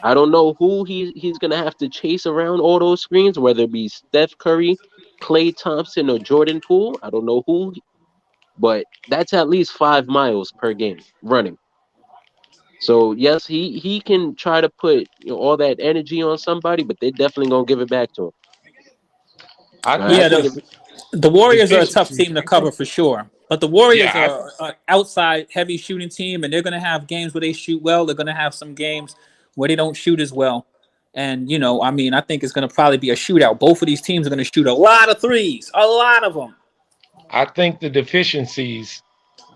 I don't know who he's gonna have to chase around all those screens, whether it be Steph Curry, Klay Thompson, or Jordan Poole. I don't know who, but that's at least 5 miles per game running. So yes, he can try to put all that energy on somebody, but they're definitely gonna give it back to him. Yeah, the Warriors are a tough team to cover for sure. But the Warriors are an outside heavy shooting team, and they're going to have games where they shoot well. They're going to have some games where they don't shoot as well. And, I think it's going to probably be a shootout. Both of these teams are going to shoot a lot of threes, a lot of them. I think the deficiencies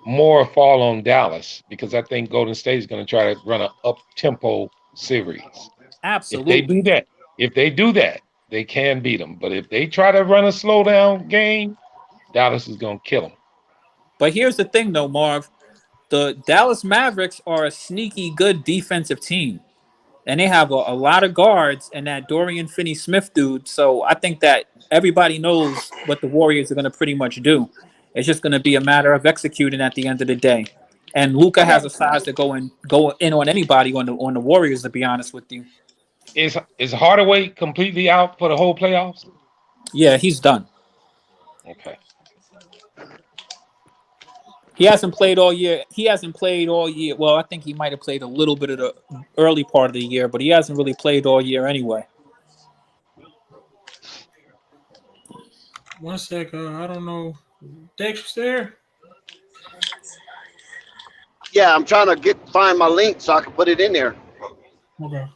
more fall on Dallas because I think Golden State is going to try to run an up-tempo series. Absolutely. If they do that, they can beat them. But if they try to run a slow-down game, Dallas is going to kill them. But here's the thing, though, Marv. The Dallas Mavericks are a sneaky good defensive team. And they have a lot of guards and that Dorian Finney-Smith dude. So I think that everybody knows what the Warriors are going to pretty much do. It's just going to be a matter of executing at the end of the day. And Luka has a size to go in on anybody on the Warriors, to be honest with you. Is Hardaway completely out for the whole playoffs? Yeah, he's done. Okay. He hasn't played all year. Well, I think he might have played a little bit of the early part of the year, but he hasn't really played all year anyway. One sec. I don't know. Dex there? Yeah, I'm trying to find my link so I can put it in there. Okay.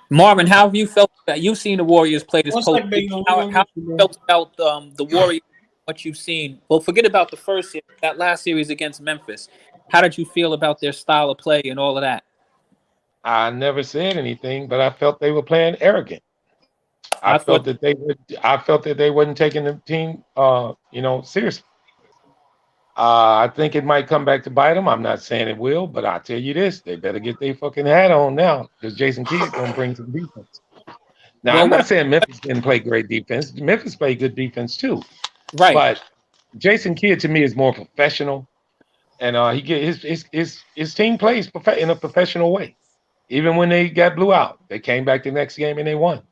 Marvin, how have you felt that you've seen the Warriors play this postseason? How have you felt about the Warriors? What you've seen? Well, forget about the first series, that last series against Memphis. How did you feel about their style of play and all of that? I never said anything, but I felt they were playing arrogant. I felt that they wasn't taking the team, seriously. I think it might come back to bite them. I'm not saying it will, but I tell you this: they better get their fucking hat on now because Jason Kidd gonna bring some defense. Now, I'm not saying Memphis didn't play great defense. Memphis played good defense too. Right. But Jason Kidd to me is more professional, and he get his team plays in a professional way. Even when they got blew out, they came back the next game and they won.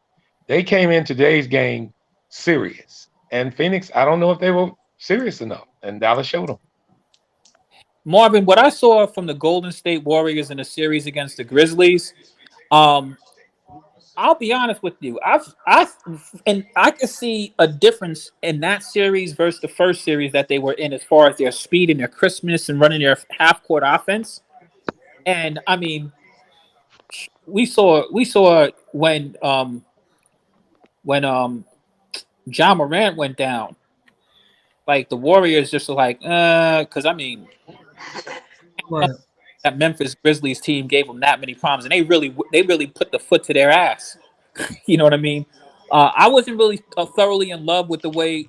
They came in today's game serious, and Phoenix, I don't know if they were serious enough, and Dallas showed them. Marvin, what I saw from the Golden State Warriors in the series against the Grizzlies, I'll be honest with you. I can see a difference in that series versus the first series that they were in as far as their speed and their crispness and running their half-court offense. And I mean, we saw when Ja Morant went down, like the Warriors just were like, because I mean, that Memphis Grizzlies team gave them that many problems, and they really put the foot to their ass. You know what I mean? I wasn't really thoroughly in love with the way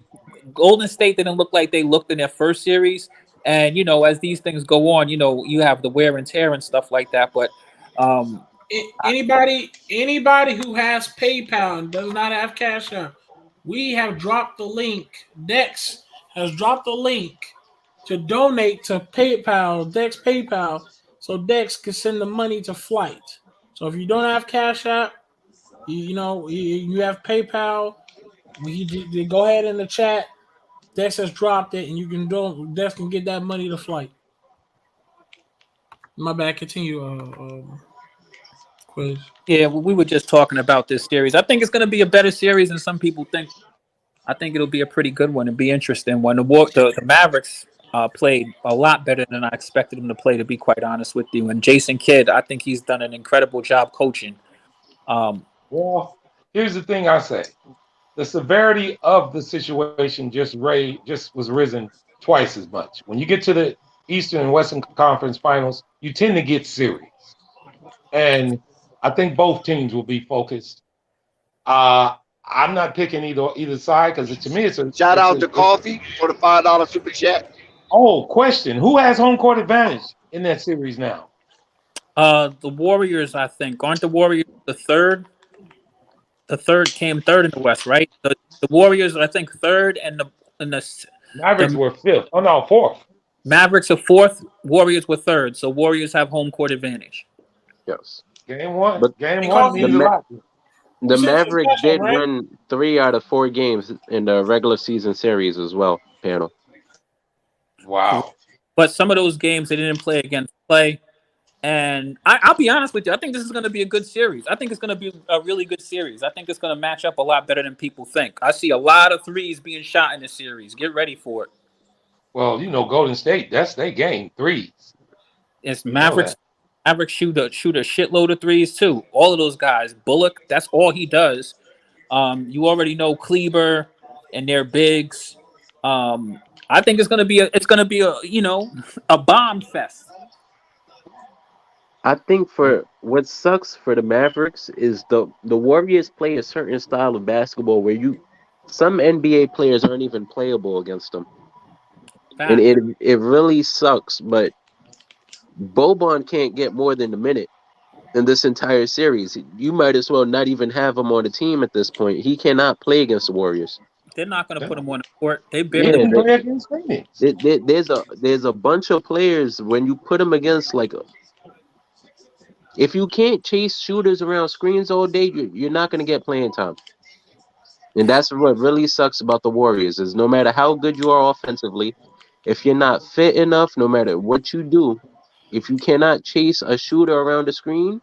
Golden State didn't look like they looked in their first series. And, as these things go on, you have the wear and tear and stuff like that. But anybody who has PayPal and does not have Cash App, we have dropped the link. Dex has dropped the link to donate to PayPal, Dex PayPal, so Dex can send the money to Flight. So if you don't have Cash App, you have PayPal, you go ahead in the chat. Dex has dropped it, and Dex can get that money to Flight. My bad. Continue, Quiz. Yeah, well, we were just talking about this series. I think it's going to be a better series than some people think. I think it'll be a pretty good one and be interesting. When the Mavericks played a lot better than I expected them to play, to be quite honest with you. And Jason Kidd, I think he's done an incredible job coaching. Well, here's the thing I say. The severity of the situation just was risen twice as much. When you get to the Eastern and Western Conference Finals, you tend to get serious. and I think both teams will be focused. I'm not picking either side because to me it's a shout out to Coffee for the $5 super chat. Oh, question: who has home court advantage in that series now? The Warriors, I think. Aren't the Warriors the third? The third came third in the West, right? The Warriors, I think, third, and the Mavericks were fifth. Oh no, fourth. Mavericks are fourth. Warriors were third. So Warriors have home court advantage. Yes. Game one. But game one means a lot. The Mavericks did win 3 out of 4 games in the regular season series as well, panel. Wow. But some of those games they didn't play against play. And I'll be honest with you, I think this is going to be a good series. I think it's going to be a really good series. I think it's going to match up a lot better than people think. I see a lot of threes being shot in this series. Get ready for it. Well, Golden State, that's their game, threes. It's Mavericks. Mavericks shoot a shitload of threes too. All of those guys. Bullock, that's all he does. You already know Kleber and their bigs. I think it's gonna be a bomb fest. I think for what sucks for the Mavericks is the Warriors play a certain style of basketball where some NBA players aren't even playable against them. And it really sucks, but Boban can't get more than a minute in this entire series. You might as well not even have him on the team at this point. He cannot play against the Warriors. They're not going to put him on the court. They barely play against Phoenix. There's a bunch of players when you put them against if you can't chase shooters around screens all day, you're not going to get playing time. And that's what really sucks about the Warriors is no matter how good you are offensively, if you're not fit enough, no matter what you do, if you cannot chase a shooter around the screen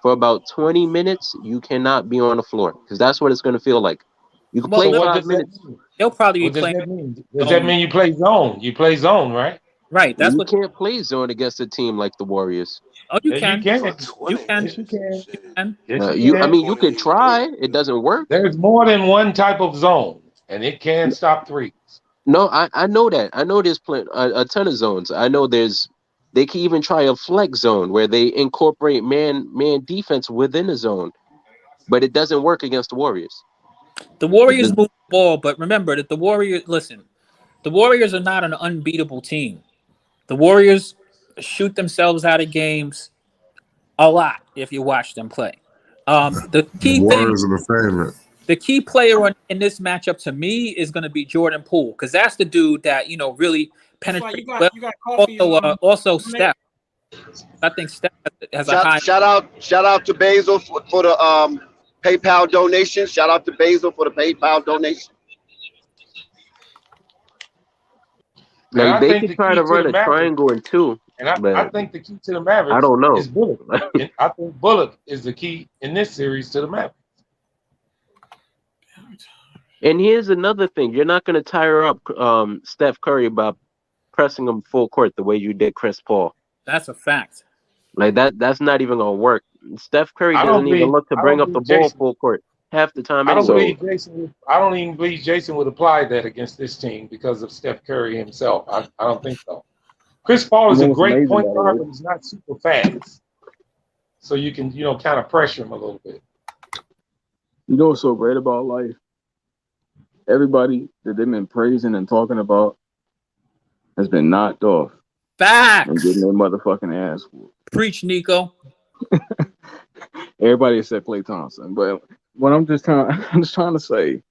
for about 20 minutes, you cannot be on the floor because that's what it's going to feel like. You can play 5 minutes. They'll probably be playing. Does that mean you play zone? You play zone, right? Right. That's what can't play zone against a team like the Warriors. Oh, you can. You can. Yes, you can. You could try. It doesn't work. There's more than one type of zone, and it can stop threes. No, I know that. I know there's a ton of zones. I know they can even try a flex zone where they incorporate man defense within a zone, but it doesn't work against the Warriors. The Warriors move the ball, but remember that the Warriors are not an unbeatable team. The Warriors shoot themselves out of games a lot if you watch them play. The key Warriors are the favorite. The key player in this matchup to me is going to be Jordan Poole because that's the dude that really penetrates. Also Steph. I think Steph has a high. Shout out to Basil for the PayPal donation. Shout out to Basil for the PayPal donation. Like they can try to run a triangle in 2. And I think the key to the Mavericks I don't know. is Bullock. And I think Bullock is the key in this series to the Mavericks. And here's another thing. You're not going to tire up Steph Curry by pressing him full court the way you did Chris Paul. That's a fact. Like that's not even going to work. Steph Curry doesn't even look to bring up the ball full court half the time. I don't even believe Jason would apply that against this team because of Steph Curry himself. I don't think so. Chris Paul is a great point guard, but he's not super fast. So you can, kind of pressure him a little bit. You know what's so great about life? Everybody that they've been praising and talking about has been knocked off. Facts. And getting their motherfucking ass whooped. Preach, Nico. Everybody except Klay Thompson. But what I'm just trying to say,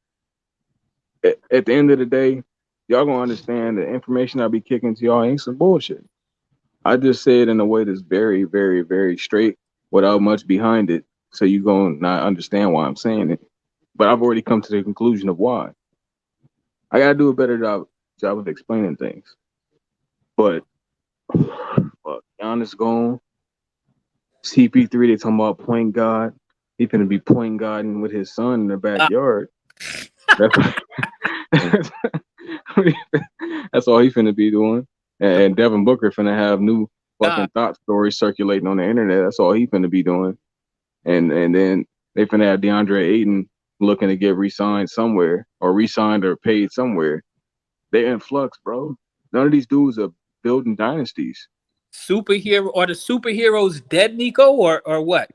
at the end of the day, y'all gonna understand the information I be kicking to y'all ain't some bullshit. I just say it in a way that's very, very, very straight without much behind it. So you gonna not understand why I'm saying it. But I've already come to the conclusion of why. I gotta do a better job of explaining things. But Giannis gone. CP3, they talking about point guard. He finna be point guarding with his son in the backyard. That's all he finna be doing. And Devin Booker finna have new fucking thought stories circulating on the internet. That's all he finna be doing. And then they finna have DeAndre Ayton looking to get re-signed somewhere or re-signed or paid somewhere. They're in flux, bro. None of these dudes are building dynasties. superhero or the superheroes dead, Nico, or what?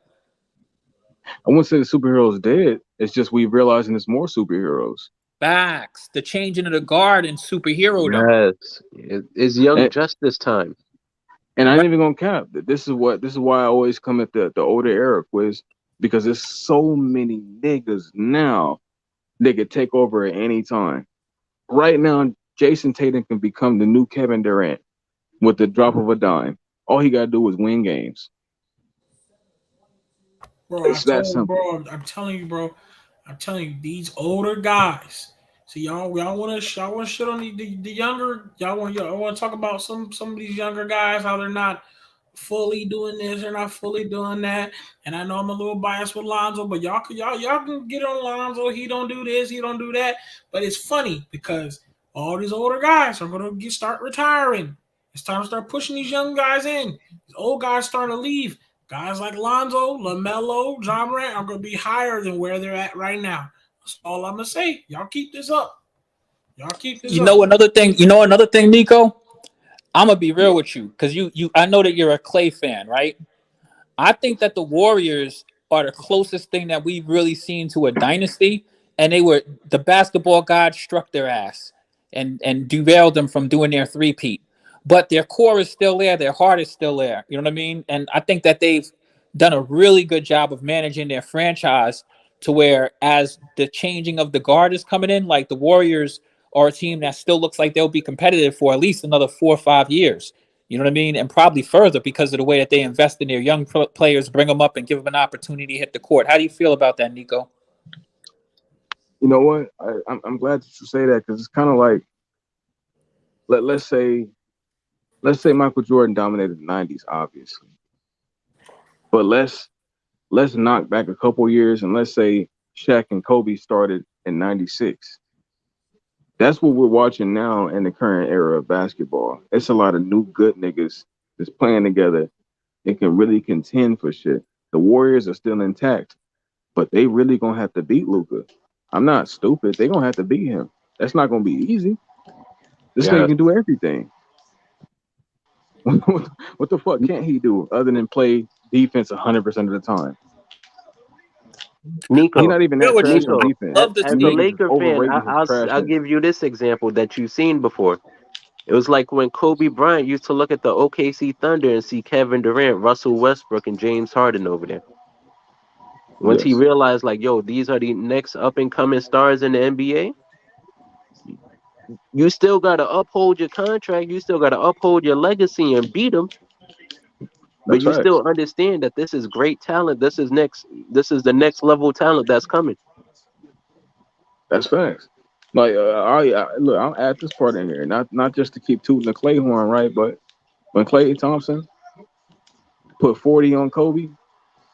I wouldn't say the superheroes dead. It's just we realizing there's more superheroes. Facts. The changing of the guard and superhero. Yes, it's Young Justice time. And I ain't even gonna cap. This is why I always come at the older era quiz, because there's so many niggas now that could take over at any time. Right now, Jason Tatum can become the new Kevin Durant with the drop of a dime. All he gotta do is win games. Bro, I'm telling you, these older guys. So y'all want to shit on the younger. Y'all want to talk about some of these younger guys, how they're not fully doing this, they're not fully doing that. And I know I'm a little biased with Lonzo, but y'all can get on Lonzo. He don't do this, he don't do that. But it's funny because all these older guys are gonna start retiring. It's time to start pushing these young guys in. These old guys starting to leave. Guys like Lonzo, LaMelo, John Morant are going to be higher than where they're at right now. That's all I'm going to say. Y'all keep this up. You know another thing, Nico? I'm going to be real with you because I know that you're a Clay fan, right? I think that the Warriors are the closest thing that we've really seen to a dynasty, and the basketball gods struck their ass and derailed them from doing their three-peat. But their core is still there. Their heart is still there. You know what I mean? And I think that they've done a really good job of managing their franchise to where as the changing of the guard is coming in, like the Warriors are a team that still looks like they'll be competitive for at least another 4 or 5 years. You know what I mean? And probably further because of the way that they invest in their young players, bring them up and give them an opportunity to hit the court. How do you feel about that, Nico? You know what? I'm glad that you say that because it's kind of like, let's say Michael Jordan dominated the 90s, obviously. But let's knock back a couple years and let's say Shaq and Kobe started in 96. That's what we're watching now in the current era of basketball. It's a lot of new good niggas that's playing together and can really contend for shit. The Warriors are still intact, but they really gonna have to beat Luka. I'm not stupid. They gonna have to beat him. That's not gonna be easy. This nigga can do everything. What the fuck can't he do other than play defense 100% of the time? Nico, he's not even that trash on defense. As a Laker fan, I'll give you this example that you've seen before. It was like when Kobe Bryant used to look at the OKC Thunder and see Kevin Durant, Russell Westbrook, and James Harden over there. Once he realized, like, yo, these are the next up-and-coming stars in the NBA, you still got to uphold your contract. You still got to uphold your legacy and beat them. But you still understand that this is great talent. This is the next level talent that's coming. That's facts. Like, look, I'll add this part in here, not just to keep tooting the Clay horn, right? But when Klay Thompson put 40 on Kobe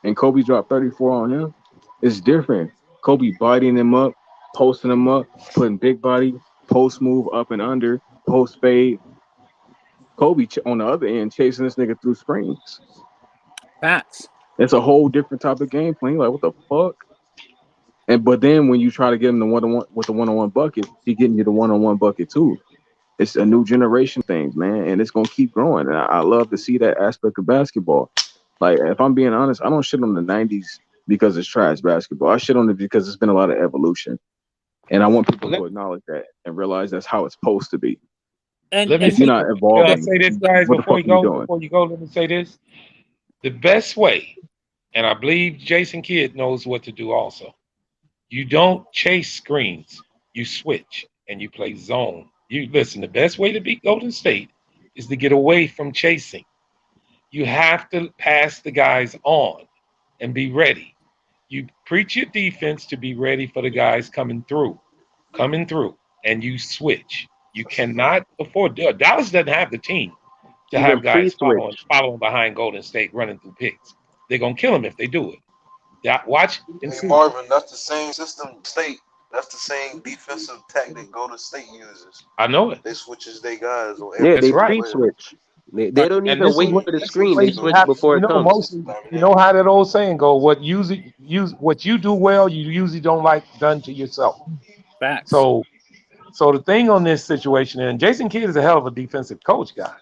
and Kobe dropped 34 on him, it's different. Kobe biting him up, posting him up, putting big body, post move up and under, post fade. Kobe on the other end chasing this nigga through screens. Facts. It's a whole different type of game plan. Like, what the fuck? But then when you try to get him the one-on-one with the one-on-one bucket, he getting you the one-on-one bucket too. It's a new generation thing, man, and it's gonna keep growing. And I love to see that aspect of basketball. Like, if I'm being honest, I don't shit on the 90s because it's trash basketball. I shit on it because it's been a lot of evolution. And I want people to acknowledge that and realize that's how it's supposed to be. And if you're not evolving, let me say this, guys, before you go, let me say this. The best way, and I believe Jason Kidd knows what to do also. You don't chase screens. You switch and you play zone. You listen, the best way to beat Golden State is to get away from chasing. You have to pass the guys on and be ready. You preach your defense to be ready for the guys coming through, and you switch. You cannot afford. Dallas doesn't have the team to have guys following behind Golden State running through picks. They're gonna kill them if they do it. Watch and see. Marvin, that's the same system state. That's the same defensive tactic Golden State uses. I know it. They switches their guys. They pre-switch. They don't even wait for the screen. They switch before it comes. You know how that old saying go: what you do well, you usually don't like done to yourself. Facts. So the thing on this situation, and Jason Kidd is a hell of a defensive coach, guys.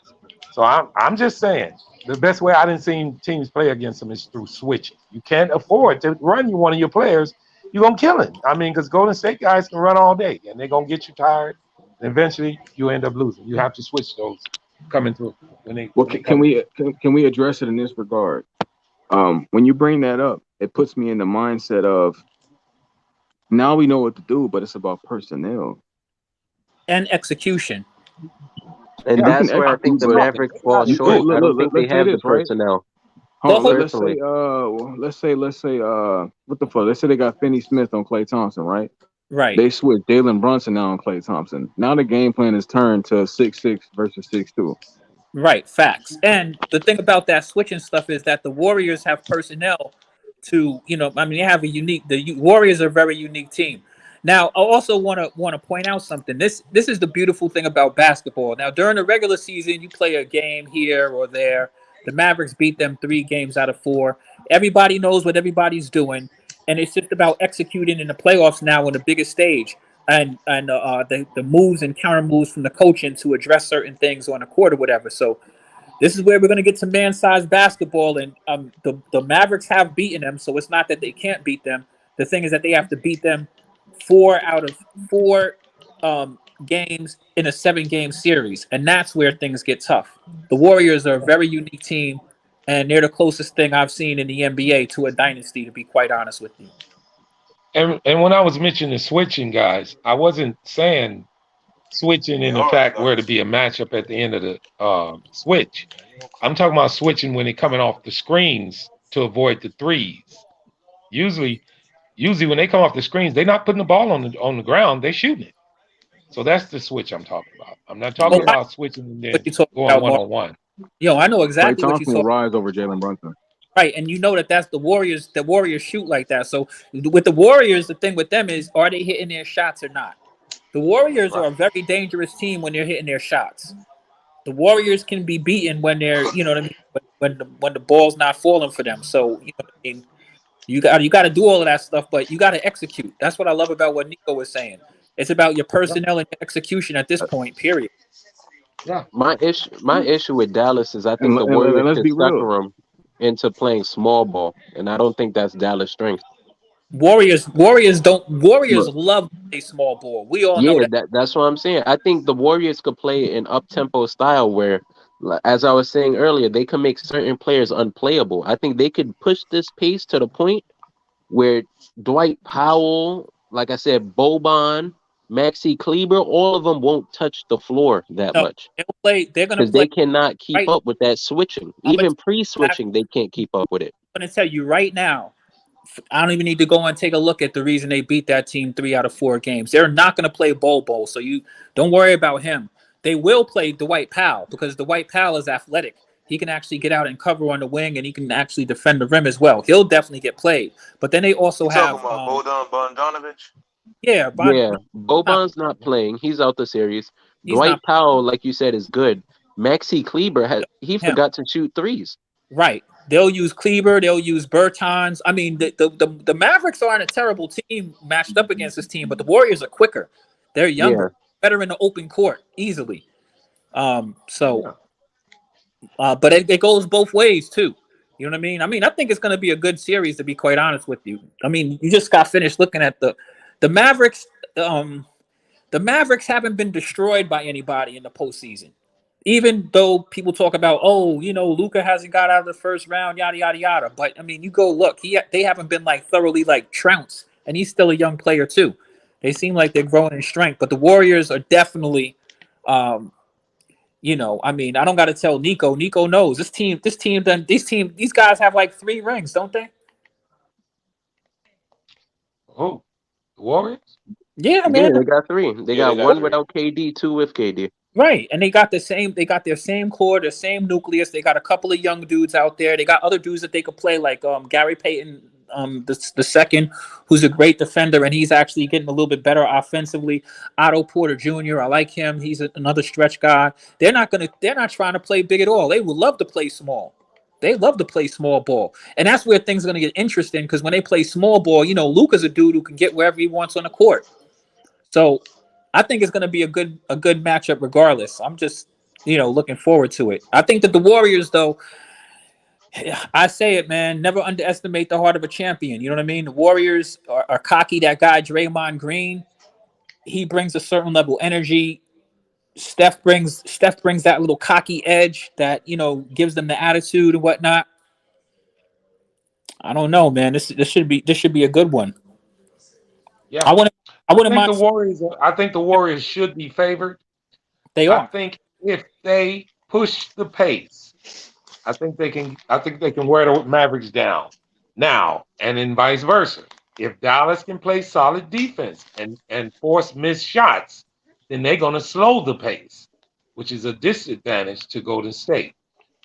So I'm just saying the best way I didn't see teams play against them is through switching. You can't afford to run you one of your players. You're gonna kill him. I mean, because Golden State guys can run all day and they're gonna get you tired. And eventually, you end up losing. You have to switch those coming through when they. Well, When they can we address it in this regard? When you bring that up, it puts me in the mindset of now we know what to do, but it's about personnel and execution. And Yeah, that's where I think the Mavericks fall short. I don't think they have the personnel. Let's say what the fuck? Let's say they got Finney Smith on Klay Thompson, right? Right. They switched Jalen Brunson now on Klay Thompson. Now the game plan is turned to 6'6" versus 6'2". Right, facts. And the thing about that switching stuff is that the Warriors have personnel to, they have the Warriors are a very unique team. Now, I also want to point out something. This is the beautiful thing about basketball. Now, during the regular season, you play a game here or there. The Mavericks beat them 3 games out of 4. Everybody knows what everybody's doing, and it's just about executing in the playoffs now on the biggest stage. And the moves and counter moves from the coaching to address certain things on the court or whatever. So this is where we're going to get to man-sized basketball, and the Mavericks have beaten them, so it's not that they can't beat them. The thing is that they have to beat them 4 out of 4 games in a 7-game series, and that's where things get tough. The Warriors are a very unique team, and they're the closest thing I've seen in the NBA to a dynasty, to be quite honest with you. And when I was mentioning switching, guys, I wasn't saying switching in the fact where to be a matchup at the end of the switch. I'm talking about switching when they're coming off the screens to avoid the threes. Usually when they come off the screens, they're not putting the ball on the ground, they're shooting it. So that's the switch I'm talking about. I'm not talking about switching and then going one-on-one. Yo, I know exactly what you're talking about. Rise over Jalen Brunson. Right, and you know that's the Warriors. The Warriors shoot like that. So with the Warriors, the thing with them is, are they hitting their shots or not? The Warriors are a very dangerous team when they're hitting their shots. The Warriors can be beaten when they're, when the ball's not falling for them. So you got to do all of that stuff, but you got to execute. That's what I love about what Nico was saying. It's about your personnel and execution at this point. Period. Yeah. My issue with Dallas is I think the Warriors can sucker them into playing small ball, and I don't think that's Dallas' strength. Warriors love to play small ball. We all know that. That's what I'm saying. I think the Warriors could play an up-tempo style where, as I was saying earlier, they can make certain players unplayable. I think they could push this pace to the point where Dwight Powell, like I said, Boban, Maxi Kleber, all of them won't touch the floor that much. They're going to play. They cannot keep up with that switching. Even pre-switching, they can't keep up with it. I'm going to tell you right now, I don't even need to go and take a look at the reason they beat that team 3 out of 4 games. They're not going to play Bobo, so you don't worry about him. They will play Dwight Powell because Dwight Powell is athletic. He can actually get out and cover on the wing, and he can actually defend the rim as well. He'll definitely get played. But then they also have Boban Bogdanovic. Yeah, Boban's not playing. He's out the series. Dwight Powell, like you said, is good. Maxi Kleber forgot to shoot threes. Right. They'll use Kleber. They'll use Bertans. I mean, the Mavericks aren't a terrible team matched up against this team, but the Warriors are quicker. They're younger, better in the open court, easily. But it goes both ways too. You know what I mean? I think it's going to be a good series, to be quite honest with you. I mean, you just got finished looking at the Mavericks. The Mavericks haven't been destroyed by anybody in the postseason. Even though people talk about, Luka hasn't got out of the first round, yada, yada, yada. But, I mean, you go look. They haven't been, thoroughly, trounced. And he's still a young player, too. They seem like they're growing in strength. But the Warriors are definitely, I don't got to tell Nico. Nico knows. These guys have, 3 rings, don't they? Oh, the Warriors? Yeah, man. Yeah, they got 3. They got 1 without KD, 2 with KD. Right, and they got their same core, their same nucleus. They got a couple of young dudes out there. They got other dudes that they could play, like Gary Payton, the second, who's a great defender, and he's actually getting a little bit better offensively. Otto Porter Jr., I like him. He's another stretch guy. They're not trying to play big at all. They would love to play small. They love to play small ball, and that's where things are going to get interesting. Because when they play small ball, Luka's a dude who can get wherever he wants on the court. So I think it's going to be a good matchup regardless. I'm just looking forward to it. I think that the Warriors, though, I say it, man, never underestimate the heart of a champion. You know what I mean? The Warriors are cocky. That guy, Draymond Green, he brings a certain level of energy. Steph brings that little cocky edge that, gives them the attitude and whatnot. I don't know, man. This should be a good one. Yeah. I wouldn't mind. I think the Warriors should be favored. They are. I think if they push the pace, I think they can wear the Mavericks down now, and then vice versa. If Dallas can play solid defense and force missed shots, then they're going to slow the pace, which is a disadvantage to Golden State.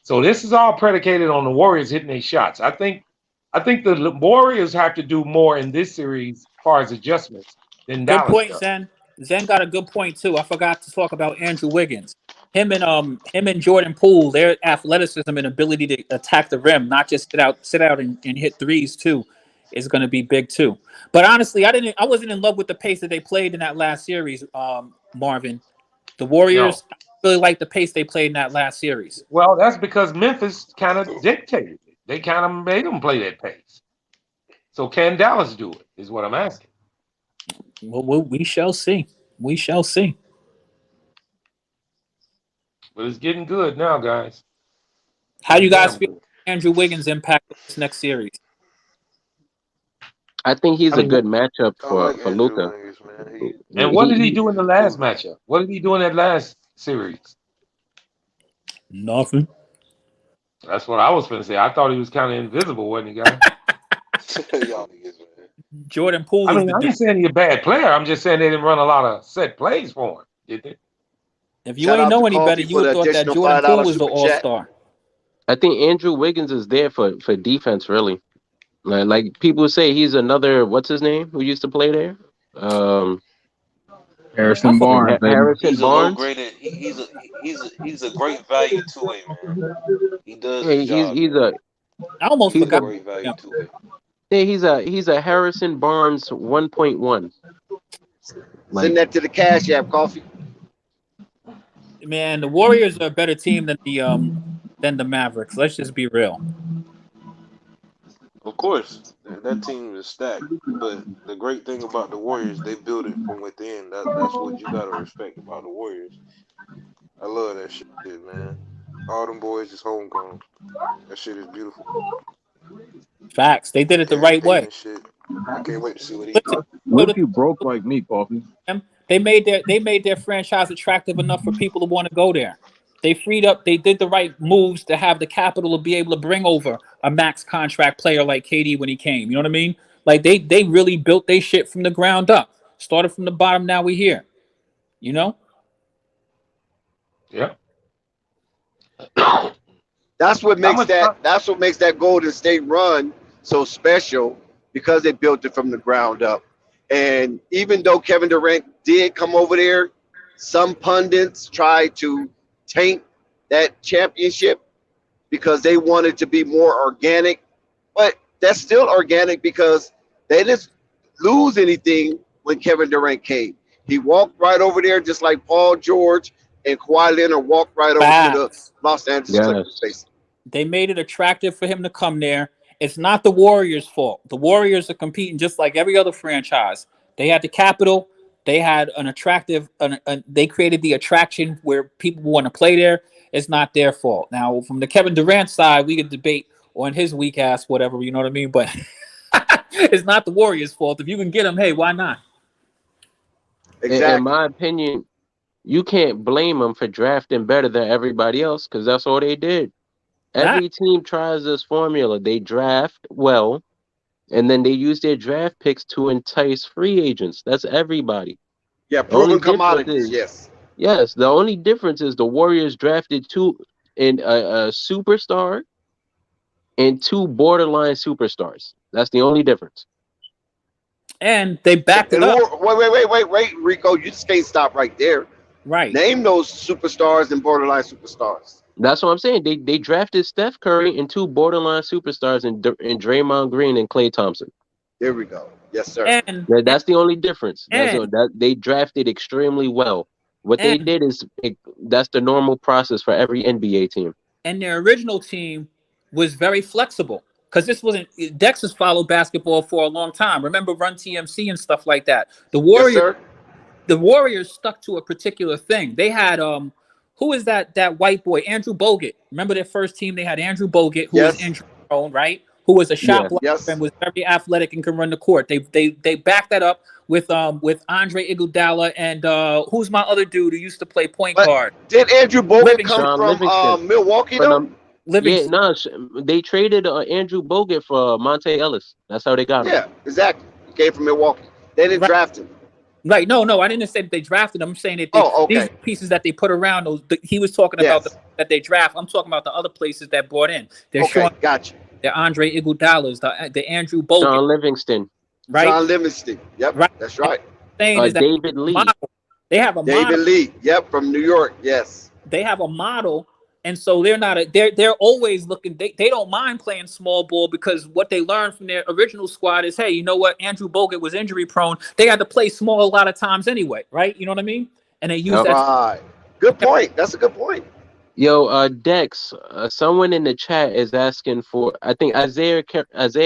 So this is all predicated on the Warriors hitting their shots. I think the Warriors have to do more in this series as far as adjustments than Good Dallas point, does. Zen. Zen got a good point too. I forgot to talk about Andrew Wiggins. Him and Jordan Poole, their athleticism and ability to attack the rim, not just sit out and hit threes too, is going to be big too. But honestly, I wasn't in love with the pace that they played in that last series, Marvin. The Warriors, I really like the pace they played in that last series. Well, that's because Memphis kind of dictated it. They kind of made them play that pace. So can Dallas do it, is what I'm asking. Well, we shall see. We shall see. But it's getting good now, guys. How do you guys feel Andrew Wiggins' impact this next series? I think he's a good matchup for Luka. And what did he do in the last matchup? What did he do in that last series? Nothing. That's what I was going to say. I thought he was kind of invisible, wasn't he, guys? Jordan Poole. I mean, I'm not saying he's a bad player. I'm just saying they didn't run a lot of set plays for him, did they? If you ain't know any better, you would have thought that Jordan Poole was the all-star. I think Andrew Wiggins is there for defense, really. Like people say, he's another, what's his name, who used to play there? Harrison Barnes. Harrison Barnes. He's a great value two-way, man. He does. Yeah, I almost forgot. Great value two-way. Yeah, he's a Harrison Barnes 1.1. Send that to the Cash App, Coffee. Man, the Warriors are a better team than the Mavericks. Let's just be real. Of course, that team is stacked. But the great thing about the Warriors, they build it from within. That's what you gotta respect about the Warriors. I love that shit, man. All them boys is homegrown. That shit is beautiful. Facts. They did it the right way. Shit. I can't wait to see what he does. What if you broke like me, Coffee? They made their franchise attractive enough for people to want to go there. They did the right moves to have the capital to be able to bring over a max contract player like KD when he came. You know what I mean? Like they really built their shit from the ground up. Started from the bottom, now we're here. You know? Yeah. That's what makes that Golden State run so special, because they built it from the ground up. And even though Kevin Durant did come over there, some pundits tried to taint that championship because they wanted to be more organic. But that's still organic because they didn't lose anything when Kevin Durant came. He walked right over there just like Paul George and Kawhi Leonard walked right over to the Los Angeles Clippers. They made it attractive for him to come there. It's not the Warriors' fault. The Warriors are competing just like every other franchise. They had the capital. They had an attractive. They created the attraction where people want to play there. It's not their fault. Now, from the Kevin Durant side, we could debate on his weak ass, whatever, you know what I mean? But it's not the Warriors' fault. If you can get him, hey, why not? Exactly. In my opinion, you can't blame them for drafting better than everybody else, because that's all they did. Every team tries this formula. They draft well, and then they use their draft picks to entice free agents. That's everybody. Yeah, proven commodities, yes. Yes, the only difference is the Warriors drafted a superstar and two borderline superstars. That's the only difference. And they backed it up. Wait, Rico, you just can't stop right there. Right. Name those superstars and borderline superstars. That's what I'm saying. They drafted Steph Curry and two borderline superstars in Draymond Green and Klay Thompson. There we go. Yes, sir. That's the only difference. They drafted extremely well. What they did is that's the normal process for every NBA team. And their original team was very flexible because this wasn't Dex has followed basketball for a long time. Remember Run TMC and stuff like that. The Warriors stuck to a particular thing. They had who is that white boy, Andrew Bogut. Remember their first team? They had Andrew Bogut, who was injury prone, right? Who was a shot blocker and was very athletic and can run the court. They backed that up with Andre Iguodala and who's my other dude who used to play point guard? Did Andrew Bogut come from Milwaukee though? Yeah, no, they traded Andrew Bogut for Monte Ellis. That's how they got him. Yeah, exactly. He came from Milwaukee. They didn't draft him. Right. No, I didn't say that they drafted him. I'm saying that these pieces that they put around those. He was talking about that they draft. I'm talking about the other places that brought in. They're gotcha. The Andre Iguodala's, the Andrew Bogut, John Livingston, right? John Livingston. Yep, right. That's right. Saying is that David Lee. They have a David model. Lee. Yep, from New York. Yes. They have a model. And so they're always looking, they don't mind playing small ball because what they learned from their original squad is, hey, you know what? Andrew Bogut was injury prone. They had to play small a lot of times anyway, right? You know what I mean? And they use that. Right. Good point. That's a good point. Yo, Dex, someone in the chat is asking for, I think Isaiah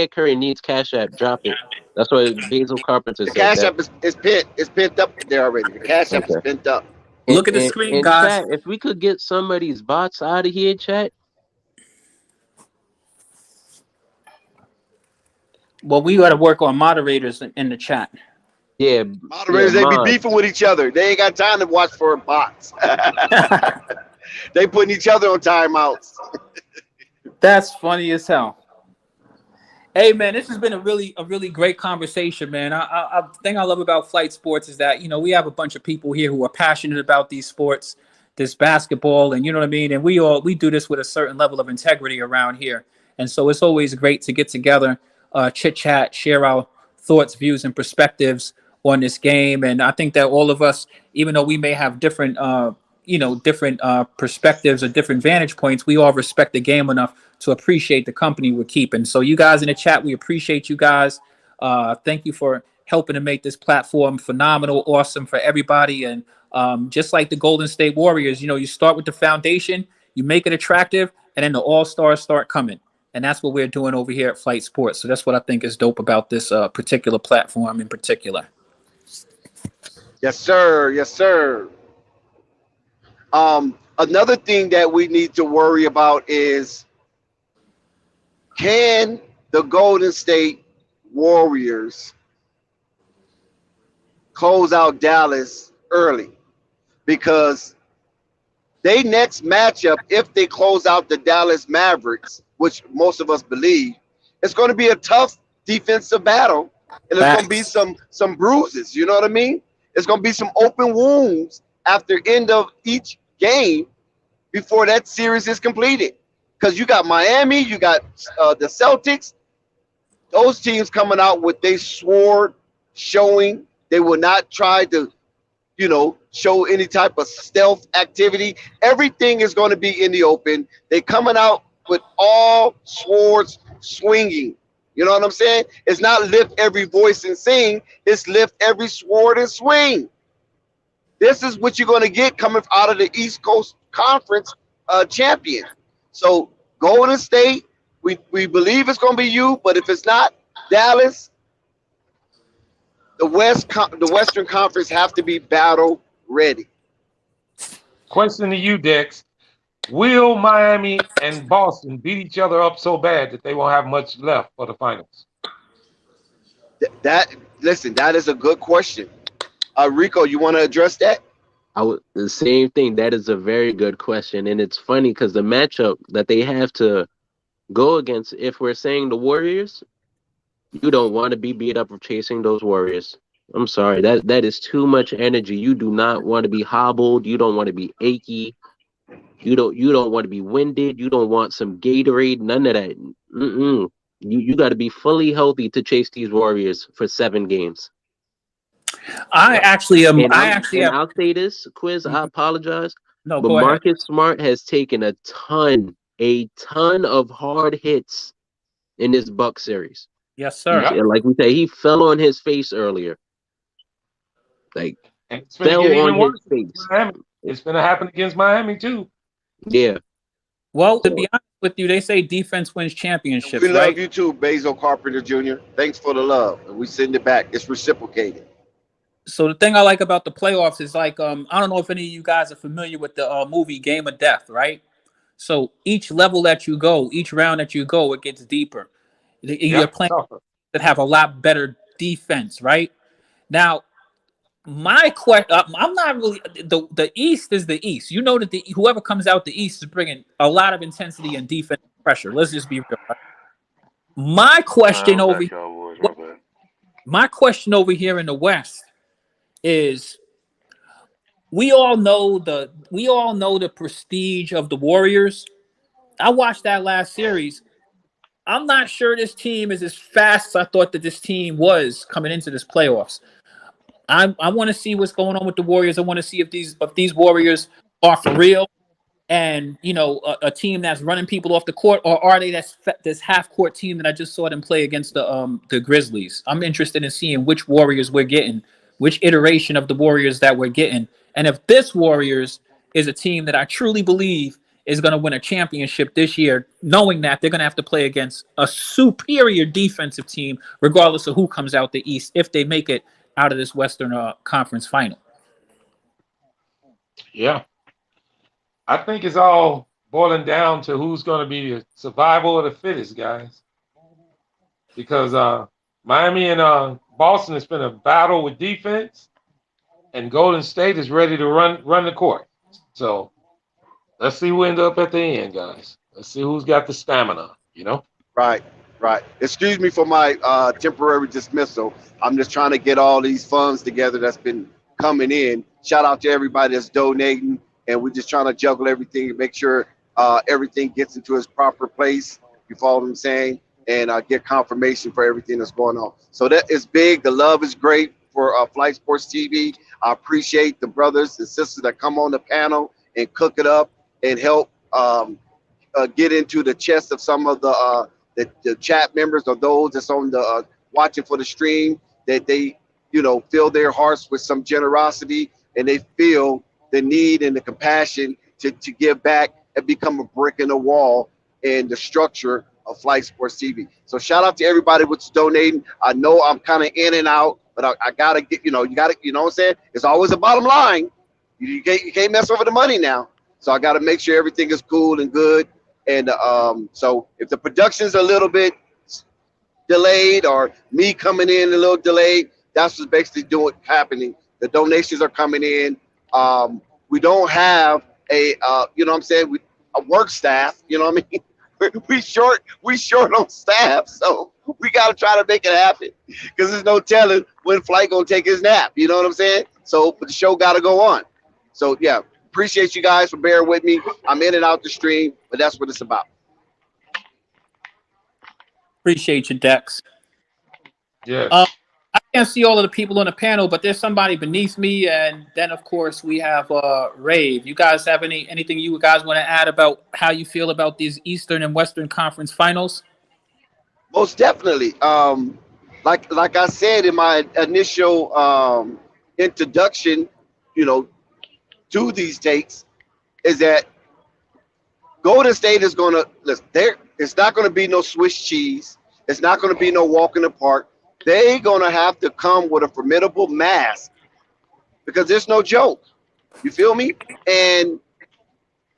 Curry needs Cash App. Drop it. That's what Basil Carpenter said. The Cash App is pent up there already. The Cash App is pent up. Look at the screen, guys. Chat, if we could get some of these bots out of here, chat. Well, we got to work on moderators in the chat. Yeah, moderators, they be beefing with each other. They ain't got time to watch for bots. They putting each other on timeouts. That's funny as hell. Hey man, this has been a really great conversation, man. I thing I love about Flight Sports is that, you know, we have a bunch of people here who are passionate about these sports, this basketball, and you know what I mean. And we do this with a certain level of integrity around here, and so it's always great to get together, chit chat, share our thoughts, views, and perspectives on this game. And I think that all of us, even though we may have different perspectives or different vantage points, we all respect the game enough to appreciate the company we're keeping. So you guys in the chat, we appreciate you guys. Thank you for helping to make this platform phenomenal, awesome for everybody. And just like the Golden State Warriors, you know, you start with the foundation, you make it attractive, and then the all-stars start coming. And that's what we're doing over here at Flight Sports. So that's what I think is dope about this particular platform in particular. Yes, sir. Yes, sir. Another thing that we need to worry about is, can the Golden State Warriors close out Dallas early? Because they next matchup, if they close out the Dallas Mavericks, which most of us believe, it's going to be a tough defensive battle, and there's going to be some bruises. You know what I mean? It's going to be some open wounds after end of each game before that series is completed. Because you got Miami, you got the Celtics. Those teams coming out with their sword showing. They will not try to, you know, show any type of stealth activity. Everything is going to be in the open. They coming out with all swords swinging. You know what I'm saying? It's not lift every voice and sing. It's lift every sword and swing. This is what you're going to get coming out of the East Coast Conference champion. So Golden State, we believe it's going to be you, but if it's not, Dallas, the Western Conference have to be battle ready. Question to you, Dex. Will Miami and Boston beat each other up so bad that they won't have much left for the finals? Listen, that is a good question. Rico, you want to address that? The same thing. That is a very good question. And it's funny because the matchup that they have to go against, if we're saying the Warriors, you don't want to be beat up of chasing those Warriors. I'm sorry. That is too much energy. You do not want to be hobbled. You don't want to be achy. You don't want to be winded. You don't want some Gatorade. None of that. You got to be fully healthy to chase these Warriors for 7 games. I'll say this, Quiz. I apologize. No, but go ahead. Marcus Smart has taken a ton of hard hits in this Bucks series. Yes, sir. And like we say, he fell on his face earlier. And it's going to fell get even on his worse against face. Miami. It's going to happen against Miami too. Yeah. Well, to be honest with you, they say defense wins championships, We love right? you too, Basil Carpenter Jr. Thanks for the love, and we send it back. It's reciprocated. So the thing I like about the playoffs is like I don't know if any of you guys are familiar with the movie Game of Death, right? So each level that you go, each round that you go, it gets deeper. You're playing that have a lot better defense, right? Now, my question, I'm not really the East is the East. You know that whoever comes out the East is bringing a lot of intensity and defense pressure. Let's just be real. Right? My question over here in the West is we all know the prestige of the Warriors. I watched that last series. I'm not sure this team is as fast as I thought that this team was coming into this playoffs. I want to see what's going on with the Warriors. I want to see if these Warriors are for real, and a team that's running people off the court, or are they this half court team that I just saw them play against the Grizzlies? I'm interested in seeing which Warriors we're getting, which iteration of the Warriors that we're getting, and if this Warriors is a team that I truly believe is going to win a championship this year, knowing that they're going to have to play against a superior defensive team, regardless of who comes out the East, if they make it out of this Western Conference final. Yeah. I think it's all boiling down to who's going to be the survival of the fittest, guys. Because Miami and Boston has been a battle with defense, and Golden State is ready to run the court. So let's see who ends up at the end, guys. Let's see who's got the stamina, Right. Excuse me for my temporary dismissal. I'm just trying to get all these funds together that's been coming in. Shout out to everybody that's donating, and we're just trying to juggle everything and make sure everything gets into its proper place. You follow what I'm saying? And get confirmation for everything that's going on. So that is big. The love is great for Flight Sports TV. I appreciate the brothers and sisters that come on the panel and cook it up and help get into the chest of some of the chat members or those that's on the watching for the stream, that they fill their hearts with some generosity, and they feel the need and the compassion to give back and become a brick in the wall in the structure of Flight Sports TV. So shout out to everybody who's donating. I know I'm kind of in and out, but I gotta get, you gotta, what I'm saying? It's always a bottom line. You can't mess over the money now. So I gotta make sure everything is cool and good. And so if the production's a little bit delayed, or me coming in a little delayed, that's what's basically happening. The donations are coming in. We don't have a a work staff. You know what I mean? we short on staff, so we got to try to make it happen, because there's no telling when Flight gonna take his nap. You know what I'm saying? So, but the show got to go on. So yeah. Appreciate you guys for bearing with me. I'm in and out the stream, but that's what it's about. Appreciate you, Dex. Yes. I can't see all of the people on the panel, but there's somebody beneath me, and then of course we have Rave. You guys have anything you guys want to add about how you feel about these Eastern and Western Conference Finals? Most definitely. Like I said in my initial introduction, to these takes, is that Golden State is going to listen. It's not going to be no Swiss cheese. It's not going to be no walk in the park. They're going to have to come with a formidable mask, because there's no joke. You feel me? And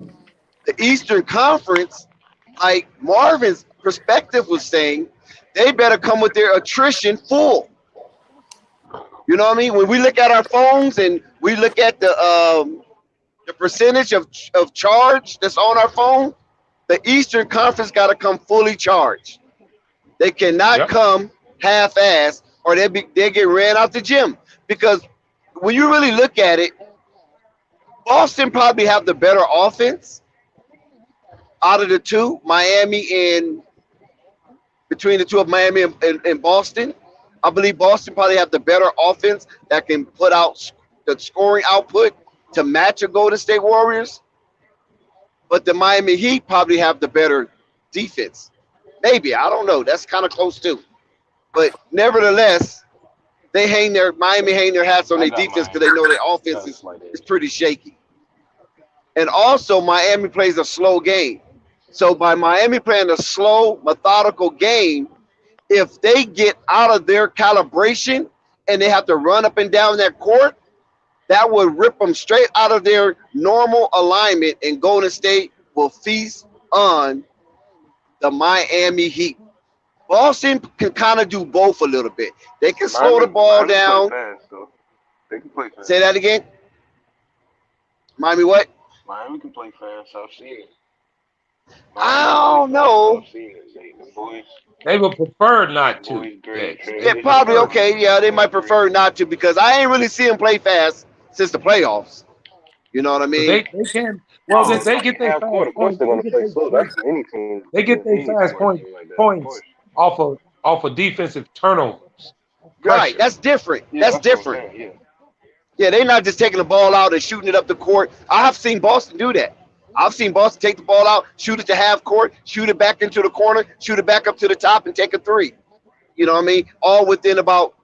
the Eastern Conference, like Marvin's perspective was saying, they better come with their attrition full. You know what I mean? When we look at our phones and we look at the percentage of charge that's on our phone, the Eastern Conference got to come fully charged. They cannot come half-assed, or they get ran out the gym. Because when you really look at it, Boston probably have the better offense out of the two, between the two of Miami and Boston. I believe Boston probably have the better offense that can put out the scoring output to match a Golden State Warriors. But the Miami Heat probably have the better defense. Maybe. I don't know. That's kind of close too. But nevertheless, Miami hang their hats on their defense because they know their offense is pretty shaky. And also, Miami plays a slow game. So by Miami playing a slow, methodical game, if they get out of their calibration and they have to run up and down that court, that would rip them straight out of their normal alignment, and Golden State will feast on the Miami Heat. Boston can kind of do both a little bit. They can slow the ball down. They can play fast. Say that again. Miami what? Miami can play fast. I've seen it. I don't know. They would prefer not to. Yeah, probably okay. Yeah, they might prefer not to because I ain't really seen them play fast since the playoffs. You know what I mean? They can. Well, they get their fast points. They get their fast points off of defensive turnovers. Right, that's different. That's different. Yeah, they're not just taking the ball out and shooting it up the court. I have seen Boston do that. I've seen Boston take the ball out, shoot it to half court, shoot it back into the corner, shoot it back up to the top, and take a three. You know what I mean? All within about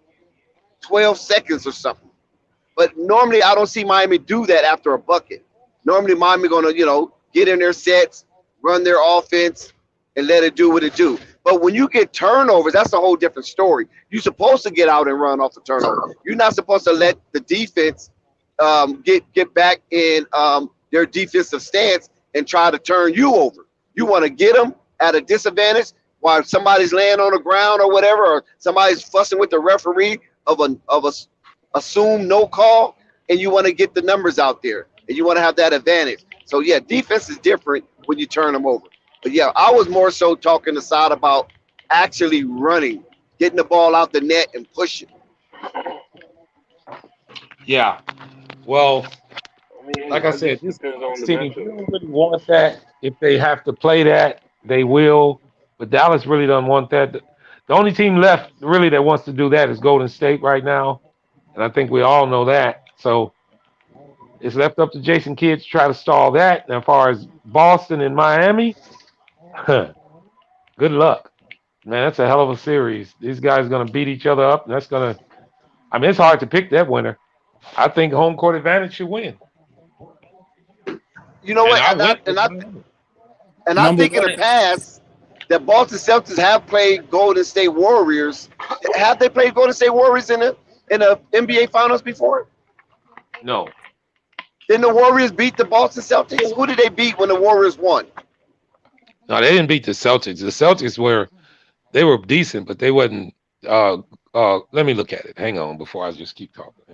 12 seconds or something. But normally I don't see Miami do that after a bucket. Normally Miami going to, get in their sets, run their offense, and let it do what it do. But when you get turnovers, that's a whole different story. You're supposed to get out and run off the turnover. You're not supposed to let the defense get back in their defensive stance and try to turn you over. You want to get them at a disadvantage while somebody's laying on the ground or whatever, or somebody's fussing with the referee of a assumed no call, and you want to get the numbers out there, and you want to have that advantage. So, yeah, defense is different when you turn them over. But, yeah, I was more so talking the side about actually running, getting the ball out the net and pushing. Yeah. Well, like I said, this team don't really want that. If they have to play that, they will. But Dallas really doesn't want that. The only team left really that wants to do that is Golden State right now. And I think we all know that. So it's left up to Jason Kidd to try to stall that. And as far as Boston and Miami, good luck. Man, that's a hell of a series. These guys are going to beat each other up. And that's going to – it's hard to pick that winner. I think home court advantage should win. You know what? And I think in the past that Boston Celtics have played Golden State Warriors. Have they played Golden State Warriors in the NBA Finals before? No. Didn't the Warriors beat the Boston Celtics? Who did they beat when the Warriors won? No, they didn't beat the Celtics. The Celtics were decent, but they wasn't. Let me look at it. Hang on, before I just keep talking.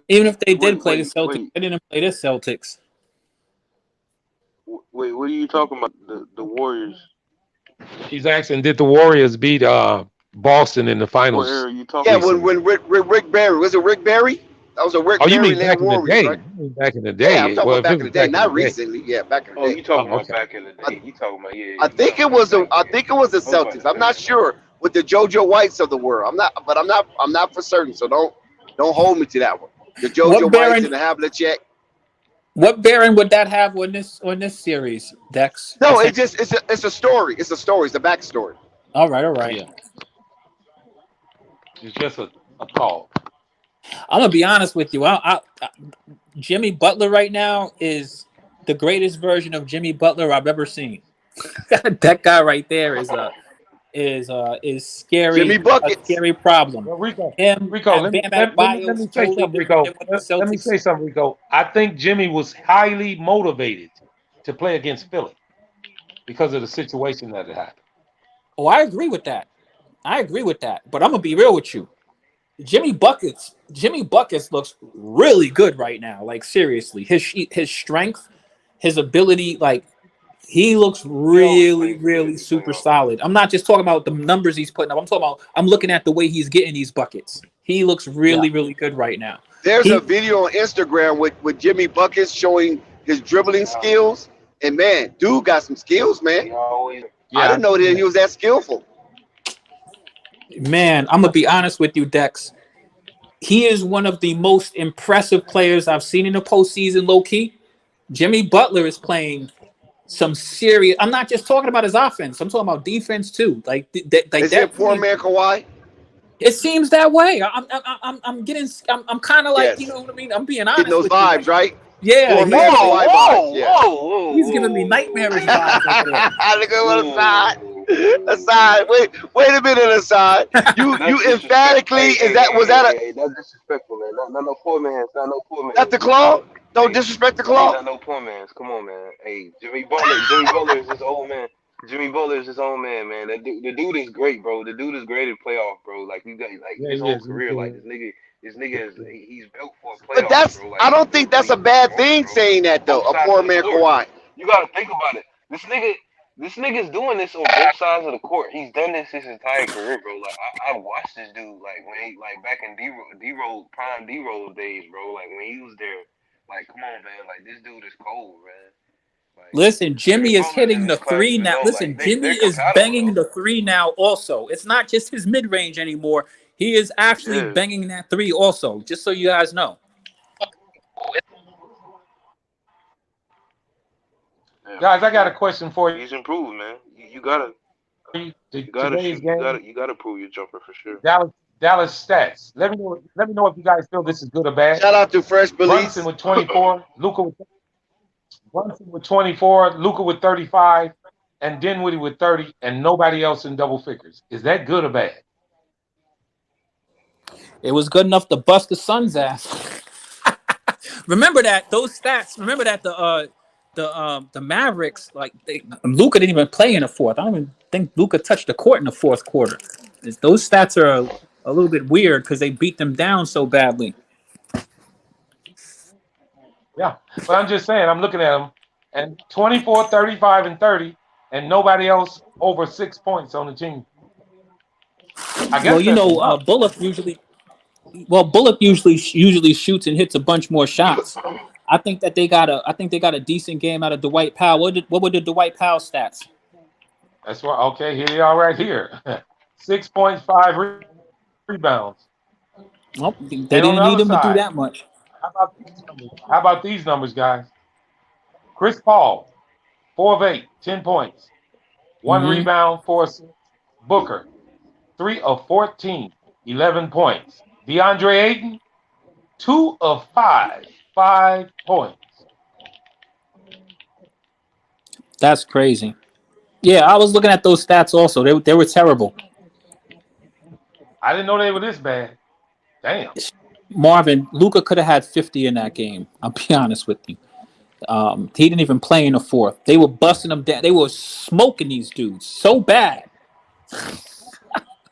Even if they did play the Celtics, they didn't play the Celtics. Wait, what are you talking about? The Warriors? He's asking, did the Warriors beat Boston in the finals? Where are you talking? Yeah, when Rick Barry, was it Rick Barry? That was a Rick Barry. You mean back in the day? Right? Back in the day. Yeah, I'm talking about back in the day, not recently. Yeah, back in the day. You talking about back in the day? You talking about I think it was the Celtics. I'm not sure with the JoJo Whites of the world. I'm not for certain. So don't hold me to that one. The JoJo Whites and the Havlicek. What bearing would that have on this series, Dex? No, it's a story. It's a story. It's a backstory. All right. Yeah. It's just a call. I'm gonna be honest with you. Jimmy Butler right now is the greatest version of Jimmy Butler I've ever seen. That guy right there is scary. Jimmy Buckets. A scary problem. Well, Rico, let me say something, Rico. Let me say something, Rico. I think Jimmy was highly motivated to play against Philly because of the situation that had happened. Oh, I agree with that. But I'm gonna be real with you. Jimmy Buckets looks really good right now. Like seriously, his strength, his ability, like he looks really super solid. I'm not just talking about the numbers he's putting up. I'm looking at the way he's getting these buckets. He looks really good right now. There's a video on Instagram with Jimmy Buckets showing his dribbling skills, and man, dude got some skills, man. I didn't know that he was that skillful. Man, I'm gonna be honest with you, Dex. He is one of the most impressive players I've seen in the postseason, low key. Jimmy Butler is playing some serious. I'm not just talking about his offense. I'm talking about defense too. Like is it poor man Kawhi? It seems that way. I'm kind of like, you know what I mean? I'm being honest Getting those with vibes, you. right? Yeah, Poor man for white vibes. Yeah. He's giving me nightmarish vibes over there. Look at aside. Wait a minute, aside. You emphatically was that a that's disrespectful, man. Not no poor man's, not no poor man's. that's the claw? Don't disrespect the claw. Not no poor man's. Come on, man. Hey, Jimmy Butler is his old man. Jimmy Butler is his own man, man. The dude is great, bro. The dude is great at playoff, bro. Like you got his whole career, like this nigga is he's built for a playoff. But that's bro. Like, I don't think that's a bad thing saying that though. A poor man Kawhi. You gotta think about it. This nigga's doing this on both sides of the court. He's done this his entire career, bro. Like I watched this dude like when he back in D-Roll prime D-Roll days, bro. Like when he was there. Like, come on, man. Like this dude is cold, man. Like, listen, Jimmy is hitting the three now. Listen, Jimmy is banging the three now also. It's not just his mid-range anymore. He is actually banging that three also, just so you guys know. Guys, I got a question for you. He's improved, man. You gotta prove your jumper for sure. Dallas stats. Let me know if you guys feel this is good or bad. Shout out to Fresh Belize. Brunson with 24, Luka with 24, Luka with 35, and Dinwiddie with 30, and nobody else in double figures. Is that good or bad? It was good enough to bust the Suns' ass. Remember that those stats. Remember that the Mavericks, like Luka didn't even play in the fourth. I don't even think Luka touched the court in the fourth quarter. Those stats are a little bit weird because they beat them down so badly. Yeah, but I'm just saying, I'm looking at them, and 24, 35, and 30, and nobody else over 6 points on the team. I guess well, you know, Bullock usually shoots and hits a bunch more shots. I think they got a decent game out of Dwight Powell. What were the Dwight Powell stats? That's right. Okay, here they are right here. 6 points, 5 rebounds. Well, they didn't need him to do that much. How about these numbers, guys? Chris Paul, 4 of 8, 10 points, 1 rebound, 4 assists. Booker, 3 of 14, 11 points. DeAndre Ayton, 2 of 5, 5 points. That's crazy. Yeah, I was looking at those stats also. They were terrible. I didn't know they were this bad. Damn. Marvin, Luka could have had 50 in that game. I'll be honest with you. He didn't even play in the fourth. They were busting them down. They were smoking these dudes so bad.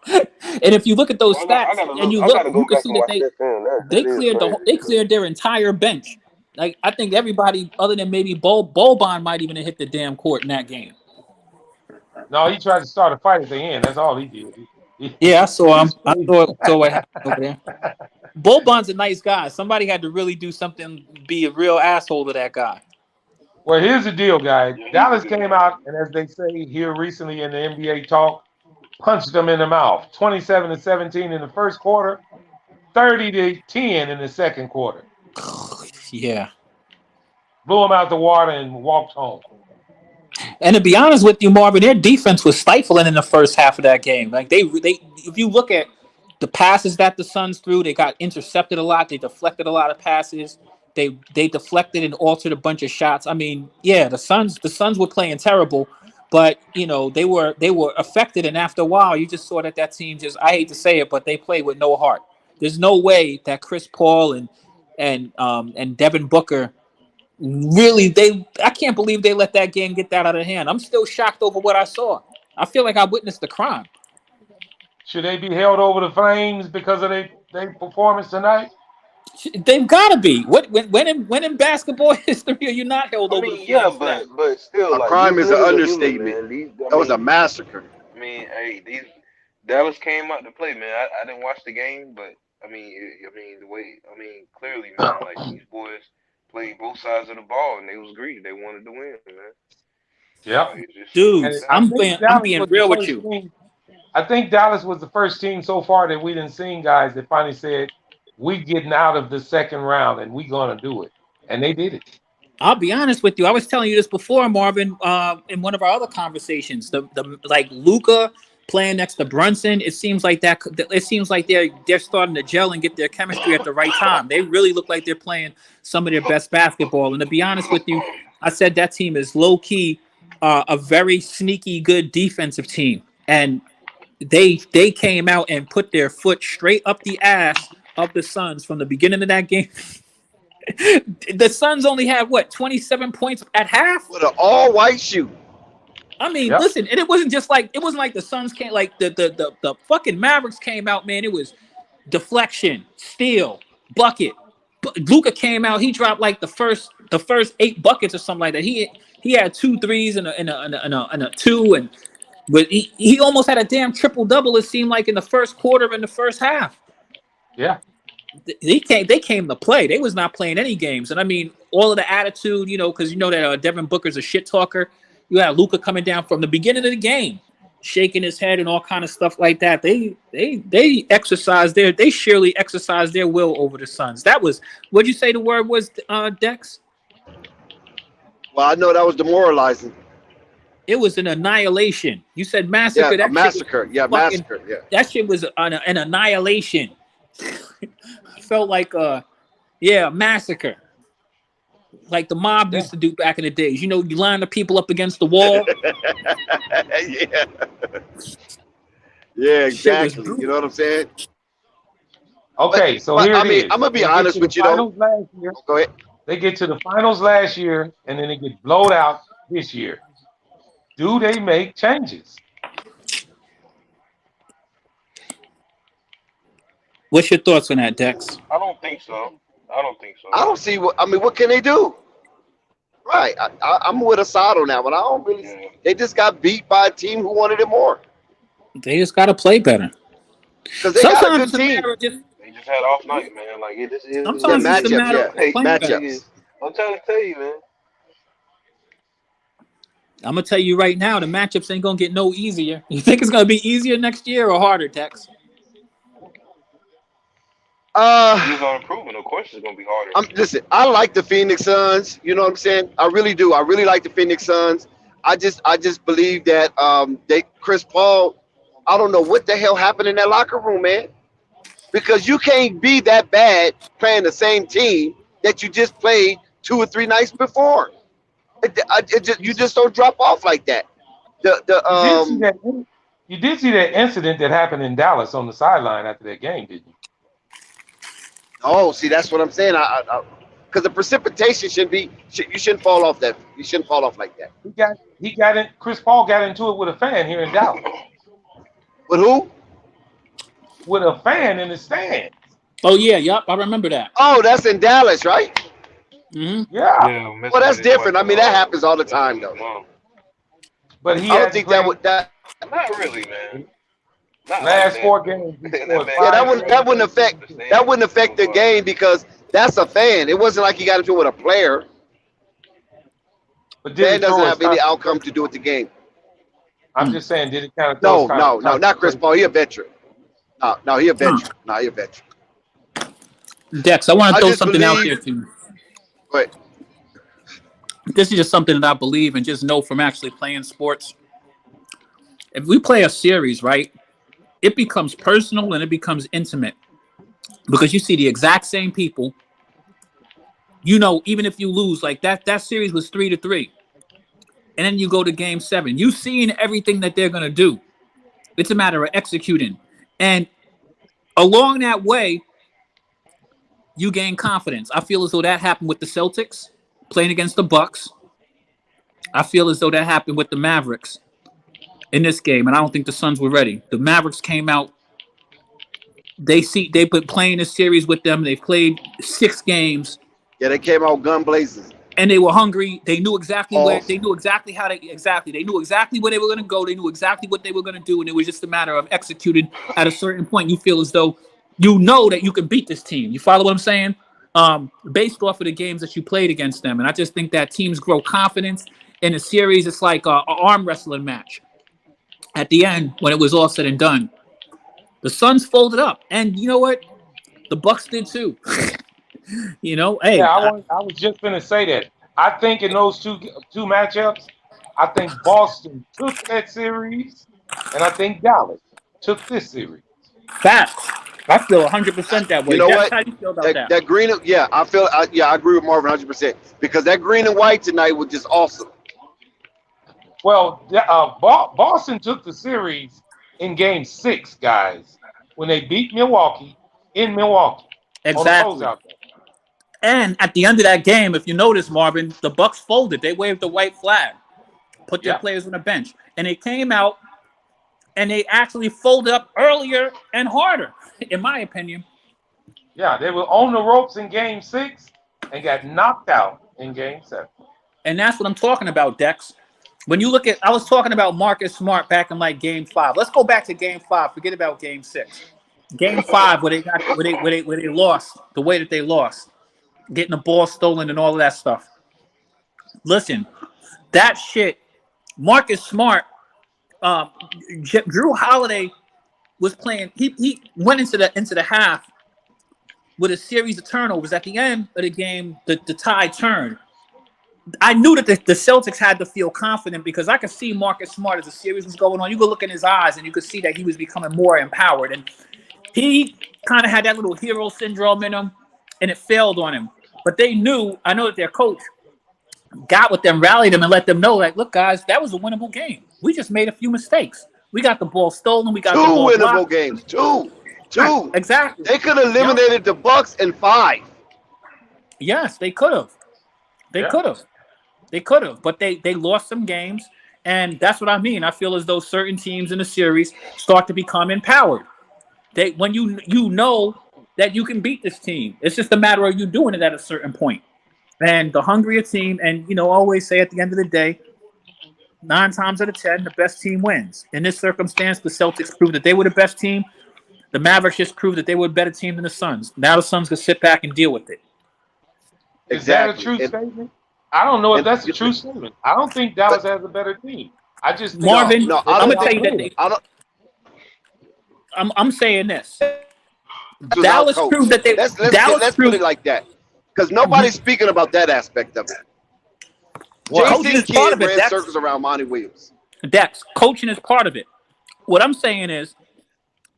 And if you look at those stats you can see that they cleared their entire bench. Like I think everybody other than maybe Boban might even have hit the damn court in that game. No, he tried to start a fight at the end. That's all he did. Yeah, I saw him. I saw what happened over there. Boban's a nice guy. Somebody had to really do something, be a real asshole to that guy. Well, here's the deal, guys. Dallas came out, and as they say here recently in the NBA talk, punched them in the mouth. 27-17 in the first quarter, 30-10 in the second quarter. Yeah. Blew them out the water and walked home. And to be honest with you, Marvin, their defense was stifling in the first half of that game. Like they if you look at the passes that the Suns threw, they got intercepted a lot. They deflected a lot of passes. They deflected and altered a bunch of shots. I mean, yeah, the Suns were playing terrible, but you know they were affected. And after a while, you just saw that team just, I hate to say it, but they played with no heart. There's no way that Chris Paul and Devin Booker really I can't believe they let that game get that out of hand. I'm still shocked over what I saw. I feel like I witnessed the crime. Should they be held over the flames because of their performance tonight? They've got to be. When in basketball history are you not held over the flames? Yeah, but still, a crime is an understatement. That was a massacre. I mean, hey, Dallas came out to play, man. I didn't watch the game, but clearly, man, like these boys played both sides of the ball and they was greedy. They wanted to win, man. Yeah, dude, I'm being real with you. I think Dallas was the first team so far that we didn't see guys that finally said, we getting out of the second round and we gonna do it. And they did it. I'll be honest with you. I was telling you this before, Marvin, in one of our other conversations. The like Luka, playing next to Brunson, it seems like that. It seems like they're starting to gel and get their chemistry at the right time. They really look like they're playing some of their best basketball. And to be honest with you, I said that team is low key a very sneaky good defensive team, and they came out and put their foot straight up the ass of the Suns from the beginning of that game. The Suns only had 27 points at half with an all-white shoe. I mean, listen, and it wasn't like the Suns came, like the fucking Mavericks came out, man. It was deflection, steal, bucket. Luka came out, he dropped like the first 8 buckets or something like that. He had 2 threes and a 2, but he almost had a damn triple double. It seemed like in the first quarter and the first half. Yeah. They came to play. They was not playing any games. And I mean, all of the attitude, because that Devin Booker's a shit talker. You had Luka coming down from the beginning of the game, shaking his head and all kind of stuff like that. They surely exercised their will over the Suns. That was, what'd you say the word was, Dex? Well, I know that was demoralizing. It was an annihilation. You said massacre. Yeah, massacre. Yeah, massacre. Yeah. That shit was an annihilation. Felt like massacre, like the mob used to do back in the days. You line the people up against the wall. Yeah, exactly. You know what I'm saying? Okay, here it is. I'm gonna be honest with you though. Go ahead. They get to the finals last year, and then they get blowed out this year. Do they make changes? What's your thoughts on that, Dex? I don't think so. I don't see what can they do? Right. I'm with Assad on that one. I don't really. Yeah. They just got beat by a team who wanted it more. They just got to play better. Because they got a good team. They just had off night, man. Like it just is. Sometimes it's a matter of playing better. I'm trying to tell you, man. I'm gonna tell you right now, the matchups ain't gonna get no easier. You think it's gonna be easier next year or harder, Dex? He's on improvement. Of course, it's gonna be harder. Listen, I like the Phoenix Suns. You know what I'm saying? I really do. I really like the Phoenix Suns. I just believe that Chris Paul. I don't know what the hell happened in that locker room, man. Because you can't be that bad playing the same team that you just played 2 or 3 nights before. You just don't drop off like that. You did see that incident that happened in Dallas on the sideline after that game, didn't you? Oh, see, that's what I'm saying. Because the precipitation you shouldn't fall off that. You shouldn't fall off like that. He got in. Chris Paul got into it with a fan here in Dallas. With who? With a fan in the stands. Oh yeah, yup, I remember that. Oh, that's in Dallas, right? Mm-hmm. Yeah. Well, that's different. I mean, that happens all the time, though. But I don't think that would. Not really, man. Last 4 games. That wouldn't affect the game because that's a fan. It wasn't like he got into it with a player. But fan doesn't have any outcome to do with the game. I'm just saying, did it kind of? No, not Chris Paul. He a veteran. No, he a veteran. No, he a veteran. Dex, I want to throw something out there to you. Go ahead. This is just something that I believe and just know from actually playing sports. If we play a series, right, it becomes personal and it becomes intimate because you see the exact same people. Even if you lose, like that series was 3-3, and then you go to game 7, you seeing everything that they're gonna do. It's a matter of executing, and along that way, you gain confidence. I feel as though that happened with the Celtics playing against the Bucks. I feel as though that happened with the Mavericks in this game, and I don't think the Suns were ready. The Mavericks came out. They've been playing this series with them. They've played 6 games. Yeah, they came out gun blazing. And they were hungry. They knew exactly where. They knew exactly how to. Exactly. They knew exactly where they were going to go. They knew exactly what they were going to do, and it was just a matter of executing. At a certain point, you feel as though you know that you can beat this team. You follow what I'm saying? Based off of the games that you played against them, and I just think that teams grow confidence in a series. It's like an arm wrestling match. At the end, when it was all said and done, the Suns folded up, and you know what? The Bucks did too. Hey. Yeah, I was just gonna say that. I think in those two matchups, I think Boston took that series, and I think Dallas took this series. Facts. I feel 100% that way. You know That's what? how you feel about that. That green, yeah, I agree with Marvin 100% because that green and white tonight was just awesome. Well, Boston took the series in Game 6, guys, when they beat Milwaukee in Milwaukee. Exactly. And at the end of that game, if you notice, Marvin, the Bucks folded. They waved the white flag, put their players on the bench, and they came out and they actually folded up earlier and harder, in my opinion. Yeah, they were on the ropes in Game 6 and got knocked out in Game 7. And that's what I'm talking about, Dex. When you look at, I was talking about Marcus Smart back in like Game 5. Let's go back to Game 5. Forget about Game 6. Game 5, where they lost the way that they lost, getting the ball stolen and all of that stuff. Listen, that shit. Marcus Smart, Drew Holiday was playing. He went into the half with a series of turnovers. At the end of the game, the tide turned. I knew that the Celtics had to feel confident because I could see Marcus Smart as the series was going on. You could look in his eyes and you could see that he was becoming more empowered. And he kind of had that little hero syndrome in him, and it failed on him. But they knew, I know that their coach got with them, rallied them, and let them know, like, look, guys, that was a winnable game. We just made a few mistakes. We got the ball stolen. We got the ball winnable blocked. Games. Two. Exactly. They could have eliminated the Bucks in 5. Yes, they could have. They could have, but they lost some games, and that's what I mean. I feel as though certain teams in the series start to become empowered. When you know that you can beat this team, it's just a matter of you doing it at a certain point. And the hungrier team, and always say at the end of the day, 9 times out of 10, the best team wins. In this circumstance, the Celtics proved that they were the best team. The Mavericks just proved that they were a better team than the Suns. Now the Suns can sit back and deal with it. Is that a true statement? I don't know if that's a true statement. I don't think Dallas has a better team. I just think Marvin, I'm gonna tell you that I'm saying this. Dallas proved that they. Let's Dallas put it like that, because nobody's speaking about that aspect of it. Coaching is part of it. Ran circles around Monty Williams. Dex, coaching is part of it. What I'm saying is,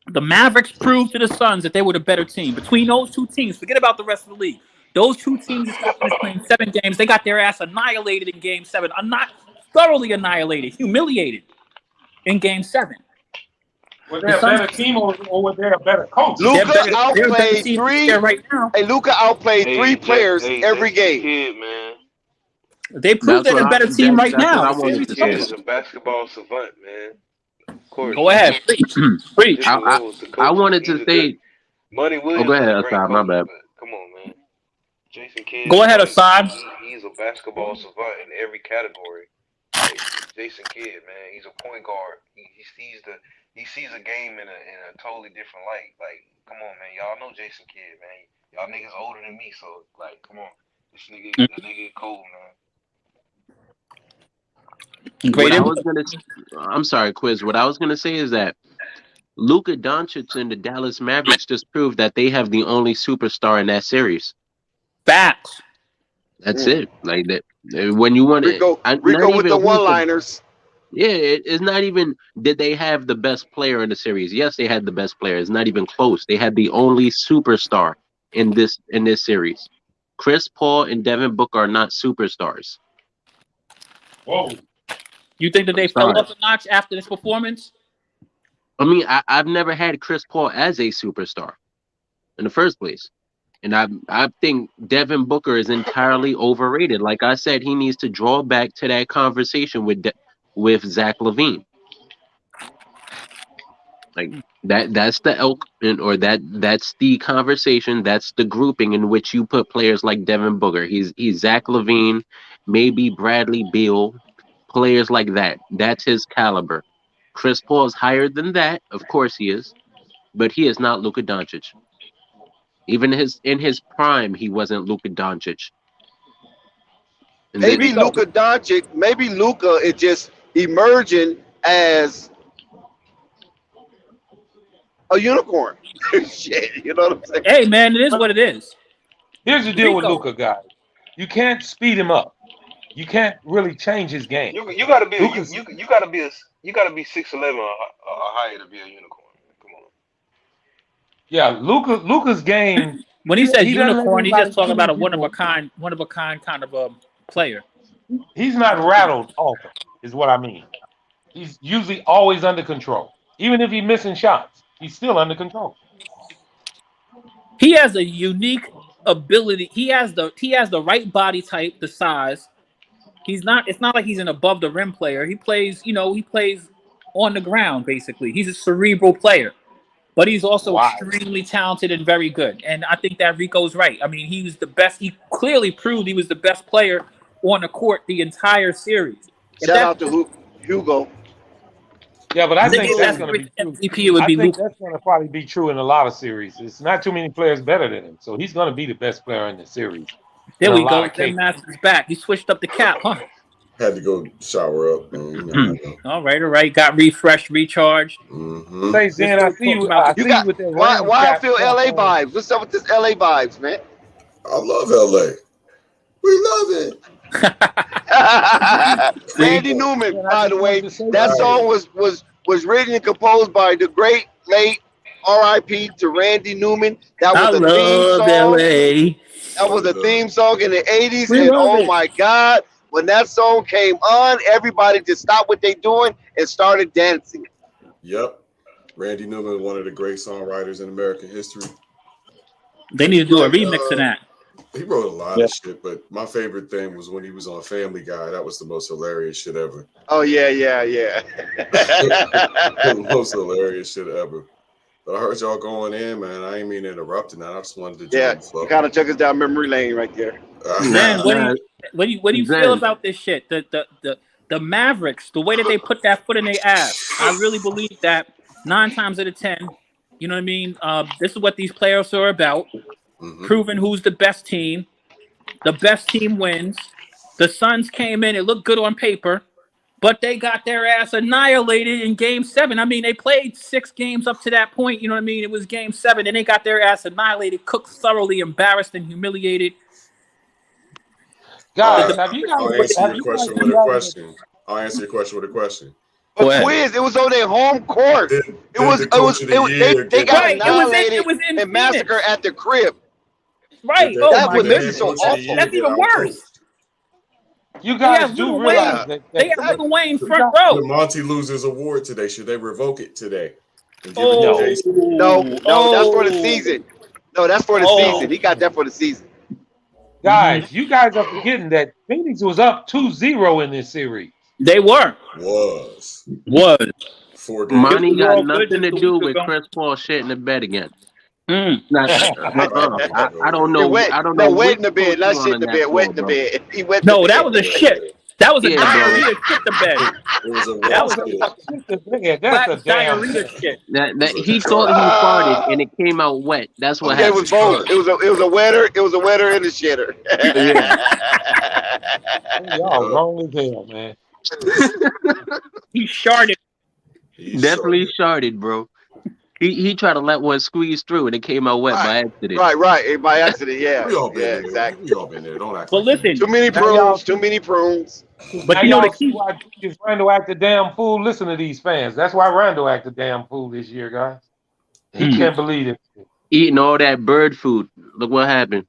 the Mavericks proved to the Suns that they were the better team. Between those two teams, forget about the rest of the league. Those two teams got finished playing 7 games. They got their ass annihilated in Game 7. Not thoroughly annihilated, humiliated in Game 7. Were they a better team or were they a better coach? Luka outplayed 3. Right now. Hey, Luka outplayed 3 players every game. Kid, man. They proved they're a better team right now. He's a basketball savant, man. Of course. Go ahead, preach. I wanted to say. Money Williams. Go ahead, Asad. My bad. Come on, man. Jason Kidd. Go ahead, Asad. He's a basketball savant in every category. Like, Jason Kidd, man, he's a point guard. He sees a game in a totally different light. Like, come on, man, y'all know Jason Kidd, man. Y'all niggas older than me, so like, come on, this nigga cold, man. I'm sorry, Quiz. What I was gonna say is that Luka Doncic and the Dallas Mavericks just proved that they have the only superstar in that series. Facts. That's it. Like that. When you want Rico with the one-liners. Yeah, it's not even did they have the best player in the series. Yes, they had the best player. It's not even close. They had the only superstar in this series. Chris Paul and Devin Booker are not superstars. Whoa. You think that they fell off a notch after this performance? I mean, I've never had Chris Paul as a superstar in the first place. And I think Devin Booker is entirely overrated. Like I said, he needs to draw back to that conversation with Zach LaVine. Like that's the elk, or that's the conversation. That's the grouping in which you put players like Devin Booker. He's Zach LaVine, maybe Bradley Beal, players like that. That's his caliber. Chris Paul is higher than that, of course he is, but he is not Luka Doncic. Even in his prime, he wasn't Luka Doncic. Maybe Luka Doncic, maybe Luka is just emerging as a unicorn. Shit, you know what I'm saying? Hey, man, it is what it is. Here's the deal with Luka, guys. You can't speed him up. You can't really change his game. You gotta be you gotta be 6'11" or higher to be a unicorn. Come on. Yeah, Luka's game. When he says doesn't let unicorn, he's anybody just talking about a people- one of a kind kind of a player. He's not rattled often, is what I mean. He's usually always under control. Even if he's missing shots, he's still under control. He has a unique ability. He has the right body type, the size. It's not like he's an above the rim player. He plays on the ground basically. He's a cerebral player. But he's also extremely talented and very good. And I think that Rico's right. I mean, he was the best. He clearly proved he was the best player on the court the entire series. Shout out to Hugo. Yeah, but I think that's going to be true. MVP would be Luka. That's going to probably be true in a lot of series. It's not too many players better than him. So he's going to be the best player in the series. There we go. Then Masters back. He switched up the cap, huh? Had to go shower up. Man. All right. Got refreshed, recharged. Mm-hmm. I see you. Why I feel LA vibes? What's up with this LA vibes, man? I love LA. We love it. Randy Newman, by the way, that song was written and composed by the great late R.I.P. to Randy Newman. That was the theme song. LA. That was a theme song in the 80s, and oh my God. When that song came on, everybody just stopped what they doing and started dancing. Yep. Randy Newman, one of the great songwriters in American history. They need to do a remix of that. He wrote a lot of shit, but my favorite thing was when he was on Family Guy. That was the most hilarious shit ever. Oh, yeah. The most hilarious shit ever. But I heard y'all going in, man. I ain't mean interrupting that. I just wanted to join the flow. You kind of took us down memory lane right there. Man, what do you feel about this shit? The Mavericks, the way that they put that foot in their ass. I really believe that 9 times out of 10, you know what I mean? This is what these playoffs are about. Mm-hmm. Proving who's the best team. The best team wins. The Suns came in, it looked good on paper, but they got their ass annihilated in Game 7. I mean, they played 6 games up to that point, you know what I mean? It was Game 7, and they got their ass annihilated, cooked thoroughly, embarrassed, and humiliated. Guys, I'll answer your question with a question. But Quiz, it was on their home court. They got annihilated and massacred at the crib. Right. That's so awful. That's even worse. You guys do realize that they have Lil Wayne front row. Did Monty lose his award today? Should they revoke it today? No, that's for the season. No, that's for the season. He got that for the season. Guys, you guys are forgetting that Phoenix was up 2-0 in this series. They were. Was. Money got nothing to do with Chris Paul shitting the bed again. I don't know. I don't know. Wet in the bed, not shit in the bed. Wet in the bed. He wet. No, that was a shit. That was a diarrhea shit the bed. That's a diarrhea shit. He thought he farted and it came out wet. That's what happened. It was both. It was a wetter. It was a wetter and a shitter. Y'all wrong as hell, man. He sharted. Definitely sharted, bro. He tried to let one squeeze through and it came out wet by accident. Right. By accident, yeah. We all been there. Exactly. We all been there. Don't act. But listen, too many prunes. But you know the key why Randall act a damn fool. Listen to these fans. That's why Randall act a damn fool this year, guys. He can't believe it. Eating all that bird food. Look what happened.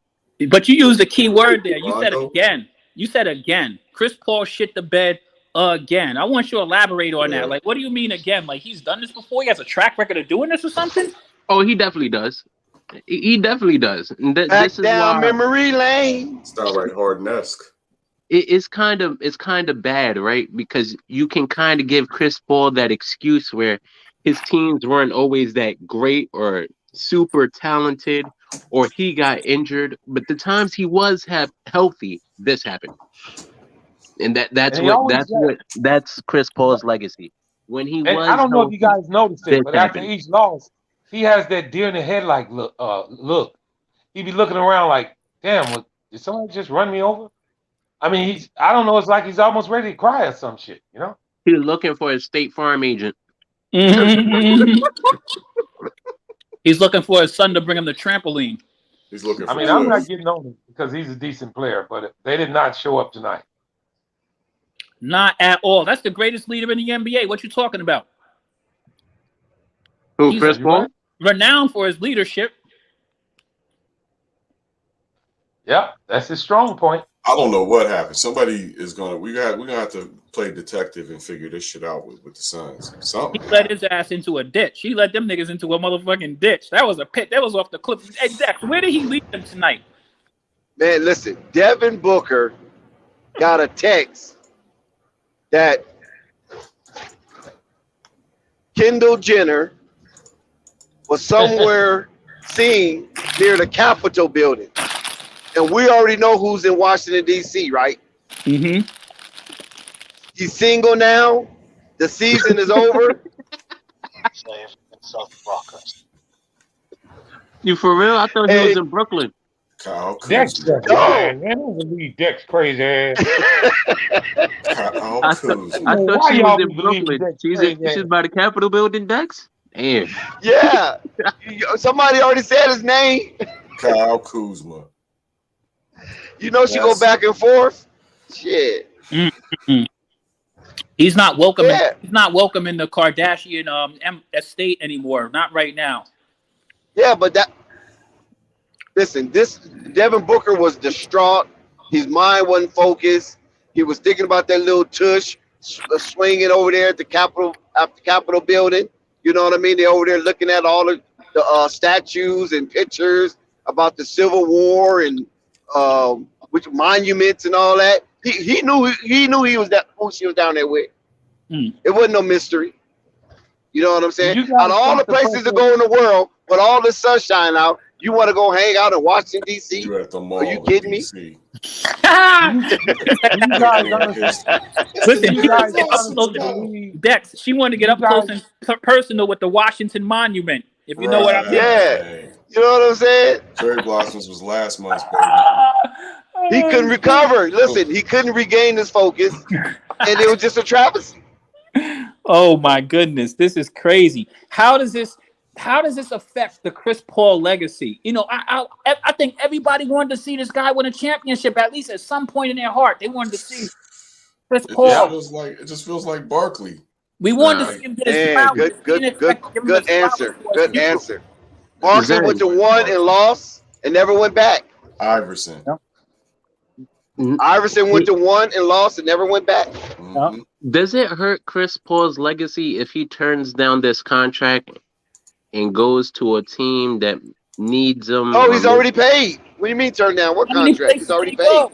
But you used a key word there. You said again. You said again. Chris Paul shit the bed again. I want you to elaborate on that. Like, what do you mean again? Like, he's done this before? He has a track record of doing this or something? Oh, he definitely does. He definitely does. And Back this is down why memory lane. It's not right, Harden-esque. It's kind of bad, right? Because you can kind of give Chris Paul that excuse where his teams weren't always that great or super talented, or he got injured. But the times he was healthy, this happened. And that's Chris Paul's legacy. When he was, I don't know if you guys noticed it, but after each loss, he has that deer in the headlight look. He be looking around like, damn, did somebody just run me over? I mean, I don't know. It's like he's almost ready to cry or some shit, you know? He's looking for a State Farm agent. He's looking for his son to bring him the trampoline. He's looking for I'm not getting on him because he's a decent player, but they did not show up tonight. Not at all. That's the greatest leader in the NBA. What you talking about? Who, Chris Paul? Renowned for his leadership. Yeah, that's his strong point. I don't know what happened. Somebody is gonna. We're gonna have to play detective and figure this shit out with the Suns. Something. He let his ass into a ditch. He let them niggas into a motherfucking ditch. That was a pit. That was off the cliff. Hey, Dex, where did he lead them tonight? Man, listen. Devin Booker got a text that Kendall Jenner was somewhere seen near the Capitol building. And we already know who's in Washington, D.C., right? Mm-hmm. He's single now. The season is over. You for real? I thought he was in Brooklyn. Dex, man, I don't believe Dex crazy ass. I thought she was in Brooklyn. She's by the Capitol building, Dex? Damn. Yeah. Somebody already said his name. Kyle Kuzma. You know she go back and forth. Shit. Mm-hmm. He's not welcome. He's not welcome in the Kardashian estate anymore. Not right now. Yeah, but listen, this Devin Booker was distraught. His mind wasn't focused. He was thinking about that little tush swinging over there at the Capitol building. You know what I mean? They're over there looking at all the statues and pictures about the Civil War and which monuments and all that. He knew he was who she was down there with. It wasn't no mystery. You know what I'm saying? Out of all the places to go in the world, with all the sunshine out, you want to go hang out in Washington, D.C.? You're at the mall. Are you kidding me? Listen, Dex, she wanted to get up close and personal with the Washington Monument, if you know what I mean. Yeah. You know what I'm saying? Cherry Blossoms was last month's baby. He couldn't recover. Listen, he couldn't regain his focus, and it was just a travesty. Oh my goodness, this is crazy. How does this affect the Chris Paul legacy? You know, I think everybody wanted to see this guy win a championship at least at some point in their heart. They wanted to see Chris Paul. It just feels like Barkley. We wanted to see him get his flowers. Good answer. Good answer. Barkley went to 1 and lost and never went back. Iverson. Yep. Iverson went to 1 and lost and never went back. Mm-hmm. Does it hurt Chris Paul's legacy if he turns down this contract and goes to a team that needs him? Oh, he's already paid. What do you mean turn down? What contract? He's already paid.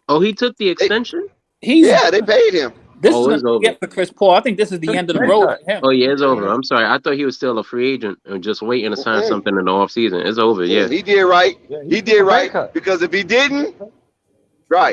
Oh, he took the extension? They paid him. This is over for Chris Paul. I think this is the end of the road for him. Oh, yeah, it's over. I'm sorry. I thought he was still a free agent and just waiting to sign something in the offseason. It's over, yeah. He did right. He did right. Because if he didn't,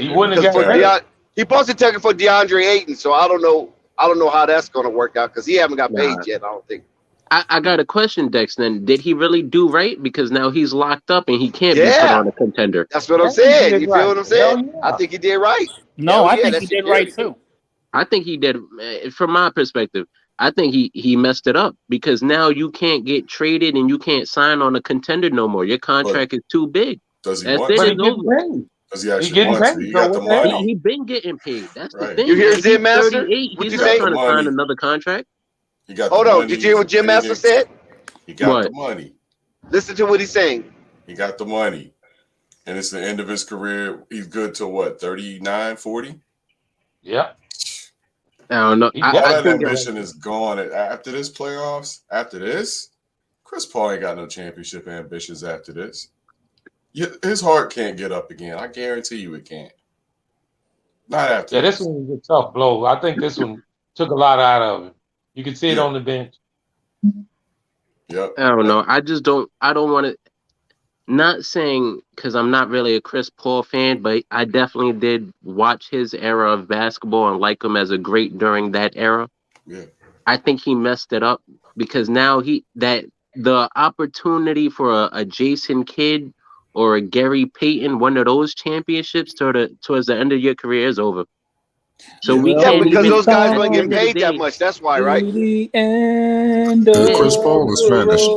he wouldn't have got he supposed to take it for DeAndre Ayton, so I don't know how that's going to work out because he haven't got paid yet, I don't think. I got a question, Dex, then. Did he really do right? Because now he's locked up and he can't be put on a contender. That's what I'm saying. You feel what I'm saying? I think he did right. No, I think he did right, too. I think he did, from my perspective, I think he messed it up because now you can't get traded and you can't sign on a contender no more. Your contract is too big. Does he want to? Does he actually want to? He got the money. He been getting paid. That's the thing. You hear Jim Master? He's not trying to sign another contract. He got Hold on. Did you hear what Jim Master said? He got the money. Listen to what he's saying. He got the money. And it's the end of his career. He's good till what, 39, 40? Yeah. I don't know. All that ambition is gone after this playoffs. After this, Chris Paul ain't got no championship ambitions after this. His heart can't get up again. I guarantee you it can't. Not after this one was a tough blow. I think this one took a lot out of him. You can see it on the bench. Yep. I don't know. I don't want to. Not saying because I'm not really a Chris Paul fan, but I definitely did watch his era of basketball and like him as a great during that era. Yeah. I think he messed it up because now the opportunity for a Jason Kidd or a Gary Payton, one of those championships towards the end of your career is over. So we can't because those guys weren't getting paid that much. That's why, right? Chris Paul is finished.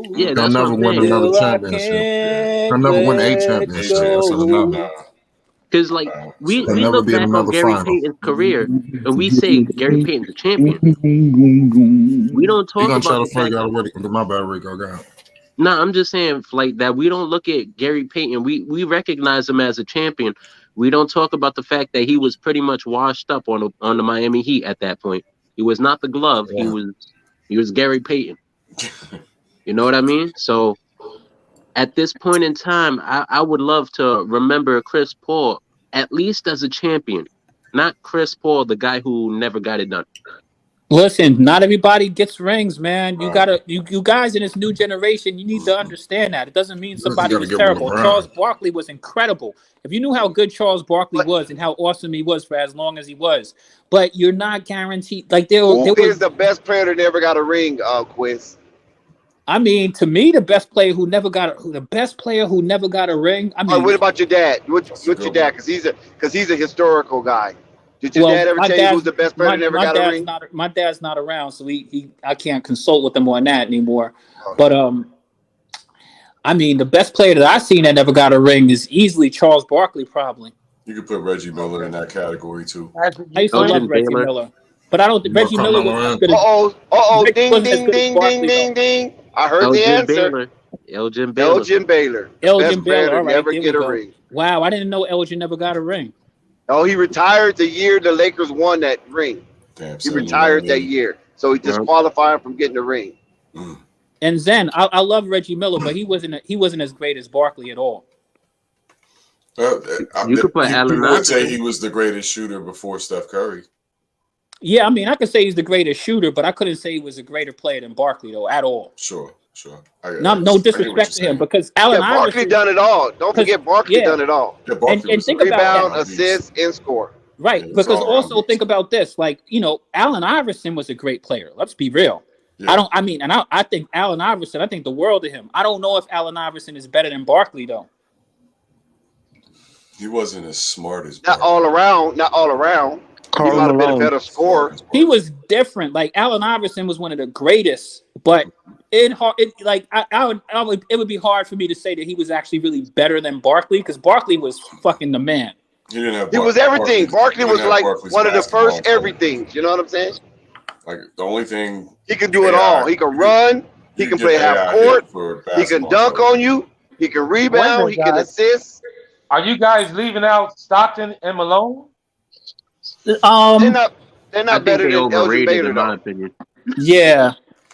Yeah, He'll never win another championship. He'll never win a championship. This is enough. Because like we never look be in back on another Gary final. Payton's career and we say Gary Payton's a champion. We don't talk You're gonna about try to the fact figure out a way to my bad, Rico. Go ahead. No, I'm just saying like that we don't look at Gary Payton. We recognize him as a champion. We don't talk about the fact that he was pretty much washed up on the Miami Heat at that point. He was not the glove. Yeah. He was Gary Payton. You know what I mean? So at this point in time, I would love to remember Chris Paul at least as a champion, not Chris Paul, the guy who never got it done. Listen, not everybody gets rings, man. You gotta, you guys in this new generation, you need to understand that. It doesn't mean somebody was terrible. Charles Barkley was incredible. If you knew how good Charles Barkley was and how awesome he was for as long as he was, but you're not guaranteed. Like who is the best player that never got a ring, Quiz? I mean, to me, the best player who never got a ring. I mean, all right, what about your dad? What's your dad? Because he's a historical guy. Did your dad ever tell you who's the best player that never got a ring? My dad's not around, so I can't consult with him on that anymore. But I mean, the best player that I've seen that never got a ring is easily Charles Barkley, probably. You could put Reggie Miller in that category too. I used to love Reggie Miller, but I don't think Reggie Miller was as good as. Ding. I heard the answer. Elgin Baylor. All right, never get a ring. Wow, I didn't know Elgin never got a ring. Oh, he retired the year the Lakers won that ring. Damn, he retired that year, so he disqualified from getting the ring. And Zen, I love Reggie Miller, but he wasn't as great as Barkley at all. You could put Allen. People would say he was the greatest shooter before Steph Curry. Yeah, I mean, I could say he's the greatest shooter, but I couldn't say he was a greater player than Barkley, though, at all. Sure. No disrespect to him, because Allen Barkley done it all. Don't forget Barkley done it all. Yeah, and think rebound, about assist, and score. Right, because also think about this. Like, Allen Iverson was a great player. Let's be real. Yeah. I think Allen Iverson, I think the world of him. I don't know if Allen Iverson is better than Barkley, though. He wasn't as smart as Barkley. Not all around. He might have been a better scorer. He was different. Like Allen Iverson was one of the greatest, but it would be hard for me to say that he was actually really better than Barkley, because Barkley was fucking the man. He didn't have. He was everything. Barkley was like one of the first everythings. You know what I'm saying? Like the only thing he could do it all. He can run. He can play half court. He can dunk on you. He can rebound. He can assist. Are you guys leaving out Stockton and Malone? They're not better than Elgin Baylor, in my opinion. Yeah,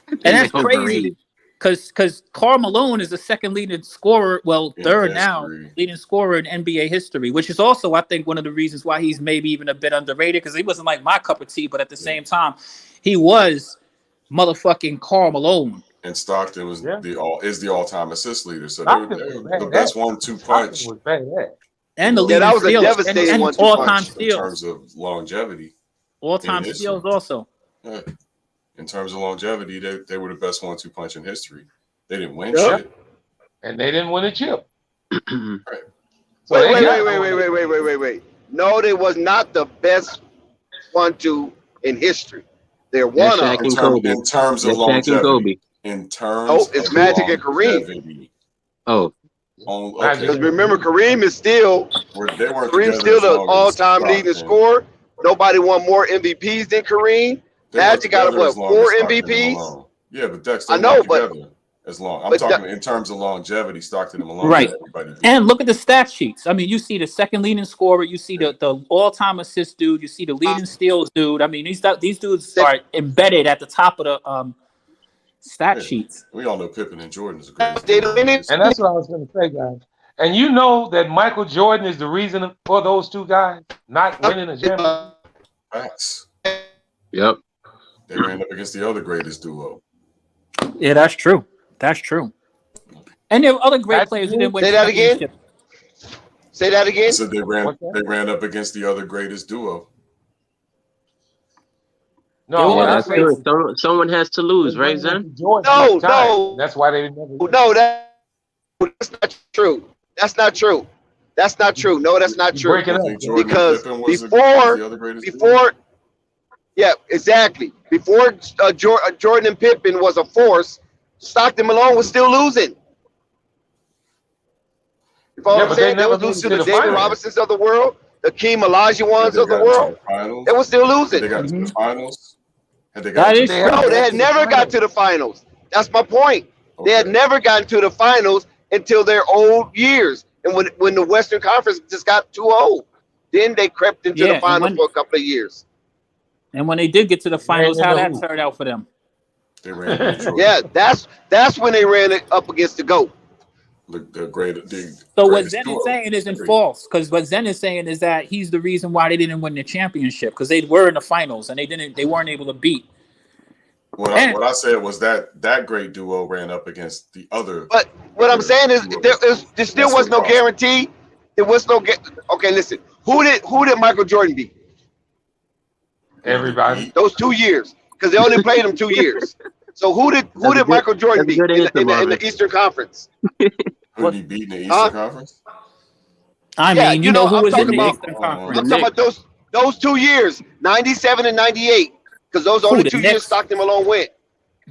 and that's crazy because Karl Malone is the second leading scorer, third now leading scorer in NBA history, which is also, I think, one of the reasons why he's maybe even a bit underrated, because he wasn't like my cup of tea, but at the same time, he was motherfucking Karl Malone. And Stockton was the all-time assist leader, so they were the best 1-2 punch. And the leading that was steals, a devastating and all-time steals. In terms of longevity. All-time steals also. Yeah. In terms of longevity, they were the best 1-2 punch in history. They didn't win shit. And they didn't win a chip. Right. So wait. No, they was not the best 1-2 in history. They're one of them. In terms of longevity. In terms it's Magic and Kareem. Oh. Because remember, Kareem is still the all-time leading scorer. Nobody won more MVPs than Kareem. Magic got 4 MVPs. Yeah, but Dex, I know, but as long I'm talking in terms of longevity, Stockton and Malone. Right. And look at the stat sheets. I mean, you see the second leading scorer, you see the all-time assist dude, you see the leading steals dude. I mean, these dudes are embedded at the top of the stat sheets. We all know Pippen and Jordan is the greatest. And that's what I was going to say, guys. And you know that Michael Jordan is the reason for those two guys not winning a championship. Facts. Yep. They ran up against the other greatest duo. Yeah, that's true. That's true. And there were other great players who didn't win championships. Say that again. So they ran up against the other greatest duo. No, that's true. Someone has to lose, right, Zen? No. That's why they never. No, that's not true. That's not true. That's not true. No, that's not true. Because before, yeah, exactly. Before Jordan and Pippen was a force, Stockton Malone was still losing. Follow Yeah, what I'm but they saying? They never was made losing it to to the the David finals. Robinsons of the world, the Keem Olajuwons of the got into world. the finals. They were still losing. They got to the finals. Had they That got to is the true. No, they got had to the never got finals. to the finals. That's my point. They had Okay. never gotten to the finals until their old years. And when the Western Conference just got too old, then they crept into the Yeah, finals for a couple of years. and when they did get to the finals, in how the that hoop. turned out for them? They ran into Detroit. Yeah, that's when they ran it up against the GOAT. The greatest. So what Zen duo. is saying isn't false, because what Zen is saying is that he's the reason why they didn't win the championship, because they were in the finals and they weren't able to beat. What I said was that great duo ran up against the other. But what I'm saying is there still was no guarantee. There was no okay. Listen, who did Michael Jordan beat? Everybody. Those 2 years, because they only played him 2 years. So who did Michael Jordan beat in the Eastern Conference? Who did he beat in the Eastern Conference? I mean, you know who I'm was in talking the about. Eastern Conference? I'm talking about those 2 years, 97 and 98, because those are only 2 years Stockton Malone went.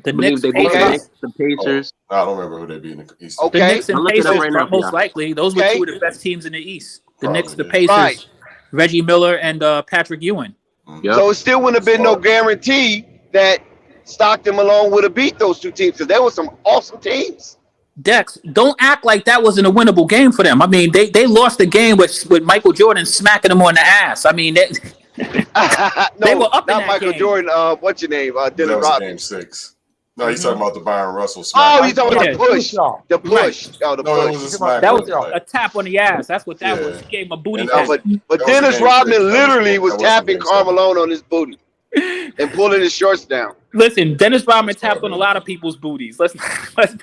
The Knicks, they beat the Knicks, the Pacers. I don't remember who they beat in the East. The Knicks and I'll look it up Pacers, right now, most likely. Those were two of the best teams in the East. The Knicks, the Pacers, Right. Reggie Miller, and Patrick Ewing. So it still wouldn't have been no guarantee that Stockton Malone would have beat those 2 teams, because there were some awesome teams. Dex, don't act like that wasn't a winnable game for them. I mean, they lost the game with Michael Jordan smacking them on the ass. I mean, they were up in not that Michael game. Jordan. What's your name? That Dennis was Rodman. game 6. No, he's talking about the Byron Russell Oh, smack. he's talking about the push. The push. Right. Oh, the No, it push. was a smack. That was a tap on the ass. That's what that was. He gave him a booty tap. But Dennis Rodman literally was tapping Carmelo on his booty and pulling his shorts down. Listen, Dennis Rodman tapped on a lot of people's booties. Let's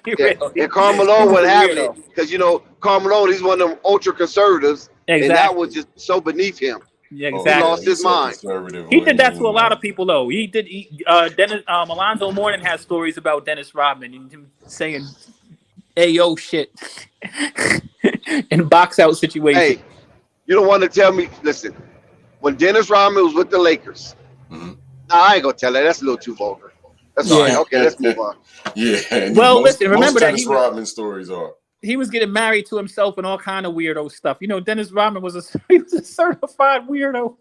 be real. And Carmelo wasn't having it, because Carmelo, he's one of them ultra conservatives, and that was just so beneath him. Yeah, He exactly. lost his mind. He did that to a lot of people, though. Dennis Alonzo Mourning has stories about Dennis Rodman and him saying "Ayo shit" in box out situations. Hey, you don't want to tell me? Listen, when Dennis Rodman was with the Lakers, I ain't gonna tell that. That's a little too vulgar. That's all right. Okay, let's move on. Yeah. Well, listen. Remember that Dennis Rodman stories are. He was getting married to himself and all kind of weirdo stuff. Dennis Rodman was a certified weirdo.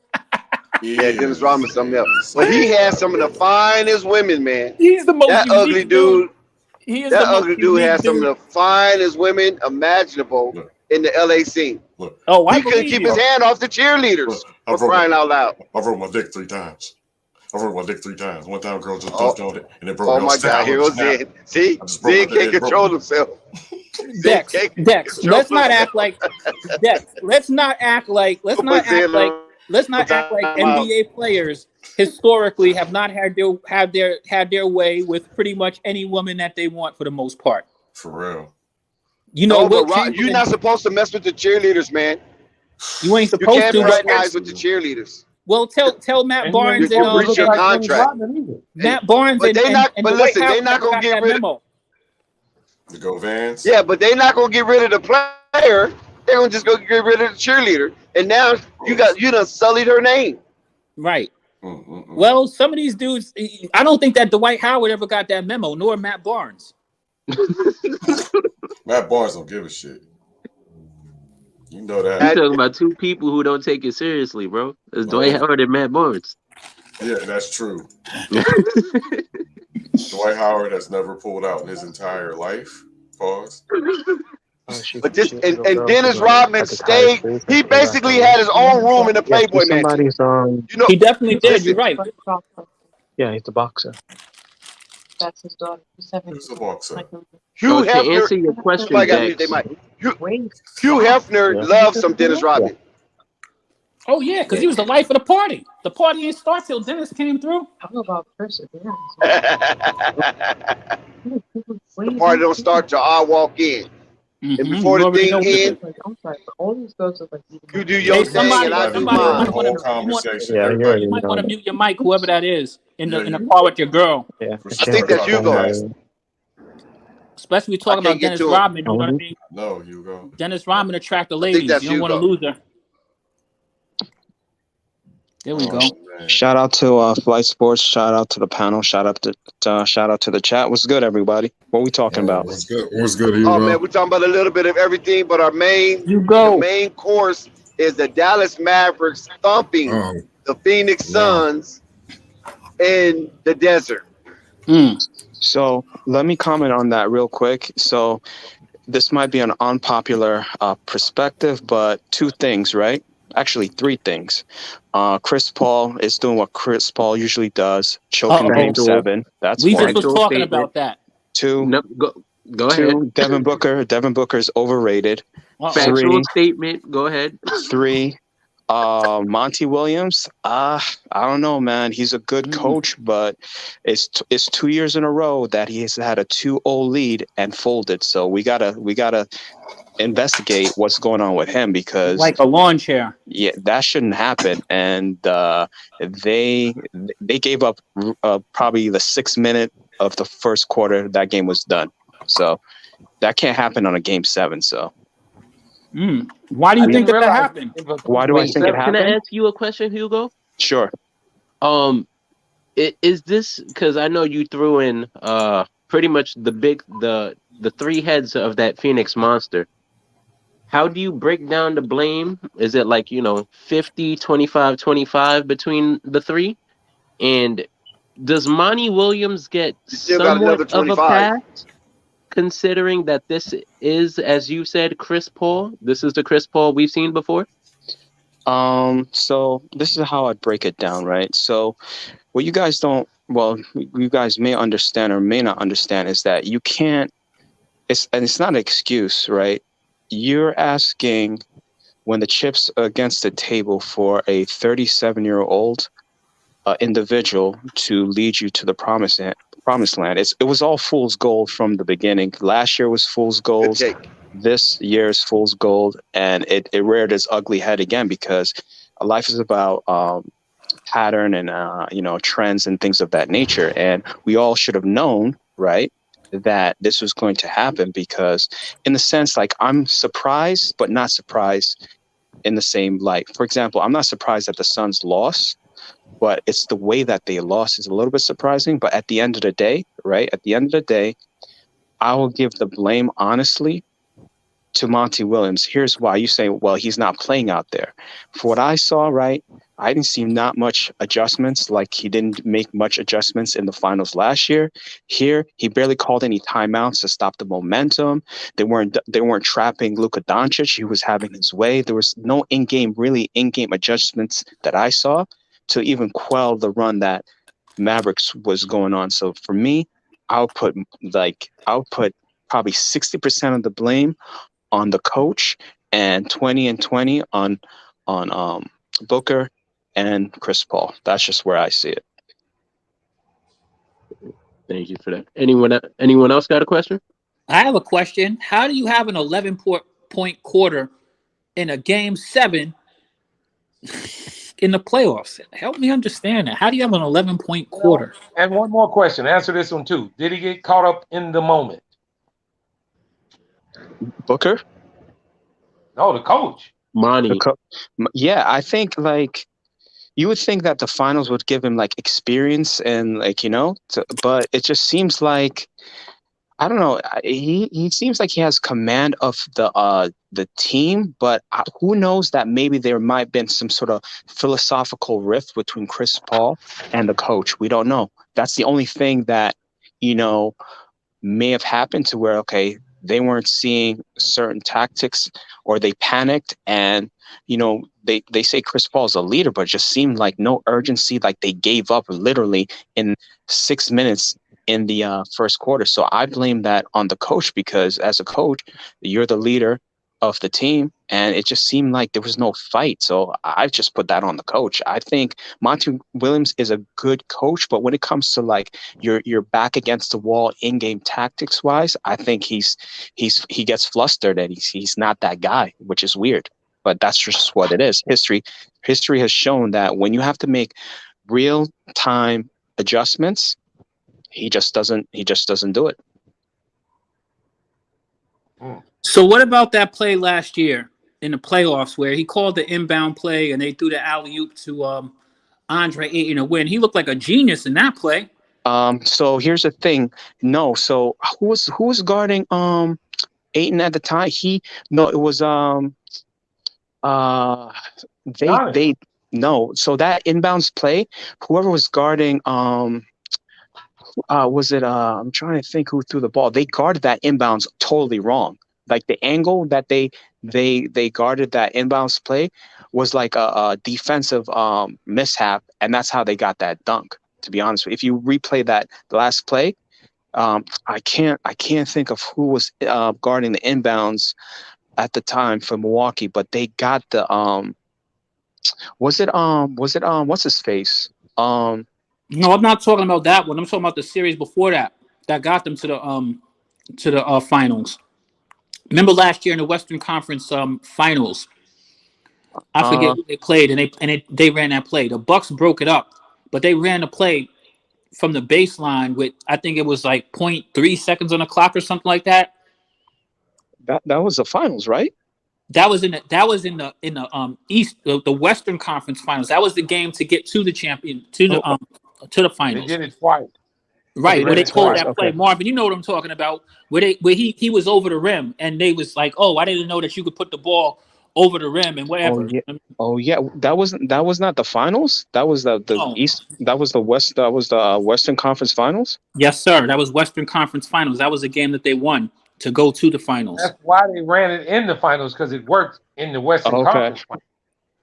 Yeah, Dennis Rodman something else. But he had some of the finest women, man. He's the most that ugly dude. He is that the ugly dude has some of the finest women imaginable in the LA scene. Oh, he couldn't keep his hand off the cheerleaders. For crying out loud. I broke my dick 3 times. One time, girl just dunked on it, and it broke. Oh my God! Here goes Zed. See, Zed can't control himself. Dex, let's not act like NBA players historically have not had their way with pretty much any woman that they want for the most part. For real. You're not supposed to mess with the cheerleaders, man. You ain't supposed you can't to. fraternize with the cheerleaders. Well, tell Matt Barnes you breach your contract. Matt Barnes but they're not gonna get rid of the Go Vans. Yeah, but they're not gonna get rid of the player. They're gonna just go get rid of the cheerleader. And now you done sullied her name. Right. Well, some of these dudes, I don't think that Dwight Howard ever got that memo, nor Matt Barnes. Matt Barnes don't give a shit. You know that. You're talking about 2 people who don't take it seriously, bro. It's Dwight Howard and Matt Barnes. Yeah, that's true. Dwight Howard has never pulled out in his entire life. Pause. But this and Dennis Rodman stayed. He basically had his own room in the Playboy Mansion. He definitely did. You're right. Yeah, he's the boxer. That's his daughter. Who's the boxer? Hugh to answer your question, Hugh Hefner loves some Dennis Rodman. Oh yeah, because he was the life of the party. The party didn't start till Dennis came through. How about perseverance? The party don't start till I walk in. And before the thing ends, I'm sorry, but all these girls are like you do your thing and I do mine. You might want to mute your mic, whoever that is, in the car with your girl. Yeah, I think that's Hugo. Especially talking about Dennis Rodman, you know what I mean? No, Hugo. Dennis Rodman attract the ladies. You don't want to lose her. There we go. Shout out to Flight Sports. Shout out to the panel. Shout out to the chat. What's good, everybody? What we talking about? What's good? What's good? Oh man, we're talking about a little bit of everything, but the main course is the Dallas Mavericks thumping the Phoenix Suns in the desert. So let me comment on that real quick. So this might be an unpopular perspective, but two things, right? Actually, three things. Chris Paul is doing what Chris Paul usually does, choking Game 7. That's we one. just was talking about that. Two. No, go ahead. Two. Devin Booker is overrated. Factual statement. Go ahead. 3. Monty Williams. I don't know, man. He's a good coach, but it's 2 years in a row that he has had a 2-0 lead and folded. So we gotta investigate what's going on with him, because like a lawn chair. Yeah, that shouldn't happen. And they gave up probably the 6th minute of the first quarter. That game was done. So that can't happen on a Game 7. So. Why do you think that happened? Why do I think it happened? Can I ask you a question, Hugo? Sure. Is this because I know you threw in pretty much the 3 heads of that Phoenix monster? How do you break down the blame? Is it like, 50, 25, 25 between the 3? And does Monty Williams get somewhat of a pass, considering that this is, as you said, Chris Paul? This is the Chris Paul we've seen before? So this is how I'd break it down, right? So what you guys you guys may understand or may not understand is that you can't, it's not an excuse, right? You're asking, when the chips are against the table, for a 37-year-old individual to lead you to the promised land. It was all fool's gold from the beginning. Last year was fool's gold. This year is fool's gold, and it reared its ugly head again, because life is about pattern and trends and things of that nature. And we all should have known, right, that this was going to happen, because in the sense, like, I'm surprised but not surprised in the same light. For example, I'm not surprised that the Suns lost, but it's the way that they lost is a little bit surprising. But at the end of the day, right, I will give the blame honestly to Monty Williams. Here's why. You say, well, he's not playing out there. For what I saw, right, I didn't see not much adjustments. Like, he didn't make much adjustments in the finals last year. Here, he barely called any timeouts to stop the momentum. They weren't trapping Luka Doncic. He was having his way. There was no in-game adjustments that I saw to even quell the run that Mavericks was going on. So for me, I'll put probably 60% of the blame on the coach, and 20 and 20 on Booker and Chris Paul. That's just where I see it. Thank you for that. Anyone else got a question? I have a question. How do you have an 11-point quarter in a Game 7 in the playoffs? Help me understand that. How do you have an 11-point quarter? And one more question. Answer this one too. Did he get caught up in the moment? Booker? No, the coach. Monty. Yeah, I think, like, you would think that the finals would give him, like, experience and, like, but it just seems like, I don't know. He seems like he has command of the team, but who knows that maybe there might have been some sort of philosophical rift between Chris Paul and the coach. We don't know. That's the only thing that, may have happened, to where, okay, they weren't seeing certain tactics, or they panicked, and, they say Chris Paul's a leader, but it just seemed like no urgency, like they gave up literally in 6 minutes in the first quarter. So I blame that on the coach, because as a coach, you're the leader of the team, and it just seemed like there was no fight. So I just put that on the coach. I think Monty Williams is a good coach, but when it comes to, like, you're back against the wall in-game tactics wise, I think he gets flustered, and he's not that guy, which is weird. But that's just what it is. History has shown that when you have to make real time adjustments, he just doesn't do it. So what about that play last year in the playoffs where he called the inbound play and they threw the alley-oop to Andre Ayton a win. He looked like a genius in that play. So here's the thing. No, so who was guarding Ayton at the time? It was they no. So that inbounds play, whoever was guarding was it I'm trying to think who threw the ball. They guarded that inbounds totally wrong. Like the angle that they guarded that inbounds play was like a defensive mishap, and that's how they got that dunk. To be honest, if you replay the last play, I can't think of who was guarding the inbounds at the time for Milwaukee, but they got the was it what's his face? No, I'm not talking about that one. I'm talking about the series before that got them to the finals. Remember last year in the Western Conference finals? I forget who they played, and they ran that play. The Bucks broke it up, but they ran the play from the baseline with, I think it was like 0.3 seconds on the clock or something like that. That was the finals, right? That was in the East, the Western Conference Finals. That was the game to get to the champion to the finals. They did it twice. Right, where they called that play. Marvin, you know what I'm talking about. Where he was over the rim, and they was like, "Oh, I didn't know that you could put the ball over the rim and whatever." Oh yeah. That was not the finals. That was the East. That was the West. That was the Western Conference Finals. Yes, sir. That was Western Conference Finals. That was a game that they won to go to the finals. That's why they ran it in the finals, because it worked in the Western Conference.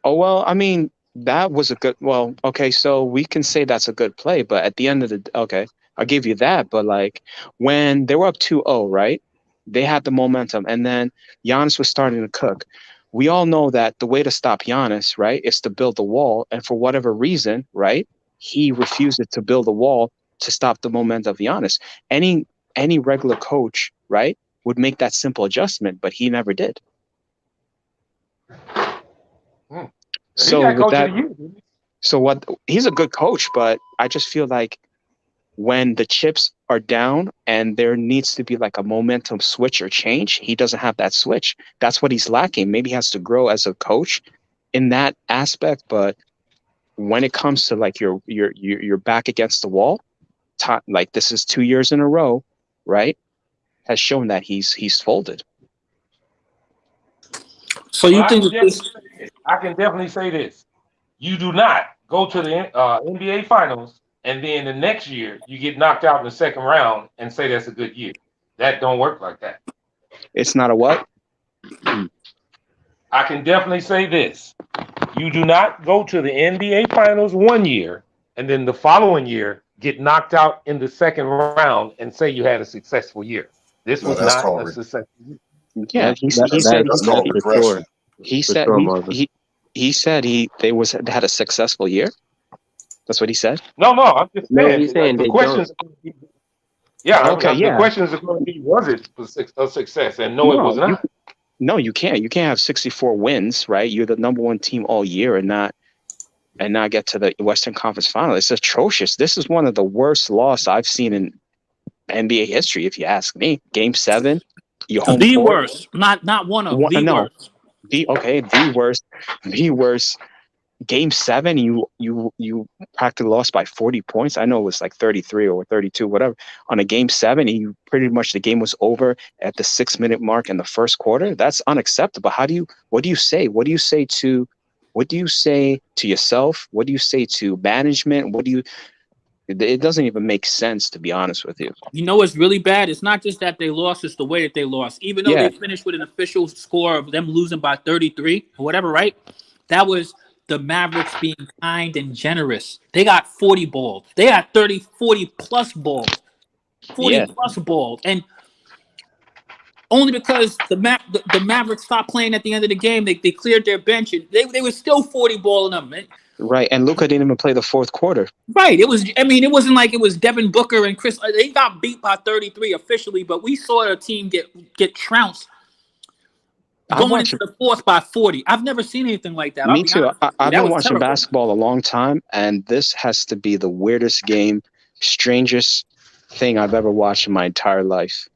Oh well, I mean that was a good. Well, okay, so we can say that's a good play, but at the end of the I'll give you that. But like when they were up 2-0, right? They had the momentum, and then Giannis was starting to cook. We all know that the way to stop Giannis, right, is to build the wall. And for whatever reason, right, he refused to build a wall to stop the momentum of Giannis. Any regular coach, right, would make that simple adjustment, but he never did. So with that, he's a good coach, but I just feel like when the chips are down and there needs to be like a momentum switch or change, he doesn't have that switch. That's what he's lacking. Maybe he has to grow as a coach in that aspect, but when it comes to like you're back against the wall, like this is 2 years in a row, right? Has shown that he's folded. So you think I can definitely say this: you do not go to the NBA Finals, and then the next year you get knocked out in the second round and say that's a good year. That don't work like that. It's not a what? I can definitely say this: you do not go to the NBA Finals 1 year and then the following year get knocked out in the second round and say you had a successful year. This was not a successful year. Yeah, he said they had a successful year. That's what he said. No, I'm just saying. He's saying the questions. The questions are going to be: was it a success? And no, it was not. No, you can't. You can't have 64 wins, right? You're the number one team all year and not get to the Western Conference Final. It's atrocious. This is one of the worst losses I've seen in NBA history, if you ask me. Game 7, the worst, not one of the worst. The worst. The worst. Game 7, you practically lost by 40 points. I know it was like 33 or 32, whatever. On a Game 7, you pretty much the game was over at the 6-minute mark in the first quarter. That's unacceptable. What do you say? What do you say to yourself? What do you say to management? It doesn't even make sense, to be honest with you. You know what's really bad? It's not just that they lost, it's the way that they lost. Even though they finished with an official score of them losing by 33 or whatever, right? That was the Mavericks being kind and generous. They got 40 balls. They got 40 plus balls. 40 plus balls. And only because the Mavericks stopped playing at the end of the game, they cleared their bench, and they were still 40 balling them. Man. Right, and Luka didn't even play the fourth quarter. Right, it wasn't like it was Devin Booker and Chris. They got beat by 33 officially, but we saw a team get trounced going into the fourth by 40. I've never seen anything like that. Me too. I've been watching basketball a long time, and this has to be the weirdest game, strangest thing I've ever watched in my entire life.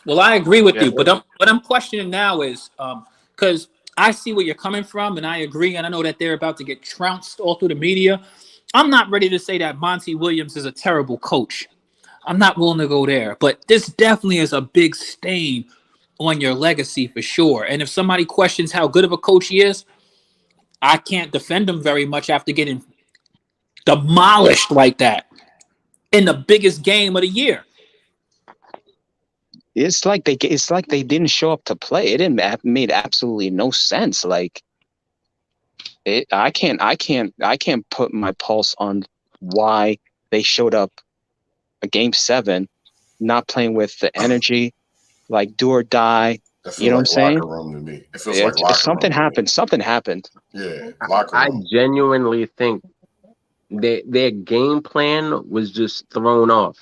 Well, I agree with you, but what I'm questioning now is because I see where you're coming from, and I agree. And I know that they're about to get trounced all through the media. I'm not ready to say that Monty Williams is a terrible coach. I'm not willing to go there. But this definitely is a big stain on your legacy for sure. And if somebody questions how good of a coach he is, I can't defend him very much after getting demolished like that in the biggest game of the year. It's like they didn't show up to play. It didn't made absolutely no sense. Like I can't put my pulse on why they showed up a game 7, not playing with the energy, like do or die. You know what I'm saying? Locker room to me. It feels like locker something room happened. Something happened. Yeah, locker I room. genuinely think their game plan was just thrown off.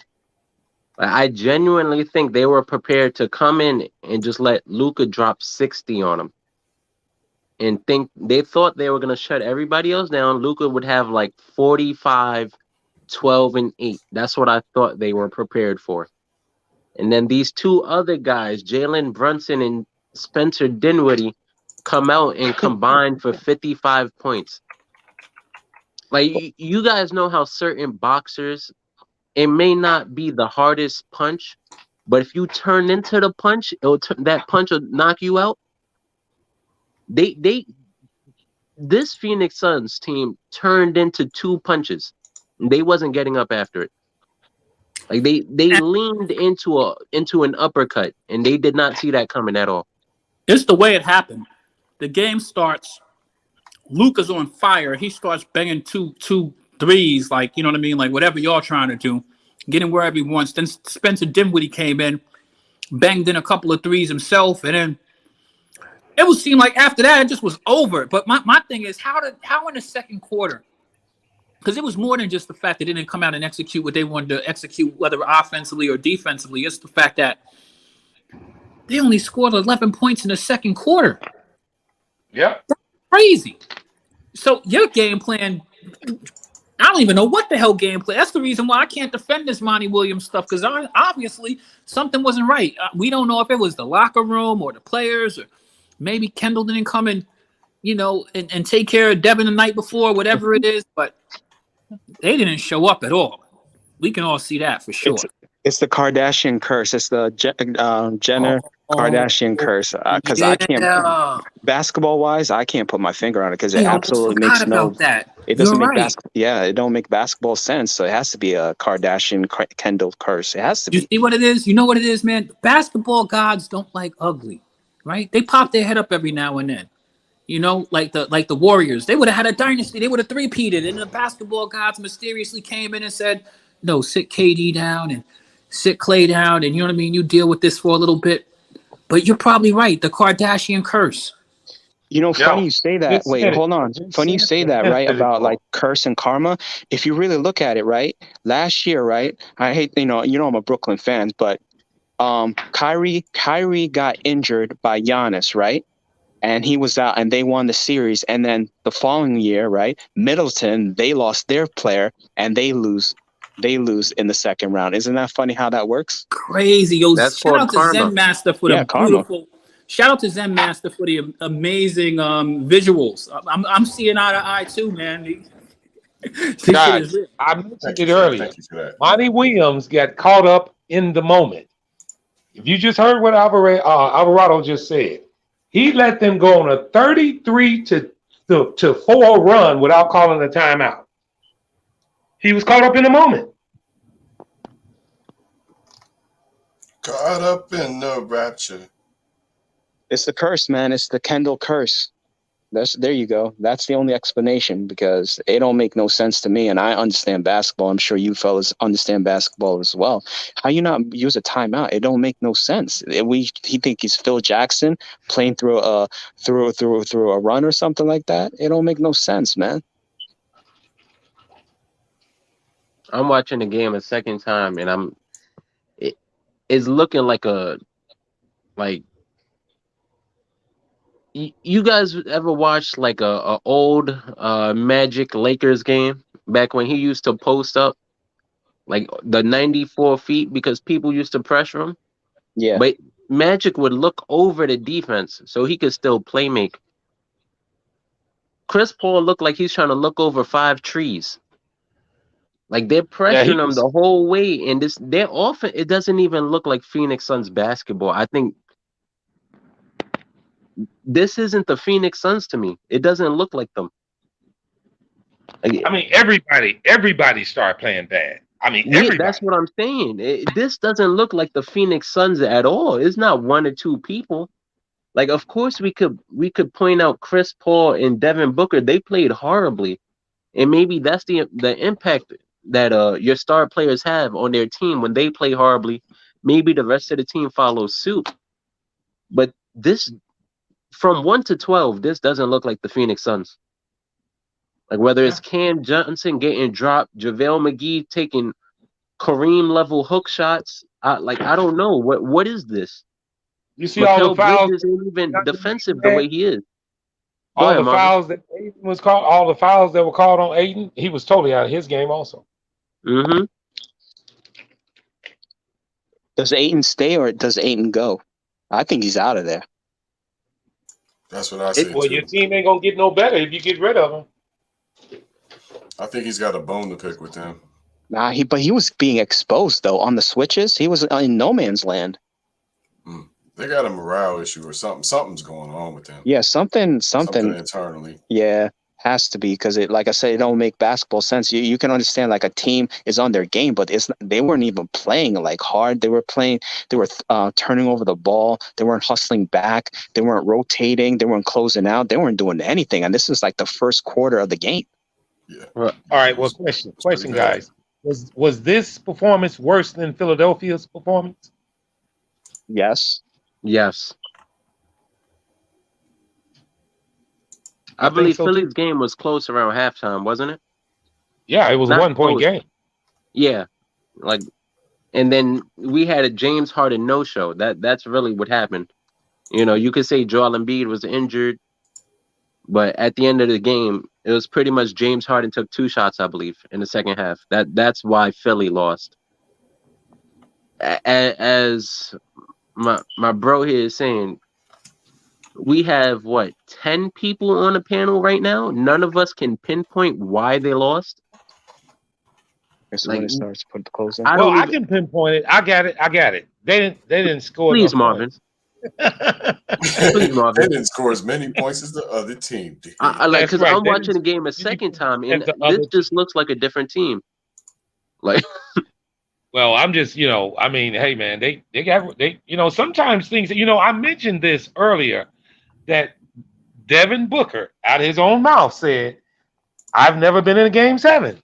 I genuinely think they were prepared to come in and just let Luka drop 60 on them. And they thought they were going to shut everybody else down. Luka would have like 45, 12, and 8. That's what I thought they were prepared for. And then these two other guys, Jalen Brunson and Spencer Dinwiddie, come out and combine for 55 points. Like, you guys know how certain boxers, it may not be the hardest punch, but if you turn into the punch, that punch will knock you out. This Phoenix Suns team turned into 2 punches. They wasn't getting up after it. Like they leaned into an uppercut, and they did not see that coming at all. It's the way it happened. The game starts. Luka's on fire. He starts banging two threes, like, you know what I mean, like whatever y'all trying to do, getting wherever he wants. Then Spencer Dinwiddie came in, banged in a couple of threes himself, and then it would seem like after that it just was over. But my thing is how in the second quarter, because it was more than just the fact they didn't come out and execute what they wanted to execute, whether offensively or defensively. It's the fact that they only scored 11 points in the second quarter. Yep. That's crazy. So your game plan, I don't even know what the hell game plan. That's the reason why I can't defend this Monty Williams stuff, because obviously something wasn't right. We don't know if it was the locker room or the players, or maybe Kendall didn't come and, and take care of Devin the night before, whatever it is, but they didn't show up at all. We can all see that for sure. It's the Kardashian curse. It's the Jenner Kardashian curse. Because I can't, basketball-wise, I can't put my finger on it because it absolutely makes no. That. It doesn't make basketball. Yeah, it don't make basketball sense. So it has to be a Kardashian Kendall curse. It has to be. You see what it is? You know what it is, man? Basketball gods don't like ugly, right? They pop their head up every now and then. Like the Warriors. They would have had a dynasty. They would have three-peated, and the basketball gods mysteriously came in and said, "No, sit KD down and sit Clay down, and you know what I mean? You deal with this for a little bit." But you're probably right. The Kardashian curse. Funny you say that. Wait, hold on. Funny you say that, right? About like curse and karma. If you really look at it, right? Last year, right? I hate, I'm a Brooklyn fan, but Kyrie got injured by Giannis, right? And he was out, and they won the series. And then the following year, right? Middleton, they lost their player, and they lose in the second round. Isn't that funny how that works? Crazy. Yo, That's shout out to karma. Zen Master for the beautiful. Shout out to Zen Master for the amazing visuals. I'm seeing eye to eye too, man. Guys, I mentioned it earlier. Monty Williams got caught up in the moment. If you just heard what Alvarado just said, he let them go on a 33-4 run without calling a timeout. He was caught up in the moment. Caught up in the rapture. It's the curse, man. It's the Kendall curse. There you go. That's the only explanation, because it don't make no sense to me. And I understand basketball. I'm sure you fellas understand basketball as well. How you not use a timeout? It don't make no sense. He think he's Phil Jackson playing through a run or something like that. It don't make no sense, man. I'm watching the game a second time, and it's looking like you guys ever watched like a old Magic Lakers game back when he used to post up like the 94 feet because people used to pressure him? Yeah. But Magic would look over the defense so he could still play make. Chris Paul looked like he's trying to look over 5 trees. Like they're pressuring him the whole way, and they're often. It doesn't even look like Phoenix Suns basketball. I think this isn't the Phoenix Suns to me. It doesn't look like them. I mean, everybody started playing bad. I mean, everybody. That's what I'm saying. This doesn't look like the Phoenix Suns at all. It's not 1 or 2 people. Like, of course, we could point out Chris Paul and Devin Booker. They played horribly, and maybe that's the impact that your star players have on their team when they play horribly. Maybe the rest of the team follows suit. But this, from 1 to 12, this doesn't look like the Phoenix Suns. Like whether it's Cam Johnson getting dropped, JaVale McGee taking Kareem level hook shots. I don't know what is this. You see all the fouls. Bridges ain't even defensive the way he is. All the fouls that Aiden was called, all the fouls that were called on Aiden, he was totally out of his game also. Mm-hmm. Does Aiden stay or does Aiden go? I think he's out of there. That's what I said. Well, your team ain't gonna get no better if you get rid of him. I think he's got a bone to pick with them. Nah, but he was being exposed though on the switches. He was in no man's land. They got a morale issue or something. Something's going on with them. Yeah, something internally. Yeah, has to be because it, like I said, it don't make basketball sense. You can understand like a team is on their game, but they weren't even playing like hard. They were turning over the ball. They weren't hustling back. They weren't rotating. They weren't closing out. They weren't doing anything. And this is like the first quarter of the game. Yeah. All right. Well, question, guys. Was this performance worse than Philadelphia's performance? Yes. I believe so Philly's game was close around halftime, wasn't it? Yeah, it was a 1-point game. Yeah, and then we had a James Harden no-show. That's really what happened. You could say Joel Embiid was injured, but at the end of the game, it was pretty much James Harden took 2 shots, I believe, in the second half. That's why Philly lost. As my bro here is saying, we have 10 people on the panel right now. None of us can pinpoint why they lost. So when it starts to put the close in. I can pinpoint it. I got it. They didn't score. Please, Marvin. Please, Marvin. They didn't score as many points as the other team. Because I'm watching the game a second time, and this just looks like a different team. Like. Well, I'm just, I mean, hey, man, they sometimes things, I mentioned this earlier that Devin Booker, out of his own mouth, said, I've never been in a game 7.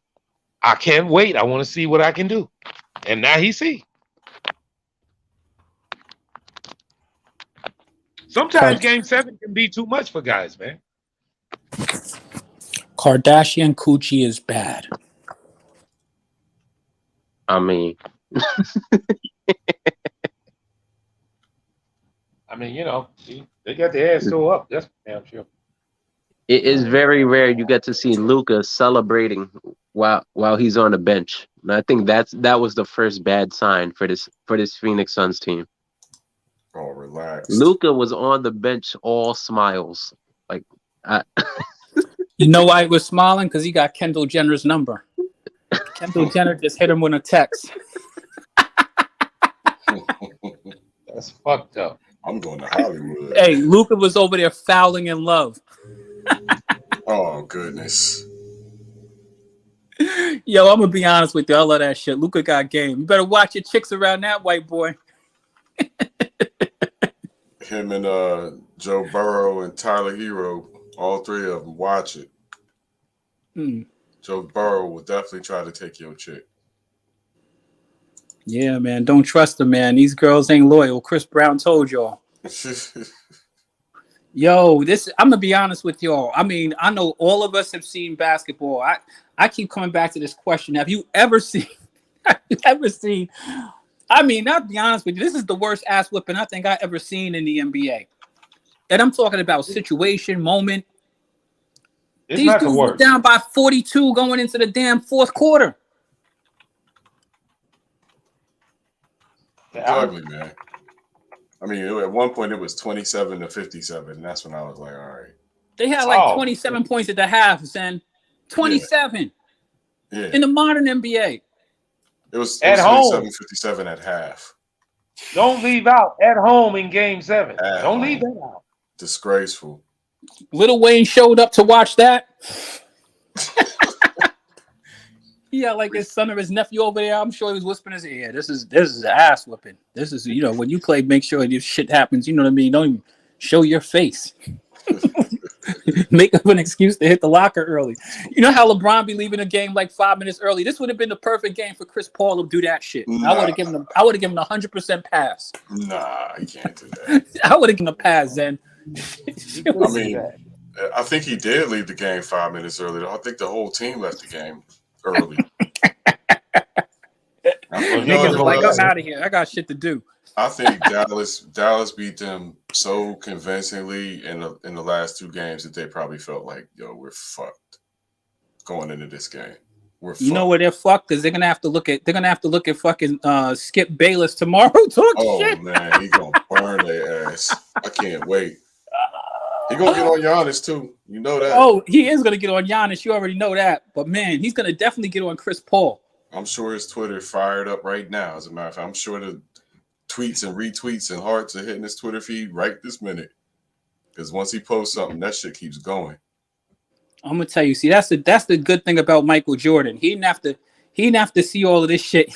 I can't wait. I want to see what I can do. And now he see. Sometimes game 7 can be too much for guys, man. Kardashian coochie is bad. I mean, they got their ass still up. That's damn sure. It is very rare you get to see Luka celebrating while he's on the bench, and I think that was the first bad sign for this Phoenix Suns team. Oh, relax. Luka was on the bench, all smiles. You know why he was smiling? Because he got Kendall Jenner's number. Kendall Jenner just hit him with a text. That's fucked up. I'm going to Hollywood. Hey, Luka was over there fouling in love. Oh, goodness. Yo, I'm going to be honest with you. I love that shit. Luka got game. You better watch your chicks around that white boy. Him and Joe Burrow and Tyler Hero, all 3 of them, watch it. Joe Burrow will definitely try to take your chick. Yeah, man. Don't trust them, man. These girls ain't loyal. Chris Brown told y'all. Yo, I'm going to be honest with y'all. I mean, I know all of us have seen basketball. I keep coming back to this question. Have you ever seen I mean, I'll be honest with you. This is the worst ass whipping I think I ever seen in the NBA. And I'm talking about situation, moment. It's These not dudes the were worst. down by 42 going into the damn fourth quarter. It's ugly, man. I mean, at one point it was 27-57, and that's when I was like, all right. They had like 27 points at the half, and 27 in the modern NBA. It was at home. 27-57 at half. Don't leave out at home in Game 7. At Don't home. leave that out. Disgraceful. Lil Wayne showed up to watch that. Yeah, like his son or his nephew over there. I'm sure he was whispering in his ear. This is an ass whipping. This is, you know, when you play, make sure this shit happens. You know what I mean? Don't even show your face. Make up an excuse to hit the locker early. You know how LeBron be leaving a game like 5 minutes early? This would have been the perfect game for Chris Paul to do that shit. Nah. I would have given him 100% pass. Nah, you can't do that. I would have given him a pass then. I mean, I think he did leave the game 5 minutes early. I think the whole team left the game early. Niggas like, I'm out of here. I got shit to do. I think Dallas beat them so convincingly in the last 2 games that they probably felt like, yo, we're fucked going into this game. We're fucked. You know where they're fucked because they're gonna have to look at fucking Skip Bayless tomorrow. Oh shit. Man, he gonna burn their ass. I can't wait. He gonna get on Giannis too. You know that. Oh, he is gonna get on Giannis. You already know that. But man, he's gonna definitely get on Chris Paul. I'm sure his Twitter fired up right now. As a matter of fact, I'm sure the tweets and retweets and hearts are hitting his Twitter feed right this minute. Because once he posts something, that shit keeps going. I'm gonna tell you. See, that's the good thing about Michael Jordan. He didn't have to see all of this shit.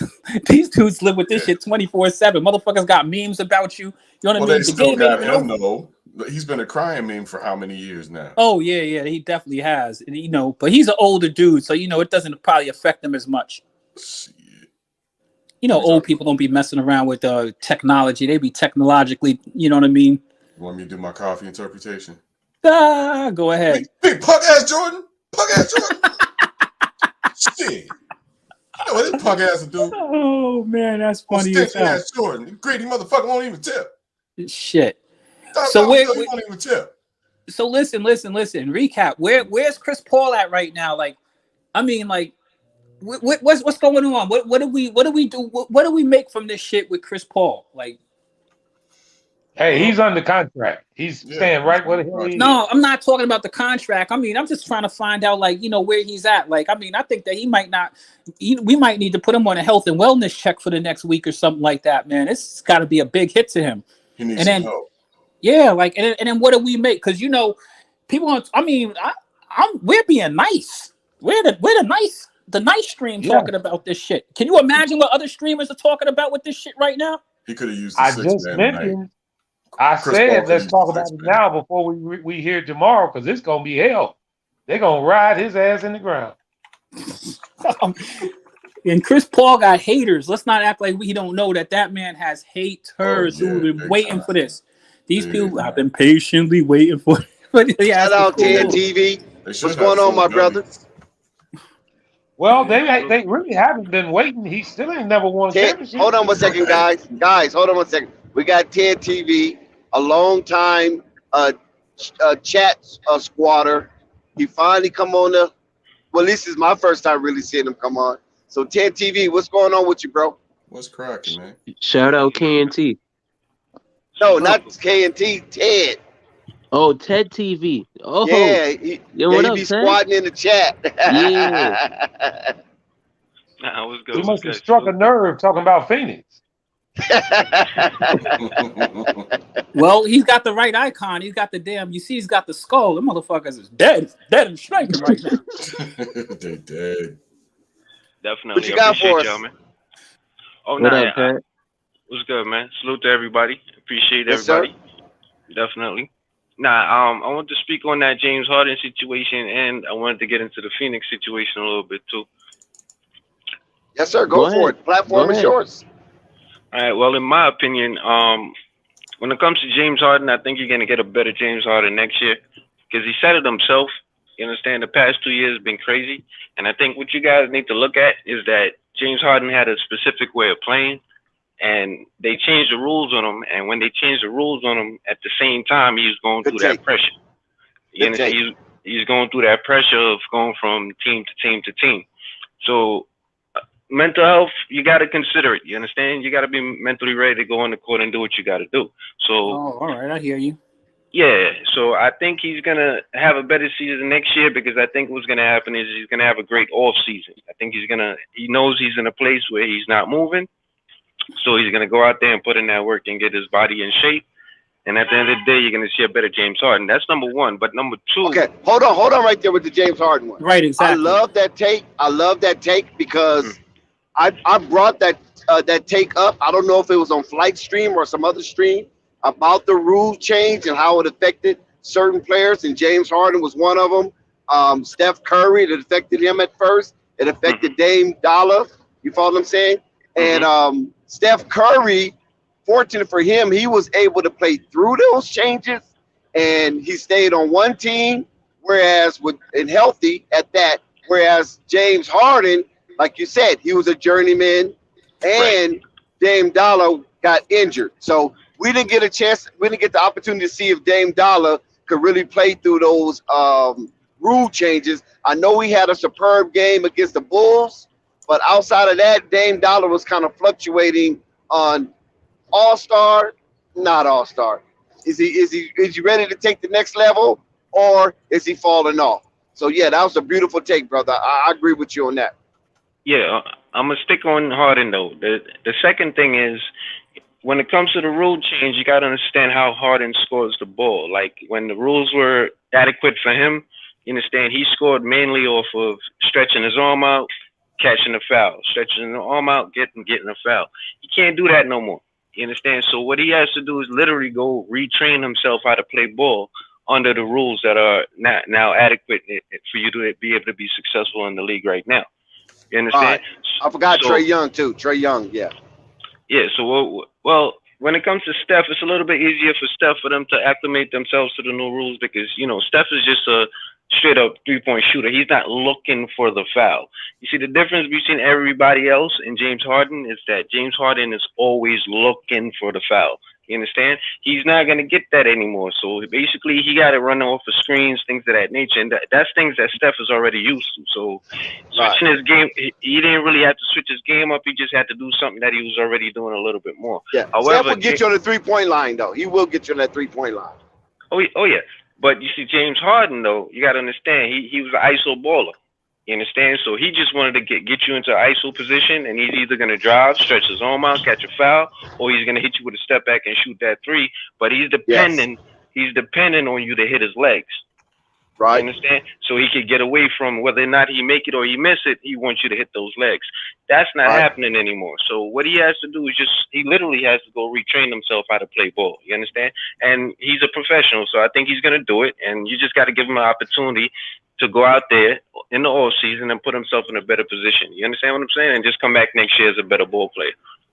These dudes live with this shit 24/7. Motherfuckers got memes about you. You know what I mean? They still got him though. He's been a crying meme for how many years now? Oh yeah, he definitely has. You know, but he's an older dude, so you know it doesn't probably affect him as much. Shit. You know, old people don't be messing around with technology. They be technologically, you know what I mean? You want me to do my coffee interpretation? Go ahead. Big punk ass Jordan. Punk ass Jordan. Shit. You know what this punk ass will do? Oh man, that's funny as hell. Ass Jordan. Greedy motherfucker won't even tip. Shit. So won't even tip. So listen. Recap. Where's Chris Paul at right now? Like, I mean, like, what's going on? What do we do? What do we make from this shit with Chris Paul? Like, hey, he's under contract. He's staying right where the hell he is. No, I'm not talking about the contract. I mean, I'm just trying to find out, like, you know, where he's at. Like, I mean, I think that he might not. We might need to put him on a health and wellness check for the next week or something like that. Man, it's got to be a big hit to him. He needs some help. Yeah, like, and then what do we make? Because, you know, people. I mean, we're being nice. We're the nice stream talking about this shit. Can you imagine what other streamers are talking about with this shit right now? He could have used the six-man. I said let's talk about it now before we hear tomorrow because it's gonna be hell. They're gonna ride his ass in the ground. And Chris Paul got haters. Let's not act like we don't know that man has haters who've been waiting for this. These people have been patiently waiting for it. Shout out TV. What's going on, my brother? Well, they really haven't been waiting. He still ain't never won a championship. Hold on one second, guys. Guys, hold on one second. We got Ted TV, a long time chat squatter. He finally come on the. Well, this is my first time really seeing him come on. So Ted TV, what's going on with you, bro? What's cracking, man? Shout out KNT. No, not KNT, Ted. Oh, Ted TV. Oh, yeah, he be squatting in the chat. Yeah. He must have struck a nerve talking about Phoenix. Well, he's got the right icon. He's got the damn. You see, he's got the skull. The motherfuckers is dead and striking right now. They dead. Definitely. What you got for us? Man. Oh, what up, Pat? What's good, man? Salute to everybody. Appreciate everybody. Sir. Definitely. I want to speak on that James Harden situation, and I wanted to get into the Phoenix situation a little bit too. Yes, sir. Go for it. Platform is yours. All right. Well, in my opinion, when it comes to James Harden, I think you're going to get a better James Harden next year because he said it himself. You understand? The past 2 years have been crazy, and I think what you guys need to look at is that James Harden had a specific way of playing. And they changed the rules on him. And when they changed the rules on him, at the same time, he was going through that pressure. You understand? He's going through that pressure of going from team to team to team. So mental health, you got to consider it. You understand? You got to be mentally ready to go on the court and do what you got to do. So, all right, I hear you. Yeah, so I think he's gonna have a better season next year because I think what's gonna happen is he's gonna have a great off season. I think he knows he's in a place where he's not moving, so he's gonna go out there and put in that work and get his body in shape. And at the end of the day, you're gonna see a better James Harden. That's number one. But number two. Okay, hold on right there with the James Harden one. Right, exactly. I love that take because I brought that take up. I don't know if it was on Flight Stream or some other stream about the rule change and how it affected certain players, and James Harden was one of them. Steph Curry, it affected him at first. It affected Dame Dollar. You follow what I'm saying? And Steph Curry, fortunate for him, he was able to play through those changes, and he stayed on one team, whereas and healthy at that. Whereas James Harden, like you said, he was a journeyman, and Dame Dollar got injured. So we didn't get a chance. We didn't get the opportunity to see if Dame Dollar could really play through those rule changes. I know he had a superb game against the Bulls, but outside of that, Dame Dollar was kind of fluctuating on all-star, not all-star. Is he ready to take the next level, or is he falling off? So yeah, that was a beautiful take, brother. I agree with you on that. Yeah, I'm gonna stick on Harden though. The second thing is, when it comes to the rule change, you got to understand how Harden scores the ball. Like when the rules were adequate for him, you understand he scored mainly off of stretching his arm out, catching a foul, stretching the arm out, getting a foul. He can't do that no more. You understand? So what he has to do is literally go retrain himself how to play ball under the rules that are now adequate for you to be able to be successful in the league right now. You understand? Right. I forgot Trae Young too. Trae Young, yeah. Yeah, so well, when it comes to Steph, it's a little bit easier for Steph for them to acclimate themselves to the new rules because, you know, Steph is just a straight up three-point shooter. He's not looking for the foul. You see, the difference between everybody else and James Harden is that James Harden is always looking for the foul. You understand? He's not going to get that anymore. So basically, he got to run off of screens, things of that nature. And that's things that Steph is already used to. So switching his game, he didn't really have to switch his game up. He just had to do something that he was already doing a little bit more. Yeah. However, Steph will get you on the three-point line, though. He will get you on that three-point line. Oh, yeah. But you see, James Harden, though, you got to understand, he was an ISO baller. You understand? So he just wanted to get you into an ISO position, and he's either going to drive, stretch his arm out, catch a foul, or he's going to hit you with a step back and shoot that three. But he's dependent on you to hit his legs. Right. You understand? So he could get away from whether or not he make it or he miss it, he wants you to hit those legs. That's not happening anymore. So what he has to do is he literally has to go retrain himself how to play ball. You understand? And he's a professional, so I think he's going to do it. And you just got to give him an opportunity to go out there in the off season and put himself in a better position. You understand what I'm saying? And just come back next year as a better ball player.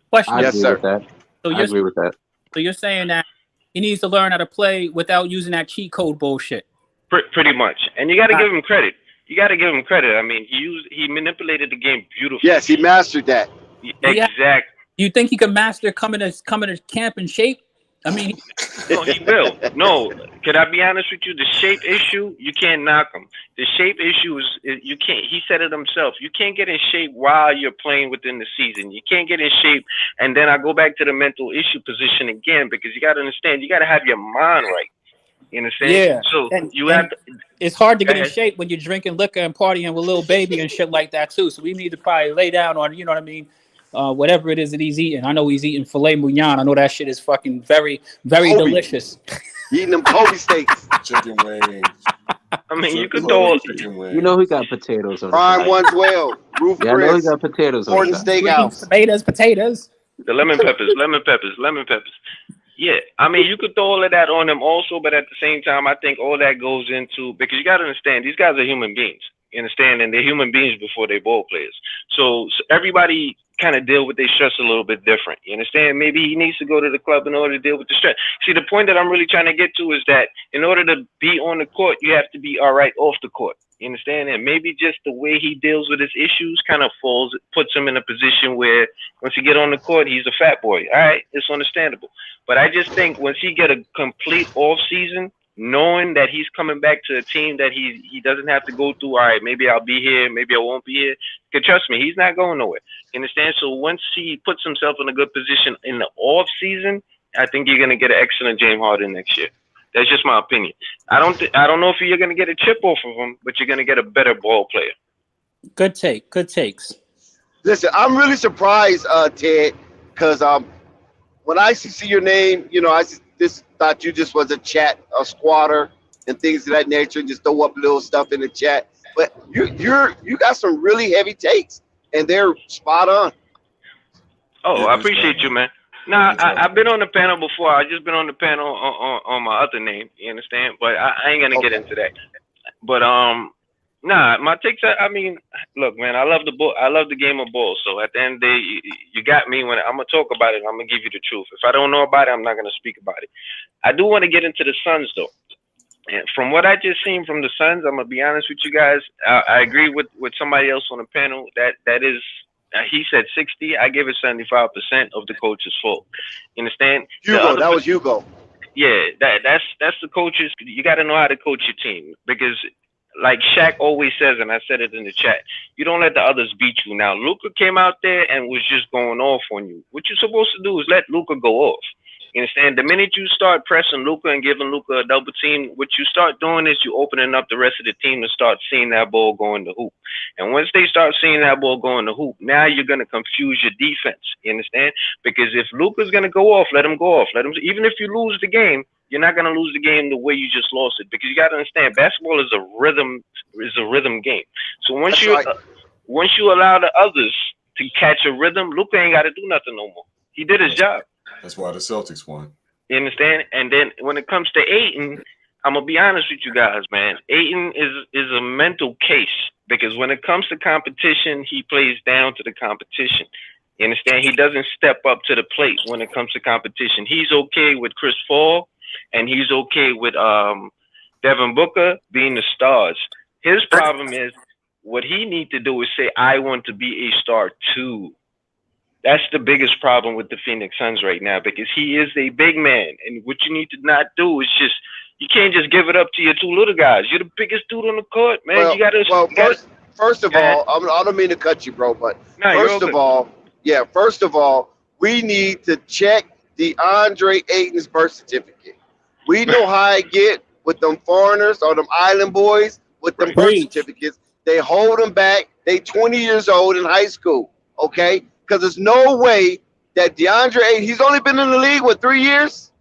Question. I agree with that. So I agree with that. So you're saying that he needs to learn how to play without using that cheat code bullshit. Pretty much. And you got to give him credit. I mean, he manipulated the game beautifully. Yes, he mastered that. Exactly. You think he can master coming to camp in shape? I mean, no, he will. No, could I be honest with you? The shape issue, you can't knock him. The shape issue is you can't. He said it himself. You can't get in shape while you're playing within the season. You can't get in shape, and then I go back to the mental issue position again because you got to understand. You got to have your mind right. You understand? Yeah. So it's hard to get in shape when you're drinking liquor and partying with little baby and shit like that too. So we need to probably lay down on, you know what I mean? Whatever it is that he's eating. I know he's eating filet mignon. I know that shit is fucking very, very delicious. Eating them Kobe steaks. Chicken wings. I mean, you could throw You know he got potatoes on Prime 112. Roof Yeah, I know he Chris. got potatoes on Horton the Steakhouse. Potatoes. the lemon peppers. Yeah, I mean, you could throw all of that on them also, but at the same time, I think all that goes into, because you got to understand, these guys are human beings. You understand? And they're human beings before they're ball players. So everybody kind of deal with their stress a little bit different. You understand? Maybe he needs to go to the club in order to deal with the stress. See, the point that I'm really trying to get to is that in order to be on the court, you have to be all right off the court. You understand? And maybe just the way he deals with his issues kind of puts him in a position where once he get on the court, he's a fat boy. All right, it's understandable. But I just think once he get a complete off season, knowing that he's coming back to a team that he doesn't have to go through, all right, maybe I'll be here, maybe I won't be here. Because trust me, he's not going nowhere. You understand? So once he puts himself in a good position in the off season, I think you're going to get an excellent James Harden next year. That's just my opinion. I don't know if you're going to get a chip off of him, but you're going to get a better ball player. Good take. Good takes. Listen, I'm really surprised, Ted, because when I see your name, you know, I just thought you just was a squatter and things of that nature, and just throw up little stuff in the chat. But you got some really heavy takes, and they're spot on. Oh, I appreciate you, man. Nah, I've been on the panel before. I just been on the panel on my other name. You understand? But I ain't gonna get into that. But nah, my takes. I mean, look, man, I love the ball. I love the game of ball. So at the end of the day, you got me. When I'm gonna talk about it, I'm gonna give you the truth. If I don't know about it, I'm not gonna speak about it. I do want to get into the Suns though. And from what I just seen from the Suns, I'm gonna be honest with you guys. I agree with somebody else on the panel that is. He said 60. I give it 75% of the coach's fault. You understand? Hugo, that was Hugo. Yeah, that's the coaches. You got to know how to coach your team because, like Shaq always says, and I said it in the chat, you don't let the others beat you. Now, Luka came out there and was just going off on you. What you're supposed to do is let Luka go off. You understand? The minute you start pressing Luka and giving Luka a double team, what you start doing is you opening up the rest of the team to start seeing that ball go in the hoop. And once they start seeing that ball go in the hoop, now you're going to confuse your defense. You understand? Because if Luka's going to go off, let him go off. Let him. Even if you lose the game, you're not going to lose the game the way you just lost it. Because you got to understand, basketball is a rhythm game. So once you allow the others to catch a rhythm, Luka ain't got to do nothing no more. He did his job. That's why the Celtics won. You understand? And then when it comes to Ayton, I'm gonna be honest with you guys, man. Ayton is a mental case because when it comes to competition, he plays down to the competition. You understand? He doesn't step up to the plate when it comes to competition. He's okay with Chris Paul, and he's okay with Devin Booker being the stars. His problem is what he needs to do is say, I want to be a star too. That's the biggest problem with the Phoenix Suns right now because he is a big man. And what you need to not do is you can't just give it up to your two little guys. You're the biggest dude on the court, man. First of all, I don't mean to cut you, bro, but first of all, we need to check DeAndre Ayton's birth certificate. We know how I get with them foreigners or them island boys with them birth certificates. They hold them back. They 20 years old in high school, okay? Because there's no way that DeAndre Ayton, he's only been in the league, 3 years?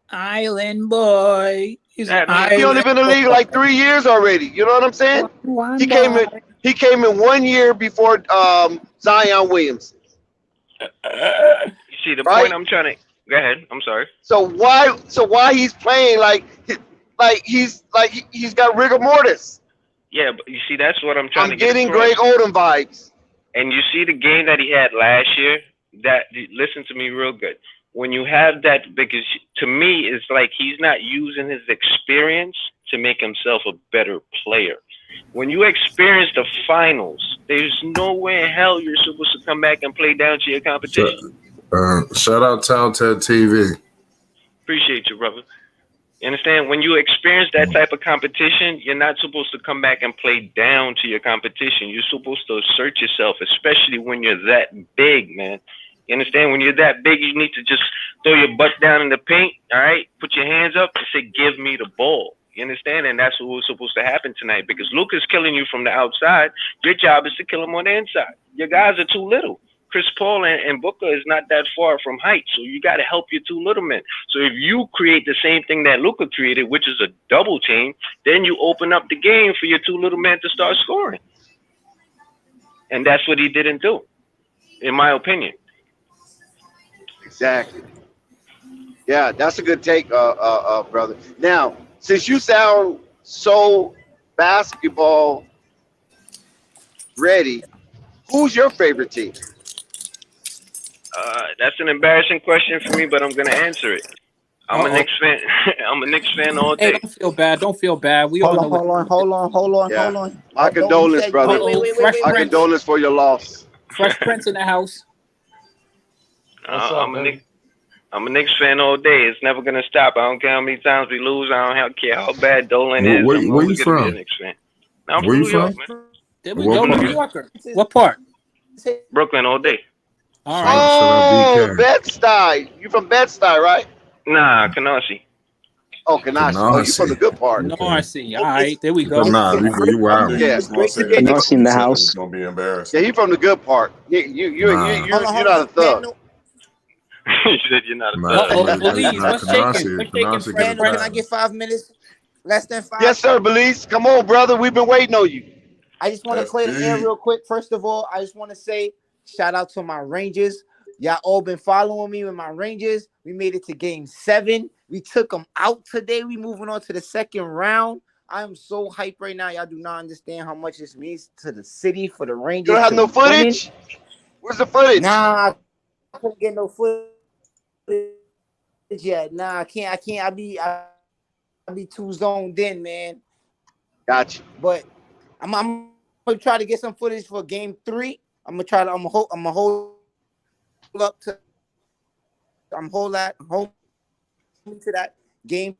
Island boy. He only been in the league like 3 years already. You know what I'm saying? He came in 1 year before Zion Williamson. You see the point I'm trying to go ahead. I'm sorry. So why he's playing like he's got rigor mortis? Yeah, but you see that's what I'm trying to get. I'm getting Greg Oden vibes. And you see the game that he had last year, listen to me real good. When you have that, because to me, it's like he's not using his experience to make himself a better player. When you experience the finals, there's no way in hell you're supposed to come back and play down to your competition. Shout out Talented TV. Appreciate you, brother. You understand? When you experience that type of competition, you're not supposed to come back and play down to your competition. You're supposed to assert yourself, especially when you're that big, man. You understand? When you're that big, you need to just throw your butt down in the paint, all right? Put your hands up and say, give me the ball. You understand? And that's what was supposed to happen tonight because Luka's killing you from the outside. Your job is to kill him on the inside. Your guys are too little. Chris Paul and Booker is not that far from height, so you got to help your two little men. So if you create the same thing that Luka created, which is a double team, then you open up the game for your two little men to start scoring. And that's what he didn't do, in my opinion. Exactly. Yeah, that's a good take, brother. Now, since you sound so basketball ready, who's your favorite team? That's an embarrassing question for me, but I'm gonna answer it. I'm a Knicks fan. I'm a Knicks fan all day. Hey, don't feel bad. Don't feel bad. We all know. Hold on. My condolences, brother. My condolences for your loss. Fresh Prince in the house. I'm a Knicks fan all day. It's never gonna stop. I don't care how many times we lose. I don't care how bad Dolan is. Where you from? Be a Knicks fan. I'm from New York, man. There we go, New Yorker. What part? Brooklyn all day. All right. Oh, Bed-Stuy. You from Bed-Stuy, right? Nah, Canarsie. Oh, Canarsie. Oh, you from the good part. Canarsie. All right, there we go. Nah, you wow. Yeah, Canarsie in the house. It's gonna be embarrassed. Yeah, he from the good part. You're not a thug. You said you're not a Uh-oh, thug. Belize, what's shaking? What's shaking, Fred? Can I get 5 minutes? Less than 5? Yes, sir, Belize. Come on, brother. We've been waiting on you. I just want to clear the air real quick. First of all, I just want to say shout out to my Rangers. Y'all all been following me with my Rangers. We made it to game 7. We took them out today. We moving on to the second round. I am so hyped right now. Y'all do not understand how much this means to the city for the Rangers. You don't have no footage? Where's the footage? Nah, I couldn't get no footage yet. Nah, I can't. I be too zoned in, man. Gotcha. But I'm gonna try to get some footage for game 3. I'm gonna hold up to. I'm hold to that. Game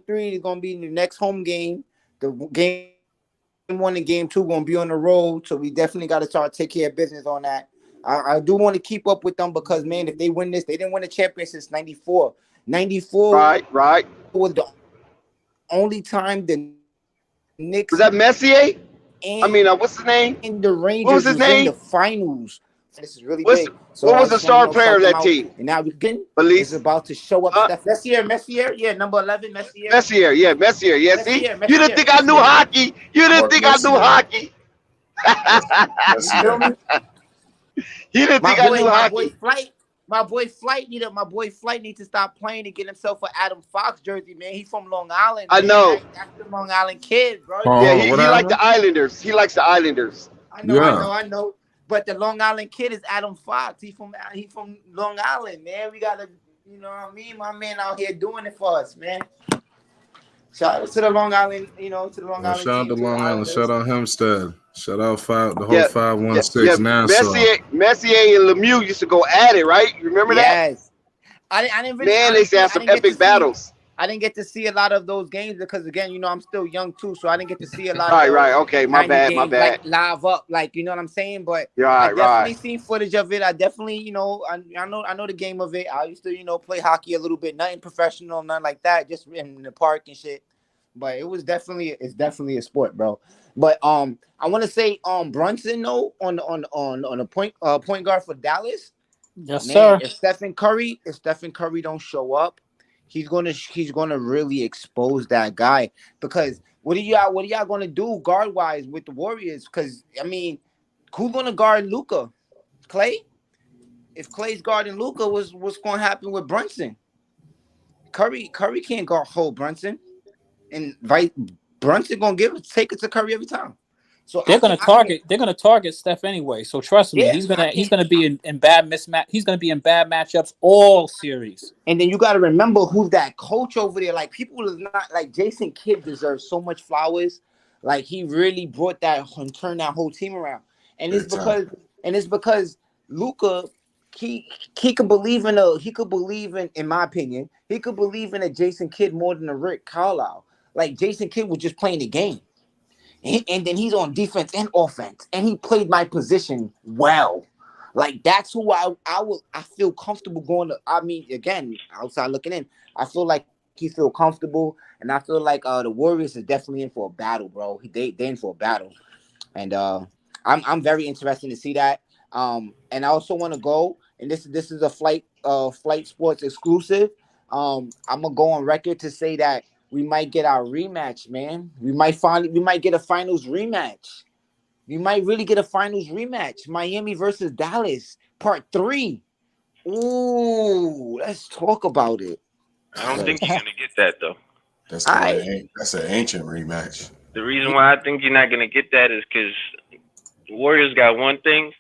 3 is gonna be the next home game. The game 1 and game 2 gonna be on the road, so we definitely got to start take care of business on that. I do want to keep up with them because, man, if they win this, they didn't win a champion since '94. '94, right, was the only time the Knicks. Was that Messier? What's his name? And the Rangers what was his name? In the finals. This is really big. So what was the star player of that team? And now is about to show up. Messier, yeah, number 11, Messier. Messier. Yeah, see? You didn't think I knew hockey. You didn't think I knew hockey. You didn't think I knew hockey. My boy Flight need to stop playing and get himself an Adam Fox jersey, man. He's from Long Island. I know. That's the Long Island kid, bro. Yeah, he like the Islanders. He likes the Islanders. I know. But the Long Island kid is Adam Fox. He from Long Island, man. We gotta, you know what I mean? My man out here doing it for us, man. Shout out to the Long Island, to the Long Island. Shout out to Long Island. Shout out Hempstead. Shout out the whole 516 Nassau. Messier and Lemieux used to go at it, right? You remember that? Yes. I didn't really. Man, they used to have some epic battles. I didn't get to see a lot of those games because, again, I'm still young too, so I didn't get to see a lot. Right. Okay, my bad. Like, live up, like, you know what I'm saying. But I definitely seen footage of it. I definitely, I know the game of it. I used to, play hockey a little bit, nothing professional, nothing like that, just in the park and shit. But it's definitely a sport, bro. But I want to say Brunson though on a point guard for Dallas. Yes, sir. If Stephen Curry don't show up, he's gonna really expose that guy. Because what are y'all gonna do guard wise with the Warriors? Because who's gonna guard Luka? Clay? If Clay's guarding Luka, what's gonna happen with Brunson? Curry can't hold Brunson, and Brunson gonna take it to Curry every time. So they're gonna target Steph anyway. So trust me, he's gonna be in bad mismatch. He's gonna be in bad matchups all series. And then you got to remember who's that coach over there. Like, people is not like Jason Kidd deserves so much flowers. Like, he really brought that and turned that whole team around. And it's because Luka, he could believe in my opinion, he could believe in a Jason Kidd more than a Rick Carlisle. Like, Jason Kidd was just playing the game. And then he's on defense and offense. And he played my position well. Like, that's who I feel comfortable going to. Again, outside looking in, I feel like he feel comfortable. And I feel like the Warriors are definitely in for a battle, bro. They in for a battle. And I'm very interested to see that. And I also want to go, and this is a flight sports exclusive. I'm gonna go on record to say that we might get our rematch, man. We might get a finals rematch. We might really get a finals rematch. Miami versus Dallas, part 3. Ooh, let's talk about it. I don't think you're gonna get that though. That's an ancient rematch. The reason why I think you're not gonna get that is because the Warriors got one thing.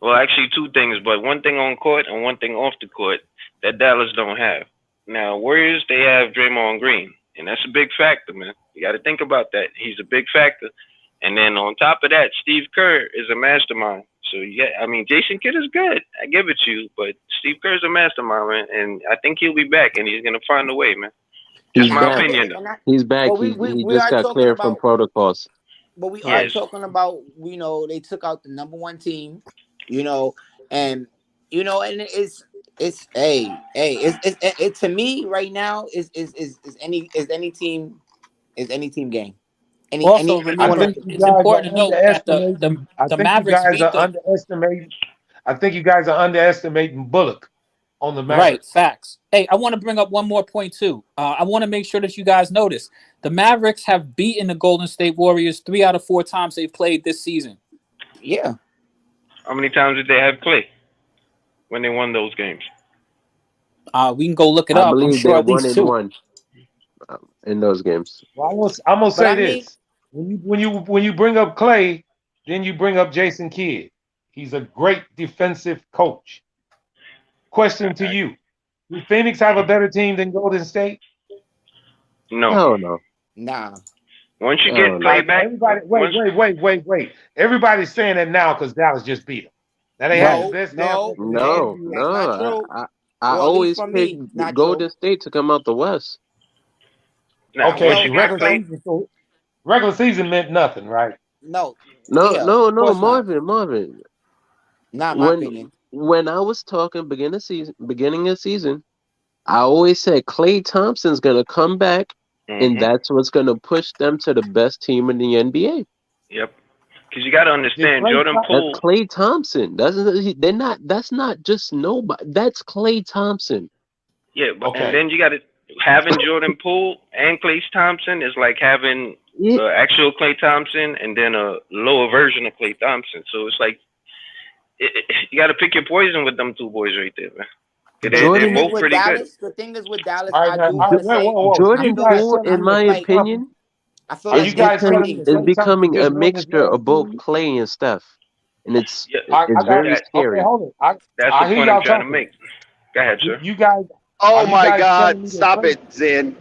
Well, actually 2 things, but one thing on court and one thing off the court that Dallas don't have. Now, Warriors, they have Draymond Green. And that's a big factor, man. You got to think about that. He's a big factor. And then on top of that, Steve Kerr is a mastermind. So, Jason Kidd is good. I give it to you. But Steve Kerr is a mastermind, man. And I think he'll be back, and he's going to find a way, man. That's my opinion, though. He's back. He just got cleared from protocols. But we are talking about, they took out the number 1 team, and it's It's it to me right now is any team game. Also, I remember, think you it's guys important are to note that underestimating. I the think you Mavericks guys beat are the underestimating. I think you guys are underestimating Bullock on the right Mavericks. facts. Hey, I want to bring up one more point too. I want to make sure that you guys notice the Mavericks have beaten the Golden State Warriors 3 out of 4 times they've played this season. Yeah. How many times did they have Clay when they won those games? We can go look it I up. I'm believe sure they're at least 1-1 in those games. Well, I'm gonna say this: when you bring up Clay, then you bring up Jason Kidd. He's a great defensive coach. Question to you: do Phoenix have a better team than Golden State? No. Hell no. Nah. Once you get Clay back, everybody, wait. Everybody's saying that now because Dallas just beat them. Now they had the best damn record in the NBA. That's not true. I Well, at least always for pick me, not Golden State to come out the West. Okay, once you get Clay, regular season meant nothing, right? No. No, course not. Marvin. Not my opinion. When I was talking beginning of season, I always said Klay Thompson's gonna come back, and that's what's gonna push them to the best team in the NBA. Yep. Because you got to understand, Jordan Poole. That's Klay Thompson. That's not just nobody. That's Klay Thompson. Yeah, but and then you got to having Jordan Poole and Klay Thompson is like having actual Klay Thompson and then a lower version of Klay Thompson. So it's like you got to pick your poison with them two boys right there, man. They're both pretty good. The thing is with Dallas, Jordan Poole, in my opinion, is becoming a mixture of both Klay and Steph, and it's very scary. Okay, hold it. That's the point I'm trying to make. Go ahead, sir. You guys. Oh my God! Stop it, Zen.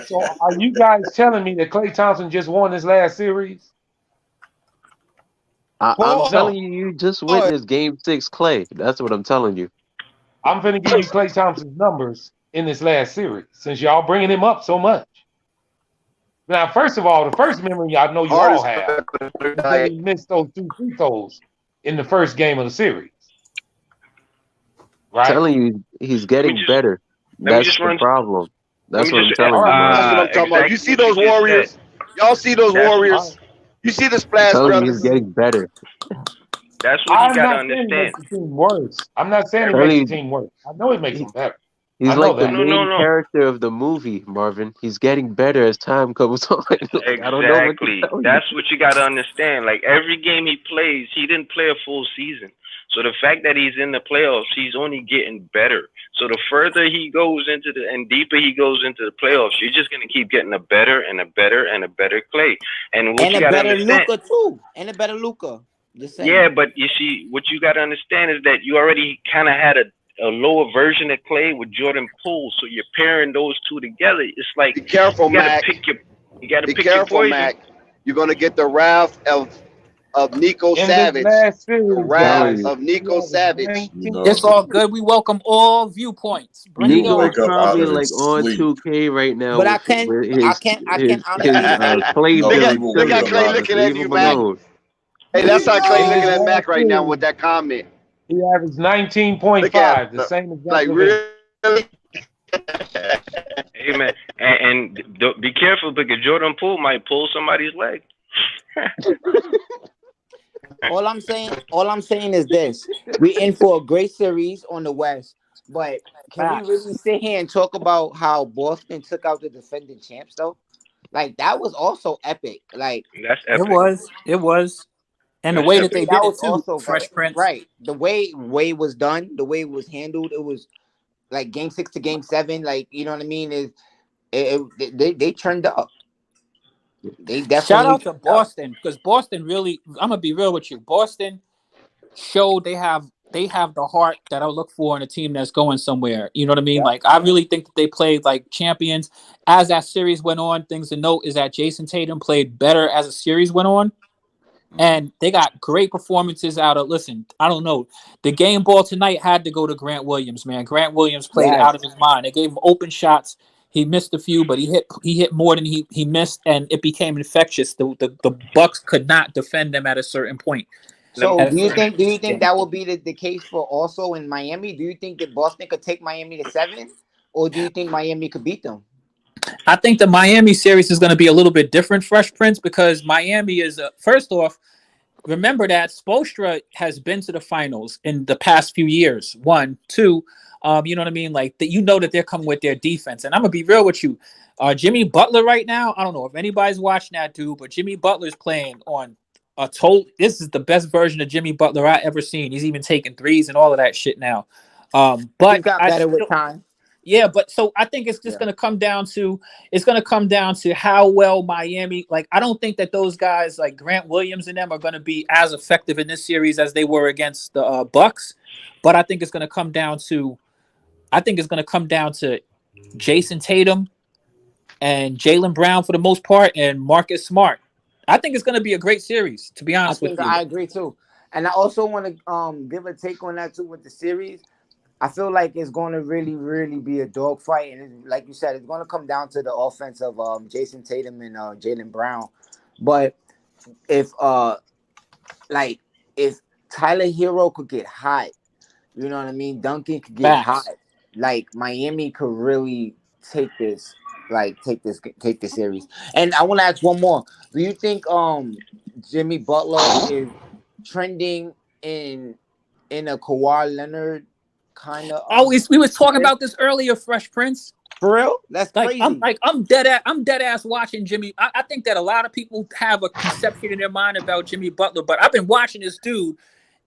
So are you guys telling me that Klay Thompson just won his last series? I'm telling you, you just witnessed Game 6 Klay. That's what I'm telling you. I'm going to give you Klay Thompson's numbers in this last series since y'all bringing him up so much. Now, first of all, the first memory I know you all have is that he missed those 2 free throws in the first game of the series. Right? I'm telling you, he's getting better. That's the problem. That's what I'm telling you. That's what I'm talking about. You see those Warriors? Y'all see those Warriors? You see the Splash Brothers? He's getting better. That's what you gotta understand. Makes the team worse. I'm not saying it makes the team worse. I know it makes them better. He's like the main character of the movie, Marvin. He's getting better as time goes on. Exactly. That's what you gotta understand. Like every game he plays, he didn't play a full season. So the fact that he's in the playoffs, he's only getting better. So the further he goes into and deeper he goes into the playoffs, you're just gonna keep getting a better and a better and a better Klay. And what you gotta understand, Luka too, and a better Luka. Yeah, but you see, what you gotta understand is that you already kind of had a lower version of Klay with Jordan Poole, so you're pairing those two together. It's like be careful, Mac. You gotta pick careful, your poison. Mac. You're gonna get the wrath of Nico Savage. Of Nico Savage. It's all good. We welcome all viewpoints. Nico's probably like on 2K right now. But I can't play. Look at Klay looking at you, Mac. Hey, that's how Klay looking at Mac right now with that comment. He averaged 19.5, the same exact. Like really. Hey man, and be careful because Jordan Poole might pull somebody's leg. All I'm saying is this: we in for a great series on the West, but can we really sit here and talk about how Boston took out the defending champs though? Like that was also epic. Like that's epic. It was, and the way that they did it also Fresh Prince. Right, the way it was done, the way it was handled, it was like Game 6 to Game 7. Like you know what I mean? They turned up. They definitely shout out to Boston because Boston really. I'm gonna be real with you. Boston showed they have the heart that I look for in a team that's going somewhere. You know what I mean? Yeah. Like I really think that they played like champions. As that series went on, things to note is that Jason Tatum played better as the series went on, and they got great performances out of. Listen, I don't know. The game ball tonight had to go to Grant Williams. Man, Grant Williams played out of his mind. They gave him open shots. He missed a few, but he hit more than he missed, and it became infectious. The Bucks could not defend them at a certain point. So do you think that will be the case for also in Miami? Do you think that Boston could take Miami to 7, or do you think Miami could beat them? I think the Miami series is going to be a little bit different, Fresh Prince, because Miami is first off. Remember that Spoelstra has been to the finals in the past few years. 1, 2, you know what I mean? Like that, you know that they're coming with their defense. And I'm gonna be real with you. Jimmy Butler right now, I don't know if anybody's watching that dude, but Jimmy Butler's playing on a total. This is the best version of Jimmy Butler I ever seen. He's even taking threes and all of that shit now. But he's got better with time. Yeah, but so I think it's just going to come down to how well Miami. Like, I don't think that those guys like Grant Williams and them are going to be as effective in this series as they were against the Bucks. But I think it's going to come down to, Jason Tatum and Jaylen Brown for the most part, and Marcus Smart. I think it's going to be a great series, to be honest with you. I agree too, and I also want to give a take on that too with the series. I feel like it's going to really, really be a dogfight, and like you said, it's going to come down to the offense of Jason Tatum and Jaylen Brown. But if Tyler Hero could get hot, you know what I mean. Duncan could get hot. Like Miami could really take this series. And I want to ask one more. Do you think Jimmy Butler is trending in a Kawhi Leonard kind of? We was talking about this earlier, Fresh Prince. For real? That's crazy. I'm dead ass watching Jimmy. I think that a lot of people have a conception in their mind about Jimmy Butler, but I've been watching this dude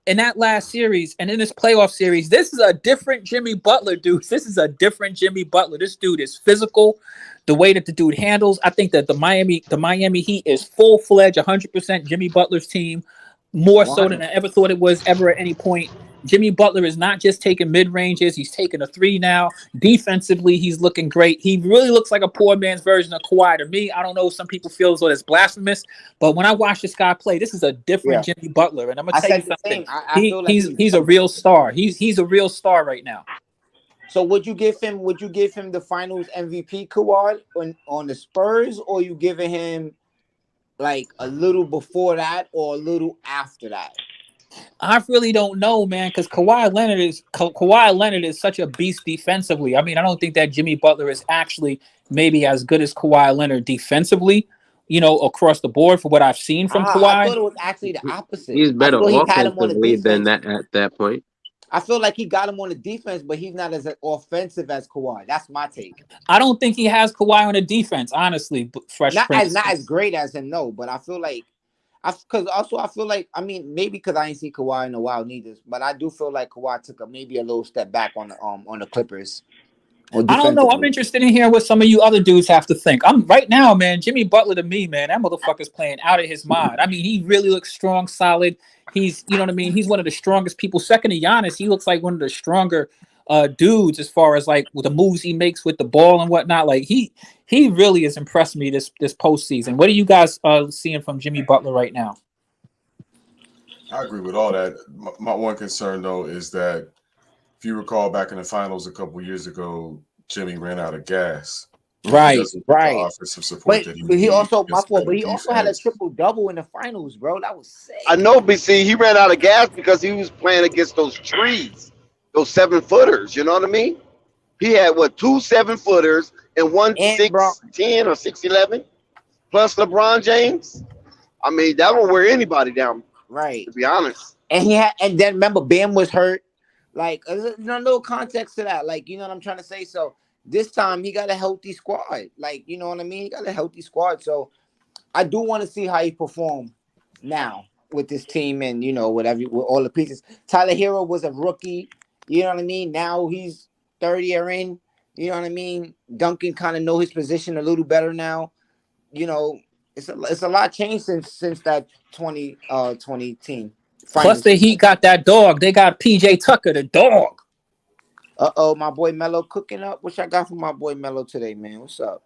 in that last series and in this playoff series. This is a different Jimmy Butler, dude. This is a different Jimmy Butler. This dude is physical. The way that the dude handles, I think that the Miami Heat is full-fledged, 100% Jimmy Butler's team, more so than I ever thought it was ever at any point. Jimmy Butler is not just taking mid-ranges. He's taking a 3 now. Defensively, he's looking great. He really looks like a poor man's version of Kawhi to me. I don't know if some people feel as though it's blasphemous, but when I watch this guy play, this is a different Jimmy Butler. And I'm going to tell you something. He's a real star. He's a real star right now. So would you give him the Finals MVP, Kawhi, on the Spurs, or you giving him like a little before that or a little after that? I really don't know, man, because Kawhi Leonard is such a beast defensively. I mean, I don't think that Jimmy Butler is actually maybe as good as Kawhi Leonard defensively, you know, across the board for what I've seen from Kawhi. I thought it was actually the opposite. He's better offensively than that at that point. I feel like he got him on the defense, but he's not as offensive as Kawhi. That's my take. I don't think he has Kawhi on the defense, honestly. Not as great as him, no. But I feel like, I mean, maybe because I ain't see Kawhi in a while neither, but I do feel like Kawhi took maybe a little step back on the Clippers. I don't know. I'm interested in hearing what some of you other dudes have to think. I'm right now, man. Jimmy Butler to me, man, that motherfucker's playing out of his mind. I mean, he really looks strong, solid. He's, you know what I mean? He's one of the strongest people. Second to Giannis, he looks like one of the stronger dudes as far as like with the moves he makes with the ball and whatnot. Like he really has impressed me this postseason. What are you guys seeing from Jimmy Butler right now? I agree with all that. My one concern though is that if you recall back in the finals a couple years ago, Jimmy ran out of gas. Right. Offensive support but he also had a triple-double in the finals, bro. That was sick. I know, BC. He ran out of gas because he was playing against those trees, those 7-footers. You know what I mean? He had 2 7-footers and one 6'10" or 6'11", plus LeBron James. I mean, that will wear anybody down. Right. To be honest. And then remember, Bam was hurt. Like, no context to that. Like, you know what I'm trying to say? So this time he got a healthy squad. Like, you know what I mean? He got a healthy squad. So I do want to see how he perform now with this team and, you know, whatever, with all the pieces. Tyler Hero was a rookie. You know what I mean? Now he's third year in. You know what I mean? Duncan kind of know his position a little better now. You know, it's a lot changed since that 2020 team. Plus the Heat got that dog. They got PJ Tucker, the dog. My boy Melo cooking up. What I got for my boy Melo today, man? What's up?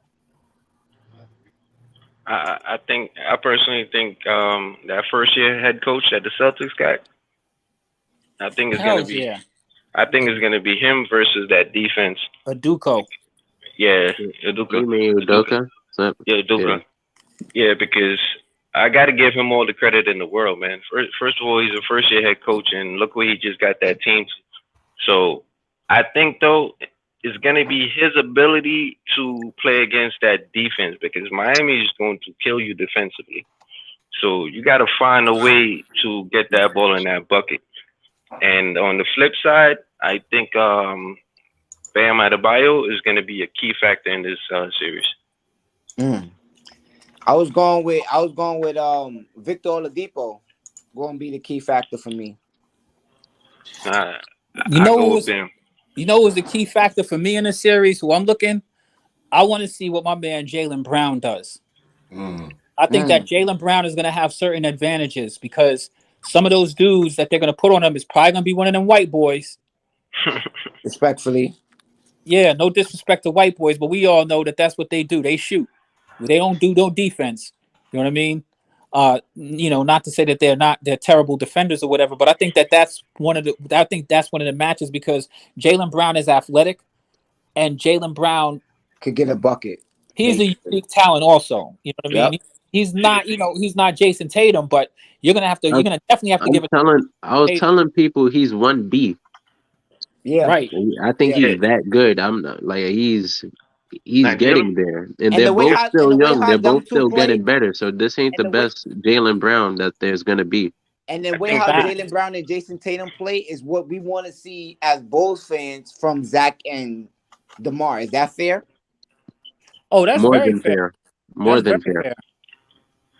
I personally think that first year head coach that the Celtics got, I think it's gonna be him versus that defense. Udoka. Yeah, Udoka. You mean Udoka? Yeah, Udoka. Yeah, because I got to give him all the credit in the world, man. First of all, he's a first-year head coach, and look where he just got that team. So I think, though, it's going to be his ability to play against that defense because Miami is going to kill you defensively. So you got to find a way to get that ball in that bucket. And on the flip side, I think Bam Adebayo is going to be a key factor in this series. I was going with Victor Oladipo going to be the key factor for me. You know what was the key factor for me in the series? Who I'm looking, I want to see what my man Jaylen Brown does. I think that Jaylen Brown is going to have certain advantages because some of those dudes that they're going to put on him is probably going to be one of them white boys. Respectfully. Yeah, no disrespect to white boys, but we all know that that's what they do. They shoot. They don't do no defense. You know what I mean? Not to say that they're terrible defenders or whatever, but I think that's one of the matches because Jaylen Brown is athletic, and Jaylen Brown could get a bucket. He's a unique talent, also. You know what I mean? He's not, he's not Jason Tatum, but you're gonna definitely have to give it. I was telling people he's 1B. Yeah, right. I think he's that good. I'm not like he's getting there, and they're both still young. They're both still getting better. So this ain't the best Jaylen Brown that there's gonna be. And the way how Jaylen Brown and Jason Tatum play is what we want to see as Bulls fans from Zach and DeMar. Is that fair? Oh, that's more very than fair. More than fair.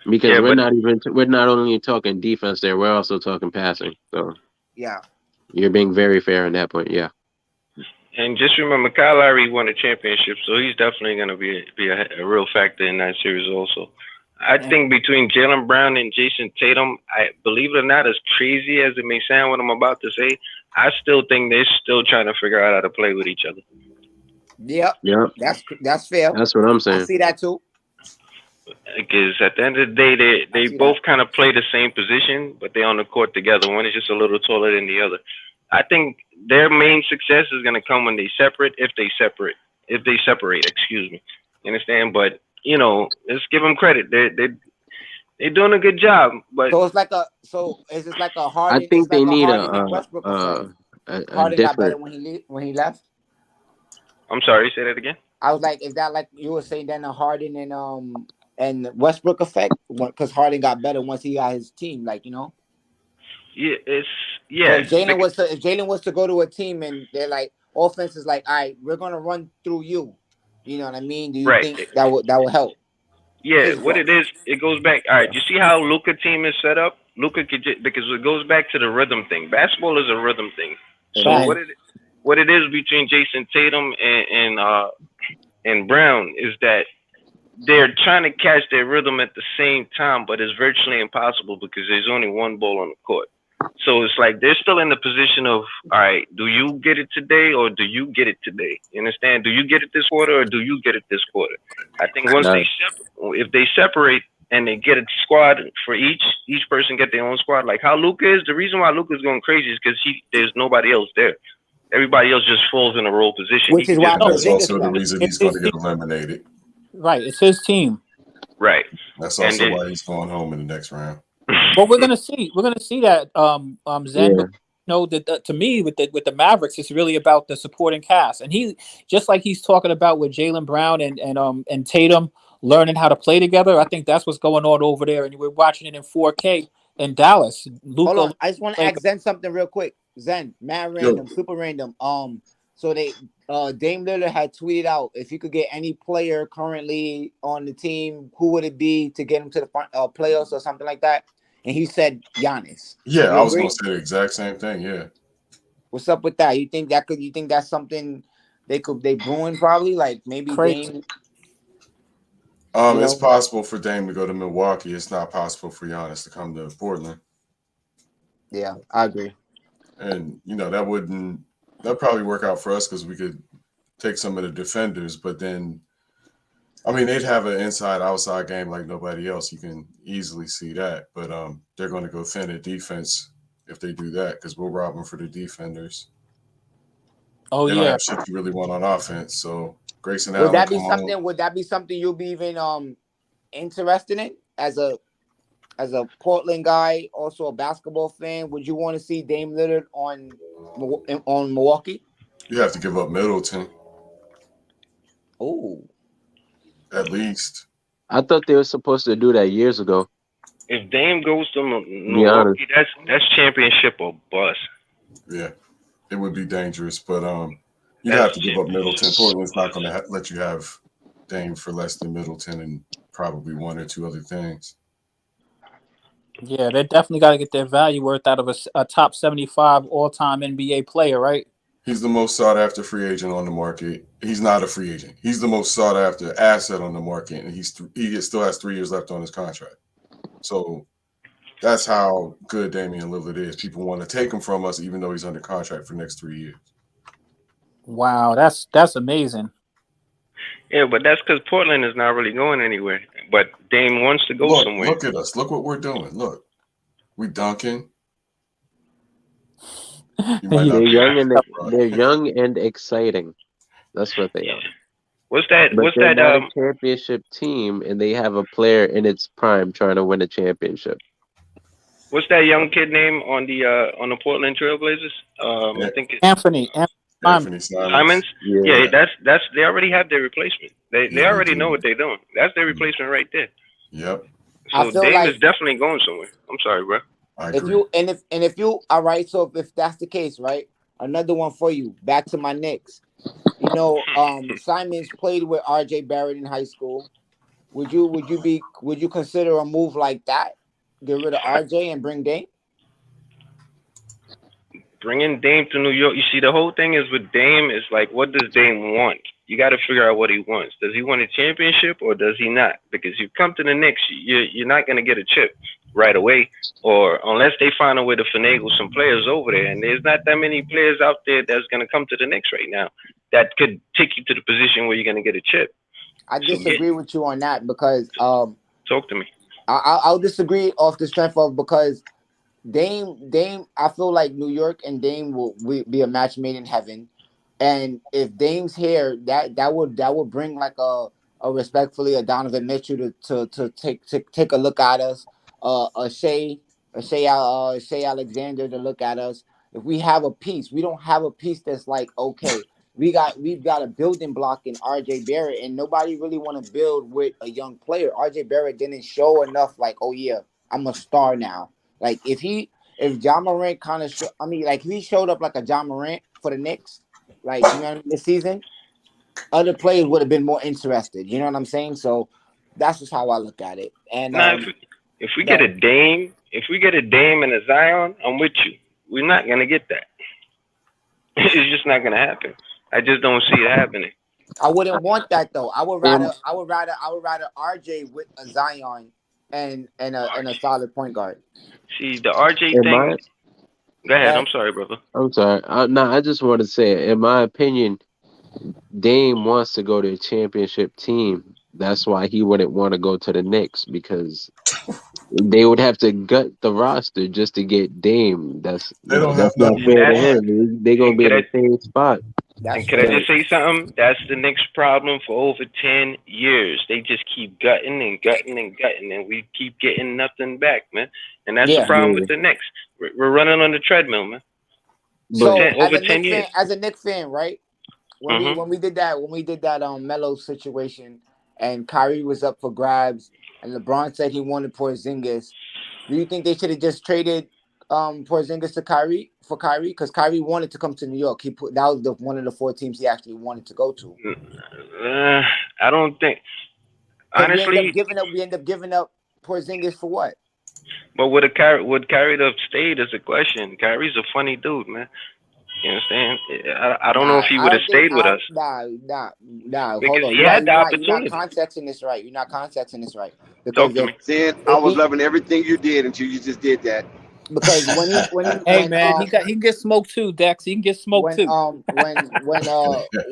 Because we're not only talking defense there, we're also talking passing. So yeah, you're being very fair on that point. Yeah. And just remember, Kyle Lowry won a championship, so he's definitely going to be a real factor in that series also. I think between Jaylen Brown and Jason Tatum, I believe it or not, as crazy as it may sound what I'm about to say, I still think they're still trying to figure out how to play with each other. Yep. That's fair. That's what I'm saying. I see that too. Because at the end of the day, they both kind of play the same position, but they're on the court together. One is just a little taller than the other. I think their main success is going to come when they separate, if they separate, excuse me. You understand? But, let's give them credit. They're doing a good job. But so is it like a Harden? I think they need Harden got better when he left. I'm sorry, say that again. I was like, is that like you were saying then a Harden and Westbrook effect? Because Harden got better once he got his team, Yeah, So if Jaylen was to go to a team and they're like, offense is like, all right, we're gonna run through you. You know what I mean? Do you think that will help? Yeah, what it is, it goes back. All right, you see how Luka team is set up? Luka could because it goes back to the rhythm thing. Basketball is a rhythm thing. So what it is between Jason Tatum and Brown is that they're trying to catch their rhythm at the same time, but it's virtually impossible because there's only one ball on the court. So it's like they're still in the position of, all right, do you get it today or do you get it today? You understand? Do you get it this quarter or do you get it this quarter? I think once if they separate and they get a squad for each person get their own squad, like how Luka is, the reason why Luka is going crazy is because there's nobody else there. Everybody else just falls in a role position. Which is why that's also the reason he's going to get eliminated. Right, it's his team. Right. That's also why he's going home in the next round. Well, we're gonna see that, Zen. Yeah. But, that to me, with the Mavericks, it's really about the supporting cast, and he just like he's talking about with Jaylen Brown and Tatum learning how to play together. I think that's what's going on over there, and we're watching it in 4K in Dallas. Luka, hold on, I just want to ask Zen something real quick. Zen, mad random, super random. So Dame Lillard had tweeted out if you could get any player currently on the team, who would it be to get him to the playoffs or something like that? And he said Giannis. Yeah, I was going to say the exact same thing. Yeah. What's up with that? You think that's something they brewing probably like maybe Dame? It's possible for Dame to go to Milwaukee. It's not possible for Giannis to come to Portland. Yeah, I agree. And that'd probably work out for us because we could take some of the defenders, but then, they'd have an inside-outside game like nobody else. You can easily see that, but they're going to go thin at defense if they do that because we'll rob them for the defenders. Oh, they don't have shit you really want on offense. So Grayson Allen. Would that be something you'll be even interested in as a as a Portland guy, also a basketball fan, would you want to see Dame Lillard on Milwaukee? You have to give up Middleton. Oh, at least. I thought they were supposed to do that years ago. If Dame goes to Milwaukee, that's championship or bust. Yeah, it would be dangerous, but you'd have to give up Middleton. Portland's not going to let you have Dame for less than Middleton and probably one or two other things. Yeah, they definitely got to get their value worth out of a top 75 all-time NBA player, right? He's the most sought-after free agent on the market. He's not a free agent. He's the most sought-after asset on the market, and he still has 3 years left on his contract. So that's how good Damian Lillard is. People want to take him from us, even though he's under contract for the next 3 years. Wow, that's amazing. Yeah, but that's because Portland is not really going anywhere. But Dame wants to go somewhere. Look at us. Look what we're doing. Look, we dunking. They're young and exciting. That's what they are. What's that? But they're not a championship team, and they have a player in its prime trying to win a championship. What's that young kid name on the Portland Trailblazers? I think it's Anthony Simons. Yeah, that's they already have their replacement. They already know what they're doing. That's their replacement right there. Yep. So Dame is definitely going somewhere. I'm sorry, bro. If you all right, so if that's the case, right? Another one for you. Back to my Knicks. You know, Simons played with RJ Barrett in high school. Would you consider a move like that? Get rid of RJ and bring Dame? Bringing Dame to New York. You see, the whole thing is with Dame is like, what does Dame want? You got to figure out what he wants. Does he want a championship or does he not? Because you come to the Knicks, you're not going to get a chip right away, or unless they find a way to finagle some players over there. And there's not that many players out there that's going to come to the Knicks right now that could take you to the position where you're going to get a chip. I disagree with you on that because talk to me. I'll disagree off the strength of because Dame, I feel like New York and Dame will be a match made in heaven. And if Dame's here, that would bring like a respectfully a Donovan Mitchell to take a look at us, a Shea Alexander to look at us. If we have a piece, we don't have a piece that's like, okay, we've got a building block in RJ Barrett, and nobody really want to build with a young player. RJ Barrett didn't show enough like, oh yeah, I'm a star now. Like if John Morant kind of if he showed up like a John Morant for the Knicks, like you know this season, other players would have been more interested. You know what I'm saying? So that's just how I look at it. And if we get a Dame and a Zion, I'm with you. We're not gonna get that. It's just not gonna happen. I just don't see it happening. I wouldn't want that though. I would rather RJ with a Zion and a solid point guard. See the RJ thing. Go ahead. I'm sorry, brother. I'm sorry. I just want to say, in my opinion, Dame wants to go to a championship team. That's why he wouldn't want to go to the Knicks because they would have to gut the roster just to get Dame. That's not fair to him. They're gonna be in the same spot. And can I just say something? That's the Knicks' problem for over 10 years. They just keep gutting and gutting and gutting, and we keep getting nothing back, man. And that's the problem with the Knicks. We're running on the treadmill, man. So over 10 years. As a Knicks fan, right? When we did that Melo situation, and Kyrie was up for grabs, and LeBron said he wanted Porzingis. Do you think they should have just traded Porzingis to Kyrie because Kyrie wanted to come to New York. That was one of the 4 teams he actually wanted to go to. I don't think. Honestly, we end up giving up Porzingis for what? But would Kyrie have stayed is a question. Kyrie's a funny dude, man. You understand? I don't know if he would have stayed with us. Nah. Because hold on. He had the opportunity. You're not contexting this right. Talk to me. Sid, I was loving everything you did until you just did that. Because when he can get smoked too, Dex. He can get smoked too.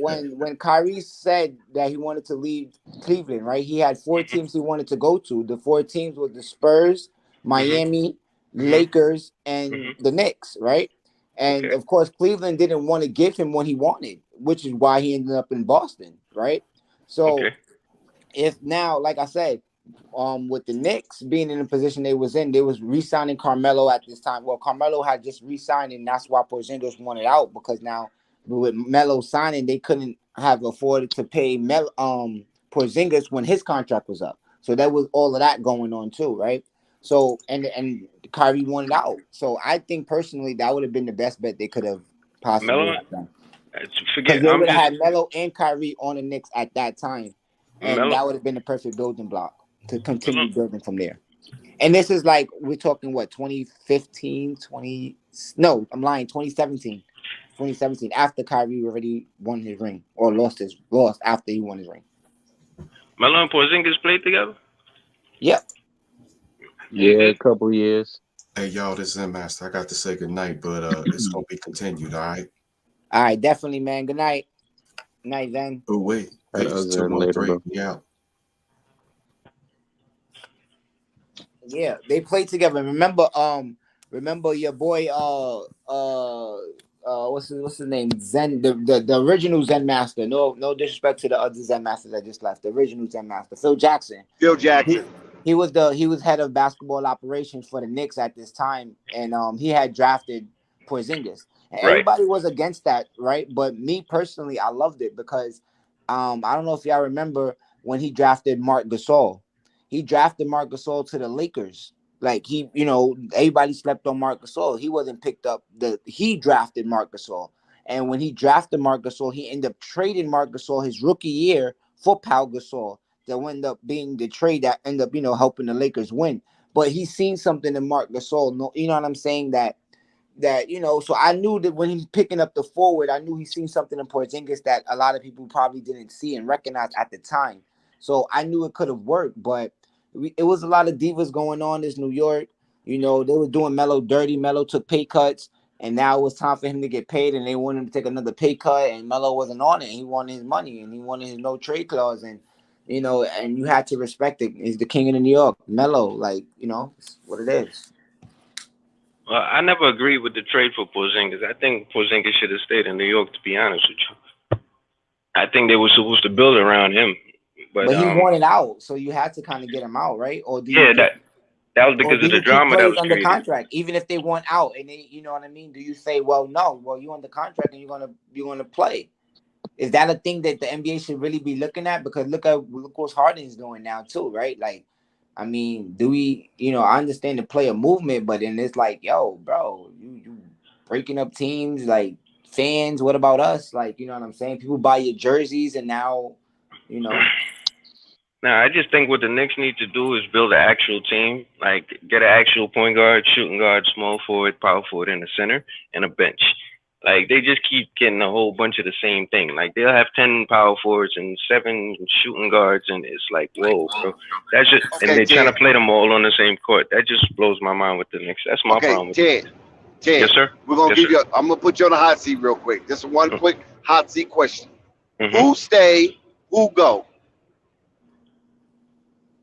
When Kyrie said that he wanted to leave Cleveland, right? He had 4 teams he wanted to go to. The 4 teams were the Spurs, Miami, Lakers, and the Knicks, right? And of course, Cleveland didn't want to give him what he wanted, which is why he ended up in Boston, right? So if now, like I said, with the Knicks being in the position they was in, they was re-signing Carmelo at this time. Well, Carmelo had just re-signed, and that's why Porzingis wanted out, because now with Melo signing, they couldn't have afforded to pay Porzingis when his contract was up. So that was all of that going on too, right? So and Kyrie wanted out. So I think personally that would have been the best bet they could have possibly done. Because they would have had Melo and Kyrie on the Knicks at that time, and that would have been the perfect building block to continue building from there. And this is like, we're talking what, 2015, 2017. 2017, after Kyrie already won his ring, or lost after he won his ring. Melo and Porzingis played together? Yep. Yeah, a couple years. Hey, y'all, this is Zen Master. I got to say good night, but it's going to be continued, all right? All right, definitely, man. Good night. Night, Zen. Oh, wait. It's 2-1-3. Yeah. Yeah, they played together. Remember your boy what's his name? Zen, the original Zen Master. No disrespect to the other Zen Masters that just left. The original Zen Master, Phil Jackson. He was head of basketball operations for the Knicks at this time, and he had drafted Porzingis. And everybody was against that, right? But me personally, I loved it because I don't know if y'all remember when he drafted Marc Gasol. He drafted Marc Gasol to the Lakers. Like, everybody slept on Marc Gasol. He wasn't picked up. He drafted Marc Gasol. And when he drafted Marc Gasol, he ended up trading Marc Gasol his rookie year for Pau Gasol. That wound up being the trade that ended up, helping the Lakers win. But he seen something in Marc Gasol. You know what I'm saying? That so I knew that when he's picking up the forward, I knew he seen something in Porzingis that a lot of people probably didn't see and recognize at the time. So I knew it could have worked, but it was a lot of divas going on in New York. They were doing Melo dirty. Melo took pay cuts, and now it was time for him to get paid, and they wanted him to take another pay cut, and Melo wasn't on it. He wanted his money, and he wanted his no trade clause, and and you had to respect it. He's the king of New York. Melo, it's what it is. Well, I never agreed with the trade for Porzingis. I think Porzingis should have stayed in New York, to be honest with you. I think they were supposed to build around him. But he wanted out, so you had to kind of get him out, right? Or that was because of the drama that was under created. contract. Even if they want out, and they, you know what I mean? Do you say, well, no, you're under contract and you're gonna play? Is that a thing that the NBA should really be looking at? Because look what Harden's doing now too, right? Like, I mean, do we? I understand the player movement, but then it's like, yo, bro, you breaking up teams, like fans. What about us? Like, you know what I'm saying? People buy your jerseys, and now, Now, I just think what the Knicks need to do is build an actual team, like get an actual point guard, shooting guard, small forward, power forward in the center, and a bench. Like, they just keep getting a whole bunch of the same thing. Like, they'll have 10 power forwards and 7 shooting guards, and it's like, whoa, bro. That's just, and they're trying to play them all on the same court. That just blows my mind with the Knicks. That's my problem with Ted. Yes, sir. We're gonna give you. I'm gonna put you on the hot seat real quick. Just one quick hot seat question. Who stay? Who go?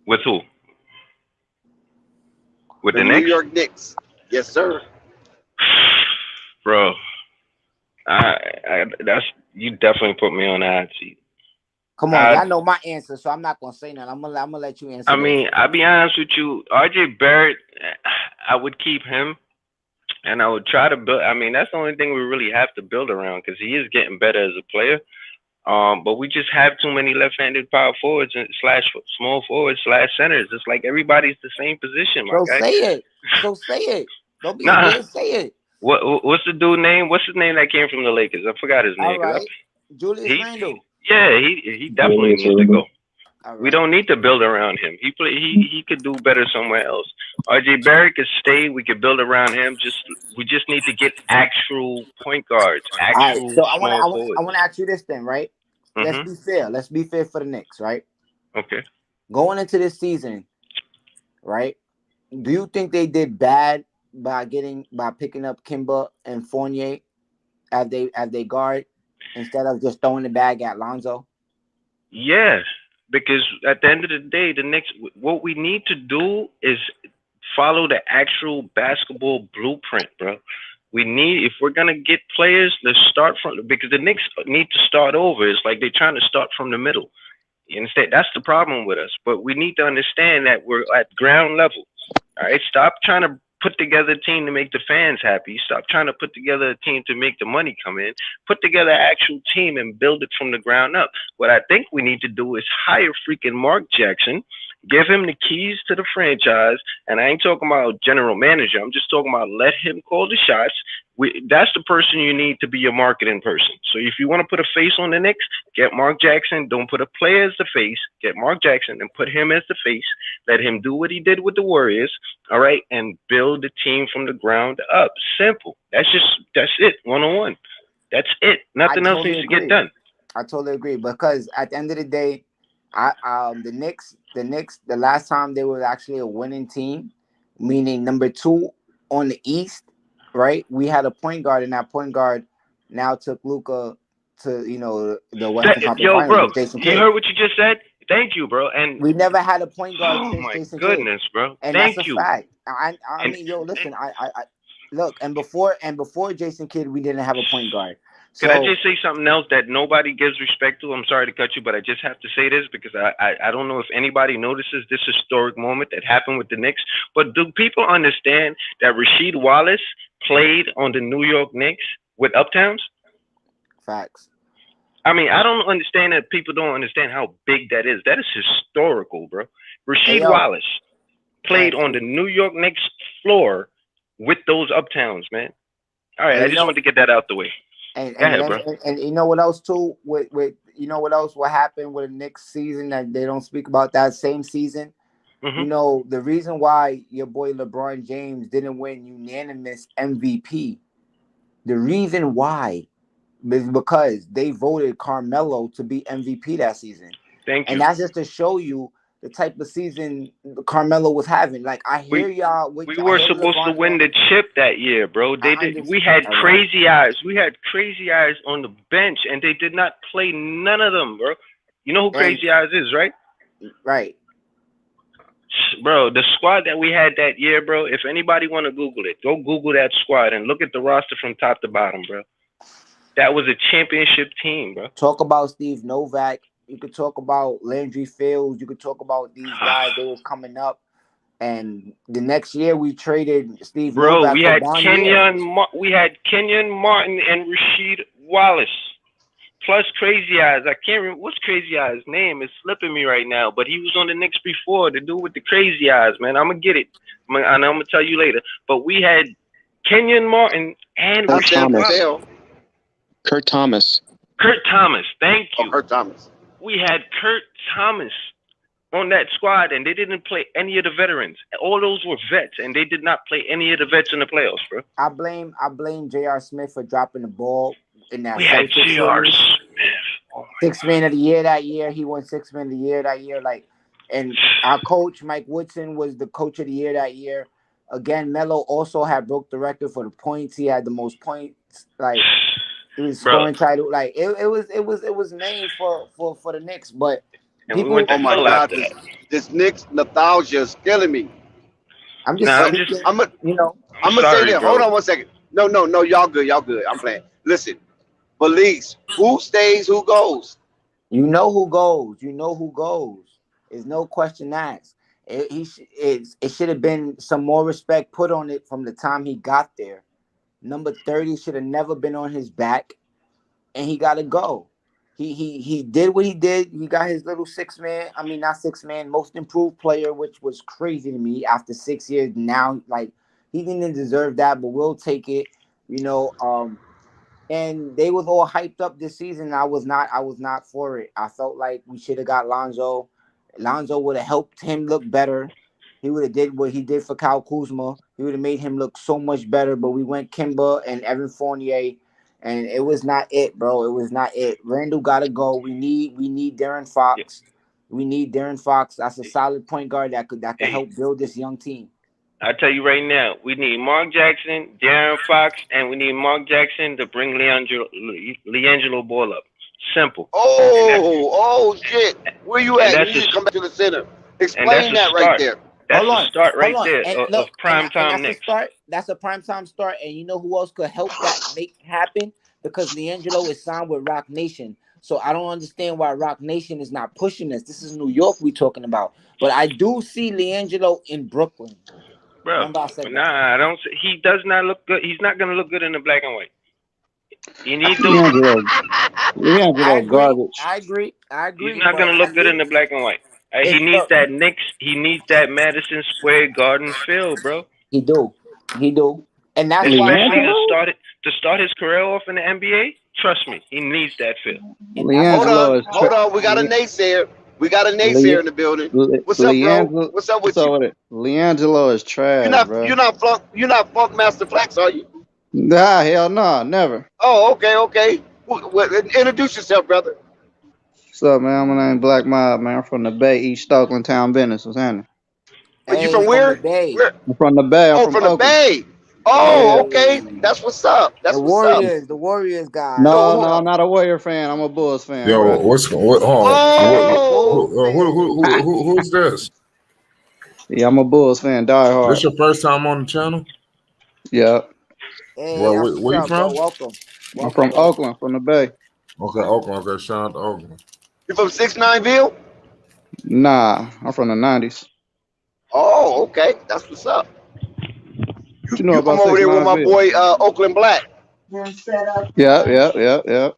With who? With the New Knicks? York Knicks. Yes, sir. Bro, you definitely put me on the hot seat. Come on, I know my answer, so I'm not gonna say nothing. I'm gonna let you answer. I mean, I'll be honest with you. RJ Barrett, I would keep him, and I would try to build. I mean, that's the only thing we really have to build around because he is getting better as a player. But we just have too many left-handed power forwards and / small forwards / centers. It's like everybody's the same position, my guy. So say it. Don't be scared. Say it. What's the dude name? What's his name that came from the Lakers? I forgot his name. All right. Julius Randle. Yeah, he definitely needs to go. Right. We don't need to build around him. He could do better somewhere else. RJ Barrett could stay. We could build around him. We just need to get actual point guards. Actual so I want to ask you this then, right? Let's be fair. Let's be fair for the Knicks, right? Okay. Going into this season, right? Do you think they did bad by picking up Kimba and Fournier as they guard instead of just throwing the bag at Lonzo? Yeah, because at the end of the day, the Knicks, what we need to do is follow the actual basketball blueprint, bro. If we're going to get players, let's start from, because the Knicks need to start over. It's like they're trying to start from the middle. You understand? That's the problem with us. But we need to understand that we're at ground level. All right, stop trying to put together a team to make the fans happy. Stop trying to put together a team to make the money come in. Put together an actual team and build it from the ground up. What I think we need to do is hire freaking Mark Jackson, give him the keys to the franchise, and I ain't talking about general manager. I'm just talking about let him call the shots. That's the person you need to be your marketing person. So if you want to put a face on the Knicks, get Mark Jackson. Don't put a player as the face. Get Mark Jackson and put him as the face. Let him do what he did with the Warriors, all right, and build the team from the ground up. Simple. That's it, one-on-one. That's it. Nothing else needs to get done. I totally agree, because at the end of the day, the Knicks, the last time they were actually a winning team, meaning number 2 on the East, right? We had a point guard, and that point guard now took Luka to the Western Conference Finals. Bro, you heard what you just said? Thank you, bro. And we never had a point guard since Jason Kidd. Oh my goodness, bro. And Thank that's a you. fact. I mean, listen, I look, and before Jason Kidd, we didn't have a point guard. Can I just say something else that nobody gives respect to? I'm sorry to cut you, but I just have to say this because I don't know if anybody notices this historic moment that happened with the Knicks. But do people understand that Rasheed Wallace played on the New York Knicks with Uptowns? Facts. I mean, I don't understand that people don't understand how big that is. That is historical, bro. Rasheed Wallace played on the New York Knicks floor with those Uptowns, man. All right, I just wanted to get that out the way. And you know what else too? With what happened with the Knicks season that they don't speak about that same season? Mm-hmm. You know, the reason why your boy LeBron James didn't win unanimous MVP, the reason why is because they voted Carmelo to be MVP that season. Thank you. And that's just to show you the type of season Carmelo was having. Like, I hear y'all. We were supposed to win the chip that year, bro. We had crazy eyes. We had crazy eyes on the bench, and they did not play none of them, bro. You know who Crazy Eyes is, right? Right. Bro, the squad that we had that year, bro, if anybody want to Google it, go Google that squad and look at the roster from top to bottom, bro. That was a championship team, bro. Talk about Steve Novak. You could talk about Landry Fields. You could talk about these guys. They was coming up. And the next year we traded Steve Novak. We had Kenyon Martin and Rasheed Wallace. Plus Crazy Eyes. I can't remember what's Crazy Eyes' name. It's slipping me right now. But he was on the Knicks before. The dude with the crazy eyes, man. I'm going to get it. I'm going to tell you later. But we had Kenyon Martin and Rasheed Wallace. Kurt Thomas. Thank you. Kurt Thomas. We had Kurt Thomas on that squad, and they didn't play any of the veterans. All those were vets, and they did not play any of the vets in the playoffs, bro. I blame J.R. Smith for dropping the ball in that. We had J.R. Smith. Oh, 6th man of the year that year. He won 6th man of the year that year. And our coach, Mike Woodson, was the coach of the year that year. Again, Melo also had broke the record for the points. He had the most points. He was scoring title. It was named for the Knicks, but people. Oh my God, this Knicks nostalgia is killing me. I'm gonna say this. Hold on 1 second. No, y'all good. I'm playing. Listen, Belize, who stays, who goes? You know who goes. There's no question asked. It should have been some more respect put on it from the time he got there. Number 30 should have never been on his back, and he got to go. He did what he did. He got his little 6 man. I mean, not 6 man, most improved player, which was crazy to me after 6 years. Now, he didn't deserve that, but we'll take it. And they was all hyped up this season. I was not for it. I felt like we should have got Lonzo. Lonzo would have helped him look better. He would have did what he did for Kyle Kuzma. He would have made him look so much better. But we went Kimba and Evan Fournier, and it was not it, bro. It was not it. Randall gotta go. We need Darren Fox. We need Darren Fox. That's a solid point guard that could help build this young team. I tell you right now, we need Mark Jackson, Darren Fox, and we need Mark Jackson to bring LiAngelo Ball up. Simple. Oh shit! Where you at? You need to come back to the center. Explain that right there. That's the start right there of primetime Knicks. That's a primetime start, and you know who else could help that make happen? Because LiAngelo is signed with Rock Nation. So I don't understand why Rock Nation is not pushing this. This is New York we talking about. But I do see LiAngelo in Brooklyn. Bro, Remember I said that. I don't. He does not look good. He's not gonna look good in the black and white. You need those. LiAngelo garbage. I agree. He's not gonna look good in the black and white. He needs that Knicks. He needs that Madison Square Garden feel, bro. He do, and that's especially to start his career off in the NBA. Trust me, he needs that feel. Hold on. We got a naysayer. We got a naysayer in the building. What's up, bro? What's up with you? LiAngelo is trash, bro. You're not Funk Master Flex, are you? Nah, hell no, never. Oh, okay. Well, introduce yourself, brother. What's up, man? My name Black Mob, man. I'm from the Bay, East Oakland Town Business. What's happening? You from where? I'm from the Bay. I'm from the Bay. Oh, okay. That's what's up. That's the Warriors guy. No, I'm not a Warrior fan. I'm a Bulls fan. Yo, bro. who's this? Yeah, I'm a Bulls fan, die hard. This your first time on the channel? Yeah. Hey, well, where you from? Welcome. I'm from Oakland, from the Bay. Okay, Oakland. Okay, shout out to Oakland. You from 6'9"ville? Nah, I'm from the 90s. Oh, okay. That's what's up. You know about come over there with my boy Oakland Black. Yeah.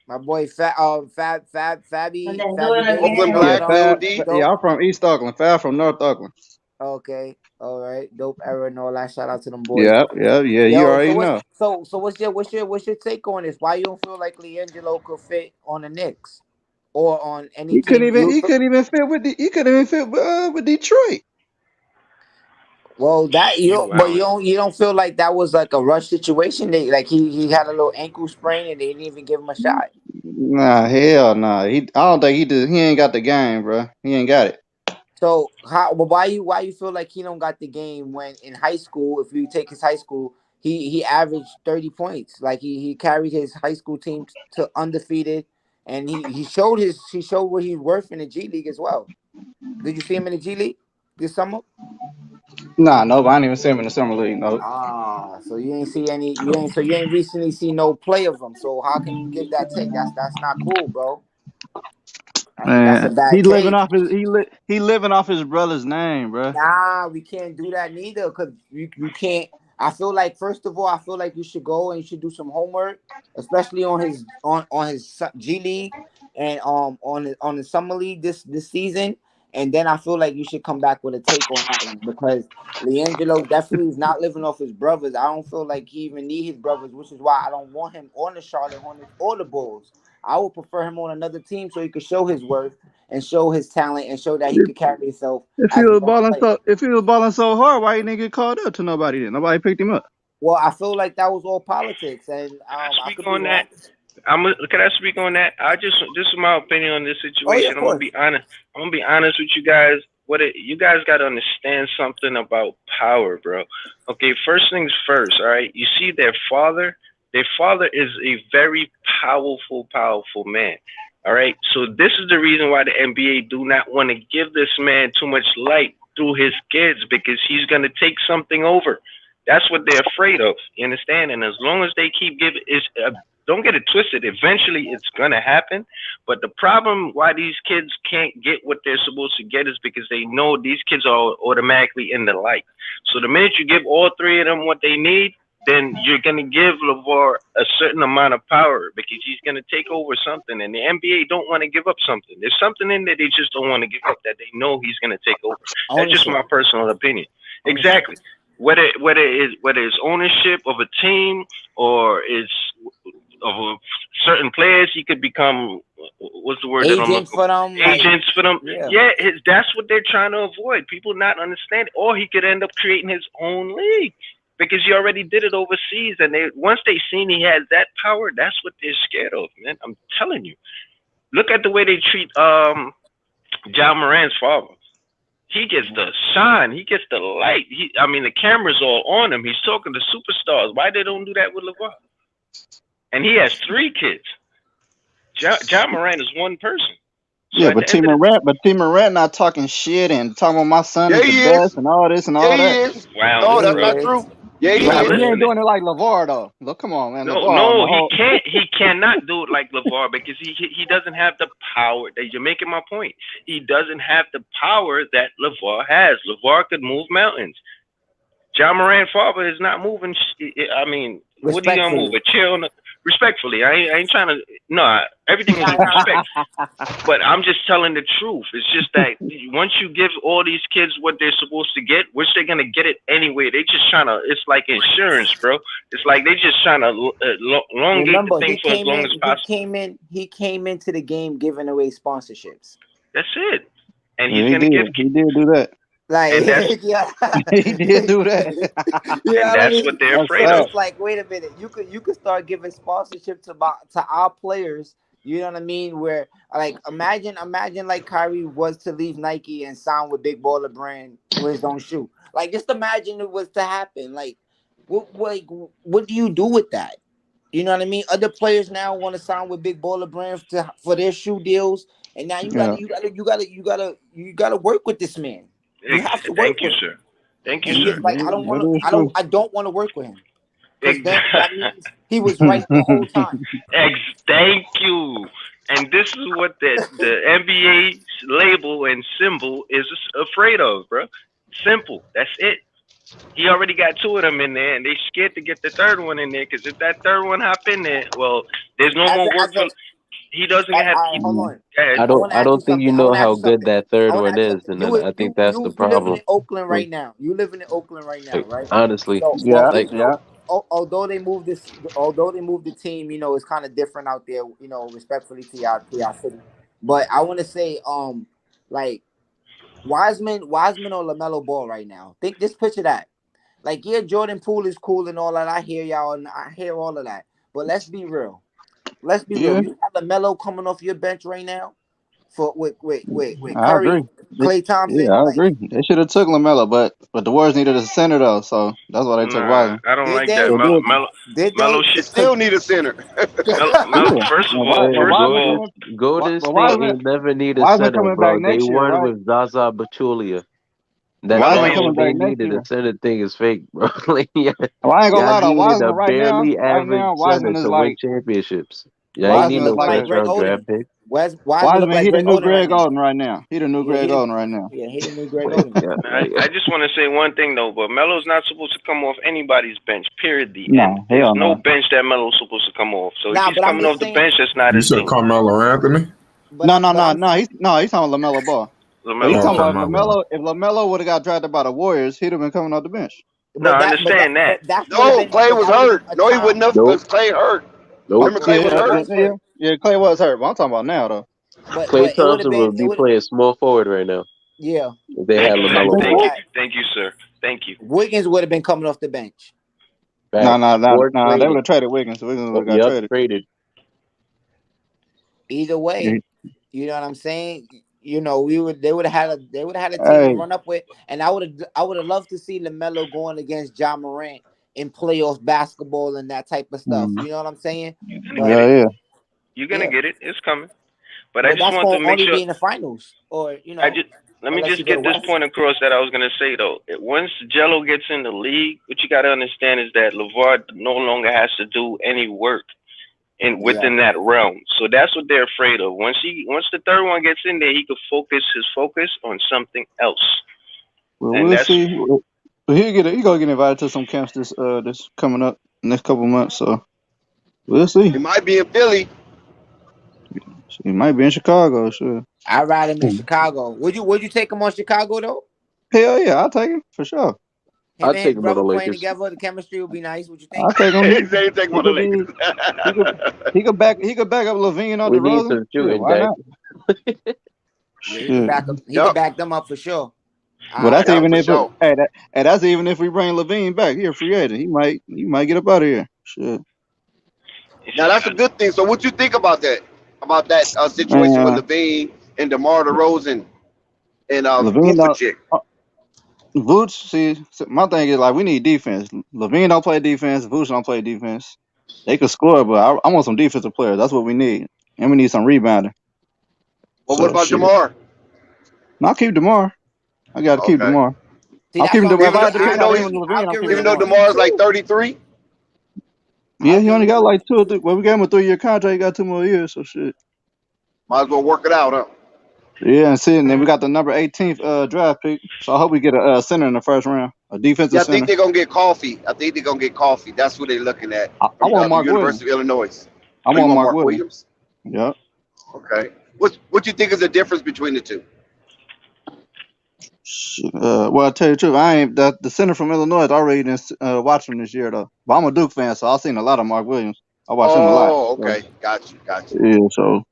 My boy Fabby. Oakland Black. Yeah, I'm from East Oakland. Fab from North Oakland. Okay, all right. Dope era and all that. Shout out to them boys. Yeah. You already know. So what's your take on this? Why you don't feel like LiAngelo could fit on the Knicks or on any? He couldn't even fit with Detroit. Well, you don't feel like that was like a rush situation. He had a little ankle sprain and they didn't even give him a shot. Nah, hell nah. I don't think he did. He ain't got the game, bro. He ain't got it. So why you feel like he don't got the game when in high school? If you take his high school, he averaged 30 points. Like he carried his high school team to undefeated, and he showed what he's worth in the G League as well. Did you see him in the G League this summer? Nah, no, but I didn't even see him in the summer league. No. So you ain't see any. You ain't recently see no play of him. So how can you give that take? That's not cool, bro. Man, that's a bad he living take. he living off his brother's name, bro. Nah, we can't do that neither because you can't. I feel like first of all, you should go and you should do some homework, especially on his G League and on the summer league this season. And then I feel like you should come back with a take on that one because LiAngelo definitely is not living off his brothers. I don't feel like he even need his brothers, which is why I don't want him on the Charlotte Hornets or the Bulls. I would prefer him on another team so he could show his worth and show his talent and show that he could carry himself. If he was balling so hard, why he didn't get called up to nobody then? Nobody picked him up. Well, I feel like that was all politics, and I could on that. Can I speak on that? This is my opinion on this situation. I'm gonna be honest with you guys. You guys got to understand something about power, bro. Okay, first things first. All right, you see their father. Their father is a very powerful man. All right, so this is the reason why the NBA do not want to give this man too much light through his kids because he's gonna take something over. That's what they're afraid of. You understand? And as long as they keep giving, don't get it twisted. Eventually, it's gonna happen. But the problem why these kids can't get what they're supposed to get is because they know these kids are automatically in the light. So the minute you give all three of them what they need, then you're gonna give LeVar a certain amount of power because he's gonna take over something. And the NBA don't want to give up something. There's something in there they just don't want to give up that they know he's gonna take over. That's just my personal opinion. Exactly. Whether it's ownership of a team or it's of certain players, he could become what's the word? Agents for them. Agents for them. Yeah, that's what they're trying to avoid. People not understand. Or he could end up creating his own league because he already did it overseas. And once they seen he has that power, that's what they're scared of, man. I'm telling you. Look at the way they treat Ja Morant's father. He gets the shine. He gets the light. The camera's all on him. He's talking to superstars. Why they don't do that with LeVar? And he has 3 kids. Ja Morant is one person. So yeah, but T Morant not talking shit and talking about my son is the best and all this and all that. Wow. No, that's not true. Yeah, he Nah, is. but he ain't doing it like LeVar though. Look, come on, man. LeVar on No, the whole... he can't. He cannot do it like LeVar because he doesn't have the power. That you're making my point. He doesn't have the power that LeVar has. LeVar could move mountains. John Moran father is not moving. I mean, what are you gonna move? A chair on the, respectfully, I ain't trying to. No, everything is with respect. But I'm just telling the truth. It's just that once you give all these kids what they're supposed to get, which they're gonna get it anyway. They just trying to. It's like insurance, bro. It's like they just trying to elongate the thing for as long as possible. He came into the game giving away sponsorships. That's it. And Yeah, he's gonna give. He did do that. Like, and that's, yeah, he did do that. and that's what they're afraid of. It's like, wait a minute, you could start giving sponsorship to our players. You know what I mean? Where like imagine like Kyrie was to leave Nike and sign with Big Baller Brand with his own shoe. Like just imagine it was to happen. Like what do you do with that? You know what I mean? Other players now want to sign with Big Baller Brand for their shoe deals, and now you gotta work with this man. You have to work Thank you, with him. sir. Thank you, And sir. like I don't want to work with him. Because that means he was right the whole time. Thank you. And this is what the NBA label and symbol is afraid of, bro. Simple. That's it. He already got two of them in there, and they scared to get the third one in there. Because if that third one hop in there, well, there's no more work for. He doesn't have. Hold on. I don't think you know how good that third one is, and I think that's the problem. You live in Oakland right now. You living in Oakland right now, right? Honestly, so, although they moved the team, you know, it's kind of different out there. You know, respectfully to y'all city, but I want to say, like Wiseman or LaMelo Ball right now. Just picture that. Like, yeah, Jordan Poole is cool and all that. I hear y'all and I hear all of that, but let's be real. Let's be real. You have LaMelo coming off your bench right now with Curry, Klay Thompson. Yeah, I agree. They should have took LaMelo, but the Warriors needed a center though, so that's why they took Wiseman. I don't like that. Melo They still need a center. First of all, Golden State ain't never need a center, bro. They won with Zaza Pachulia. That's all they needed. A center thing is fake, bro. Well, I ain't gonna lie though. Wiseman right now, Wiseman is like championships. Yeah, I ain't need no first round draft pick. Wiseman, he the new Greg Oden right now. He the new Greg Oden right now. Yeah, he the new Greg Oden. I just want to say one thing though, but Melo's not supposed to come off anybody's bench. Period. The No, end. There's no bench that Melo's supposed to come off. So if he's coming off the bench, that's not his said team. Carmelo Anthony? No. He's talking about LaMelo Ball. He's talking about LaMelo. If LaMelo would have got drafted by the Warriors, he'd have been coming off the bench. No, I understand that. No, Klay was hurt. No, he wouldn't have because Klay hurt. Remember Klay was hurt? Yeah, Klay was hurt. But I'm talking about now though. Klay Thompson would be playing small forward right now. Yeah. If they had LaMelo Ball. Thank you, sir. Thank you. Wiggins would have been coming off the bench. No. They would have traded Wiggins. Wiggins would have got traded. Either way, you know what I'm saying? You know, they would have had a team to run up with, and I would have loved to see LaMelo going against John Morant in playoff basketball and that type of stuff. You know what I'm saying? You're gonna get it. It's coming. But I just want to make only sure be in the finals, or you know. Let me just get this point across that I was gonna say though. Once Jello gets in the league, what you gotta understand is that LeVar no longer has to do any work within that realm. So that's what they're afraid of. Once the third one gets in there, he could focus on something else. Well, we'll see. He gonna get invited to some camps this coming up next couple months. So we'll see. He might be in Philly. He might be in Chicago. Sure. I'd ride him in Chicago. Would you take him on Chicago though? Hell yeah, I'll take him for sure. I'll take him on the playing Lakers. Together, the chemistry would be nice. What you think? I'll take him. Take him on the Lakers. He could back up Levine on the road. Why not? He could back them up for sure. Well, that's even if that's even if we bring Levine back. He a free agent. He might get up out of here. Shit. Now that's a good thing. So what you think about that? About that situation with Levine and DeMar DeRozan and Vucevic? Vooch, see, my thing is like we need defense. Levine don't play defense. Vooch don't play defense. They could score, but I want some defensive players. That's what we need, and we need some rebounding. Well, what about DeMar? No, I'll keep DeMar. I got to keep DeMar. See, I'm that's keeping what the I'm saying. Even though DeMar's like 33. Yeah, he only got like 2 or 3. Well, we gave him a 3-year contract. He got 2 more years, so shit. Might as well work it out, huh? Yeah, and see, and then we got the number 18th draft pick. So I hope we get a center in the first round, a defensive Yeah, I center. think they're gonna get Coffee. That's what they're looking at. I want the Mark University Williams. of Illinois. I You want Mark Williams? Williams. Yep. Okay. What you think is the difference between the two? Well, I tell you the truth, I ain't the center from Illinois. I already didn't watch him this year though. But I'm a Duke fan, so I've seen a lot of Mark Williams. I watched him a lot. Oh, So, okay. Got you. yeah, so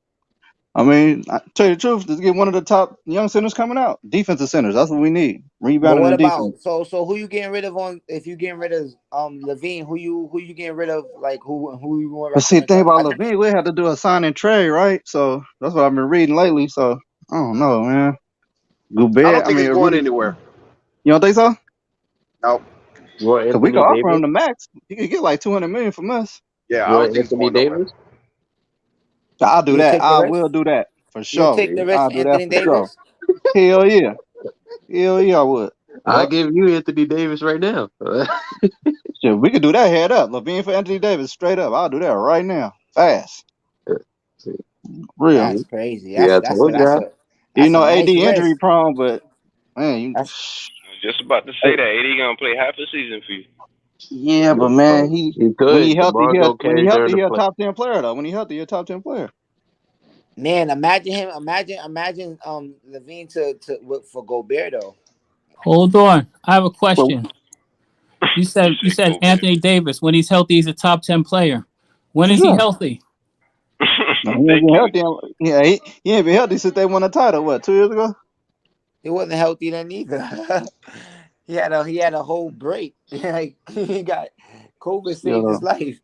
I mean, I tell you the truth, let's get one of the top young centers coming out. Defensive centers, that's what we need. But Rebounding what and defense. about so who you getting rid of on if you getting rid of Levine? Who you getting rid of? Like who you want? But see, the thing about Levine, we had to do a sign and trade, right? So that's what I've been reading lately. So I don't know, man. Gobert, I don't think it's going anywhere. You don't think so? No. Because we could offer him the max. He could get like $200 million from us. Yeah, I don't think it's going nowhere. I'll do that. I risk? will do that for You sure. take the risk, I'll do Anthony that for Davis? sure. Hell yeah. Hell yeah, I would. I'll give you Anthony Davis right now. Shit, we could do that head up. Levine for Anthony Davis straight up. I'll do that right now. Fast. Real. That's crazy. You That's know, a nice AD injury risk. prone, but man, you. I was just about to say that AD gonna play half a season for you. Yeah, but man, he when could. he healthy, When he a top 10 player though. When he healthy, he a top 10 player. Man, imagine Levine for Gobert though. Hold on, I have a question. You said Anthony Davis, when he's healthy, he's a top 10 player. When is he healthy? No, he ain't been healthy. Yeah, he ain't been healthy since they won a title. What, 2 years ago? He wasn't healthy then either. he had a whole break. Like he got COVID saved his life.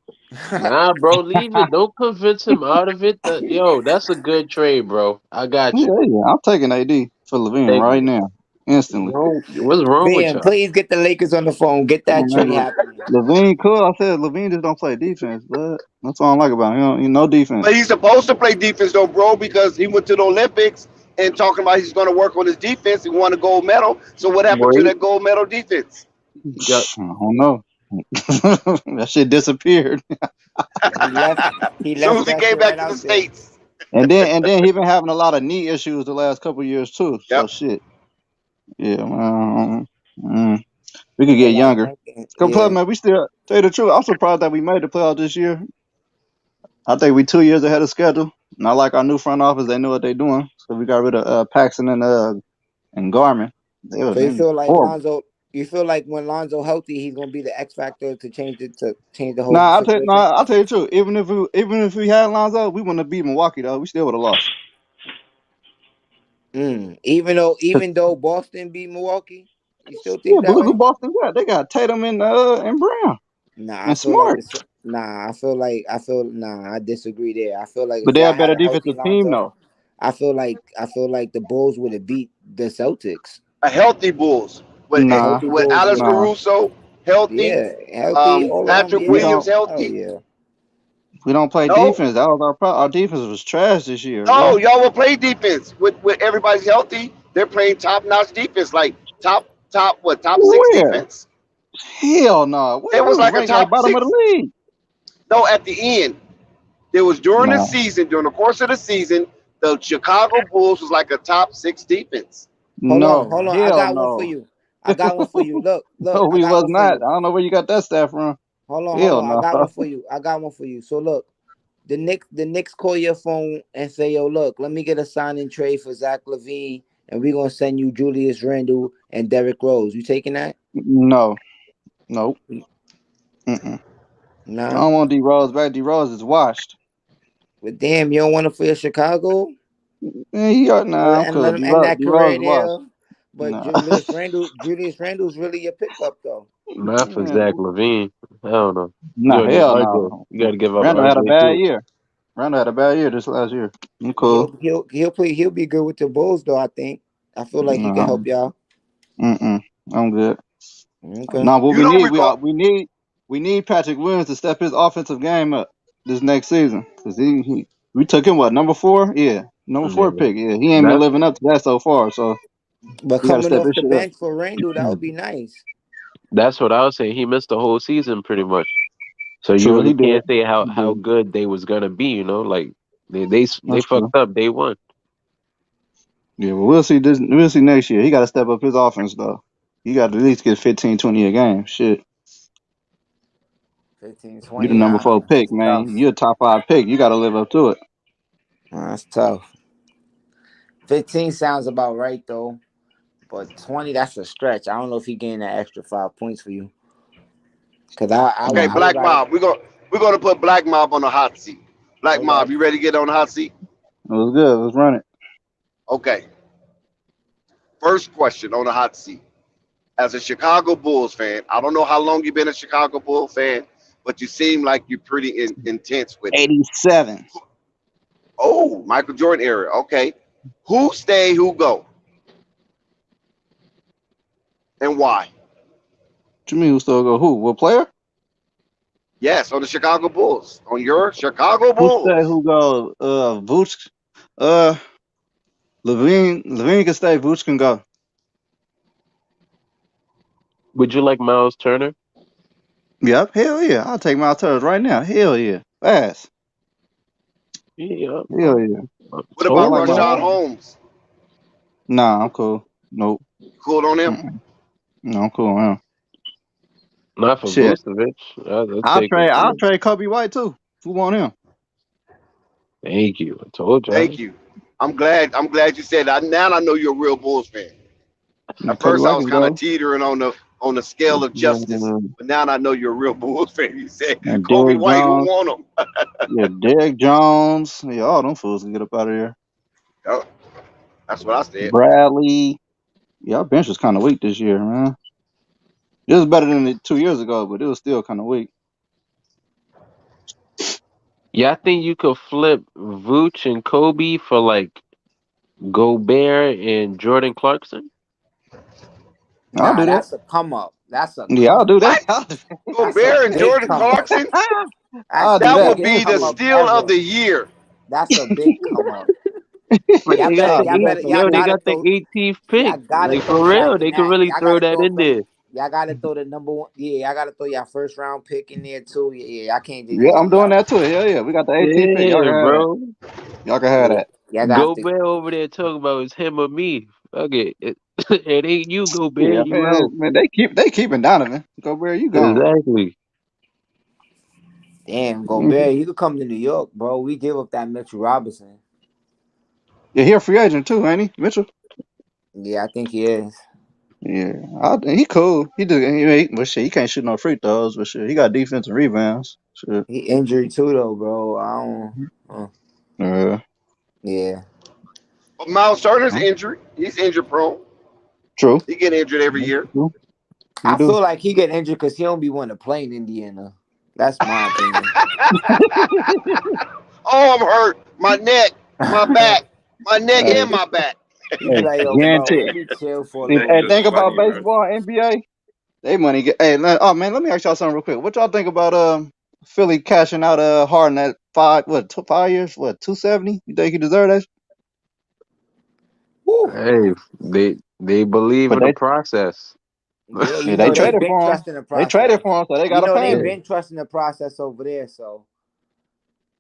Nah, bro, leave it. Don't convince him out of it. That's a good trade, bro. I got you. Yeah, I'm taking AD for Levine right now, instantly. What's wrong with Man, y'all? please get the Lakers on the phone. Get that trade happening. Levine cool. I said Levine just don't play defense, but that's all I like about him. He no defense. But he's supposed to play defense though, bro, because he went to the Olympics and talking about he's going to work on his defense. He won a gold medal. So what happened to that gold medal defense? I don't know. That shit disappeared. He soon as he came back to the States. And then he been having a lot of knee issues the last couple of years too. So shit. Yeah, man. We could get younger. Plus, man, we still tell you the truth. I'm surprised that we made the playoffs this year. I think we 2 years ahead of schedule. Not like our new front office, they know what they're doing. So we got rid of Paxson and Garmin. So you feel like Lonzo? You feel like when Lonzo healthy, he's gonna be the X factor to change the whole. I'll tell you the truth. Even if we had Lonzo, we wouldn't have beat Milwaukee though. We still would have lost. Even though Boston beat Milwaukee, you still think that but look way? who Boston got. They got Tatum and Brown. I disagree there. I feel like but they're a better defensive team though. I feel like the Bulls would have beat the Celtics. A healthy Bulls with Alex Caruso healthy, Patrick Williams healthy. We don't play defense. That was our problem. Our defense was trash this year. No, y'all will play defense with everybody's healthy. They're playing top notch defense, like top 6 defense. Hell no. It was like a top bottom 6. of the league. No, at the end, there was during the season, during the course of the season, the Chicago Bulls was like a top 6 defense. Hold on. I got one for you. Look. No, we was not. I don't know where you got that stat from. Hold on. I got one for you. So look, the Knicks call your phone and say, yo, look, let me get a sign and trade for Zach LaVine, and we're gonna send you Julius Randle and Derrick Rose. You taking that? No. Nope. Nah. I don't want D Rose back. D Rose is washed. But damn, you don't want to play Chicago? I'm and let him end that career there. But Julius Randle's really your pickup though. Not for Zach LaVine. I don't know. Hell no. You got to give up. Randle had a bad year. Randle had a bad year this last year. Cool. He'll be good with the Bulls though. I think. I feel like he can help y'all. I'm good. Okay. No, what we need Patrick Williams to step his offensive game up this next season because we took him number 4? Yeah, number 4 pick. Yeah, he ain't been living up to that so far. So But coming off the bench for Randall, that would be nice. That's what I was saying. He missed the whole season pretty much. So you True, really he did. can't say how good they was gonna be. You know, like they fucked up day one. Yeah, but we'll see this. We'll see next year. He got to step up his offense though. He got to at least get 15, 20 a game. Shit. 15, You 20. the number 4 pick, man. Tough. You a top 5 pick. You got to live up to it. That's tough. 15 sounds about right though, but 20, that's a stretch. I don't know if he gained that extra 5 points for you. Cause okay, Black Mob. We're gonna put Black Mob on the hot seat. Black Mob, you ready to get on the hot seat? It was good. Let's run it. Okay. First question on the hot seat. As a Chicago Bulls fan, I don't know how long you've been a Chicago Bulls fan, but you seem like you're pretty intense with it. 87. Oh, Michael Jordan era. Okay. Who stay, who go? And why? What you mean who still go? Who? What player? Yes, on the Chicago Bulls. On your Chicago Bulls. Who stay, who go? Vooch. Levine can stay. Vooch can go. Would you like Miles Turner? Yep. Hell yeah. I'll take Miles Turner right now. Hell yeah. Fast. Yeah. Hell yeah. What about Rashad Holmes? Nah, I'm cool. Nope. Cool on him? No, I'm cool on him. Not for Vucevic. I'll trade Kobe White too. Who want him? Thank you. I told you. Thank you. I'm glad you said that. Now I know you're a real Bulls fan. At first I was kind of teetering on the scale of justice, but now I know you're a real Bulls fan. You said Kobe Derrick White, Jones. who want him? Yeah, Derrick Jones. Yeah, all them fools can get up out of here. Oh, that's what I said. Bradley. Yeah, our bench was kind of weak this year, man. It was better than 2 years ago, but it was still kind of weak. Yeah, I think you could flip Vooch and Kobe for like Gobert and Jordan Clarkson. I'll do that. That's a come up. I'll do that. Gobert and Jordan Clarkson. That would be the steal of the year. That's a big come up. They got the 18th pick. Like for real, they could really throw that in there. Y'all gotta throw the number 1. Yeah, y'all gotta throw your first round pick in there too. Yeah, I can't do that. Yeah, I'm doing that too. Hell yeah, we got the 18th pick. Y'all can have that. Gobert over there talking about it's him or me. Okay, it ain't you, Gobert. Yeah, you out. man, they keeping Donovan. Gobert, you gone. Exactly. Damn, Gobert, you could come to New York, bro. We give up that Mitchell Robinson. Yeah, he a free agent too, ain't he, Mitchell? Yeah, I think he is. Yeah, he cool. But shit, he can't shoot no free throws. But shit, he got defense and rebounds. Shit. He injured too, though, bro. I don't. Yeah. But Miles Turner's injured. He's injured prone. True. He get injured every year. I feel like he get injured because he don't be wanting to play in Indiana. That's my opinion. Oh, I'm hurt. My neck, my back, my neck and my back. Guaranteed. Hey, think about baseball, NBA. They money get. Hey, let me ask y'all something real quick. What y'all think about Philly cashing out Harden at 5 years? What, 270? You think he deserve that? Hey, they believe in the process. Yeah, they traded for him. They traded for him, so they got to pay him. They've been trusting the process over there, so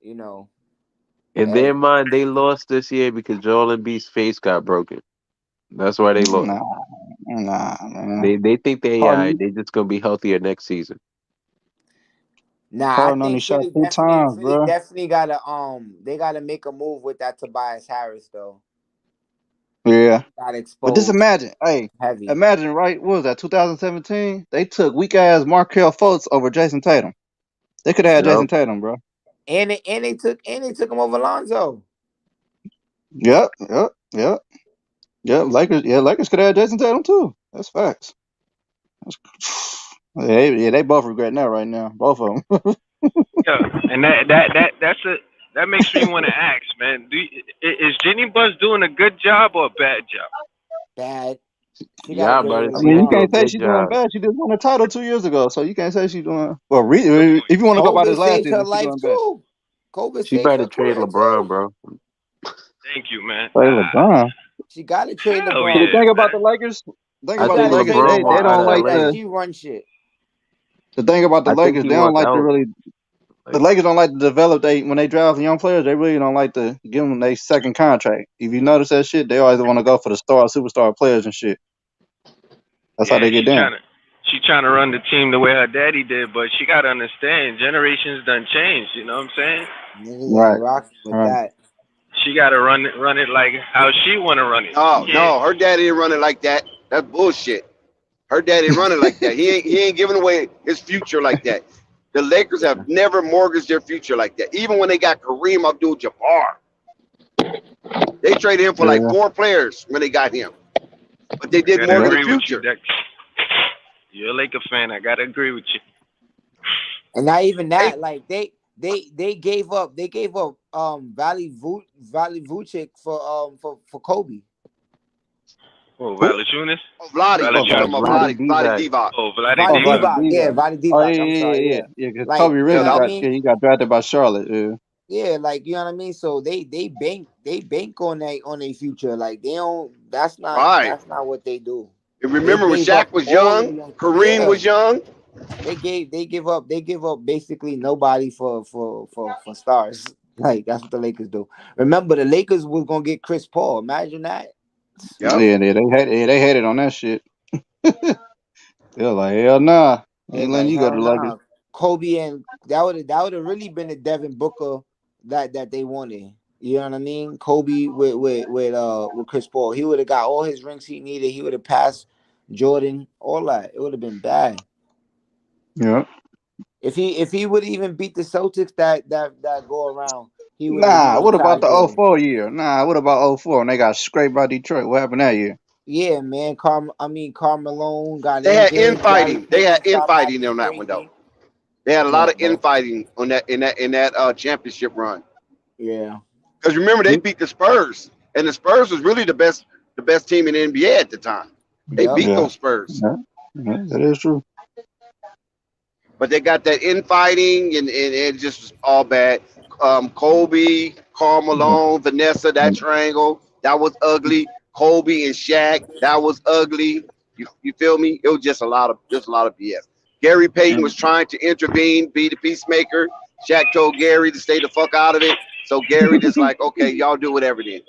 In their mind, they lost this year because Joel Embiid's face got broken. That's why they lost. Nah, man. They think they're just gonna be healthier next season. Nah, I think Philly definitely gotta they gotta make a move with that Tobias Harris though. Yeah. Got exposed. But just imagine, imagine, right? What was that, 2017? They took weak ass Markelle Fultz over Jason Tatum. They could have had Jason Tatum, bro. And they took him over Lonzo. Yep. Lakers could have had Jason Tatum too. That's facts. They both regret that right now. Both of them. Yeah, and that makes me want to ask, man. Is Jenny Buzz doing a good job or a bad job? Bad. You can't say she's doing bad. She just won a title 2 years ago, so you can't say she's doing well. If you want to go by this last season, she's doing bad. She better trade LeBron, bro. Thank you, man. LeBron. She got to trade Hell LeBron. yeah. Think about the Lakers. Think I about the think Lakers. LeBron They want out don't of like LA. the. She run shit. The thing about the I think Lakers, he they don't wants like to out. really. The Lakers don't like to develop. When they draft young players, they really don't like to give them their second contract. If you notice that shit, they always want to go for the superstar players and shit. That's how Yeah, they get down. she trying to run the team the way her daddy did, but she got to understand generations done changed. You know what I'm saying? Niggas ain't rocking with Right. that. She got to run it like how she want to run it. No, her daddy didn't run it like that. That's bullshit. Her daddy didn't run it like that. He ain't giving away his future like that. The Lakers have never mortgaged their future like that. Even when they got Kareem Abdul-Jabbar, they traded him for like 4 players when they got him, but they didn't mortgage the future. You're a Laker fan. I gotta agree with you. And not even that, like they gave up Valley Vucic for Kobe. Oh, Valanciunas? Oh, Vlade Divac. Oh, Vlade Vlade Divac. Divac. Yeah, Vlade Divac. Oh I'm sorry. yeah. Because Like, Kobe really I mean, he got drafted by Charlotte. Yeah. yeah, like, you know what I mean. So they bank on their future. Like, they don't. That's not what they do. And remember when Shaq was young, Kareem was young. They give up basically nobody for stars. Like, that's what the Lakers do. Remember, the Lakers was gonna get Chris Paul. Imagine that. Yep. Yeah, they had it on that shit. They're like, hell nah. Ain't letting you go to the Lakers. Kobe and that would have really been the Devin Booker that they wanted. You know what I mean? Kobe with Chris Paul. He would have got all his rings he needed. He would have passed Jordan, all that. It would have been bad. Yeah. If he would even beat the Celtics that go around, he would. Nah, what about the 04 year? Nah, what about 04 when they got scraped by Detroit? What happened that year? Yeah, man. Malone got They had injured. infighting. They had infighting on that one though. They had a lot of infighting on that in that championship run. Yeah. Because remember they beat the Spurs, and the Spurs was really the best team in the NBA at the time. They beat those Spurs. Yeah, that is true. But they got that infighting, and it just was all bad. Kobe, Karl Malone, Vanessa, that triangle, that was ugly. Kobe and Shaq, that was ugly. You feel me? It was just a lot of BS. Gary Payton was trying to intervene, be the peacemaker. Shaq told Gary to stay the fuck out of it. So Gary just like, okay, y'all do whatever then.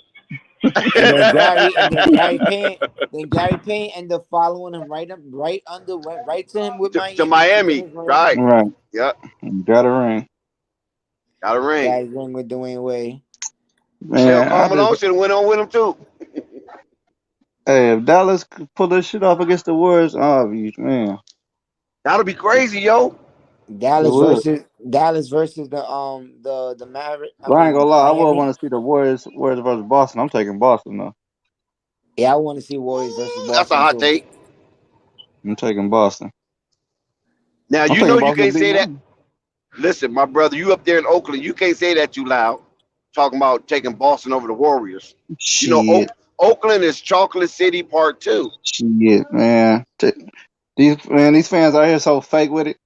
Then Gary Payne ended up following him right to him with Miami. To Miami, right? Right. Yep. Got a ring. Got a ring. Got a ring with Dwayne Wade. Man, Karl Malone should have went on with him too. Hey, if Dallas could pull this shit off against the Warriors, man, that'll be crazy, yo. Dallas versus the Mavericks. I ain't gonna lie, I would want to see the Warriors versus Boston. I'm taking Boston though. Yeah, I want to see Warriors versus Boston. That's a hot take. I'm taking Boston. Now you can't say that. Listen, my brother, you up there in Oakland, you can't say that too loud. Talking about taking Boston over the Warriors. Shit. You know, Oakland is Chocolate City Part 2. Shit, man. These fans out here so fake with it.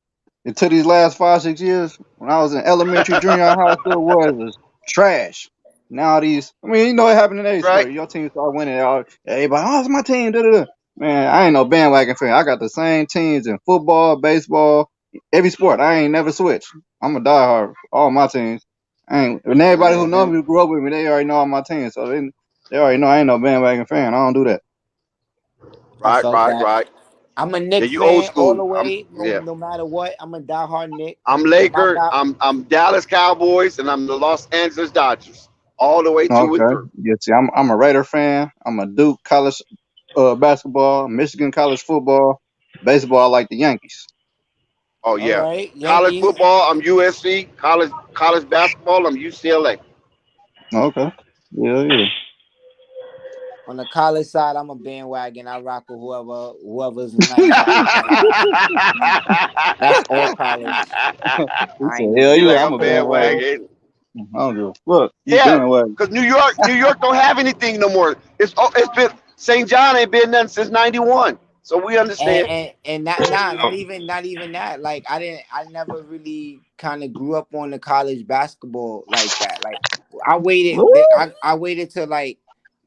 Until these last 5-6 years, when I was in elementary, junior high school, Warriors was trash. Now it happened in every sport. Your team start winning. Everybody, it's my team. Da-da-da. Man, I ain't no bandwagon fan. I got the same teams in football, baseball, every sport. I ain't never switched. I'm a diehard. All my teams. And everybody who knows me, who grew up with me, they already know all my teams. So they already know I ain't no bandwagon fan. I don't do that. Right. I'm a Knicks fan old school. all the way. No matter what, I'm a diehard Knicks. I'm Laker. I'm Dallas Cowboys, and I'm the Los Angeles Dodgers. All the way through and through. Yeah, see, I'm a Raider fan. I'm a Duke college basketball, Michigan college football, baseball. I like the Yankees. Oh yeah, right, college football. I'm USC. College basketball. I'm UCLA. Okay. Yeah. On the college side, I'm a bandwagon. I rock with whoever's nice. That's all college. I'm a bandwagon. I don't give a fuck. Yeah, because New York don't have anything no more. It's been St. John ain't been nothing since '91, so we understand. And not even that. Like I never really kind of grew up on the college basketball like that. Like I waited till like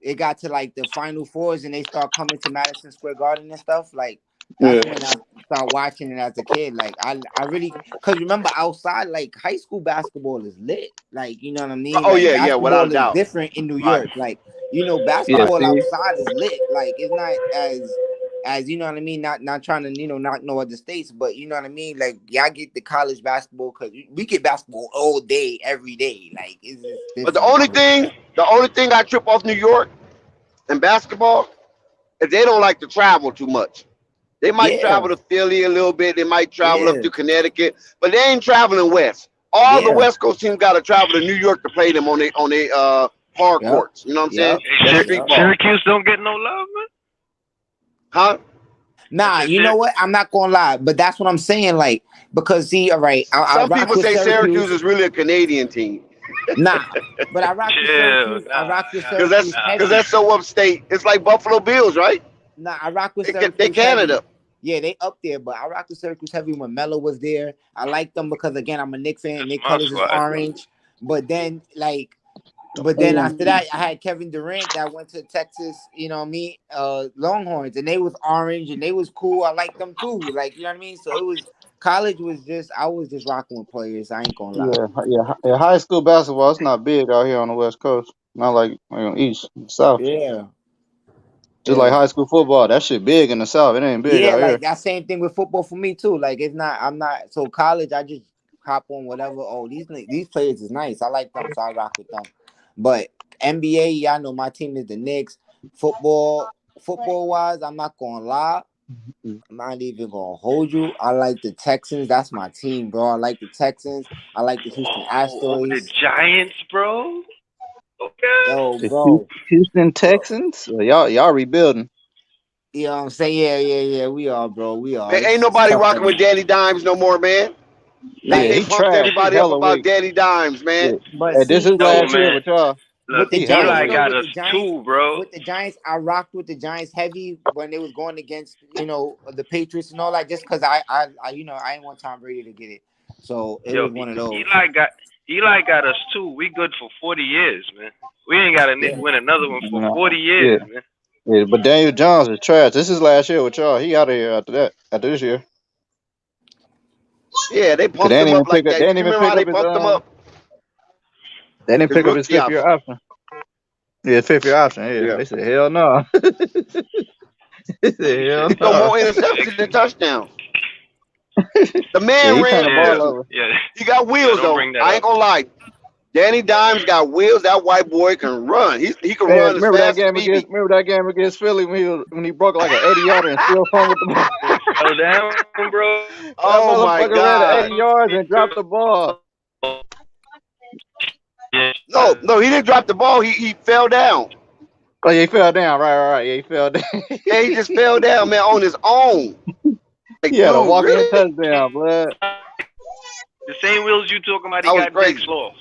it got to like the Final Fours and they start coming to Madison Square Garden and stuff, like that's when I start watching it as a kid. Like I really, because remember outside, like high school basketball is lit. Like, you know what I mean? Oh Like, yeah, without a basketball is doubt. different in New York. Like, you know, basketball outside is lit. Like, it's not as you know what I mean, not trying to, you know, knock no other states, but you know what I mean. Like, y'all get the college basketball because we get basketball all day, every day. Like, it's just different. But the only thing I trip off New York in basketball is they don't like to travel too much. They might travel to Philly a little bit. They might travel up to Connecticut, but they ain't traveling west. All the West Coast teams got to travel to New York to play them on their hard courts. You know what I'm saying? Syracuse don't get no love, man. Huh? Nah, you know what? I'm not gonna lie, but that's what I'm saying. Like, because see, all right, some people say Syracuse is really a Canadian team. Nah, but I rock with Syracuse. I rock with Syracuse because that's so upstate. It's like Buffalo Bills, right? Nah, I rock with Syracuse. They Canada. Heavy. Yeah, they up there, but I rock with Syracuse heavy when Melo was there. I like them because again, I'm a Knicks fan. Nick colors is orange. But then after that, I had Kevin Durant that went to Texas, you know what I mean, Longhorns, and they was orange and they was cool. I like them too. Like, you know what I mean? So it was college was just I was just rocking with players. I ain't gonna lie. Yeah. High school basketball, it's not big out here on the West Coast. Not like on the East, South. Yeah. Just like high school football, that shit big in the South. It ain't big out like here. that same thing with football for me too. Like I'm not so college. I just hop on whatever. Oh, these players is nice. I like them, so I rock with them. But NBA, y'all know my team is the Knicks. Football wise, I'm not gonna lie. I'm not even gonna hold you. I like the Texans. That's my team, bro. I like the Texans. I like the Houston Astros. The Giants, bro. Okay. Yo, bro. Houston Texans? Y'all rebuilding. You know what I'm saying? Yeah. We are, bro. We are. Ain't nobody rocking with Danny Dimes no more, man. Like they pumped everybody up about Danny Dimes, man. But this is last year with y'all. Look, Eli got us too, bro. With the Giants, I rocked with the Giants heavy when they was going against, you know, the Patriots and all that. Just because I you know, I ain't want Tom Brady to get it, so it was one of those. Eli got us too. We good for 40 years, man. We ain't got to win another one for 40 years, man. Yeah, but Daniel Jones is trash. This is last year with y'all. He out of here after this year. Yeah, they pumped him up like that. They didn't even pick up his They didn't pick up his fifth-year option. Yeah, fifth-year option. Yeah. They said, hell no. They said, hell no. No more interceptions than touchdowns. The man ran the ball over. Yeah. He got wheels, though. I ain't gonna lie. Danny Dimes got wheels. That white boy can run. He can run as fast as BB. Remember that game against Philly when he broke like an 80-yarder and still hung with the ball? Slow down, bro. Oh my God! Ran 80 yards and dropped the ball. No, he didn't drop the ball. He fell down. Oh, yeah, he fell down. Right. Yeah, he fell down. Yeah, he just fell down, man, on his own. Like, he had a walking touchdown, blood. The same wheels you talking about, he got big slows.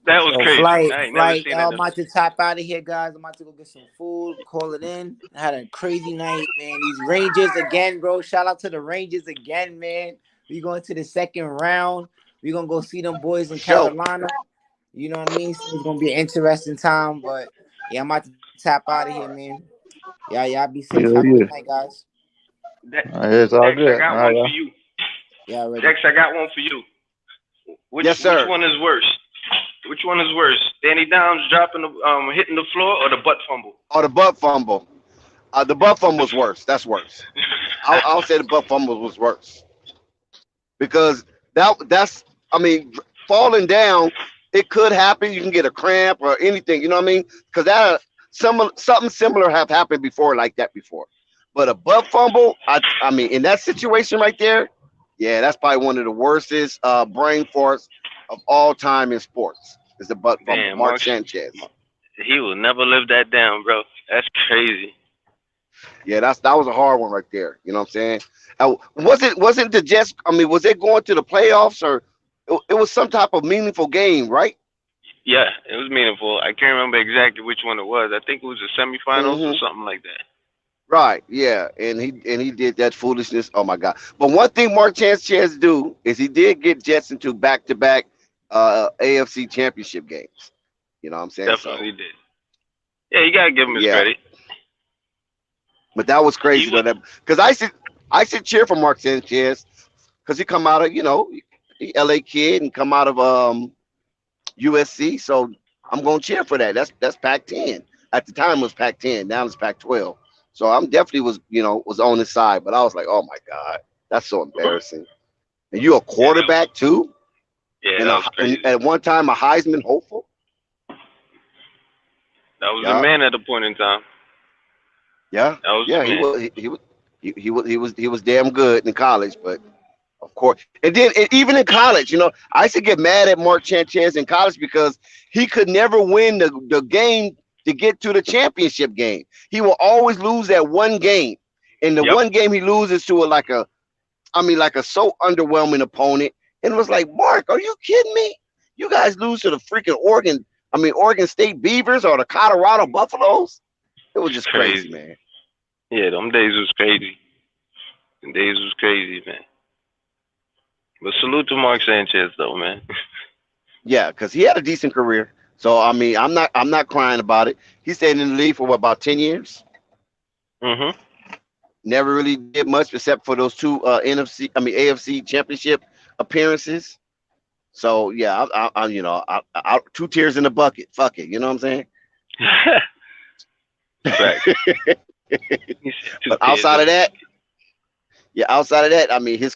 That was crazy. I ain't never seen that. I'm about to tap out of here, guys. I'm about to go get some food, call it in. I had a crazy night, man. These Rangers again, bro. Shout out to the Rangers again, man. We going to the second round. We gonna go see them boys in Carolina. You know what I mean? So it's gonna be an interesting time, but yeah, I'm about to tap out of here, man. Y'all be safe. Have a good night, guys. It's all good. I got one for you. Yeah, ready. Dex, I got one for you. Yes, sir. Which one is worse? Which one is worse? Danny Dimes dropping hitting the floor or the butt fumble? Oh, the butt fumble. The butt fumble was worse. That's worse. I'll say the butt fumble was worse. Because that's falling down, it could happen. You can get a cramp or anything, you know what I mean? Because something similar have happened before like that before. But a butt fumble, I mean, in that situation right there, yeah, that's probably one of the worstest brain farts of all time in sports. Is the butt fumble. Man, Mark Sanchez. He will never live that down, bro. That's crazy. Yeah, that was a hard one right there. You know what I'm saying? Wasn't the Jets? I mean, was it going to the playoffs or it was some type of meaningful game, right? Yeah, it was meaningful. I can't remember exactly which one it was. I think it was the semifinals or something like that. Right. Yeah, and he did that foolishness. Oh my God! But one thing Mark Sanchez do is he did get Jets into back-to-back AFC championship games. You know what I'm saying? Definitely did. Yeah, you gotta give him his credit. But that was crazy though. Because I should cheer for Mark Sanchez because he come out of he LA kid and come out of USC. So I'm gonna cheer for that. That's Pac-10. At the time it was Pac-10. Now it's Pac-12. So I'm definitely was on his side. But I was like, oh my God, that's so embarrassing. And you a quarterback too? Yeah, that was crazy. And at one time a Heisman hopeful. That was the man at the point in time. Yeah, that was he was damn good in college, but of course, and even in college, I used to get mad at Mark Sanchez in college because he could never win the game to get to the championship game. He will always lose that one game, and the one game he loses to like a so underwhelming opponent, and it was like, Mark, are you kidding me? You guys lose to the freaking Oregon State Beavers or the Colorado Buffaloes. It was just crazy, man. Yeah, them days was crazy. Them days was crazy, man. But salute to Mark Sanchez, though, man. Yeah, because he had a decent career. So I'm not crying about it. He stayed in the league for about 10 years. Mm-hmm. Never really did much except for those two AFC championship appearances. So yeah, I 2 tears in the bucket. Fuck it, you know what I'm saying? Right. But outside of that, I mean, his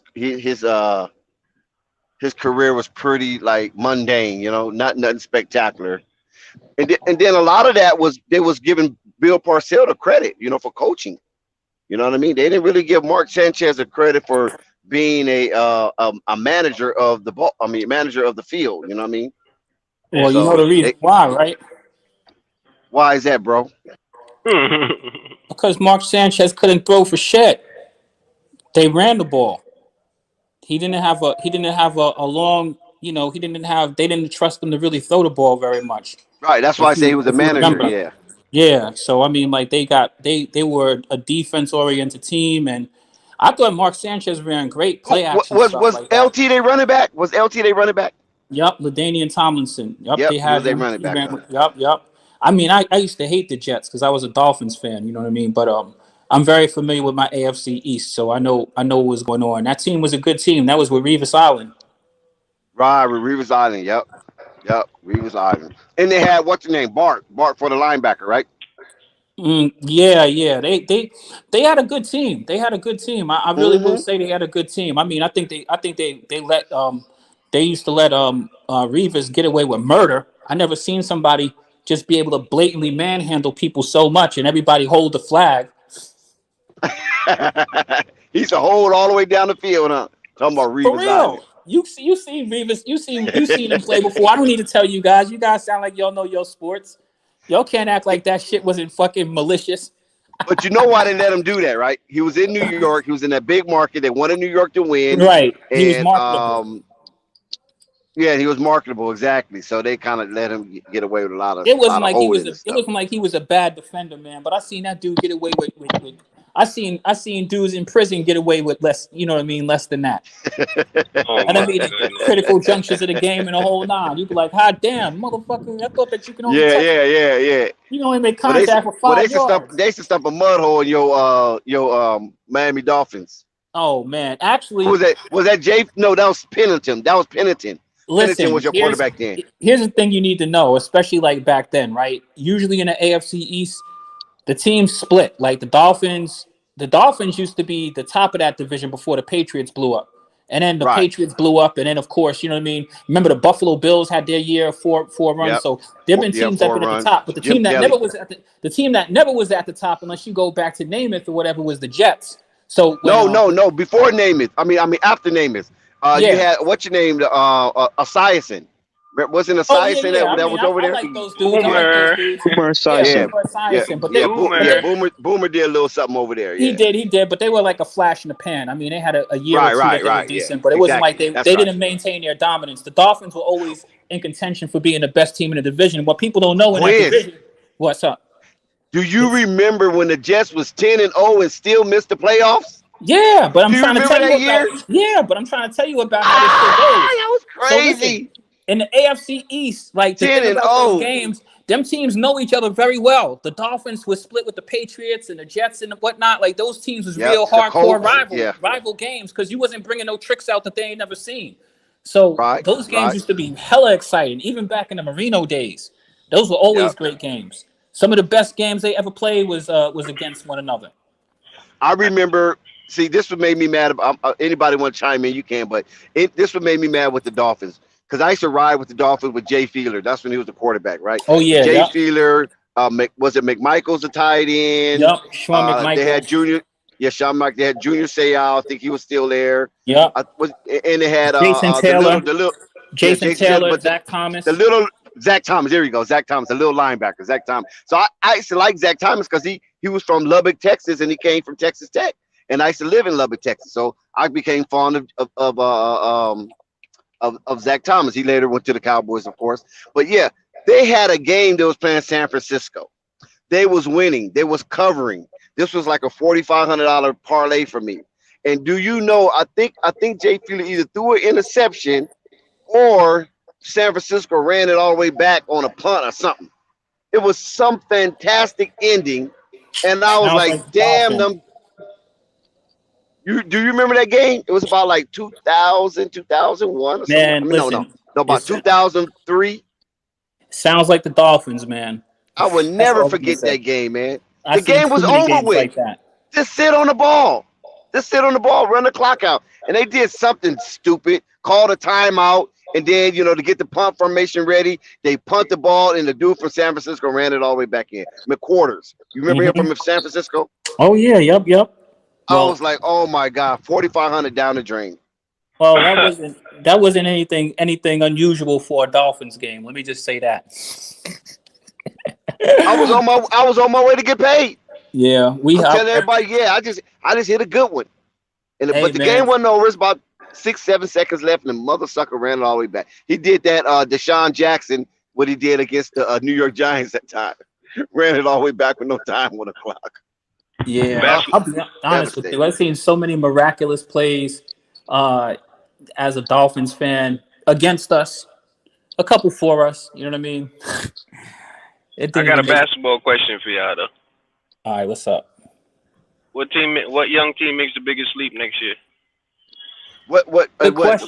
career was pretty like mundane, nothing spectacular. And then a lot of that they was giving Bill Parcells the credit, for coaching. You know what I mean? They didn't really give Mark Sanchez a credit for being a manager of the ball. Manager of the field. You know what I mean? Well, you know the reason why, right? Why is that, bro? Because Mark Sanchez couldn't throw for shit. They ran the ball. He didn't have a long, they didn't trust him to really throw the ball very much. Right. That's why I say he was a manager. Yeah. Yeah. So I mean, like they were a defense oriented team, and I thought Mark Sanchez ran great play action was stuff like LT that. their running back? Was LT their running back? Yep, LaDainian Tomlinson. Yep, they he had was their him. running back. Yep. I mean, I used to hate the Jets because I was a Dolphins fan. You know what I mean? But I'm very familiar with my AFC East, so I know what was going on. That team was a good team. That was with Revis Island. Right, with Revis Island. Yep, Revis Island. And they had what's the name? Bart for the linebacker, right? Yeah. They had a good team. I really will say they had a good team. I mean, I think they used to let Revis get away with murder. I never seen somebody just be able to blatantly manhandle people so much and everybody hold the flag. He used to hold all the way down the field, huh? Talking about Revis. For real. Island. You see Revis. You seen him play before. I don't need to tell you guys. You guys sound like y'all know your sports. Y'all can't act like that shit wasn't fucking malicious. But you know why they let him do that, right? He was in New York. He was in that big market. They wanted New York to win. Right. He was marketable. Yeah, he was marketable, exactly. So they kind of let him get away with a lot of. It wasn't like he was a bad defender, man. But I seen that dude get away with I seen dudes in prison get away with less. You know what I mean? Less than that. And I mean critical junctures of the game and the whole nine. You be like, "Hot damn, motherfucker! I thought that you can only yeah. You can only make contact for 5 yards." They used to stuff a mud hole in your Miami Dolphins. Oh man, actually, was that Jay? No, that was Pennington. Listen, Pennington was your quarterback then. Here's the thing you need to know, especially like back then, right? Usually in the AFC East, the teams split. Like the Dolphins used to be the top of that division before the Patriots blew up. And then the Patriots blew up, and then of course, you know what I mean? Remember the Buffalo Bills had their year four runs. Yep. So there have been teams that have been at the top, but the team that never was at the top, unless you go back to Namath or whatever, was the Jets. So no, before Namath. I mean after Namath. You had what's your name? Esiason. Wasn't Esiason that was over there? I like those dudes. Boomer Esiason. Boomer did a little something over there. He did, but they were like a flash in the pan. I mean, they had a year or two that they were decent, but it wasn't like they didn't maintain their dominance. The Dolphins were always in contention for being the best team in the division. What people don't know in that division, what's up? Do you remember when the Jets was 10-0 and still missed the playoffs? Yeah, but I'm trying to tell you about. Yeah, but I'm trying to tell you about how this shit goes. That was crazy. So listen, in the AFC East, like the thing about those games, them teams know each other very well. The Dolphins were split with the Patriots and the Jets and whatnot. Like those teams was real hardcore rival games because you wasn't bringing no tricks out that they ain't never seen. So those games used to be hella exciting, even back in the Marino days. Those were always great games. Some of the best games they ever played was against one another. I remember. See, this would make me mad. Anybody want to chime in? You can, but this would make me mad with the Dolphins because I used to ride with the Dolphins with Jay Fiedler. That's when he was the quarterback, right? Oh yeah, Jay Fiedler. Was it McMichael's the tight end? Yep, Sean McMichael. They had Junior. Yeah, Sean Mike. They had Junior Seau. I think he was still there. Yeah. And they had Jason Taylor. Jason Taylor, Zach Thomas. The little Zach Thomas. There you go, Zach Thomas, the little linebacker, Zach Thomas. So I used to like Zach Thomas because he was from Lubbock, Texas, and he came from Texas Tech. And I used to live in Lubbock, Texas, so I became fond of Zach Thomas. He later went to the Cowboys, of course. But yeah, they had a game that was playing San Francisco. They was winning. They was covering. This was like a $4,500 parlay for me. And do you know? I think Jay Fiedler either threw an interception or San Francisco ran it all the way back on a punt or something. It was some fantastic ending, and I was like, damn them. Do you remember that game? It was about like 2000, 2001 or something. Man, listen, no, about 2003. Sounds like the Dolphins, man. I would never forget that game, man. The game was over with. Like that. Just sit on the ball. Run the clock out. And they did something stupid, called a timeout, and then, to get the punt formation ready, they punt the ball, and the dude from San Francisco ran it all the way back in. McQuarters. You remember him from San Francisco? Oh, yeah, yep. I was like, oh my God, 4,500 down the drain. Well, that wasn't anything unusual for a Dolphins game. Let me just say that. I was on my way to get paid. Yeah, I'm telling everybody, I just hit a good one. But the game wasn't over. It's about 6-7 seconds left, and the mother sucker ran it all the way back. He did that Deshaun Jackson, what he did against the New York Giants that time. Ran it all the way back with no time on the clock. Yeah, I'll be honest with you. I've seen so many miraculous plays as a Dolphins fan against us, a couple for us. You know what I mean? I got a basketball question for y'all, though. All right, what's up? What young team makes the biggest leap next year? What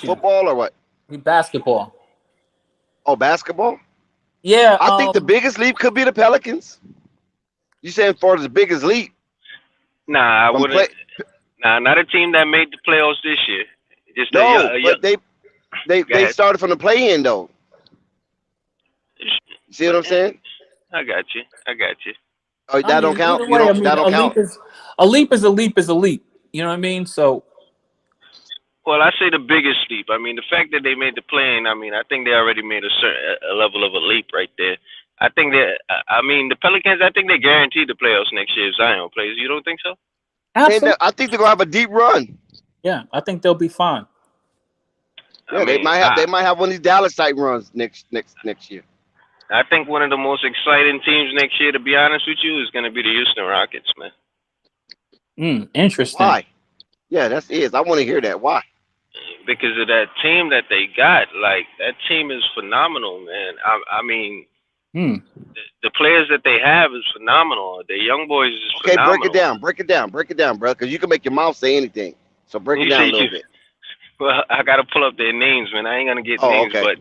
football or what? Basketball. Oh, basketball? Yeah. I think the biggest leap could be the Pelicans. You saying for the biggest leap? Nah, I wouldn't. Nah, not a team that made the playoffs this year. Just but they started from the play-in though. You see what I'm saying? I got you. Oh, that don't count. That don't count. A leap is a leap is a leap. You know what I mean? So. Well, I say the biggest leap. I mean, the fact that they made the play-in. I mean, I think they already made a level of a leap right there. I think that. I mean, the Pelicans. I think they guaranteed the playoffs next year if Zion plays. You don't think so? Absolutely. I think they're gonna have a deep run. Yeah, I think they'll be fine. Yeah, they might have one of these Dallas type runs next year. I think one of the most exciting teams next year, to be honest with you, is going to be the Houston Rockets, man. Interesting. Why? Yeah, that's it. I want to hear that. Why? Because of that team that they got. Like, that team is phenomenal, man. I mean, the players that they have is phenomenal. The young boys is phenomenal. Break it down, bro, because you can make your mouth say anything. So break it down a little bit. Well, I got to pull up their names, man. I ain't going to get names, but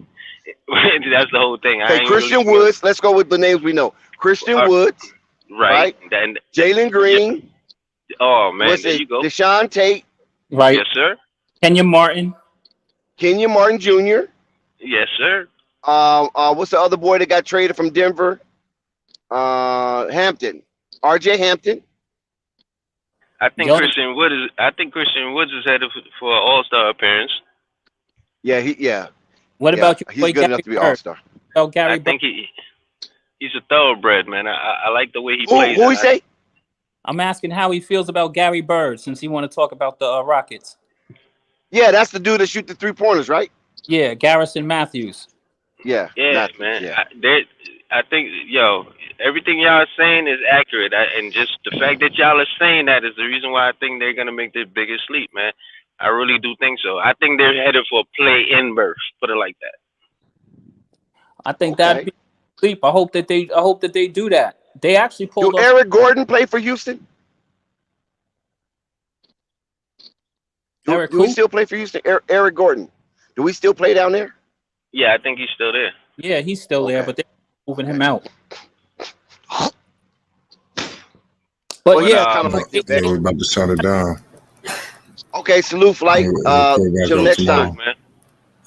that's the whole thing. Okay, Christian Woods. Let's go with the names we know. Christian Woods. Right. Jalen Green. Oh, man. There you go. Deshaun Tate. Right. Yes, sir. Kenyon Martin Jr. Yes, sir. What's the other boy that got traded from Denver? Hampton. RJ Hampton. I think Christian Woods is headed for an All-Star appearance. Yeah. What about you? He's good enough to be All-Star. I think he's a thoroughbred, man. I like the way he plays. Who he say? I'm asking how he feels about Gary Bird, since he want to talk about the Rockets. Yeah, that's the dude that shoot the 3-pointers, right? Yeah, Garrison Matthews. Yeah, Matthews, man. Yeah. I think, everything y'all are saying is accurate, and just the fact that y'all are saying that is the reason why I think they're gonna make their biggest leap, man. I really do think so. I think they're headed for a play-in berth. Put it like that. I think that'd be sleep. I hope that they do that. They actually pulled Do off. Eric Gordon play for Houston? Do we still play for Houston? Eric Gordon. Do we still play down there? Yeah, I think he's still there. Yeah, he's still there, but they're moving him out. But well, yeah, kind of like we're about to shut it down. Okay, salute flight. Till next time. Man.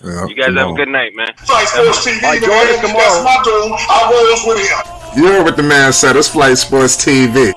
Yeah, You guys have a good night, man. Flight Sports TV, man. Join us tomorrow. You heard what the man said. It's Flight Sports TV.